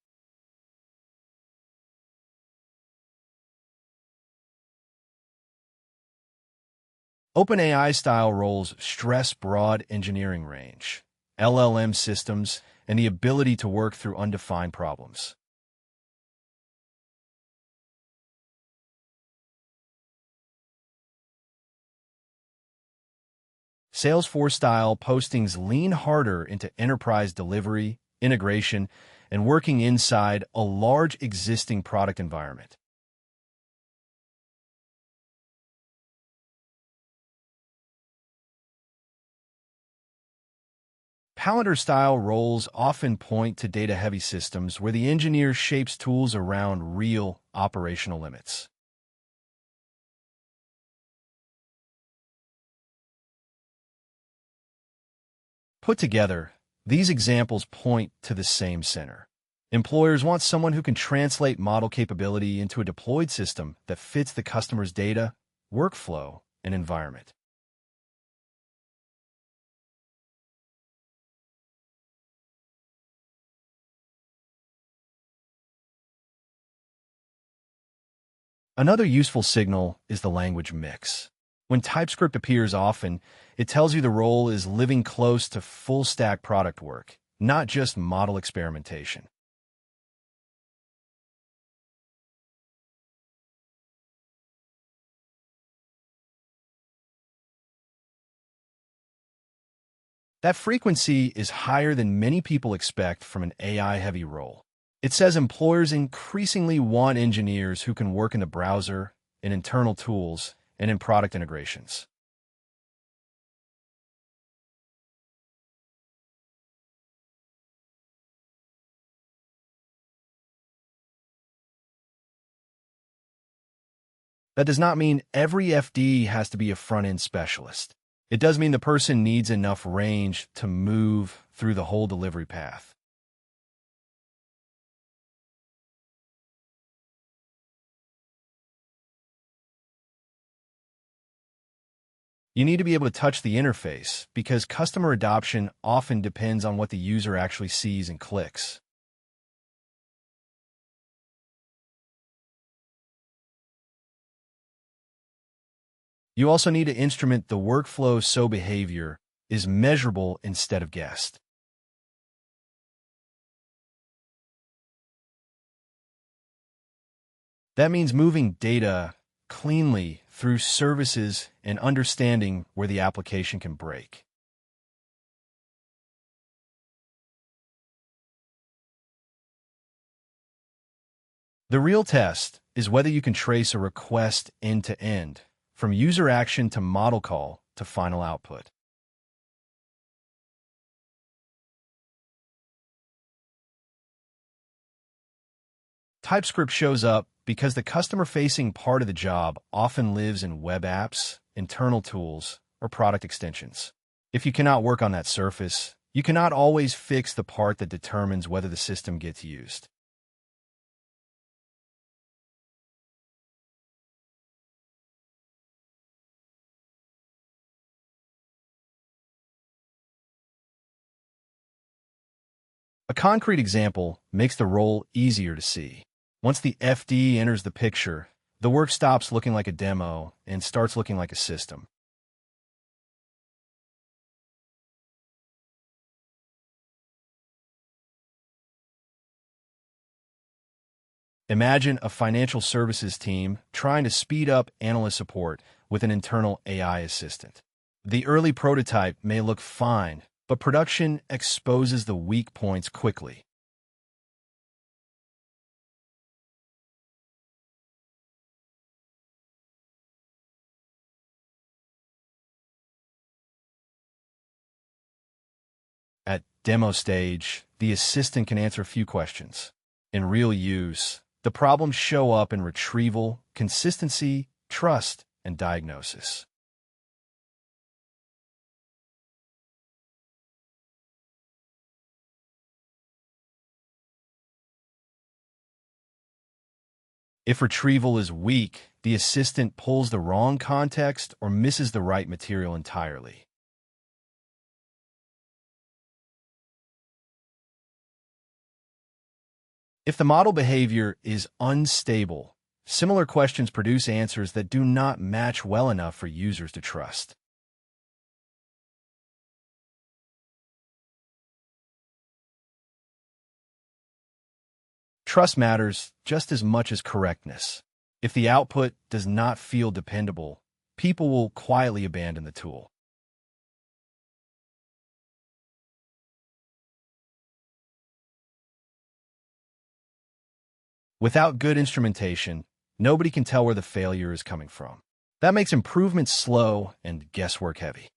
OpenAI-style roles stress broad engineering range, LLM systems, and the ability to work through undefined problems. Salesforce-style postings lean harder into enterprise delivery, integration, and working inside a large existing product environment. Palantir-style roles often point to data-heavy systems where the engineer shapes tools around real operational limits. Put together, these examples point to the same center. Employers want someone who can translate model capability into a deployed system that fits the customer's data, workflow, and environment. Another useful signal is the language mix. When TypeScript appears often, it tells you the role is living close to full-stack product work, not just model experimentation. That frequency is higher than many people expect from an AI-heavy role. It says employers increasingly want engineers who can work in the browser, in internal tools, and in product integrations. That does not mean every FD has to be a front-end specialist. It does mean the person needs enough range to move through the whole delivery path. You need to be able to touch the interface because customer adoption often depends on what the user actually sees and clicks. You also need to instrument the workflow so behavior is measurable instead of guessed. That means moving data cleanly through services and understanding where the application can break. The real test is whether you can trace a request end to end, from user action to model call to final output. TypeScript shows up because the customer-facing part of the job often lives in web apps, internal tools, or product extensions. If you cannot work on that surface, you cannot always fix the part that determines whether the system gets used. A concrete example makes the role easier to see. Once the FD enters the picture, the work stops looking like a demo and starts looking like a system. Imagine a financial services team trying to speed up analyst support with an internal AI assistant. The early prototype may look fine, but production exposes the weak points quickly. At demo stage, the assistant can answer a few questions. In real use, the problems show up in retrieval, consistency, trust, and diagnosis. If retrieval is weak, the assistant pulls the wrong context or misses the right material entirely. If the model behavior is unstable, similar questions produce answers that do not match well enough for users to trust. Trust matters just as much as correctness. If the output does not feel dependable, people will quietly abandon the tool. Without good instrumentation, nobody can tell where the failure is coming from. That makes improvement slow and guesswork heavy.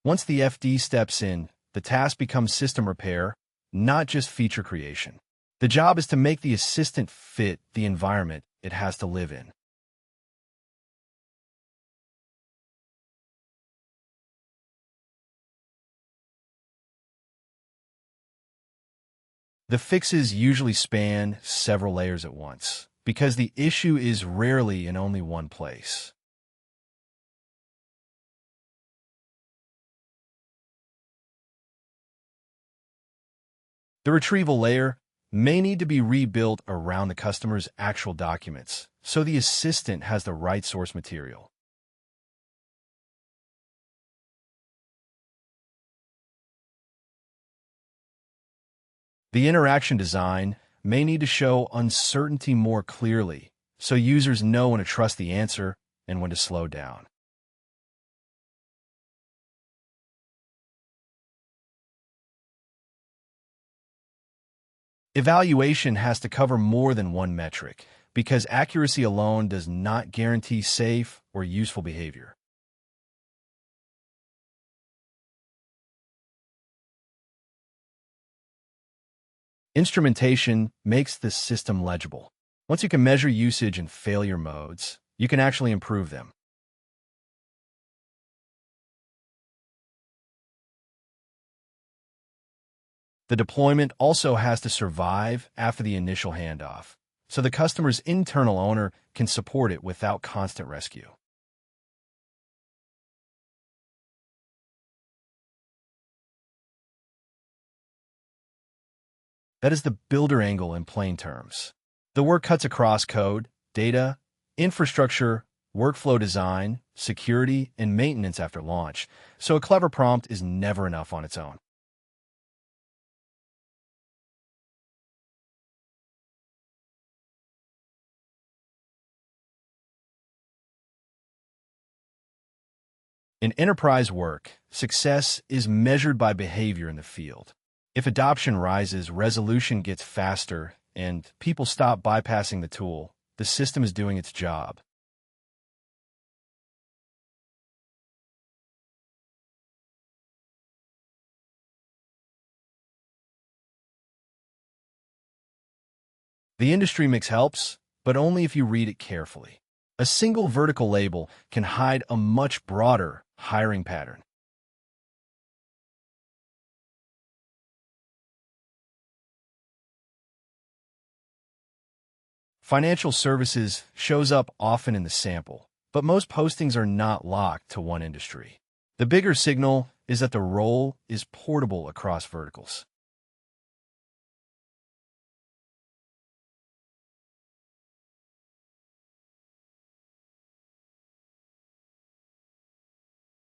Once the FD steps in, the task becomes system repair, not just feature creation. The job is to make the assistant fit the environment it has to live in. The fixes usually span several layers at once, because the issue is rarely in only one place. The retrieval layer may need to be rebuilt around the customer's actual documents, so the assistant has the right source material. The interaction design may need to show uncertainty more clearly, so users know when to trust the answer and when to slow down. Evaluation has to cover more than one metric, because accuracy alone does not guarantee safe or useful behavior. Instrumentation makes the system legible. Once you can measure usage and failure modes, you can actually improve them. The deployment also has to survive after the initial handoff, so the customer's internal owner can support it without constant rescue. That is the builder angle in plain terms. The work cuts across code, data, infrastructure, workflow design, security, and maintenance after launch, so a clever prompt is never enough on its own. In enterprise work, success is measured by behavior in the field. If adoption rises, resolution gets faster, and people stop bypassing the tool, the system is doing its job. The industry mix helps, but only if you read it carefully. A single vertical label can hide a much broader hiring pattern. Financial services shows up often in the sample, but most postings are not locked to one industry. The bigger signal is that the role is portable across verticals.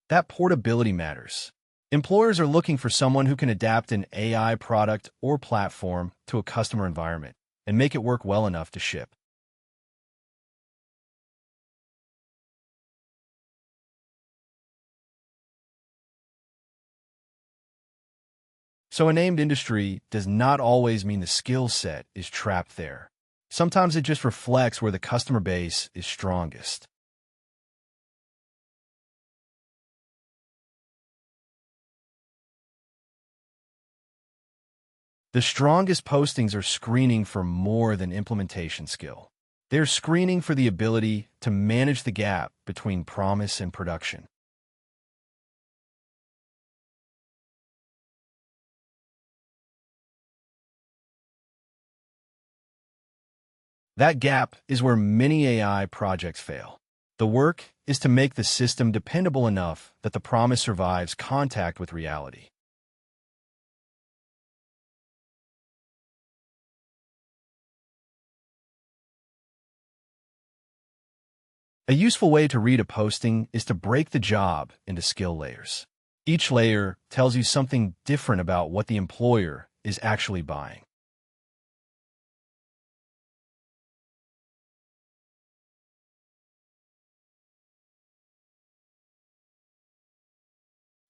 That portability matters. Employers are looking for someone who can adapt an AI product or platform to a customer environment and make it work well enough to ship. So a named industry does not always mean the skill set is trapped there. Sometimes it just reflects where the customer base is strongest. The strongest postings are screening for more than implementation skill. They're screening for the ability to manage the gap between promise and production. That gap is where many AI projects fail. The work is to make the system dependable enough that the promise survives contact with reality. A useful way to read a posting is to break the job into skill layers. Each layer tells you something different about what the employer is actually buying.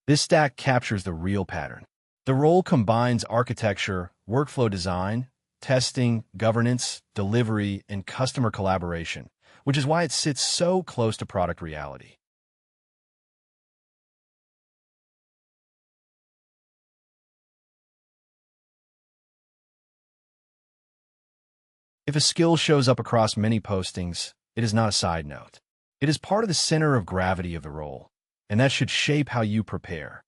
This stack captures the real pattern. The role combines architecture, workflow design, testing, governance, delivery, and customer collaboration, which is why it sits so close to product reality. If a skill shows up across many postings, it is not a side note. It is part of the center of gravity of the role, and that should shape how you prepare.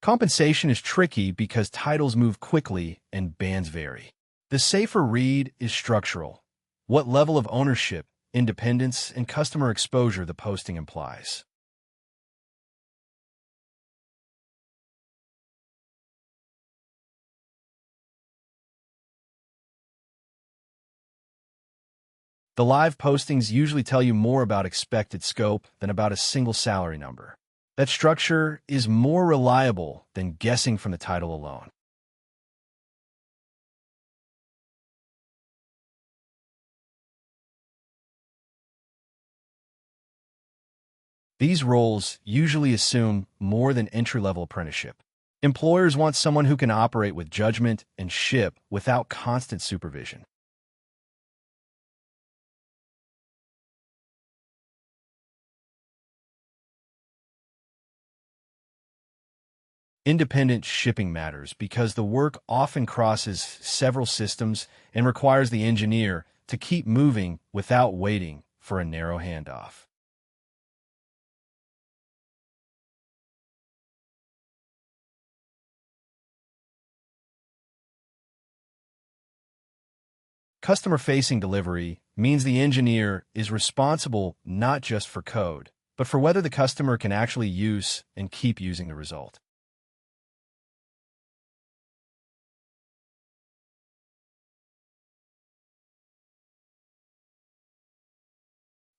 Compensation is tricky because titles move quickly and bands vary. The safer read is structural. What level of ownership, independence, and customer exposure the posting implies. The live postings usually tell you more about expected scope than about a single salary number. That structure is more reliable than guessing from the title alone. These roles usually assume more than entry-level apprenticeship. Employers want someone who can operate with judgment and ship without constant supervision. Independent shipping matters because the work often crosses several systems and requires the engineer to keep moving without waiting for a narrow handoff. Customer-facing delivery means the engineer is responsible not just for code, but for whether the customer can actually use and keep using the result.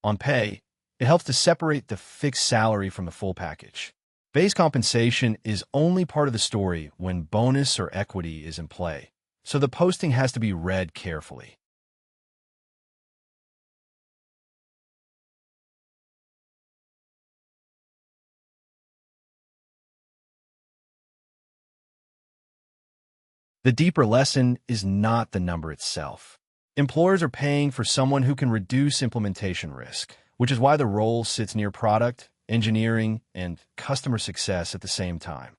On pay, it helps to separate the fixed salary from the full package. Base compensation is only part of the story when bonus or equity is in play, so the posting has to be read carefully. The deeper lesson is not the number itself. Employers are paying for someone who can reduce implementation risk, which is why the role sits near product, engineering, and customer success at the same time.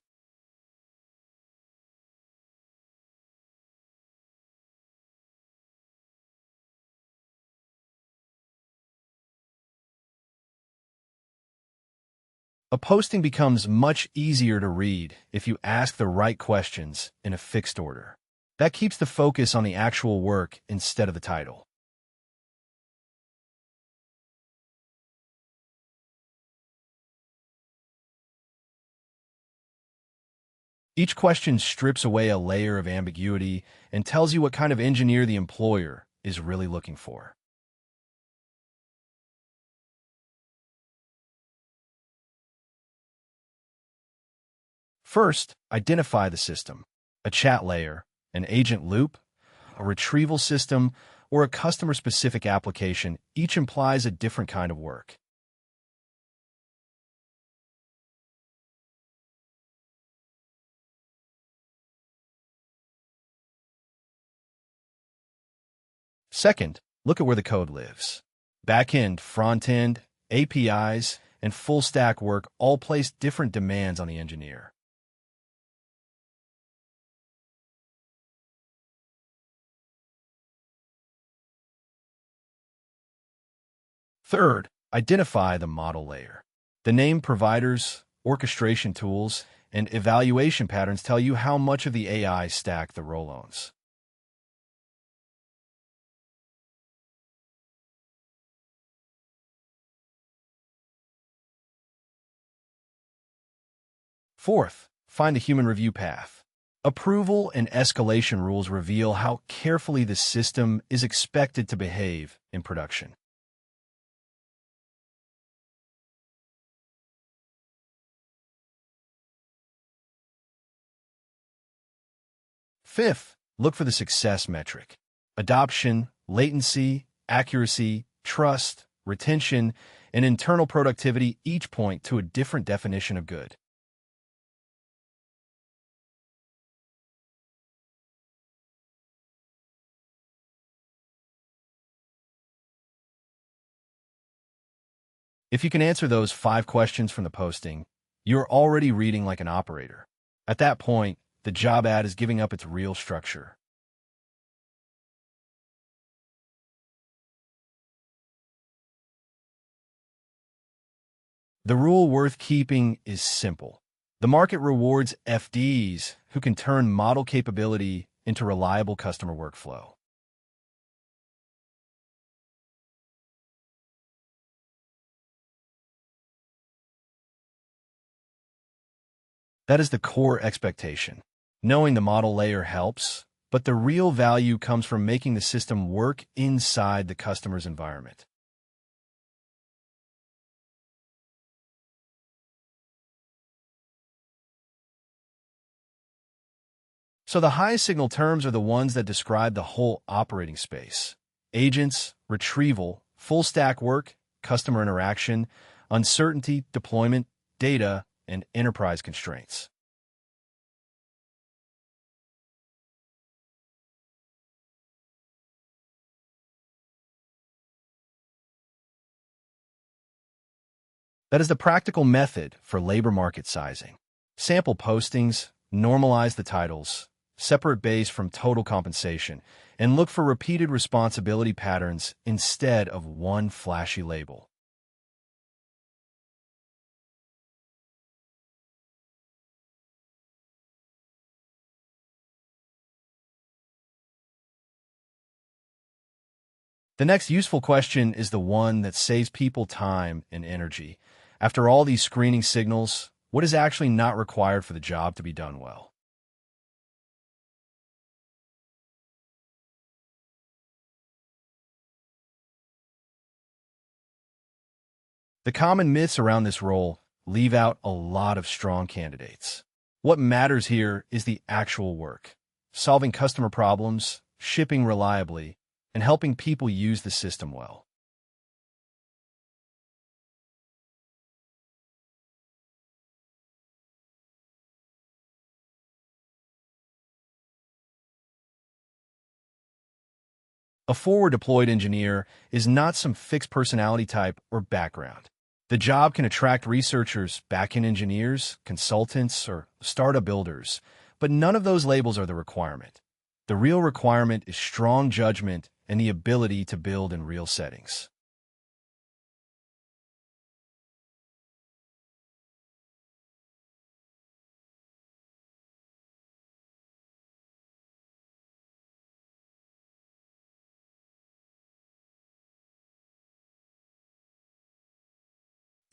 A posting becomes much easier to read if you ask the right questions in a fixed order. That keeps the focus on the actual work instead of the title. Each question strips away a layer of ambiguity and tells you what kind of engineer the employer is really looking for. First, identify the system: a chat layer, an agent loop, a retrieval system, or a customer-specific application. Each implies a different kind of work. Second, look at where the code lives. Backend, frontend, APIs, and full-stack work all place different demands on the engineer. Third, identify the model layer. The name providers, orchestration tools, and evaluation patterns tell you how much of the AI stack the role owns. Fourth, find a human review path. Approval and escalation rules reveal how carefully the system is expected to behave in production. Fifth, look for the success metric. Adoption, latency, accuracy, trust, retention, and internal productivity each point to a different definition of good. If you can answer those 5 questions from the posting, you're already reading like an operator. At that point, the job ad is giving up its real structure. The rule worth keeping is simple. The market rewards FDs who can turn model capability into reliable customer workflow. That is the core expectation. Knowing the model layer helps, but the real value comes from making the system work inside the customer's environment. So the high signal terms are the ones that describe the whole operating space. Agents, retrieval, full stack work, customer interaction, uncertainty, deployment, data, and enterprise constraints. That is the practical method for labor market sizing. Sample postings, normalize the titles, separate base from total compensation, and look for repeated responsibility patterns instead of one flashy label. The next useful question is the one that saves people time and energy. After all these screening signals, what is actually not required for the job to be done well? The common myths around this role leave out a lot of strong candidates. What matters here is the actual work, solving customer problems, shipping reliably, and helping people use the system well. A forward-deployed engineer is not some fixed personality type or background. The job can attract researchers, back-end engineers, consultants, or startup builders, but none of those labels are the requirement. The real requirement is strong judgment and the ability to build in real settings.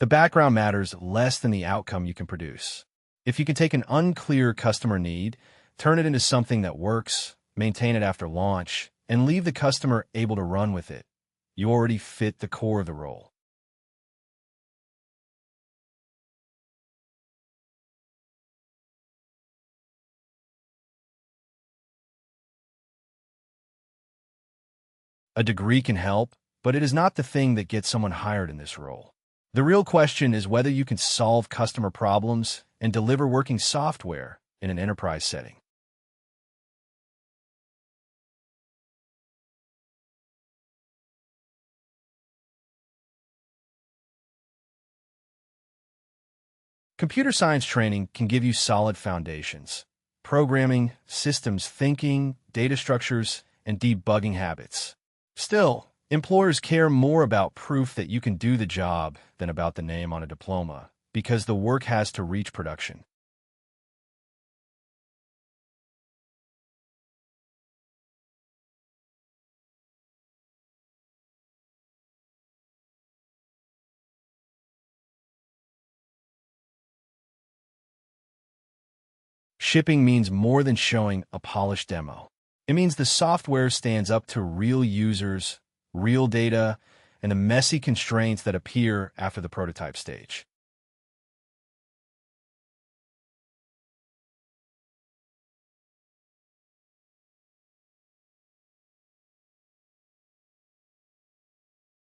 The background matters less than the outcome you can produce. If you can take an unclear customer need, turn it into something that works, maintain it after launch, and leave the customer able to run with it, you already fit the core of the role. A degree can help, but it is not the thing that gets someone hired in this role. The real question is whether you can solve customer problems and deliver working software in an enterprise setting. Computer science training can give you solid foundations: programming, systems thinking, data structures, and debugging habits. Still, employers care more about proof that you can do the job than about the name on a diploma. because the work has to reach production. Shipping means more than showing a polished demo. It means the software stands up to real users, real data, and the messy constraints that appear after the prototype stage.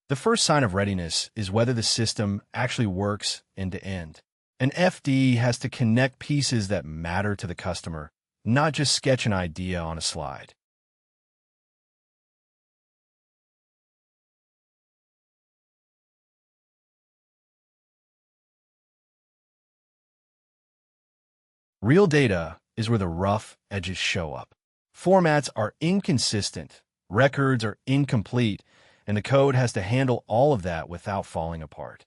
The first sign of readiness is whether the system actually works end to end. An FD has to connect pieces that matter to the customer, not just sketch an idea on a slide. Real data is where the rough edges show up. Formats are inconsistent, records are incomplete, and the code has to handle all of that without falling apart.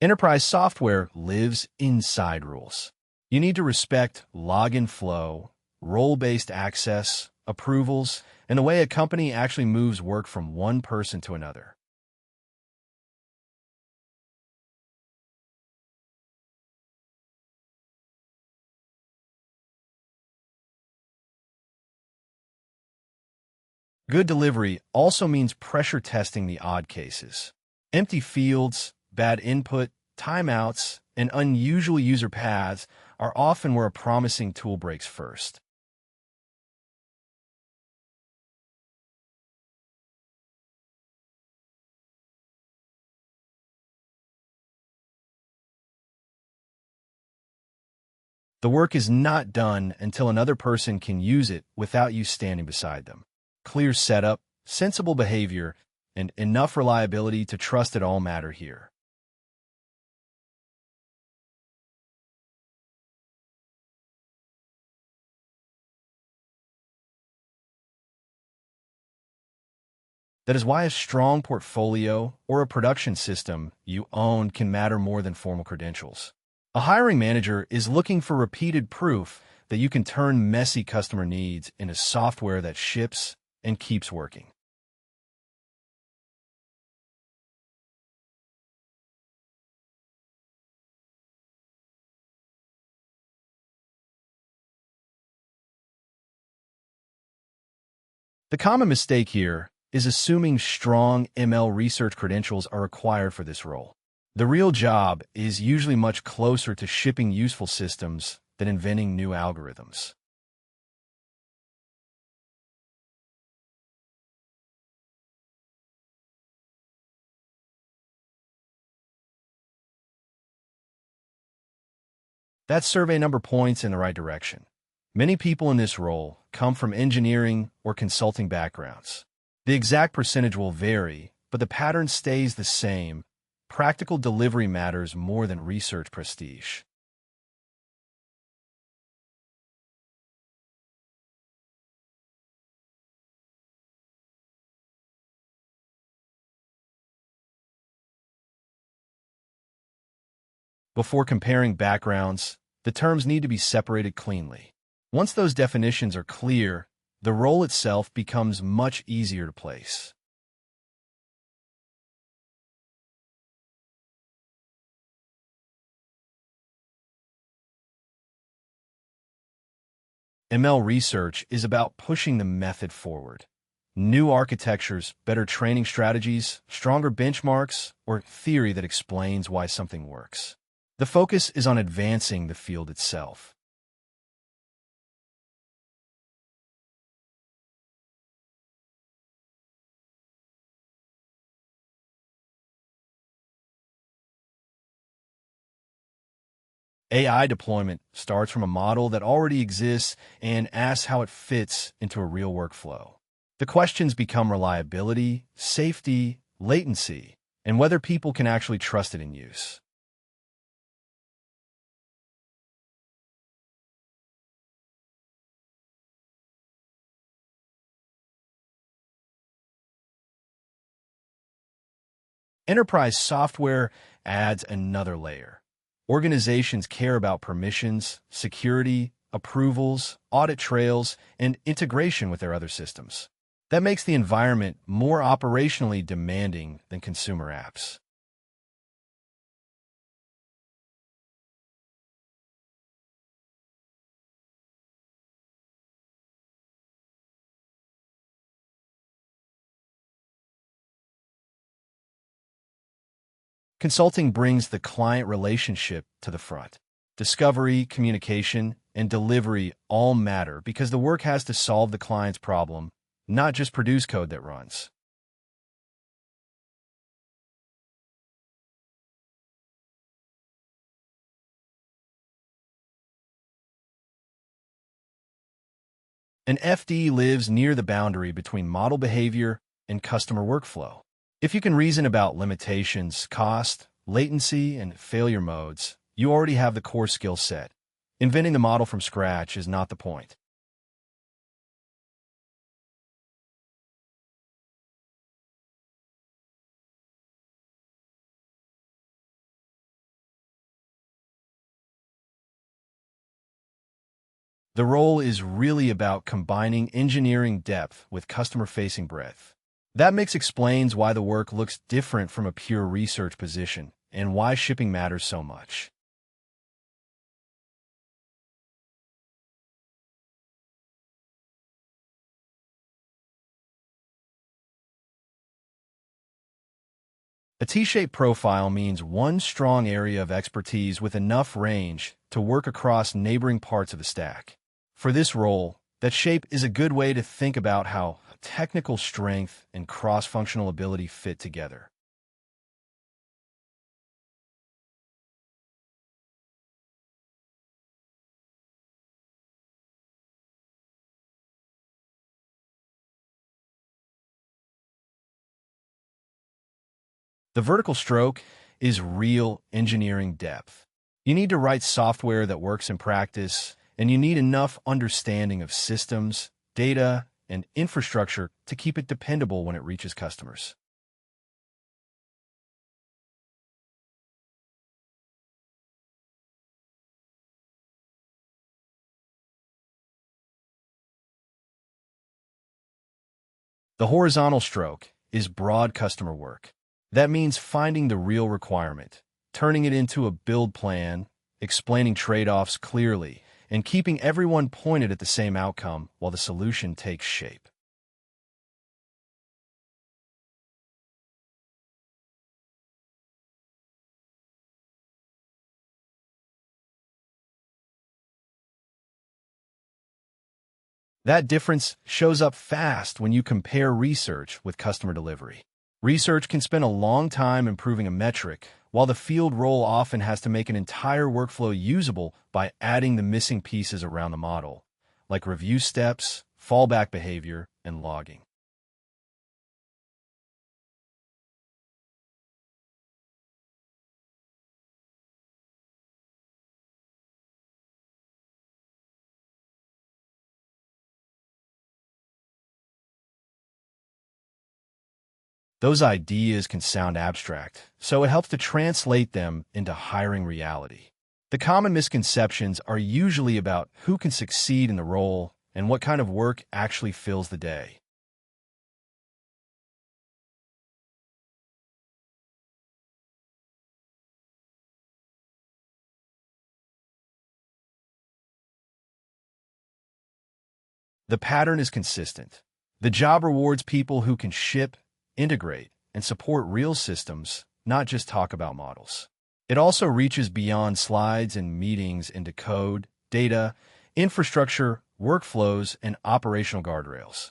Enterprise software lives inside rules. You need to respect login flow, role-based access, approvals, and the way a company actually moves work from one person to another. Good delivery also means pressure testing the odd cases. Empty fields, bad input, timeouts, and unusual user paths are often where a promising tool breaks first. The work is not done until another person can use it without you standing beside them. Clear setup, sensible behavior, and enough reliability to trust it all matter here. That is why a strong portfolio or a production system you own can matter more than formal credentials. A hiring manager is looking for repeated proof that you can turn messy customer needs into software that ships and keeps working. The common mistake here is assuming strong ML research credentials are required for this role. The real job is usually much closer to shipping useful systems than inventing new algorithms. That survey number points in the right direction. Many people in this role come from engineering or consulting backgrounds. The exact percentage will vary, but the pattern stays the same. Practical delivery matters more than research prestige. Before comparing backgrounds, the terms need to be separated cleanly. Once those definitions are clear, the role itself becomes much easier to place. ML research is about pushing the method forward. New architectures, better training strategies, stronger benchmarks, or theory that explains why something works. The focus is on advancing the field itself. AI deployment starts from a model that already exists and asks how it fits into a real workflow. The questions become reliability, safety, latency, and whether people can actually trust it in use. Enterprise software adds another layer. Organizations care about permissions, security, approvals, audit trails, and integration with their other systems. That makes the environment more operationally demanding than consumer apps. Consulting brings the client relationship to the front. Discovery, communication, and delivery all matter because the work has to solve the client's problem, not just produce code that runs. An FD lives near the boundary between model behavior and customer workflow. If you can reason about limitations, cost, latency, and failure modes, you already have the core skill set. Inventing the model from scratch is not the point. The role is really about combining engineering depth with customer-facing breadth. That mix explains why the work looks different from a pure research position and why shipping matters so much. A T-shaped profile means one strong area of expertise with enough range to work across neighboring parts of the stack. For this role, that shape is a good way to think about how technical strength and cross-functional ability fit together. The vertical stroke is real engineering depth. You need to write software that works in practice, and you need enough understanding of systems, data, and infrastructure to keep it dependable when it reaches customers. The horizontal stroke is broad customer work. That means finding the real requirement, turning it into a build plan, explaining trade-offs clearly, and keeping everyone pointed at the same outcome while the solution takes shape. That difference shows up fast when you compare research with customer delivery. Research can spend a long time improving a metric, while the field role often has to make an entire workflow usable by adding the missing pieces around the model, like review steps, fallback behavior, and logging. Those ideas can sound abstract, so it helps to translate them into hiring reality. The common misconceptions are usually about who can succeed in the role and what kind of work actually fills the day. The pattern is consistent. The job rewards people who can ship, integrate, and support real systems, not just talk about models. It also reaches beyond slides and meetings into code, data, infrastructure, workflows, and operational guardrails.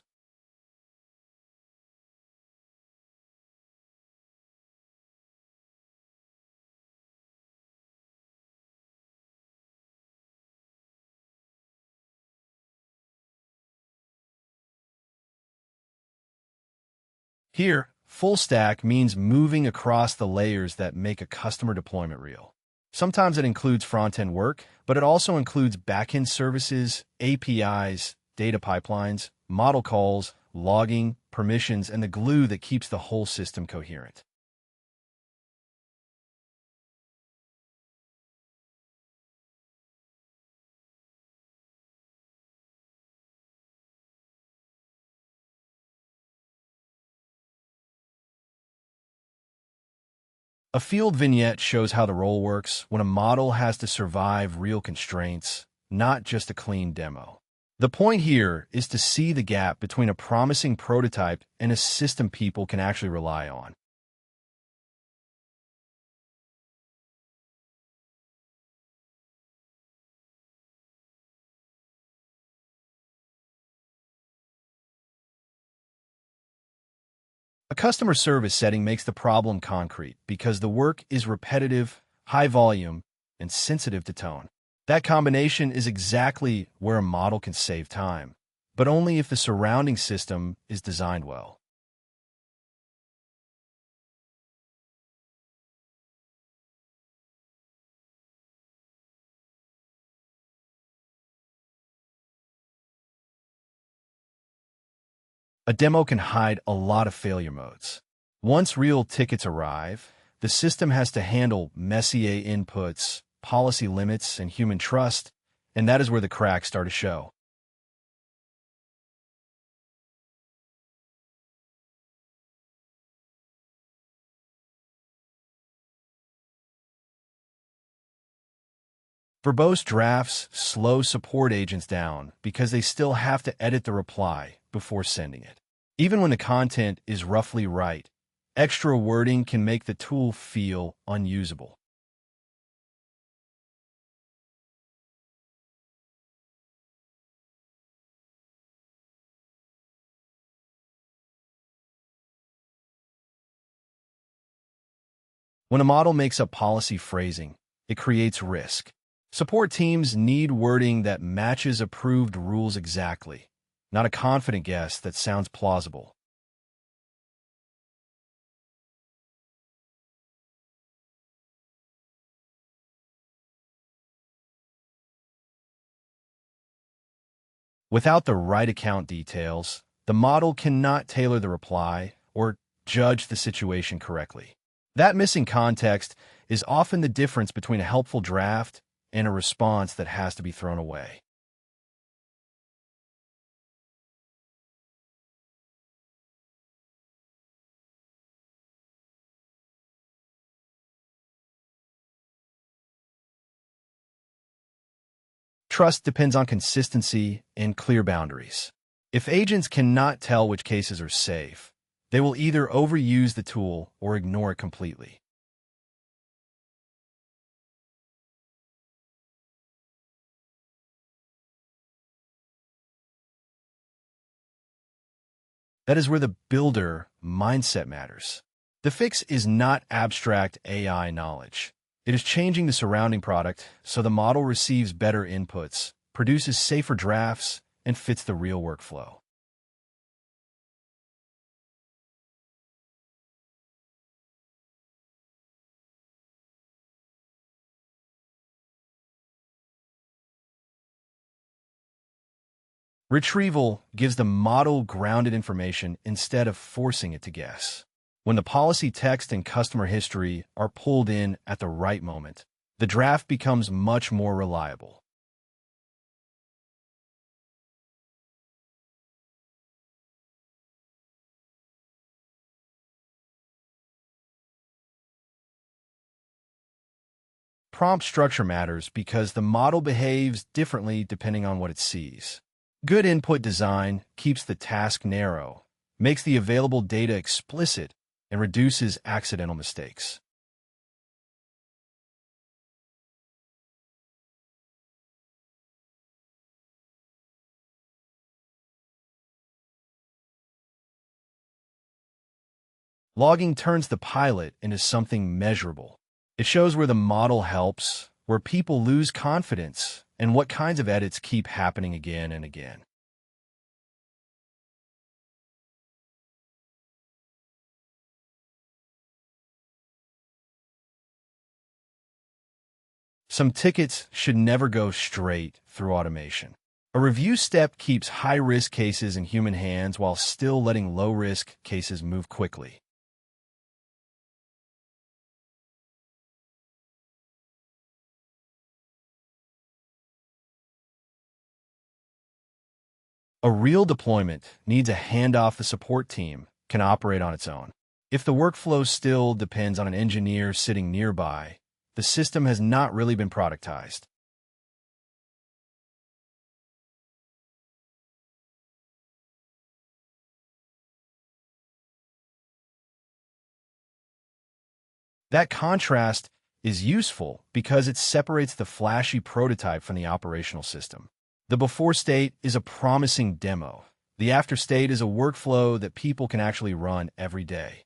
Here, full stack means moving across the layers that make a customer deployment real. Sometimes it includes front-end work, but it also includes back-end services, APIs, data pipelines, model calls, logging, permissions, and the glue that keeps the whole system coherent. A field vignette shows how the role works when a model has to survive real constraints, not just a clean demo. The point here is to see the gap between a promising prototype and a system people can actually rely on. A customer service setting makes the problem concrete because the work is repetitive, high volume, and sensitive to tone. That combination is exactly where a model can save time, but only if the surrounding system is designed well. A demo can hide a lot of failure modes. Once real tickets arrive, the system has to handle messy inputs, policy limits, and human trust, and that is where the cracks start to show. Verbose drafts slow support agents down because they still have to edit the reply before sending it. Even when the content is roughly right, extra wording can make the tool feel unusable. When a model makes up policy phrasing, it creates risk. Support teams need wording that matches approved rules exactly, not a confident guess that sounds plausible. Without the right account details, the model cannot tailor the reply or judge the situation correctly. That missing context is often the difference between a helpful draft and a response that has to be thrown away. Trust depends on consistency and clear boundaries. If agents cannot tell which cases are safe, they will either overuse the tool or ignore it completely. That is where the builder mindset matters. The fix is not abstract AI knowledge. It is changing the surrounding product so the model receives better inputs, produces safer drafts, and fits the real workflow. Retrieval gives the model grounded information instead of forcing it to guess. When the policy text and customer history are pulled in at the right moment, the draft becomes much more reliable. Prompt structure matters because the model behaves differently depending on what it sees. Good input design keeps the task narrow, makes the available data explicit, and reduces accidental mistakes. Logging turns the pilot into something measurable. It shows where the model helps, where people lose confidence, and what kinds of edits keep happening again and again. Some tickets should never go straight through automation. A review step keeps high-risk cases in human hands while still letting low-risk cases move quickly. A real deployment needs a handoff the support team can operate on its own. If the workflow still depends on an engineer sitting nearby, the system has not really been productized. That contrast is useful because it separates the flashy prototype from the operational system. The before state is a promising demo. The after state is a workflow that people can actually run every day.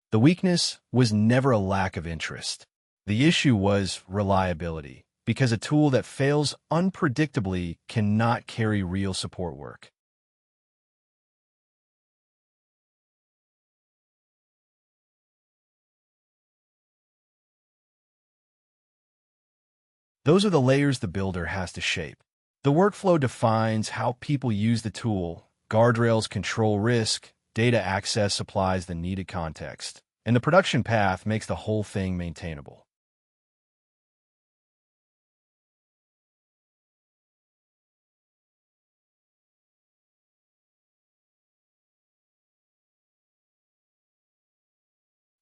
The weakness was never a lack of interest. The issue was reliability, because a tool that fails unpredictably cannot carry real support work. Those are the layers the builder has to shape. The workflow defines how people use the tool, guardrails control risk, data access supplies the needed context, and the production path makes the whole thing maintainable.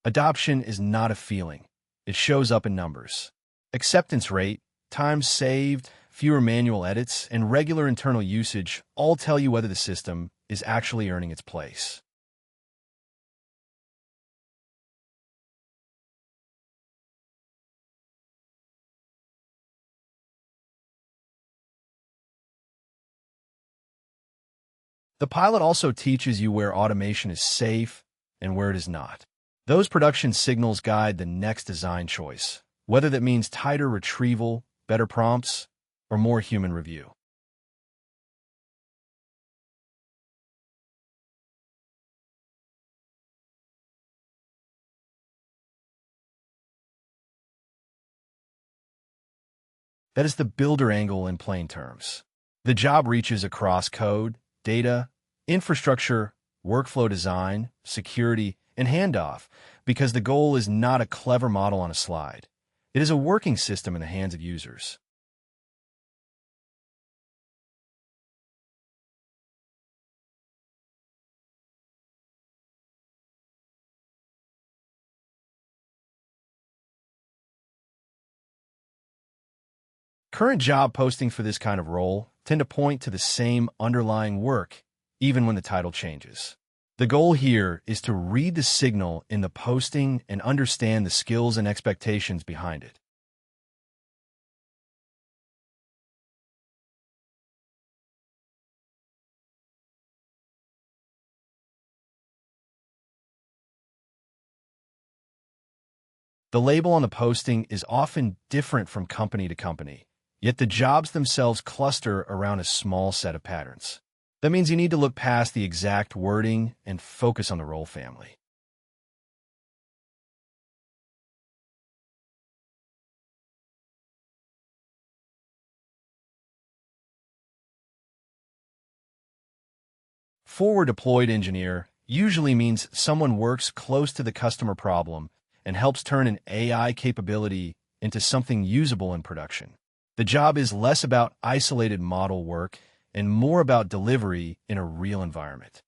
Adoption is not a feeling. It shows up in numbers. Acceptance rate, time saved, fewer manual edits, and regular internal usage all tell you whether the system is actually earning its place. The pilot also teaches you where automation is safe and where it is not. Those production signals guide the next design choice, whether that means tighter retrieval, better prompts, or more human review. That is the builder angle in plain terms. The job reaches across code, data, infrastructure, workflow design, security, and handoff because the goal is not a clever model on a slide. It is a working system in the hands of users. Current job postings for this kind of role tend to point to the same underlying work, even when the title changes. The goal here is to read the signal in the posting and understand the skills and expectations behind it. The label on the posting is often different from company to company, yet the jobs themselves cluster around a small set of patterns. That means you need to look past the exact wording and focus on the role family. Forward deployed engineer usually means someone works close to the customer problem and helps turn an AI capability into something usable in production. The job is less about isolated model work and more about delivery in a real environment.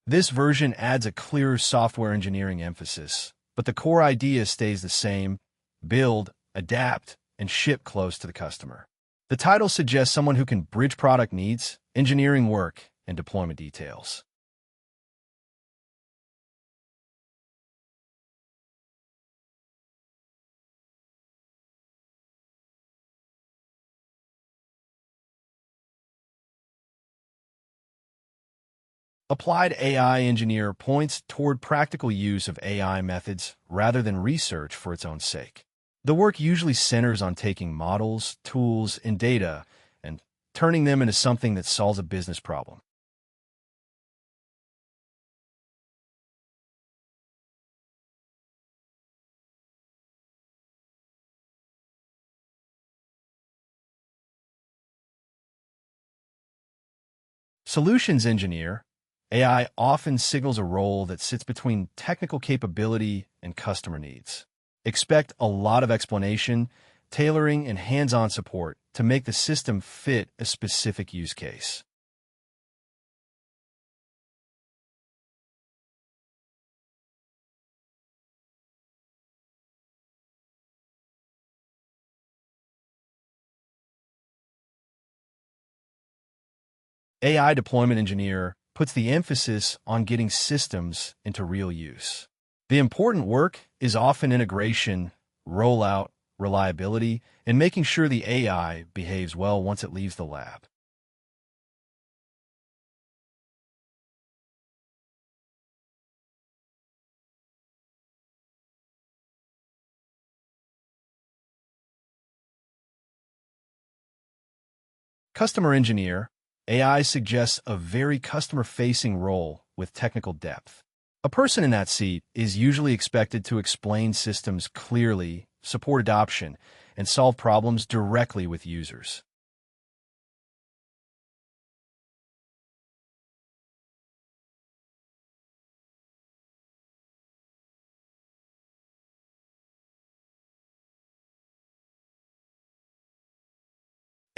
This version adds a clearer software engineering emphasis, but the core idea stays the same: build, adapt, and ship close to the customer. The title suggests someone who can bridge product needs, engineering work, and deployment details. Applied AI engineer points toward practical use of AI methods rather than research for its own sake. The work usually centers on taking models, tools, and data and turning them into something that solves a business problem. Solutions engineer, AI often signals a role that sits between technical capability and customer needs. Expect a lot of explanation, tailoring, and hands-on support to make the system fit a specific use case. AI deployment engineer puts the emphasis on getting systems into real use. The important work is often integration, rollout, reliability, and making sure the AI behaves well once it leaves the lab. Customer engineer, AI suggests a very customer-facing role with technical depth. A person in that seat is usually expected to explain systems clearly, support adoption, and solve problems directly with users.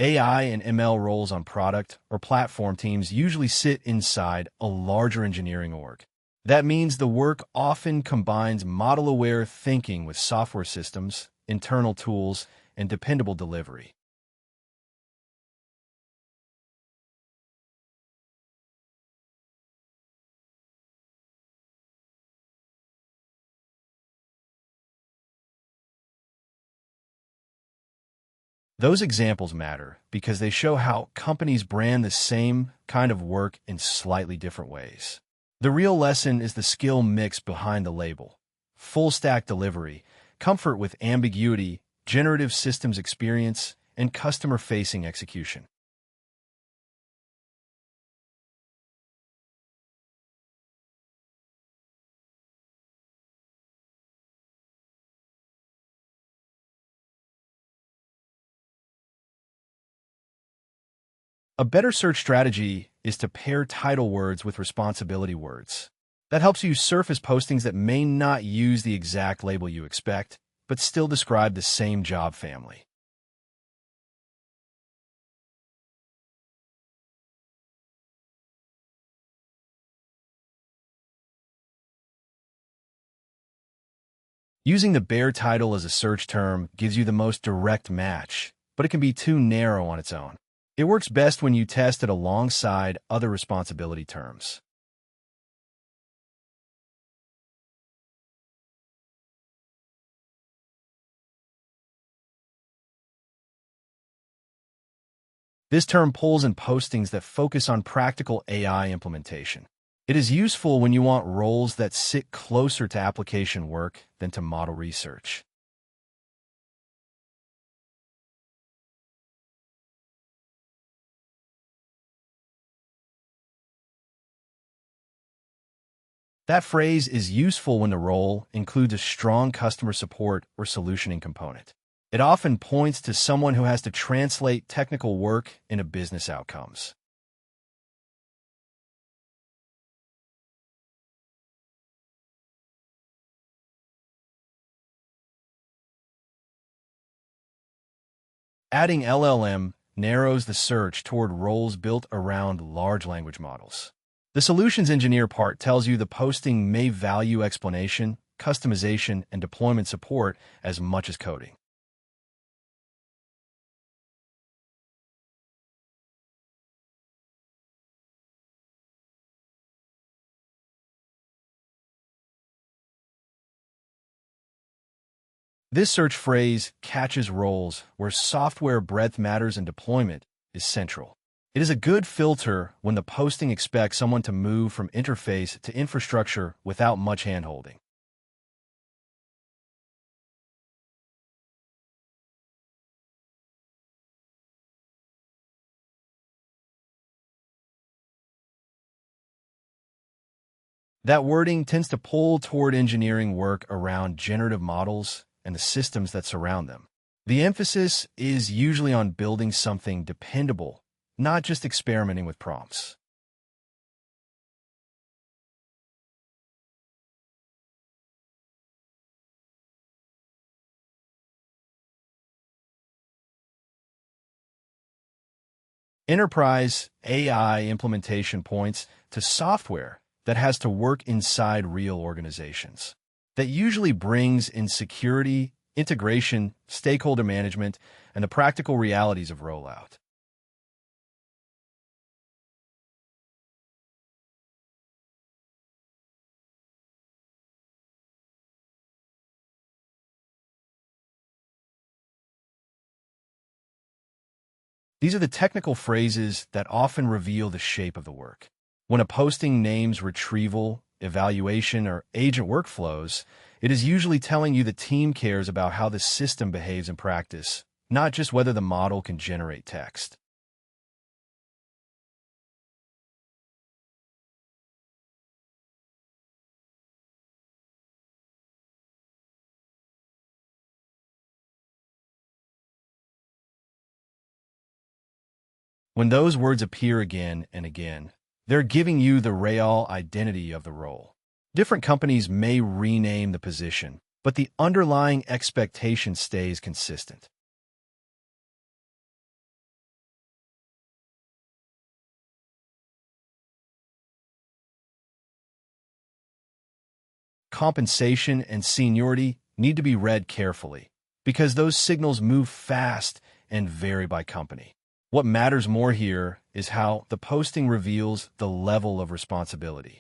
AI and ML roles on product or platform teams usually sit inside a larger engineering org. That means the work often combines model-aware thinking with software systems, internal tools, and dependable delivery. Those examples matter because they show how companies brand the same kind of work in slightly different ways. The real lesson is the skill mix behind the label. Full stack delivery, comfort with ambiguity, generative systems experience, and customer-facing execution. A better search strategy is to pair title words with responsibility words. That helps you surface postings that may not use the exact label you expect, but still describe the same job family. Using the bare title as a search term gives you the most direct match, but it can be too narrow on its own. It works best when you test it alongside other responsibility terms. This term pulls in postings that focus on practical AI implementation. It is useful when you want roles that sit closer to application work than to model research. That phrase is useful when the role includes a strong customer support or solutioning component. It often points to someone who has to translate technical work into business outcomes. Adding LLM narrows the search toward roles built around large language models. The solutions engineer part tells you the posting may value explanation, customization, and deployment support as much as coding. This search phrase catches roles where software breadth matters and deployment is central. It is a good filter when the posting expects someone to move from interface to infrastructure without much handholding. That wording tends to pull toward engineering work around generative models and the systems that surround them. The emphasis is usually on building something dependable, not just experimenting with prompts. Enterprise AI implementation points to software that has to work inside real organizations. That usually brings in security, integration, stakeholder management, and the practical realities of rollout. These are the technical phrases that often reveal the shape of the work. When a posting names retrieval, evaluation, or agent workflows, it is usually telling you the team cares about how the system behaves in practice, not just whether the model can generate text. When those words appear again and again, they're giving you the real identity of the role. Different companies may rename the position, but the underlying expectation stays consistent. Compensation and seniority need to be read carefully because those signals move fast and vary by company. What matters more here is how the posting reveals the level of responsibility.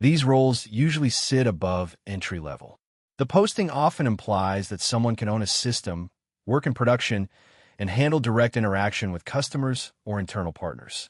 These roles usually sit above entry level. The posting often implies that someone can own a system, work in production, and handle direct interaction with customers or internal partners.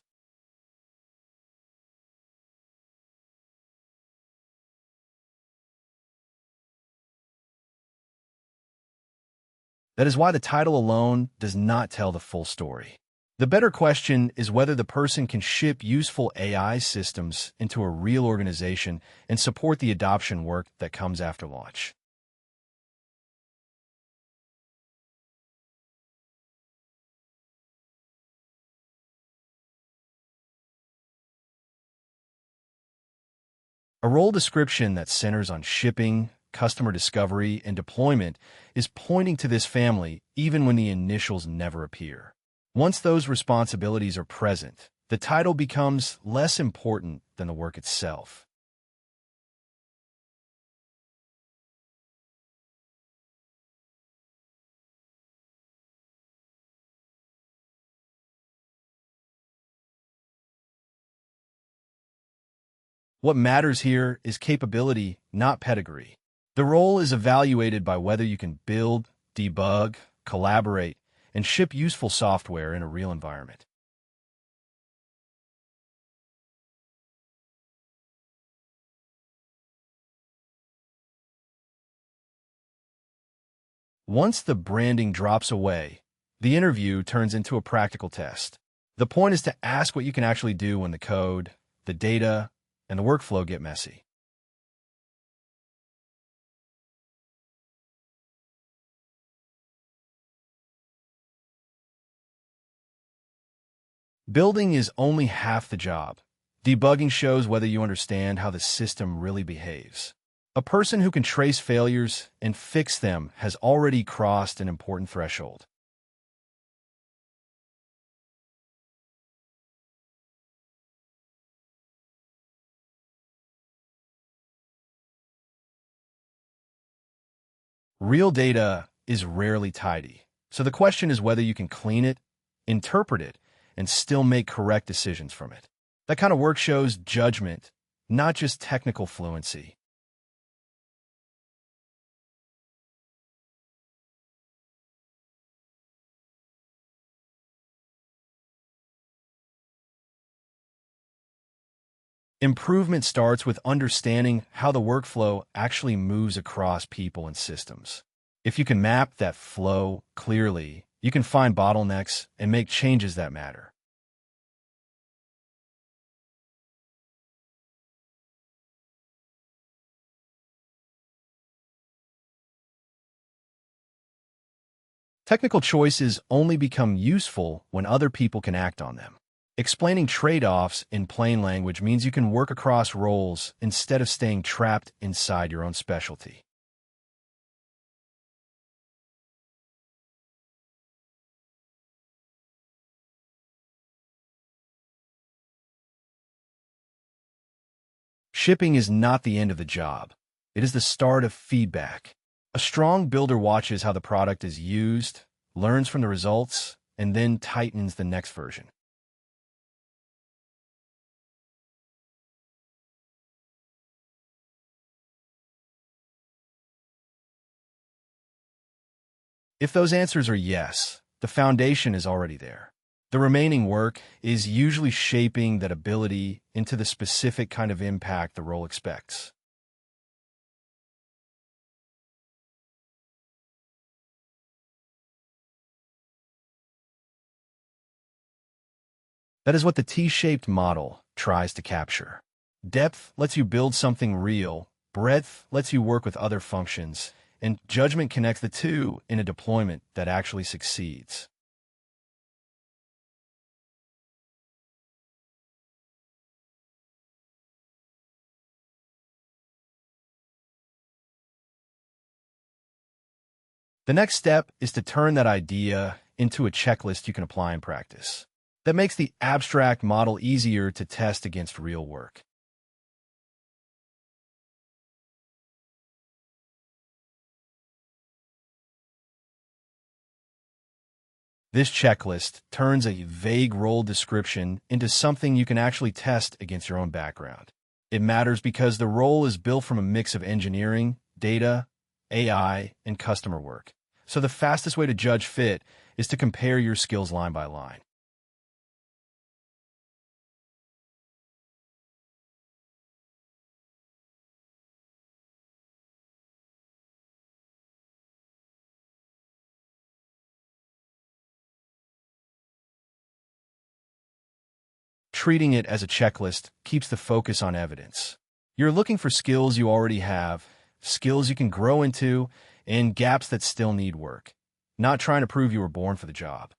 That is why the title alone does not tell the full story. The better question is whether the person can ship useful AI systems into a real organization and support the adoption work that comes after launch. A role description that centers on shipping, customer discovery, and deployment is pointing to this family even when the initials never appear. Once those responsibilities are present, the title becomes less important than the work itself. What matters here is capability, not pedigree. The role is evaluated by whether you can build, debug, collaborate, and ship useful software in a real environment. Once the branding drops away, the interview turns into a practical test. The point is to ask what you can actually do when the code, the data, and the workflow get messy. Building is only half the job. Debugging shows whether you understand how the system really behaves. A person who can trace failures and fix them has already crossed an important threshold. Real data is rarely tidy, so the question is whether you can clean it, interpret it, and still make correct decisions from it. That kind of work shows judgment, not just technical fluency. Improvement starts with understanding how the workflow actually moves across people and systems. If you can map that flow clearly, you can find bottlenecks and make changes that matter. Technical choices only become useful when other people can act on them. Explaining trade-offs in plain language means you can work across roles instead of staying trapped inside your own specialty. Shipping is not the end of the job. It is the start of feedback. A strong builder watches how the product is used, learns from the results, and then tightens the next version. If those answers are yes, the foundation is already there. The remaining work is usually shaping that ability into the specific kind of impact the role expects. That is what the T-shaped model tries to capture. Depth lets you build something real, breadth lets you work with other functions, and judgment connects the two in a deployment that actually succeeds. The next step is to turn that idea into a checklist you can apply in practice. That makes the abstract model easier to test against real work. This checklist turns a vague role description into something you can actually test against your own background. It matters because the role is built from a mix of engineering, data, AI, and customer work. So the fastest way to judge fit is to compare your skills line by line. Treating it as a checklist keeps the focus on evidence. You're looking for skills you already have, skills you can grow into, and gaps that still need work, not trying to prove you were born for the job.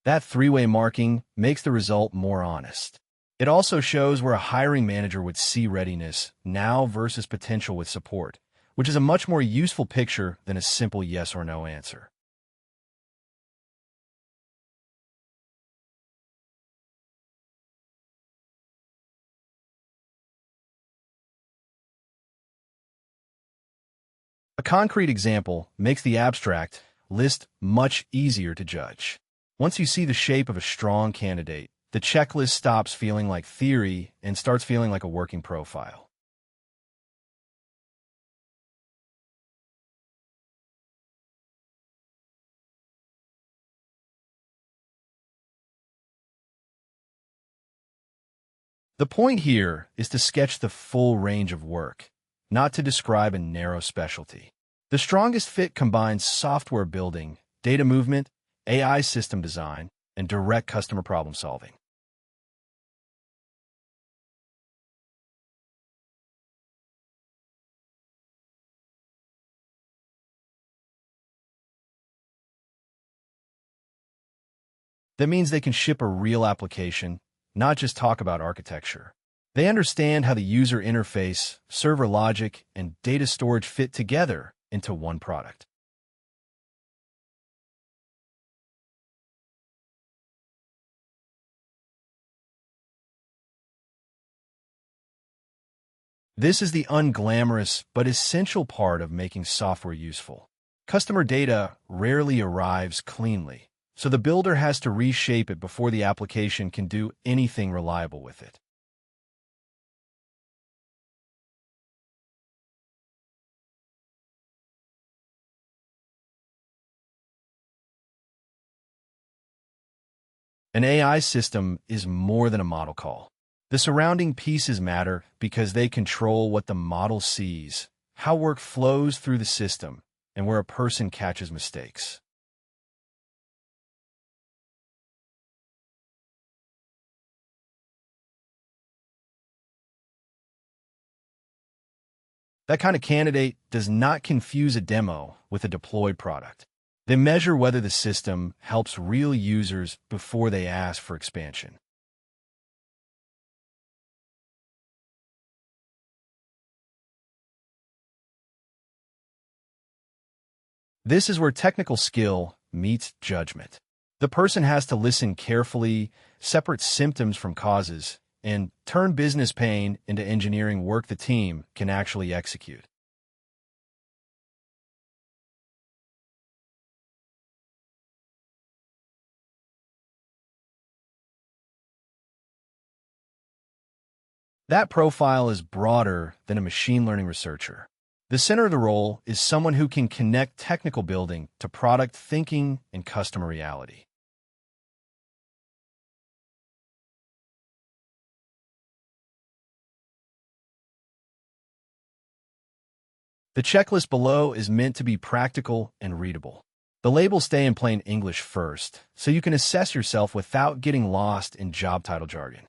That three-way marking makes the result more honest. It also shows where a hiring manager would see readiness now versus potential with support, which is a much more useful picture than a simple yes or no answer. A concrete example makes the abstract list much easier to judge. Once you see the shape of a strong candidate, the checklist stops feeling like theory and starts feeling like a working profile. The point here is to sketch the full range of work, not to describe a narrow specialty. The strongest fit combines software building, data movement, AI system design, and direct customer problem solving. That means they can ship a real application, not just talk about architecture. They understand how the user interface, server logic, and data storage fit together into one product. This is the unglamorous but essential part of making software useful. Customer data rarely arrives cleanly, so the builder has to reshape it before the application can do anything reliable with it. An AI system is more than a model call. The surrounding pieces matter because they control what the model sees, how work flows through the system, and where a person catches mistakes. That kind of candidate does not confuse a demo with a deployed product. They measure whether the system helps real users before they ask for expansion. This is where technical skill meets judgment. The person has to listen carefully, separate symptoms from causes, and turn business pain into engineering work the team can actually execute. That profile is broader than a machine learning researcher. The center of the role is someone who can connect technical building to product thinking and customer reality. The checklist below is meant to be practical and readable. The labels stay in plain English first, so you can assess yourself without getting lost in job title jargon.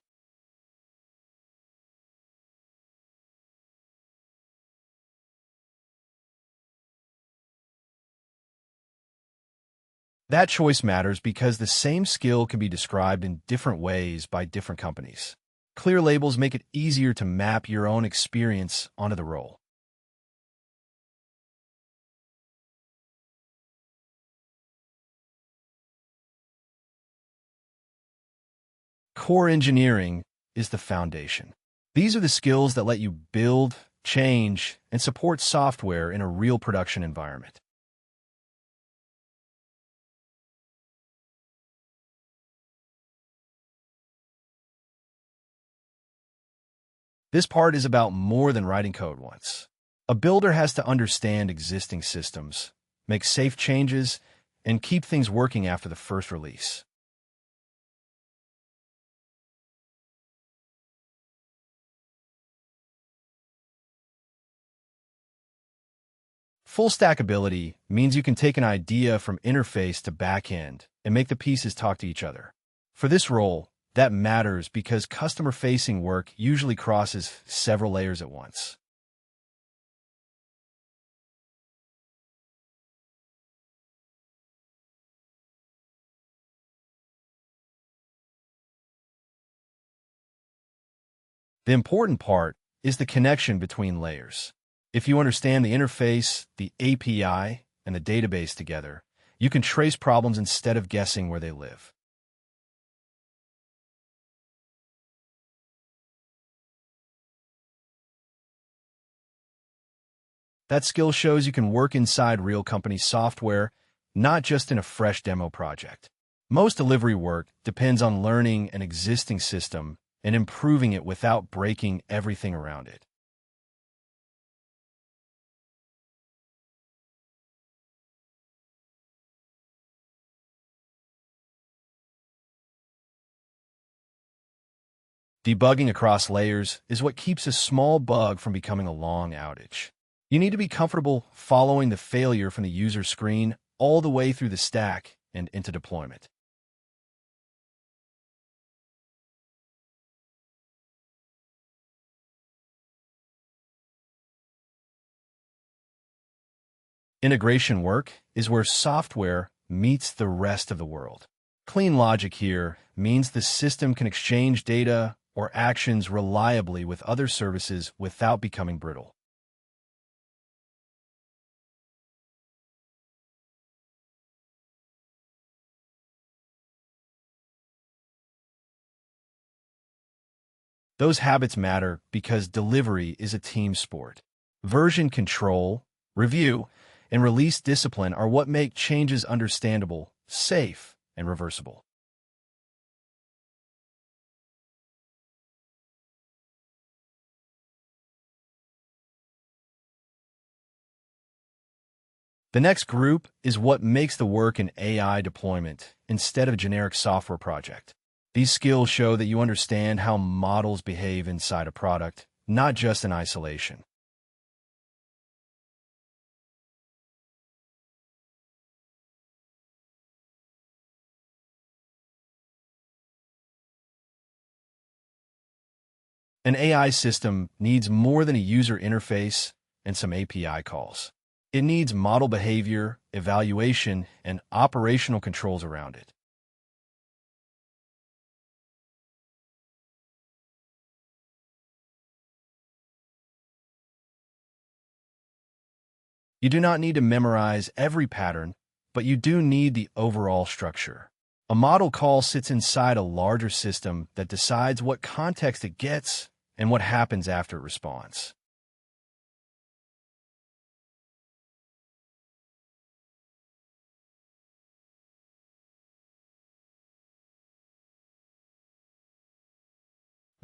That choice matters because the same skill can be described in different ways by different companies. Clear labels make it easier to map your own experience onto the role. Core engineering is the foundation. These are the skills that let you build, change, and support software in a real production environment. This part is about more than writing code once. A builder has to understand existing systems, make safe changes, and keep things working after the first release. Full stack ability means you can take an idea from interface to backend and make the pieces talk to each other. For this role, that matters because customer-facing work usually crosses several layers at once. The important part is the connection between layers. If you understand the interface, the API, and the database together, you can trace problems instead of guessing where they live. That skill shows you can work inside real company software, not just in a fresh demo project. Most delivery work depends on learning an existing system and improving it without breaking everything around it. Debugging across layers is what keeps a small bug from becoming a long outage. You need to be comfortable following the failure from the user screen all the way through the stack and into deployment. Integration work is where software meets the rest of the world. Clean logic here means the system can exchange data or actions reliably with other services without becoming brittle. Those habits matter because delivery is a team sport. Version control, review, and release discipline are what make changes understandable, safe, and reversible. The next group is what makes the work an AI deployment instead of a generic software project. These skills show that you understand how models behave inside a product, not just in isolation. An AI system needs more than a user interface and some API calls. It needs model behavior, evaluation, and operational controls around it. You do not need to memorize every pattern, but you do need the overall structure. A model call sits inside a larger system that decides what context it gets and what happens after it responds.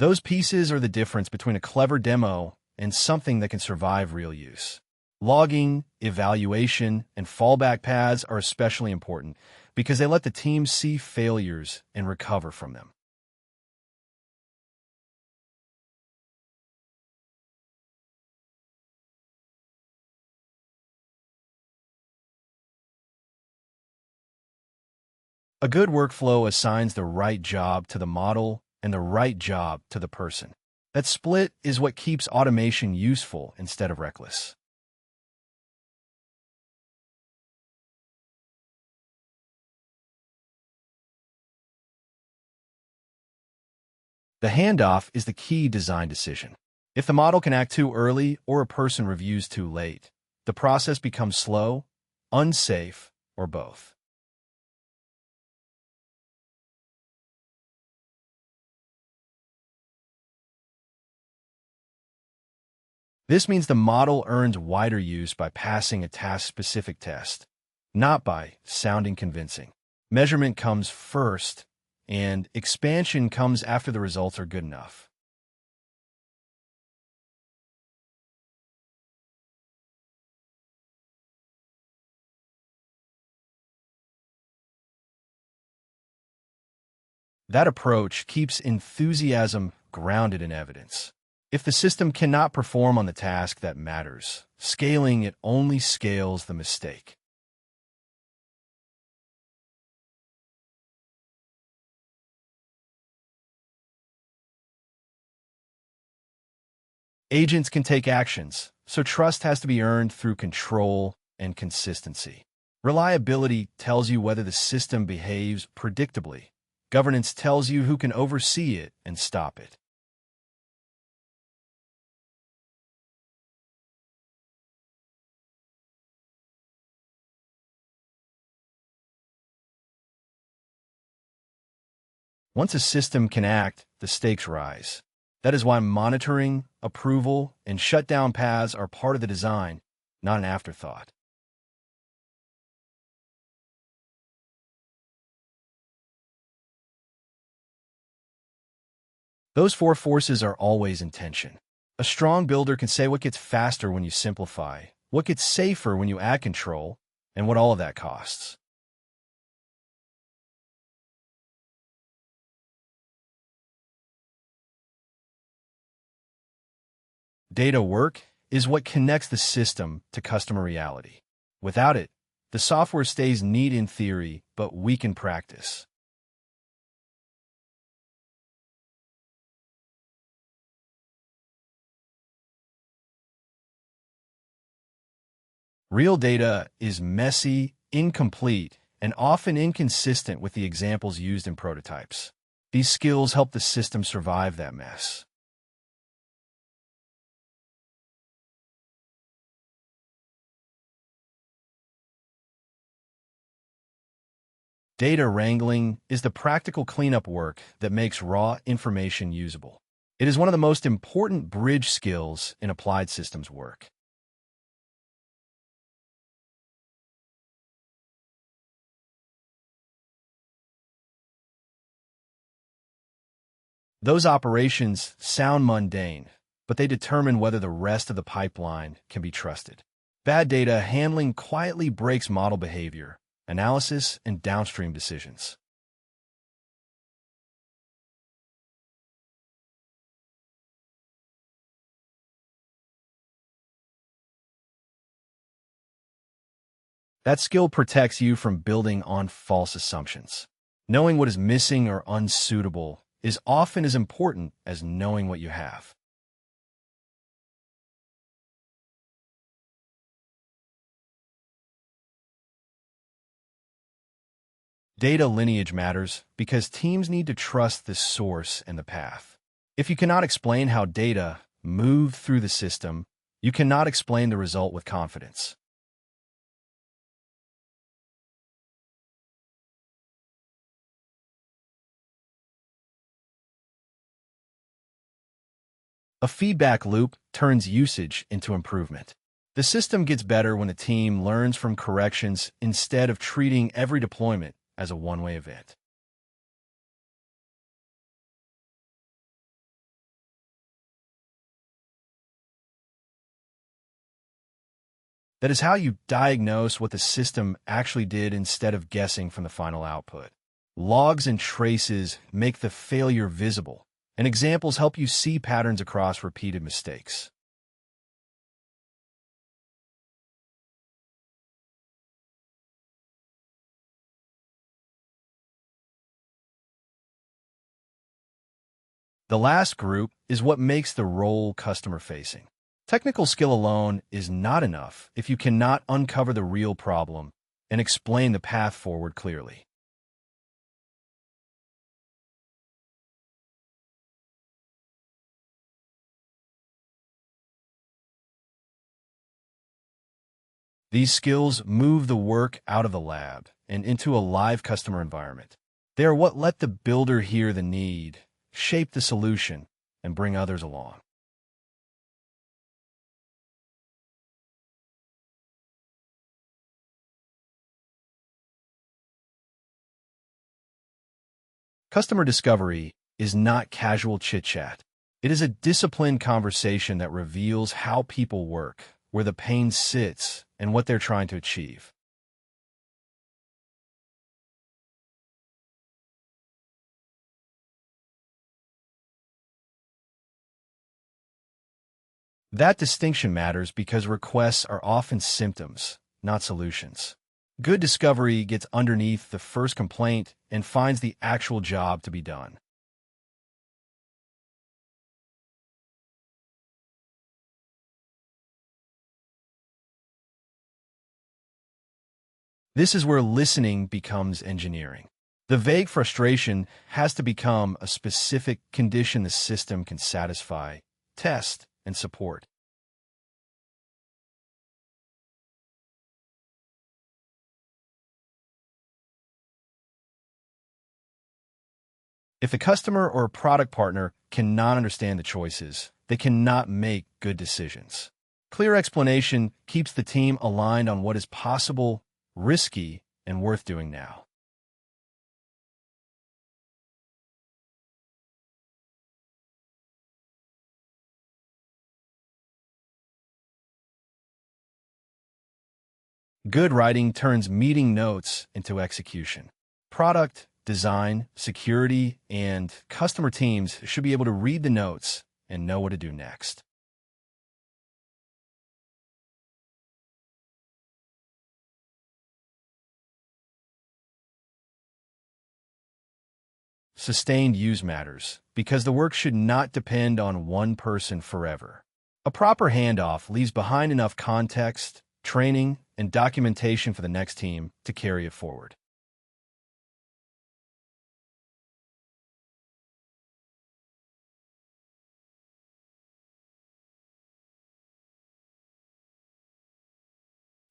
Those pieces are the difference between a clever demo and something that can survive real use. Logging, evaluation, and fallback paths are especially important because they let the team see failures and recover from them. A good workflow assigns the right job to the model and the right job to the person. That split is what keeps automation useful instead of reckless. The handoff is the key design decision. If the model can act too early or a person reviews too late, the process becomes slow, unsafe, or both. This means the model earns wider use by passing a task-specific test, not by sounding convincing. Measurement comes first, and expansion comes after the results are good enough. That approach keeps enthusiasm grounded in evidence. If the system cannot perform on the task that matters, scaling it only scales the mistake. Agents can take actions, so trust has to be earned through control and consistency. Reliability tells you whether the system behaves predictably. Governance tells you who can oversee it and stop it. Once a system can act, the stakes rise. That is why monitoring, approval, and shutdown paths are part of the design, not an afterthought. Those four forces are always in tension. A strong builder can say what gets faster when you simplify, what gets safer when you add control, and what all of that costs. Data work is what connects the system to customer reality. Without it, the software stays neat in theory, but weak in practice. Real data is messy, incomplete, and often inconsistent with the examples used in prototypes. These skills help the system survive that mess. Data wrangling is the practical cleanup work that makes raw information usable. It is one of the most important bridge skills in applied systems work. Those operations sound mundane, but they determine whether the rest of the pipeline can be trusted. Bad data handling quietly breaks model behavior, analysis, and downstream decisions. That skill protects you from building on false assumptions. Knowing what is missing or unsuitable is often as important as knowing what you have. Data lineage matters because teams need to trust the source and the path. If you cannot explain how data moved through the system, you cannot explain the result with confidence. A feedback loop turns usage into improvement. The system gets better when a team learns from corrections instead of treating every deployment as a one-way event. That is how you diagnose what the system actually did instead of guessing from the final output. Logs and traces make the failure visible, and examples help you see patterns across repeated mistakes. The last group is what makes the role customer-facing. Technical skill alone is not enough if you cannot uncover the real problem and explain the path forward clearly. These skills move the work out of the lab and into a live customer environment. They are what let the builder hear the need, shape the solution, and bring others along. Customer discovery is not casual chit-chat. It is a disciplined conversation that reveals how people work, where the pain sits, and what they're trying to achieve. That distinction matters because requests are often symptoms, not solutions. Good discovery gets underneath the first complaint and finds the actual job to be done. This is where listening becomes engineering. The vague frustration has to become a specific condition the system can satisfy, test, and support. If a customer or a product partner cannot understand the choices, they cannot make good decisions. Clear explanation keeps the team aligned on what is possible, risky, and worth doing now. Good writing turns meeting notes into execution. Product, design, security, and customer teams should be able to read the notes and know what to do next. Sustained use matters because the work should not depend on one person forever. A proper handoff leaves behind enough context, training, and documentation for the next team to carry it forward.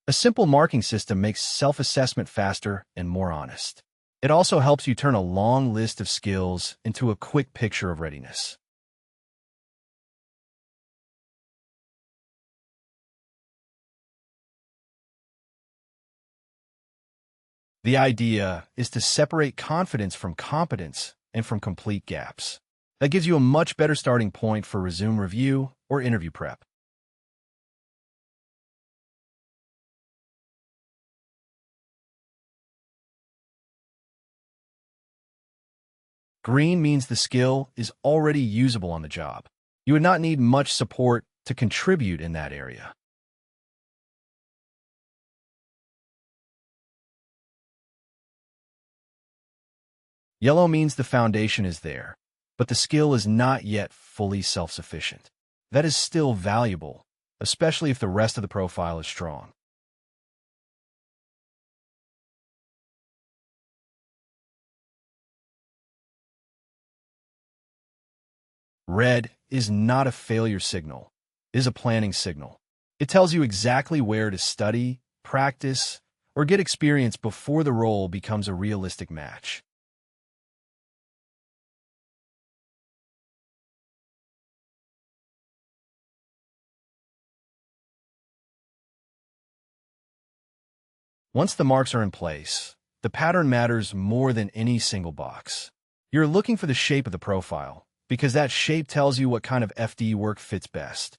A simple marking system makes self-assessment faster and more honest. It also helps you turn a long list of skills into a quick picture of readiness. The idea is to separate confidence from competence and from complete gaps. That gives you a much better starting point for resume review or interview prep. Green means the skill is already usable on the job. You would not need much support to contribute in that area. Yellow means the foundation is there, but the skill is not yet fully self-sufficient. That is still valuable, especially if the rest of the profile is strong. Red is not a failure signal, it is a planning signal. It tells you exactly where to study, practice, or get experience before the role becomes a realistic match. Once the marks are in place, the pattern matters more than any single box. You're looking for the shape of the profile, because that shape tells you what kind of FD work fits best.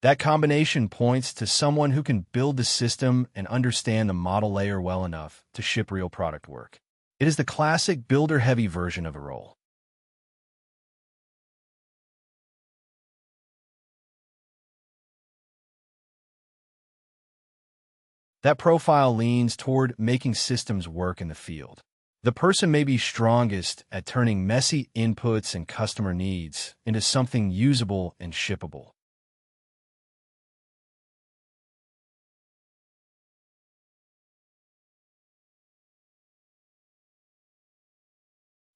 That combination points to someone who can build the system and understand the model layer well enough to ship real product work. It is the classic builder-heavy version of a role. That profile leans toward making systems work in the field. The person may be strongest at turning messy inputs and customer needs into something usable and shippable.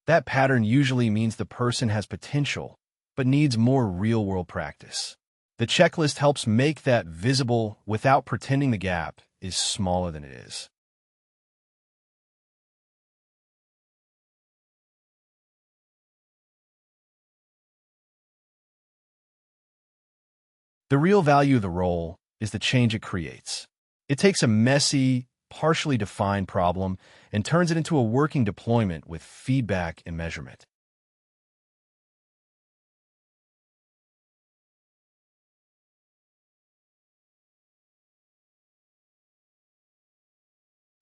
That pattern usually means the person has potential, but needs more real-world practice. The checklist helps make that visible without pretending the gap is smaller than it is. The real value of the role is the change it creates. It takes a messy, partially defined problem and turns it into a working deployment with feedback and measurement.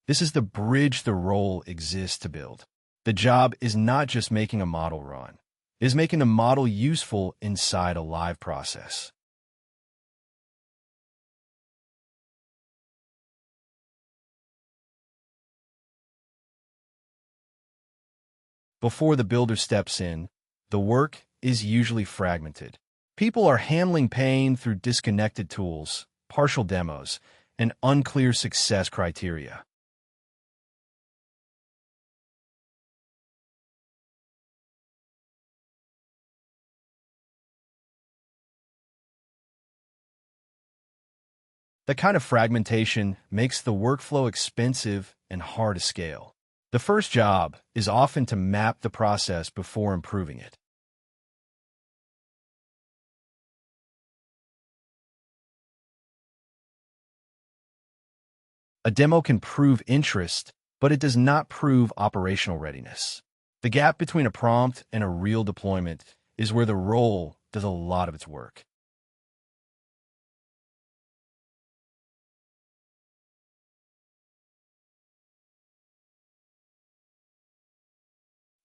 This is the bridge the role exists to build. The job is not just making a model run. It is making the model useful inside a live process. Before the builder steps in, the work is usually fragmented. People are handling pain through disconnected tools, partial demos, and unclear success criteria. That kind of fragmentation makes the workflow expensive and hard to scale. The first job is often to map the process before improving it. A demo can prove interest, but it does not prove operational readiness. The gap between a prompt and a real deployment is where the role does a lot of its work.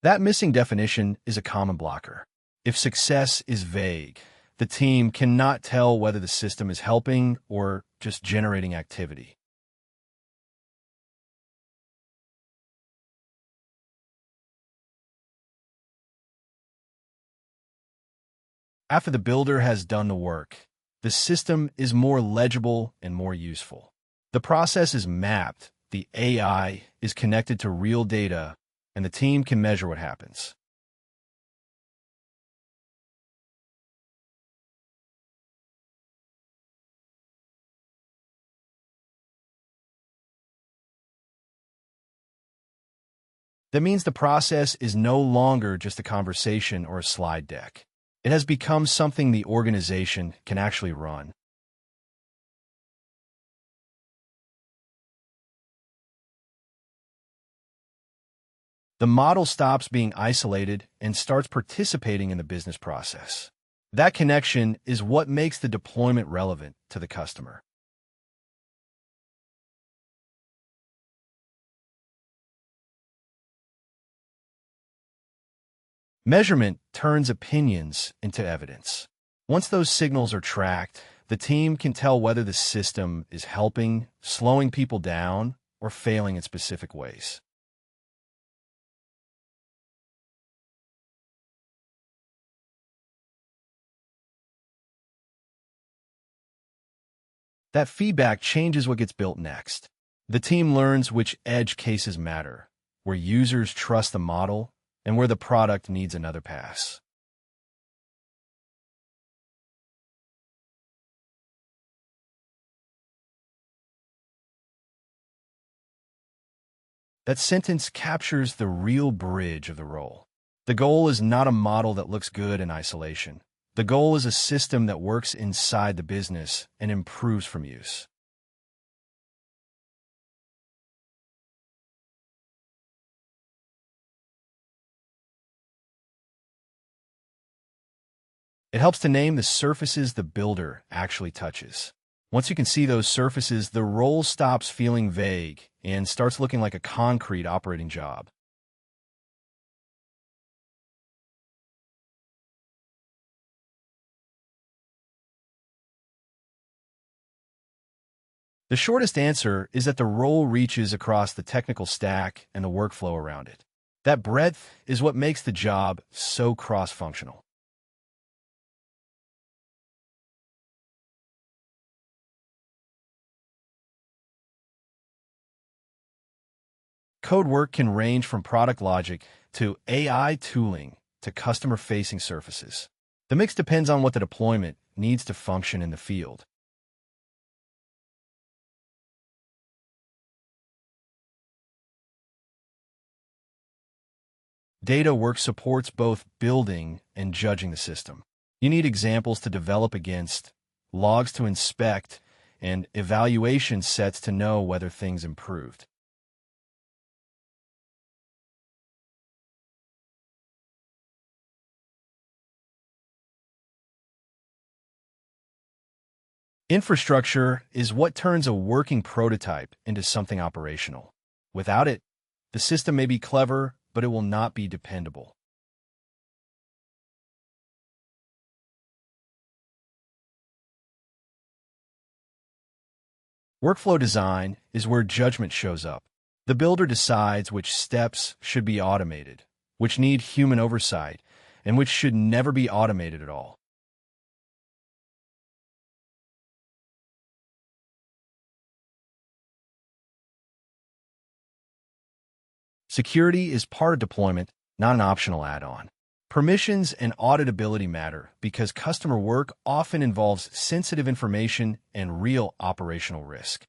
That missing definition is a common blocker. If success is vague, the team cannot tell whether the system is helping or just generating activity. After the builder has done the work, the system is more legible and more useful. The process is mapped, the AI is connected to real data, and the team can measure what happens. That means the process is no longer just a conversation or a slide deck. It has become something the organization can actually run. The model stops being isolated and starts participating in the business process. That connection is what makes the deployment relevant to the customer. Measurement turns opinions into evidence. Once those signals are tracked, the team can tell whether the system is helping, slowing people down, or failing in specific ways. That feedback changes what gets built next. The team learns which edge cases matter, where users trust the model, and where the product needs another pass. That sentence captures the real bridge of the role. The goal is not a model that looks good in isolation. The goal is a system that works inside the business and improves from use. It helps to name the surfaces the builder actually touches. Once you can see those surfaces, the role stops feeling vague and starts looking like a concrete operating job. The shortest answer is that the role reaches across the technical stack and the workflow around it. That breadth is what makes the job so cross-functional. Code work can range from product logic to AI tooling to customer-facing surfaces. The mix depends on what the deployment needs to function in the field. Data work supports both building and judging the system. You need examples to develop against, logs to inspect, and evaluation sets to know whether things improved. Infrastructure is what turns a working prototype into something operational. Without it, the system may be clever, but it will not be dependable. Workflow design is where judgment shows up. The builder decides which steps should be automated, which need human oversight, and which should never be automated at all. Security is part of deployment, not an optional add-on. Permissions and auditability matter because customer work often involves sensitive information and real operational risk.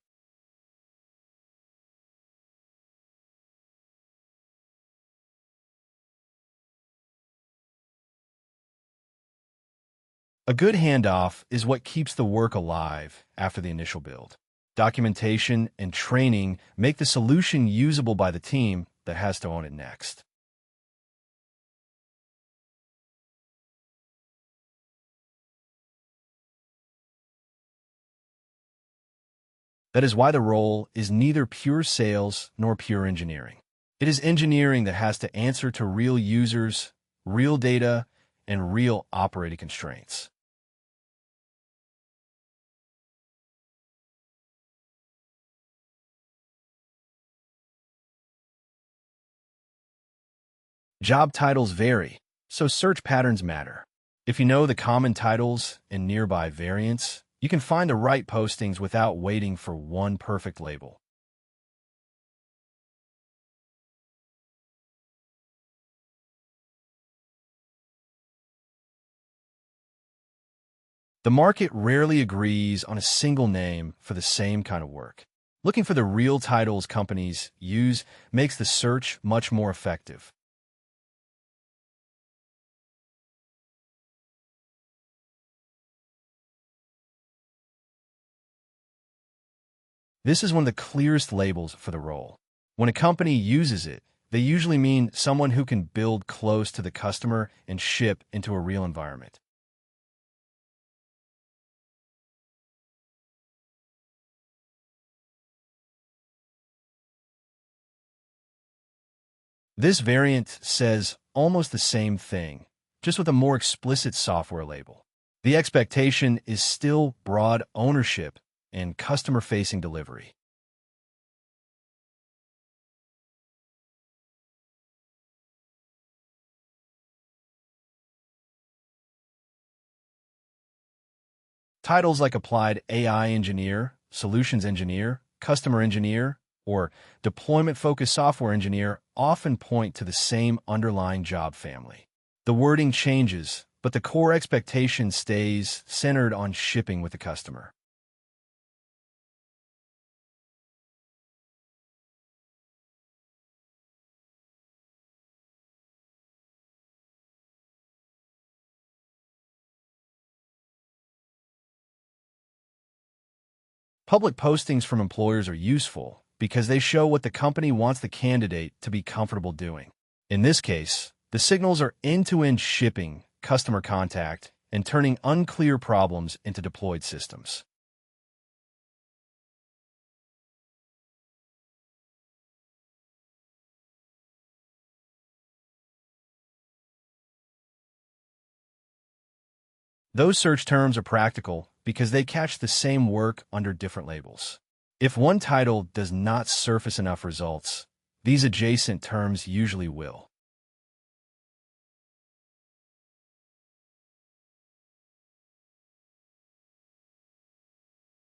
A good handoff is what keeps the work alive after the initial build. Documentation and training make the solution usable by the team that has to own it next. That is why the role is neither pure sales nor pure engineering. It is engineering that has to answer to real users, real data, and real operating constraints. Job titles vary, so search patterns matter. If you know the common titles and nearby variants, you can find the right postings without waiting for one perfect label. The market rarely agrees on a single name for the same kind of work. Looking for the real titles companies use makes the search much more effective. This is one of the clearest labels for the role. When a company uses it, they usually mean someone who can build close to the customer and ship into a real environment. This variant says almost the same thing, just with a more explicit software label. The expectation is still broad ownership and customer-facing delivery. Titles like applied AI engineer, solutions engineer, customer engineer, or deployment-focused software engineer often point to the same underlying job family. The wording changes, but the core expectation stays centered on shipping with the customer. Public postings from employers are useful because they show what the company wants the candidate to be comfortable doing. In this case, the signals are end-to-end shipping, customer contact, and turning unclear problems into deployed systems. Those search terms are practical because they catch the same work under different labels. If one title does not surface enough results, these adjacent terms usually will.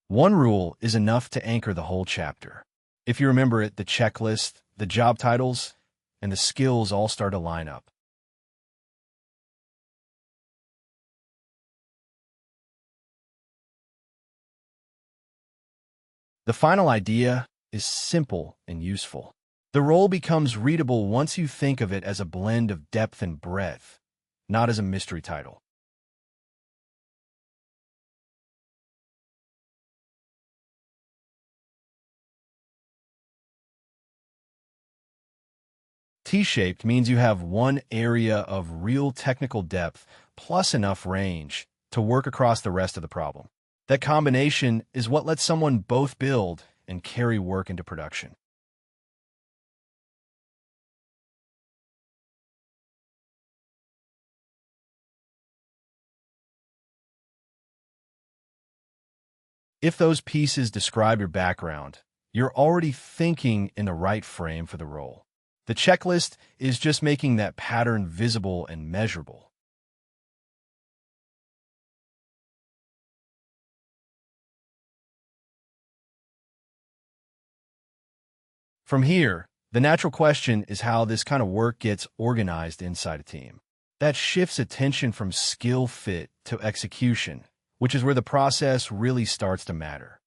One rule is enough to anchor the whole chapter. If you remember it, the checklist, the job titles, and the skills all start to line up. The final idea is simple and useful. The role becomes readable once you think of it as a blend of depth and breadth, not as a mystery title. T-shaped means you have one area of real technical depth plus enough range to work across the rest of the problem. That combination is what lets someone both build and carry work into production. If those pieces describe your background, you're already thinking in the right frame for the role. The checklist is just making that pattern visible and measurable. From here, the natural question is how this kind of work gets organized inside a team. That shifts attention from skill fit to execution, which is where the process really starts to matter.